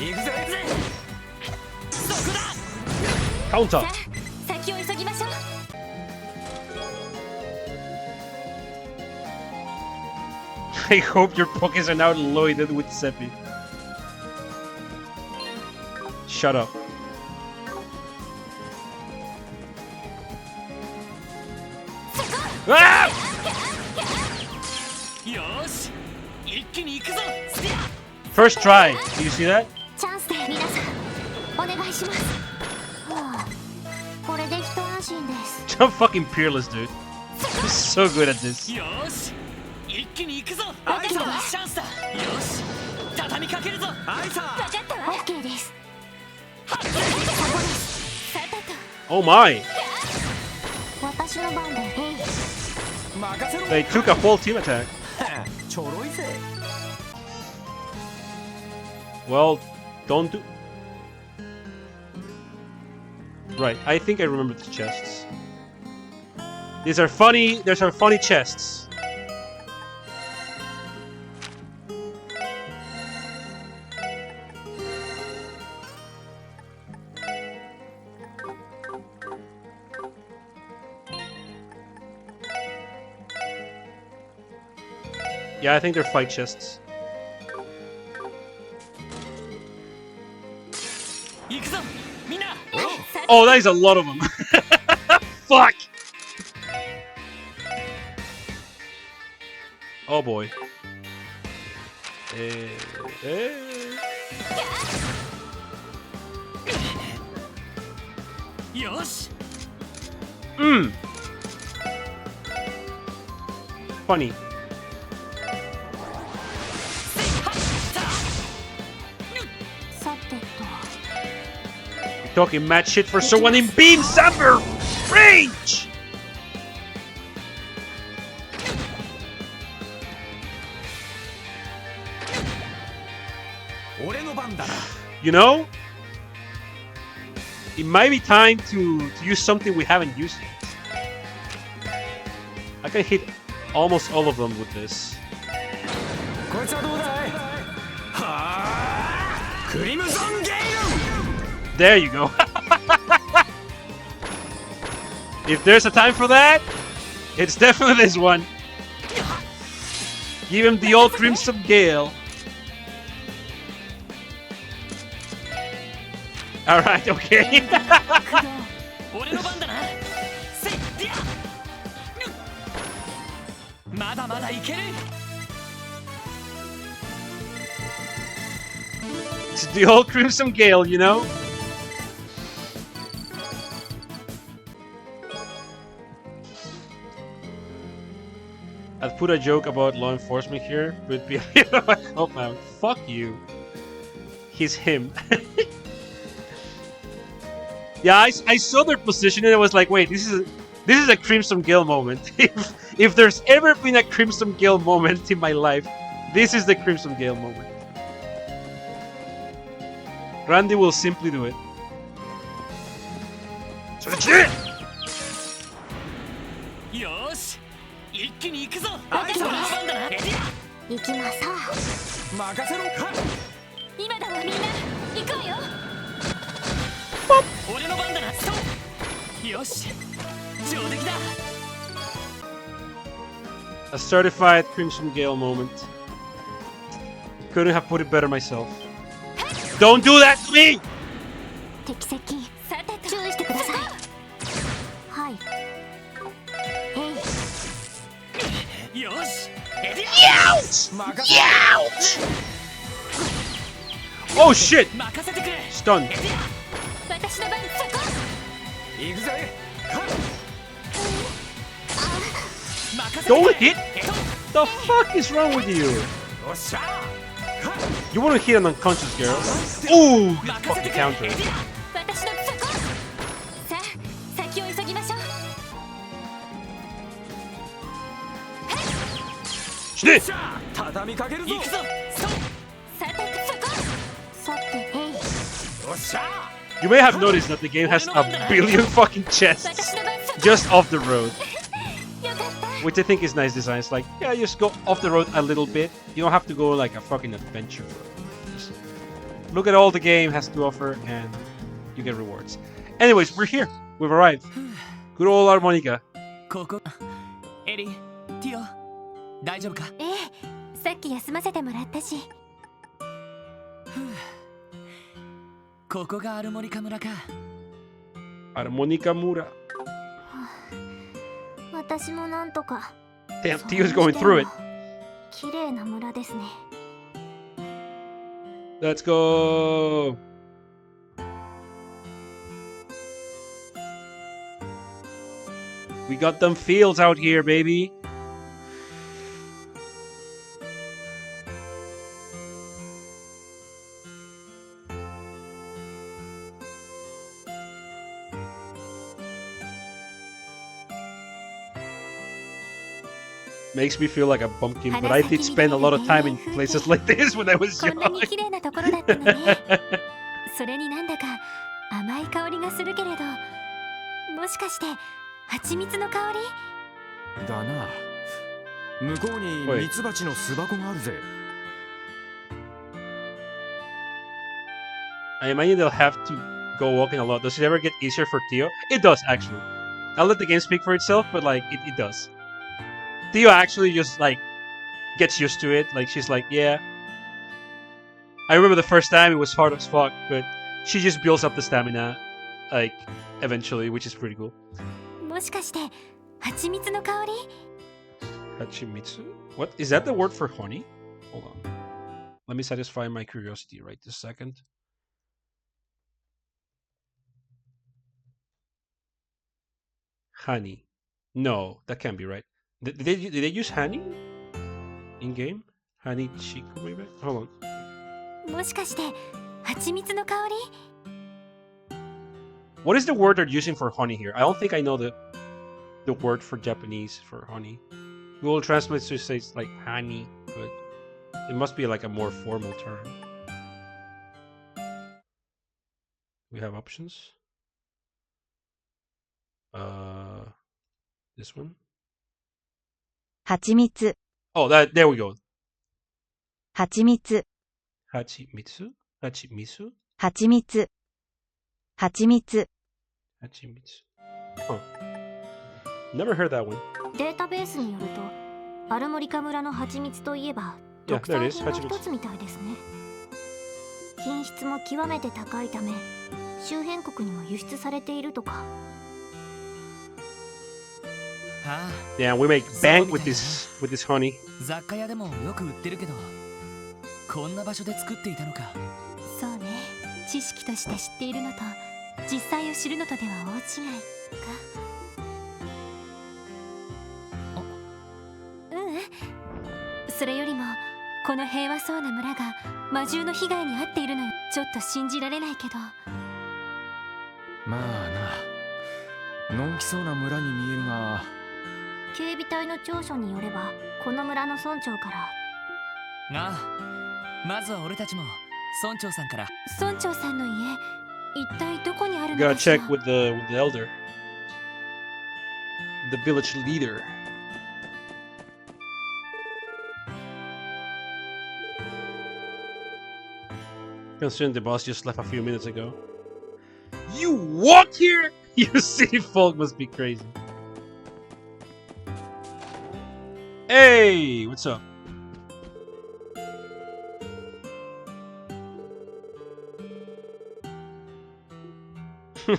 行くぜ。そこだ。Counter. 先を急ぎましょう。 I hope your Pokés are now loaded with Seppi. Shut up. Ah! よし。一気に行くぞ。 First try. Do you see that? チャンスで皆さんお願いします。はあ、これで一安心です。 I'm fucking peerless, dude. I'm so good at this. よし。一気に行くぞ。アイサーチャンスだ。よし。畳みかけるぞ。アイサー。分かったわ。オッケーです。 Oh my! 私の番で。 They took a full team attack. ちょろいぜ。 Well, don't do. Right, I think I remember the chests. These are funny. There's our funny chests. Yeah, I think they're fight chests. Oh, that is a lot of them. Fuck! Oh boy. Funny. Talking mad shit for someone in Beam Saber! Range! You know? It might be time to use something we haven't used yet. I can hit almost all of them with this. There you go. If there's a time for that, it's definitely this one. Give him the old Crimson Gale. Alright, okay. It's the old Crimson Gale, you know? I'd put a joke about law enforcement here, but be oh man, fuck you. He's him. Yeah, I saw their position and I was like, wait, this is a Crimson Gale moment. If there's ever been a Crimson Gale moment in my life, this is the Crimson Gale moment. Randy will simply do it. So that's it! よし一気に行くぞはい俺の番だな行きなさ任せろ今だわみんな行こうよ俺の番だなそうよし上出来だ A certified Crimson Gale moment. Couldn't have put it better myself. Don't do that to me! 敵接近注意してくださいはいよし Youch! Oh shit! 任せてくれ Stunned. 私の番そこ行くぜ Don't hit! The fuck is wrong with you? You wanna hit an unconscious girl? Ooh! Good fucking counter. 私のそこさあ先を急ぎましょう Shit! 畳みかけるぞ行くぞさてそこさてよっしゃ You may have noticed that the game has a billion fucking chests just off the road. Which I think is nice design. It's like, yeah, you just go off the road a little bit. You don't have to go like a fucking adventure. Just look at all the game has to offer and you get rewards. Anyways, we're here. We've arrived. Good old harmonica. ここエリティオ大丈夫かええさっき休ませてもらったしここがアルモニカ村か Harmonica Mura. 私もなんとか Damn, Tio's going through it. 綺麗な村ですね Let's go. We got them fields out here, baby. Makes me feel like a bumpkin, but I did spend a lot of time in places like this when I was こんな young. に綺麗なところだったのねそれになんだか甘い香りがするけれどもしかして蜂蜜の香りだな向こうにミツバチの巣箱があるぜ I imagine they'll have to go walking a lot. Does it ever get easier for Tio? It does, actually. I'll let the game speak for itself, but like, it does. Tio actually just like gets used to it. Like, she's like, yeah. I remember the first time it was hard as fuck, but she just builds up the stamina, like, eventually, which is pretty cool. もしかして蜂蜜の香り Hachimitsu? What? Is that the word for honey? Hold on. Let me satisfy my curiosity right this second. Honey. No, that can't be right. Did they use honey? In game? Honey chiku maybe? Hold on. もしかして蜂蜜の香り What is the word they're using for honey here? I don't think I know the word for Japanese for honey. Google Translate just says like honey, but it must be like a more formal term. We have options. This one. 蜂蜜 Oh, there we go. 蜂蜜 Hachimitsu? Hachimitsu? 蜂蜜蜂蜜 Hachimitsu. Huh. Never heard that one. データベースによるとアルモリカ村の蜂蜜といえば Yeah, 特 there 産 it is. 品の Hachimitsu. 一つみたいですね品質も極めて高いため周辺国にも輸出されているとか Yeah, we make bank with this honey. 雑貨屋でもよく売ってるけどこんな場所で作っていたのかそうね知識として知っているのと実際を知るのとでは大違いかそれよりもこの平和そうな村が魔獣の被害に遭っているのよちょっと信じられないけどまあな、のんきそうな村に見えるが。警備隊の長所によれば、この村の村長から。ああ、まずは俺たちも村長さんから。村長さんの家、一体どこにあるのかし Gotta ら。 check with the elder, the village leader. Considering the boss just left a few minutes ago. You walk here? You city folk must be crazy. Hey, what's up?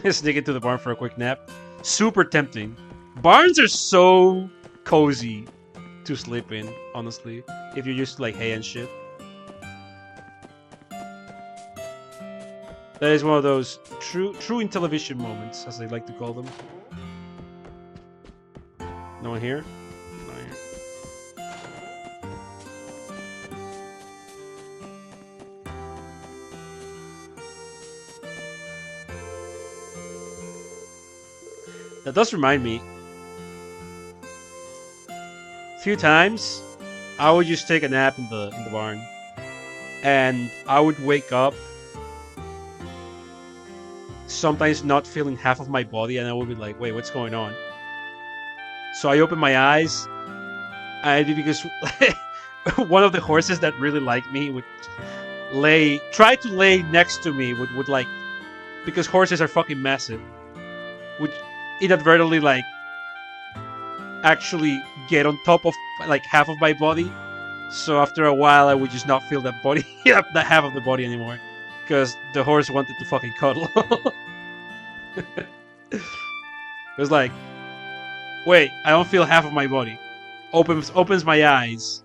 Sneak into the barn for a quick nap. Super tempting. Barns are so cozy to sleep in, honestly. If you're used to like hay and shit. That is one of those true in television moments, as they like to call them. No one here? No one here. That does remind me. A few times, I would just take a nap in the barn, and I would wake up. Sometimes not feeling half of my body, and I would be like, "Wait, what's going on?" So I open my eyes, and because one of the horses that really liked me would try to lay next to me, would like, because horses are fucking massive, would inadvertently like actually get on top of like half of my body. So after a while, I would just not feel that body, that half of the body anymore, because the horse wanted to fucking cuddle. It was like, wait, I don't feel half of my body. Opens my eyes.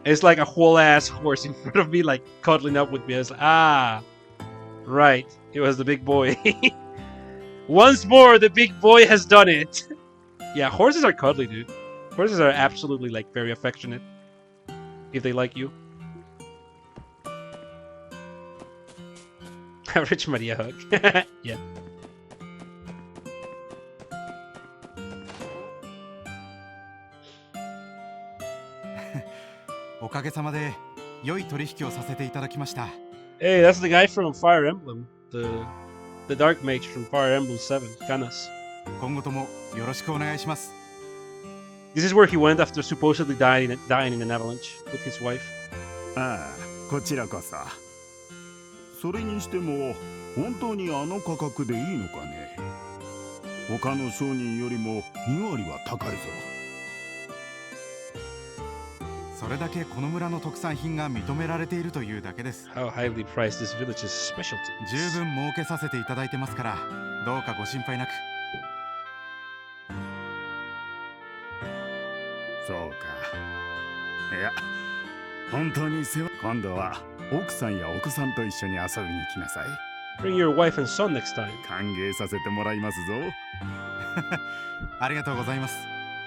It's like a whole ass horse in front of me, like cuddling up with me. I was like, ah, right, it was the big boy. Once more, the big boy has done it. Yeah, horses are cuddly, dude. Horses are absolutely like very affectionate if they like you. Rich Maria hug. Yeah. Hey, that's the guy from Fire Emblem. The Dark Mage from Fire Emblem 7, Canas. This is where he went after supposedly dying in an avalanche with his wife. ああ、こちらこそ。それにしても本当にあの価格でいいのかね。他の商人よりも2割は高いぞ。それだけこの村の特産品が認められているというだけです。 How highly priced this village's specialty. 十分儲けさせていただいてますから、どうかご心配なく。そうか。いや、本当に今度は奥さんやお子さんと一緒に遊びに来なさい。Bring your wife and son next time. 歓迎させてもらいますぞ。ありがとうございます。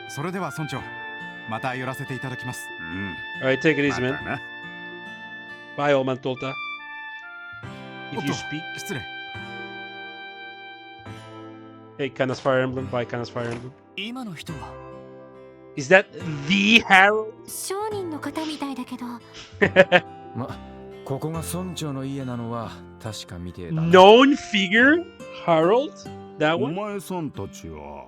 それでは村長、また寄らせていただきます。Alright, take it easy, man. Bye, old man Tolta. If you speak. 失礼。Hey, Canas Fire Emblem. Bye, Canas Fire Emblem. 今の人は Is that the Harold? 商人の方みたいだけど。ま、ここが村長の家なのは確か見てた。Known figure? Harold? That one? お前さんたちは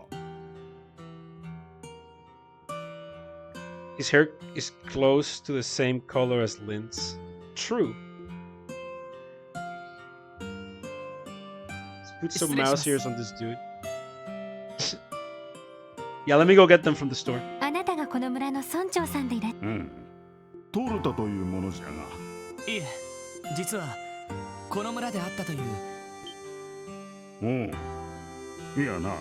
His hair is close to the same color as Lynn's. True. Let's put some mouse ears on this dude. Yeah, let me go get them from the store. あなたがこの村の村長さんでいらっ。トルタというものじゃが。いえ、実はこの村であったという。おう。いやな、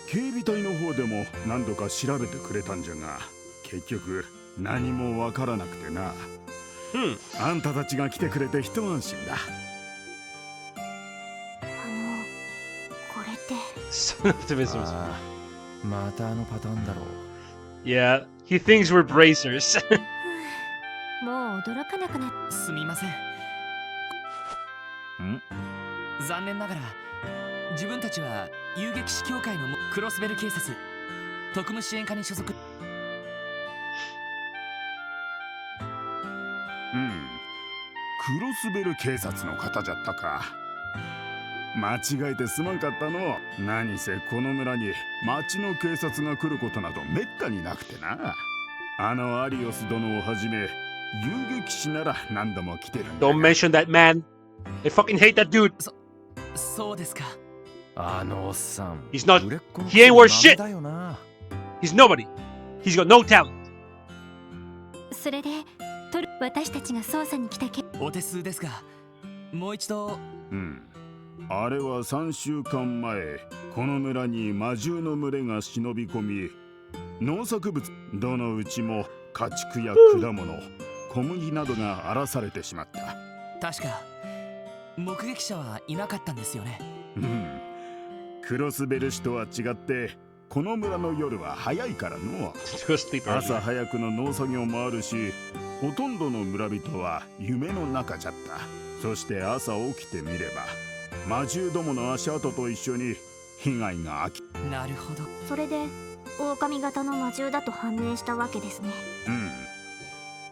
警備隊の方でも何度か調べてくれたんじゃが、結局何もわからなくてな。あんたたちが来てくれて一安心だ。これって。Son of optimism. またあのパターンだろう。Yeah, he thinks we're bracers. もう驚かなくなっ。すみません。残念ながら自分たちは遊撃士協会のクロスベル警察特務支援課に所属。うん、クロスベル警察の方じゃったか。間違えてすまんかったの。何せこの村に町の警察が来ることなどめったになくてな。アリオス殿をはじめ遊撃士なら何度も来てるんだ。 Don't mention that man. I fucking hate that dude. そうですか。あのおっさん。 He's not. He ain't worth shit. だよな。 He's nobody. He's got no talent. それで私たちが捜査に来たお手数ですが、もう一度。うん。あれは3週間前、この村に魔獣の群れが忍び込み、農作物どのうちも家畜や果物、小麦などが荒らされてしまった。確か目撃者はいなかったんですよね。うん。クロスベル氏とは違ってこの村の夜は早いからの。朝早くの農作業もあるし、ほとんどの村人は夢の中じゃった。そして朝起きてみれば魔獣どもの足跡と一緒に被害がなるほど。それで狼型の魔獣だと判明したわけですね。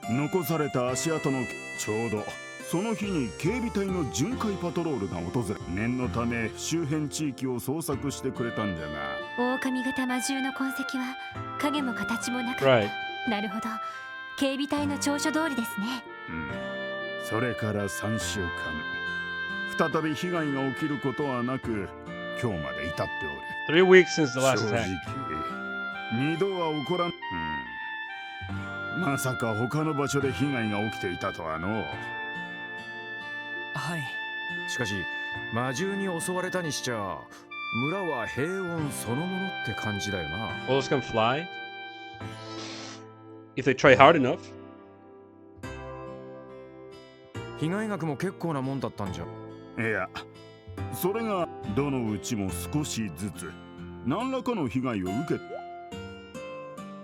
うん。残された足跡のちょうどその日に警備隊の巡回パトロールが訪れ、念のため周辺地域を捜索してくれたんじゃが、狼型魔獣の痕跡は影も形もなかった、Right. なるほど、警備隊の調書通りですね。うん。それから3週間再び被害が起きることはなく、今日まで至っておる。3 weeks since the last 正 attack. 直二度は起こらん。まさか他の場所で被害が起きていたとはの。はい。しかし魔獣に襲われたにしちゃ村は平穏そのものって感じだよな。 Walls can fly if they try hard enough. 被害額も結構なもんだったんじゃ。いや、それがどのうちも少しずつ何らかの被害を受け。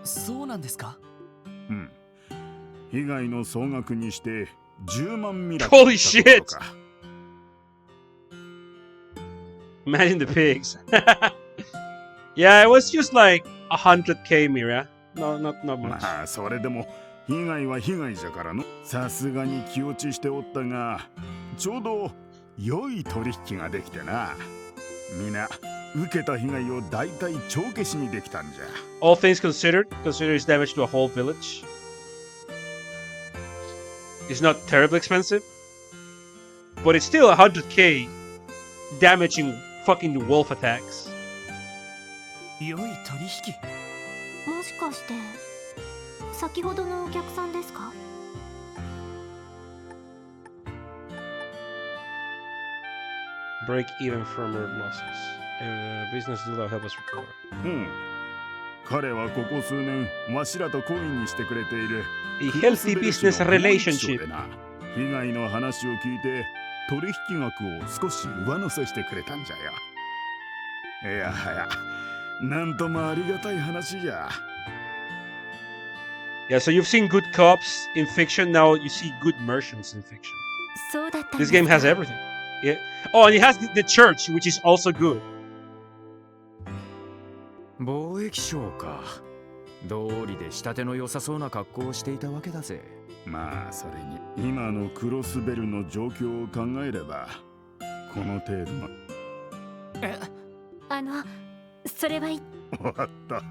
そうなんですか。うん。被害の総額にして10万ミラ。 Holy shit! Imagine the pigs. Yeah, it was just like 100k Mira. No, not much. まあそれでも被害は被害じゃからの。さすがに気落ちしておったが、ちょうど良い取引ができてな。みな受けた被害をだいたい帳消しにできたんじゃ。 All things considered, consider its damage to a whole village. It's not terribly expensive, but it's still 100k damaging fucking wolf attacks. 良い取引。もしかして先ほどのお客さんですか？ Break even from road losses. Business deal help us recover. うん。彼はここ数年わしらと懇意にしてくれている A healthy business relationship. 被害の話を聞いて取引額を少し上乗せしてくれたんじゃよ。いやはや、なんともありがたい話じゃ。 Yeah, so you've seen good cops in fiction, now you see good merchants in fiction. そうだったん This game has everything. Yeah. Oh, and it has the church, which is also good. 貿易商か。道理で仕立ての良さそうな格好をしていたわけだぜ。まあそれに今のクロスベルの状況を考えればこの程度の。それは終わった。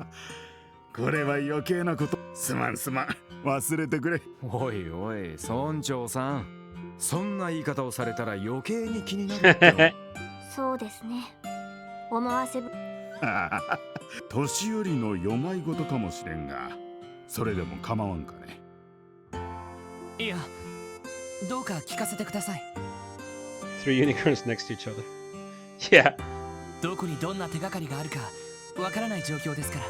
これは余計なこと。すまん忘れてくれ。おいおい村長さん、そんな言い方をされたら余計に気になるってそうですね。思わせぶ年寄りの世まいごとかもしれんが、それでも構わんかね。いや、どうか聞かせてください。 Three unicorns next to each other. Yeah. どこにどんな手がかりがあるかわからない状況ですから。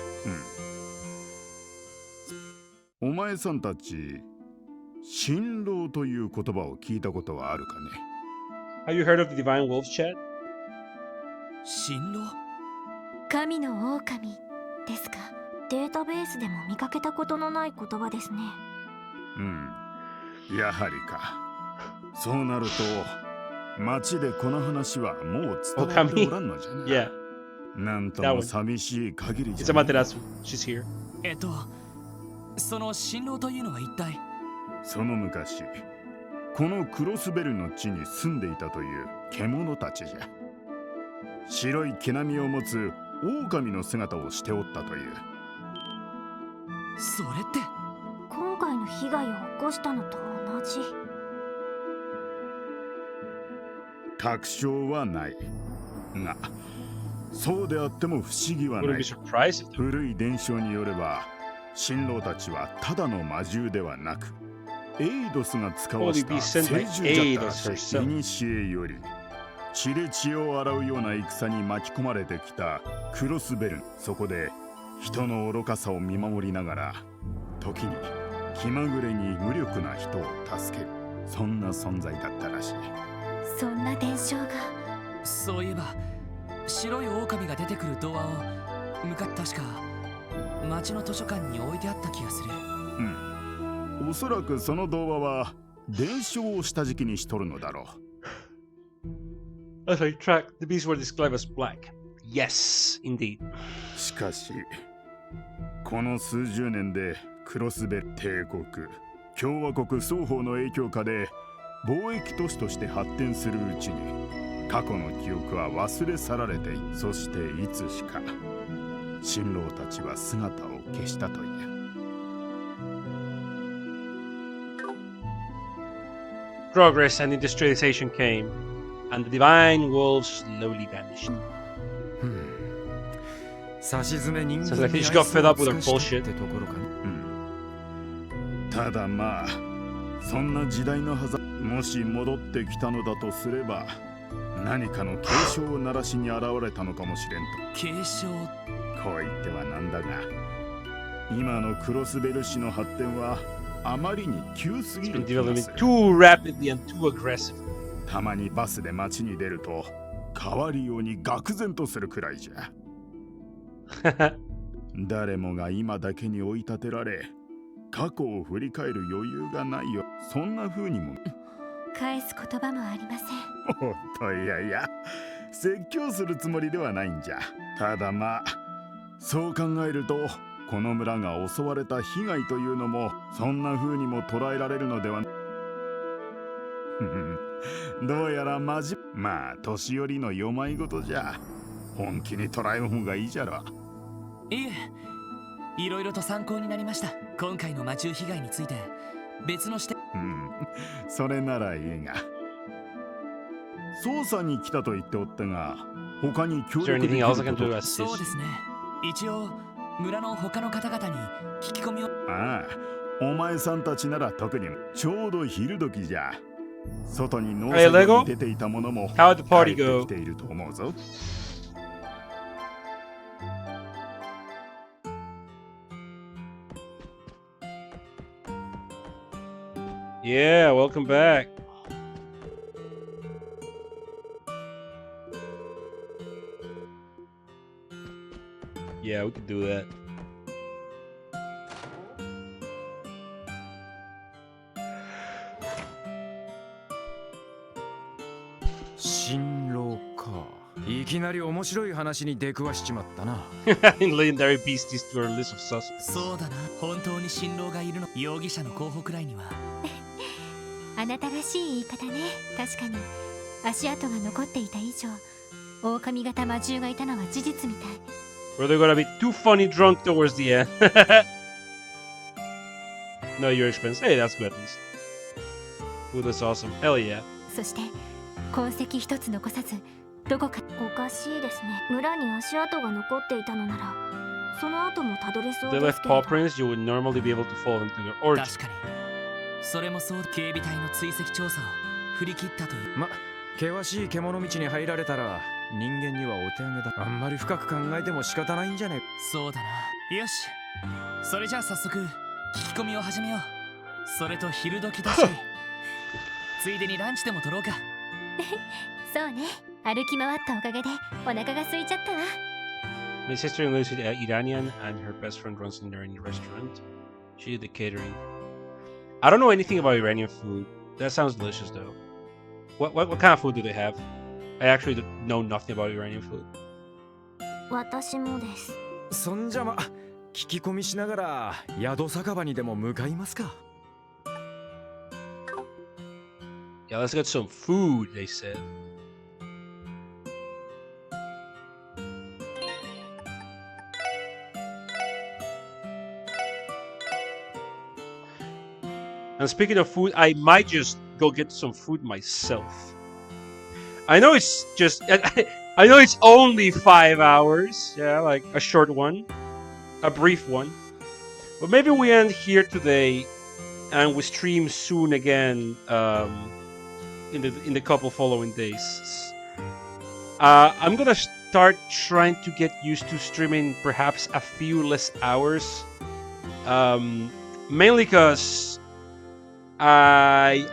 うん。お前さんたち、新郎という言葉を聞いたことはあるかね。 Have you heard of the Divine Wolf Chat? 新郎？神の狼ですか？データベースでも見かけたことのない言葉ですね。うん。やはりか。そうなると町でこの話はもう伝わっておらんのじゃな。Yeah. なんとも寂しい限りじゃ。She's here. その新郎というのは一体。その昔、このクロスベルの地に住んでいたという獣たちじゃ。白い毛並みを持つ狼の姿をしておったという。それって今回の被害を起こしたのと同じ。確証はないが、そうであっても不思議はない。古い伝承によれば、新郎たちはただの魔獣ではなく、エイドスが使わした聖獣じゃったらしい。古より血で血を洗うような戦に巻き込まれてきたクロスベルン。そこで人の愚かさを見守りながら、時に気まぐれに無力な人を助ける、そんな存在だったらしい。そんな伝承が。そういえば白い狼が出てくる童話を確か町の図書館に置いてあった気がする。うん、おそらくその童話は伝承を下敷きにしとるのだろう。As I track, the beasts were described as black. Yes, indeed. しかしこの数十年でクロスベル帝国、共和国双方の影響下で貿易都市として発展するうちに、過去の記憶は忘れ去られている。そしていつしか新郎たちは姿を消したという。Progress and industrialization came, and the divine wolves slowly vanished. Sounds like they just got fed up with our bullshit. ただまあ、そんな時代のはず。もし戻ってきたのだとすれば、何かの警鐘を鳴らしに現れたのかもしれんと。警鐘？こう言ってはなんだが、今のクロスベル市の発展はあまりに急すぎる気がする。Too rapidly and too aggressive. たまにバスで街に出ると変わりように愕然とするくらいじゃ。誰もが今だけに追い立てられ、過去を振り返る余裕がないよ。そんな風にも。返す言葉もありません。おっと、いやいや、説教するつもりではないんじゃ。ただまあ、そう考えるとこの村が襲われた被害というのもそんな風にも捉えられるのでは。どうやらまあ年寄りの世まいごとじゃ。本気に捉える方がいいじゃろ。いえ、いろいろと参考になりました。今回の魔獣被害について別の視点。それならいいが、捜査に来たと言っておったが、他に協力できること。そうですね、一応村の他の方々に聞き込みを。ああ、お前さんたちなら特に。ちょうど昼時じゃ。外に農作業に出ていたものも帰ってきていると思うぞ。Yeah, welcome back. Yeah, we could do that. Shinroか。いきなり面白い話に出くわしちまったな。Legendary beasties to our list of suspects. そうだな、本当に新郎がいるの。容疑者の候補くらいには。あなたらしい言い方ね。確かに足跡が残っていた以上、狼型魔獣がいたのは事実みたい。Or they're gonna be too funny drunk towards the end. No, your expense. Hey, that's good at least. Ooh, that's awesome. Hell yeah. そして痕跡一つ残さずどこか。おかしいですね。村に足跡が残っていたのなら、その後もたどれそうですけど。 They left paw prints, you would normally be able to fall into their origin. 確かに。それもそう。警備隊の追跡調査を振り切ったという。険しい獣道に入られたら人間にはお手上げだ。あんまり深く考えても仕方ないんじゃね。そうだな。よし、それじゃあ早速聞き込みを始めよう。それと昼時だしついでにランチでも取ろうか。そうね、歩き回ったおかげでお腹が空いちゃったわ。 My sister-in-law is Iranian and her best friend runs an Iranian restaurant. She did the catering. I don't know anything about Iranian food. That sounds delicious though. what kind of food do they have? I actually know nothing about Iranian food. 私もです。そんじゃま、聞き込みしながら宿酒場にでも向かいますか。Yeah, let's get some food, they said. And speaking of food, I might just go get some food myself. I know it's just... I know it's only 5 hours. Yeah, like a short one. A brief one. But maybe we end here today and we stream soon again in the couple following days. I'm gonna start trying to get used to streaming perhaps a few less hours. Mainly because I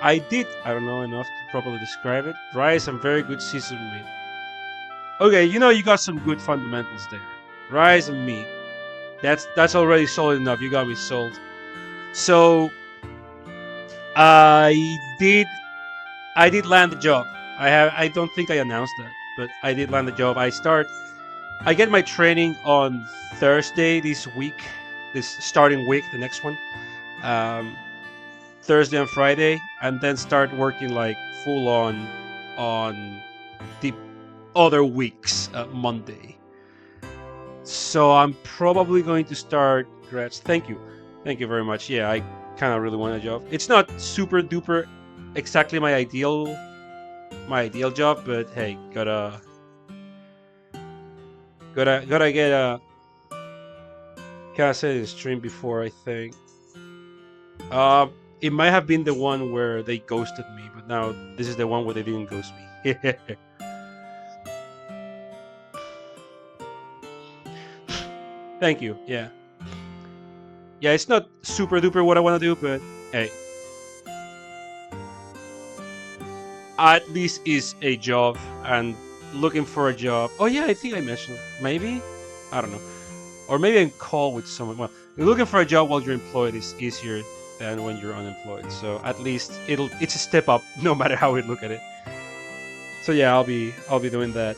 don't know enough to properly describe it. Rye some very good seasoned meat. Okay, you know you got some good fundamentals there. Rice and meat. That's already solid enough. You got me sold. So I did land the job. I don't think I announced that, but I did land the job. I get my training on Thursday this week. This starting week, the next one. Thursday and Friday, and then start working like full on the other weeks Monday. So I'm probably going to start. Congrats. Thank you very much. Yeah, I kind of really want a job. It's not super duper exactly my ideal job, but hey, gotta get a. Can I say the stream before? I think. It might have been the one where they ghosted me, but now this is the one where they didn't ghost me. Thank you. Yeah. Yeah, it's not super duper what I want to do, but hey. At least is a job, and looking for a job. Oh yeah, I think I mentioned it. Maybe? I don't know. Or maybe I'm call with someone. Well, looking for a job while you're employed is easier than when you're unemployed. So at least it's a step up, no matter how we look at it. So yeah, I'll be doing that.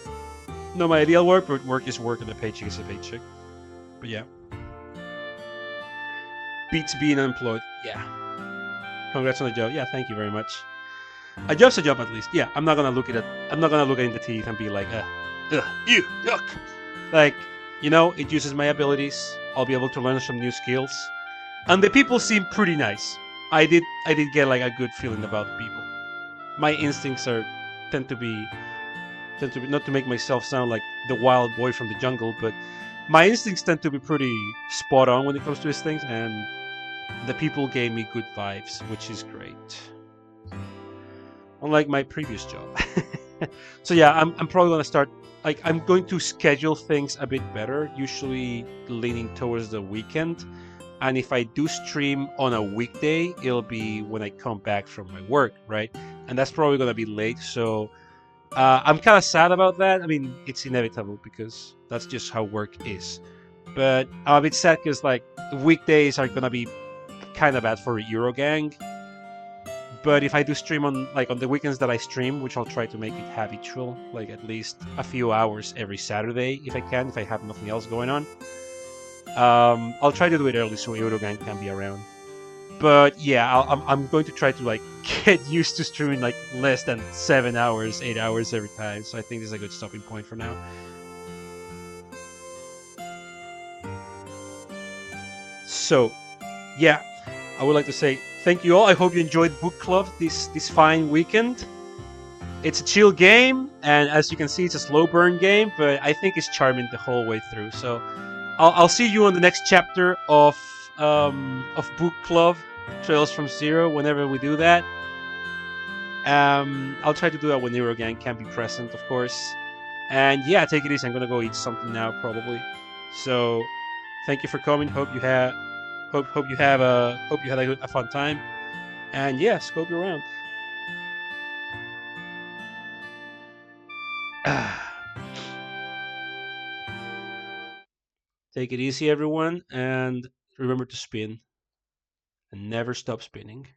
No, my ideal work, but work is work and a paycheck is a paycheck. But yeah. Beats being unemployed. Yeah. Congrats on the job. Yeah, thank you very much. A job's a job at least. Yeah, I'm not gonna look at it. I'm not gonna look it in the teeth and be like, ew, yuck. Like, you know, it uses my abilities. I'll be able to learn some new skills. And the people seem pretty nice. I did get like a good feeling about the people. My instincts tend to be not to make myself sound like the wild boy from the jungle, but my instincts tend to be pretty spot on when it comes to these things, and the people gave me good vibes, which is great. Unlike my previous job. So yeah, I'm probably gonna start, like, I'm going to schedule things a bit better, usually leaning towards the weekend. And if I do stream on a weekday, it'll be when I come back from my work, right? And that's probably gonna be late, so I'm kind of sad about that. I mean, it's inevitable because that's just how work is. But I'm a bit sad because like weekdays are gonna be kind of bad for Eurogang. But if I do stream on the weekends that I stream, which I'll try to make it habitual, like at least a few hours every Saturday if I can, if I have nothing else going on. I'll try to do it early so Eurogang can be around. But yeah, I'm going to try to like get used to streaming like less than 7 hours, 8 hours every time. So I think this is a good stopping point for now. So, yeah, I would like to say thank you all. I hope you enjoyed Book Club this fine weekend. It's a chill game, and as you can see, it's a slow burn game, but I think it's charming the whole way through. So, I'll see you on the next chapter of Book Club, Trails from Zero, whenever we do that. I'll try to do that when Eurogang can be present, of course. And yeah, take it easy. I'm gonna go eat something now, probably. So, thank you for coming. Hope you had a fun time. And yeah, scope you around. Take it easy, everyone, and remember to spin and never stop spinning.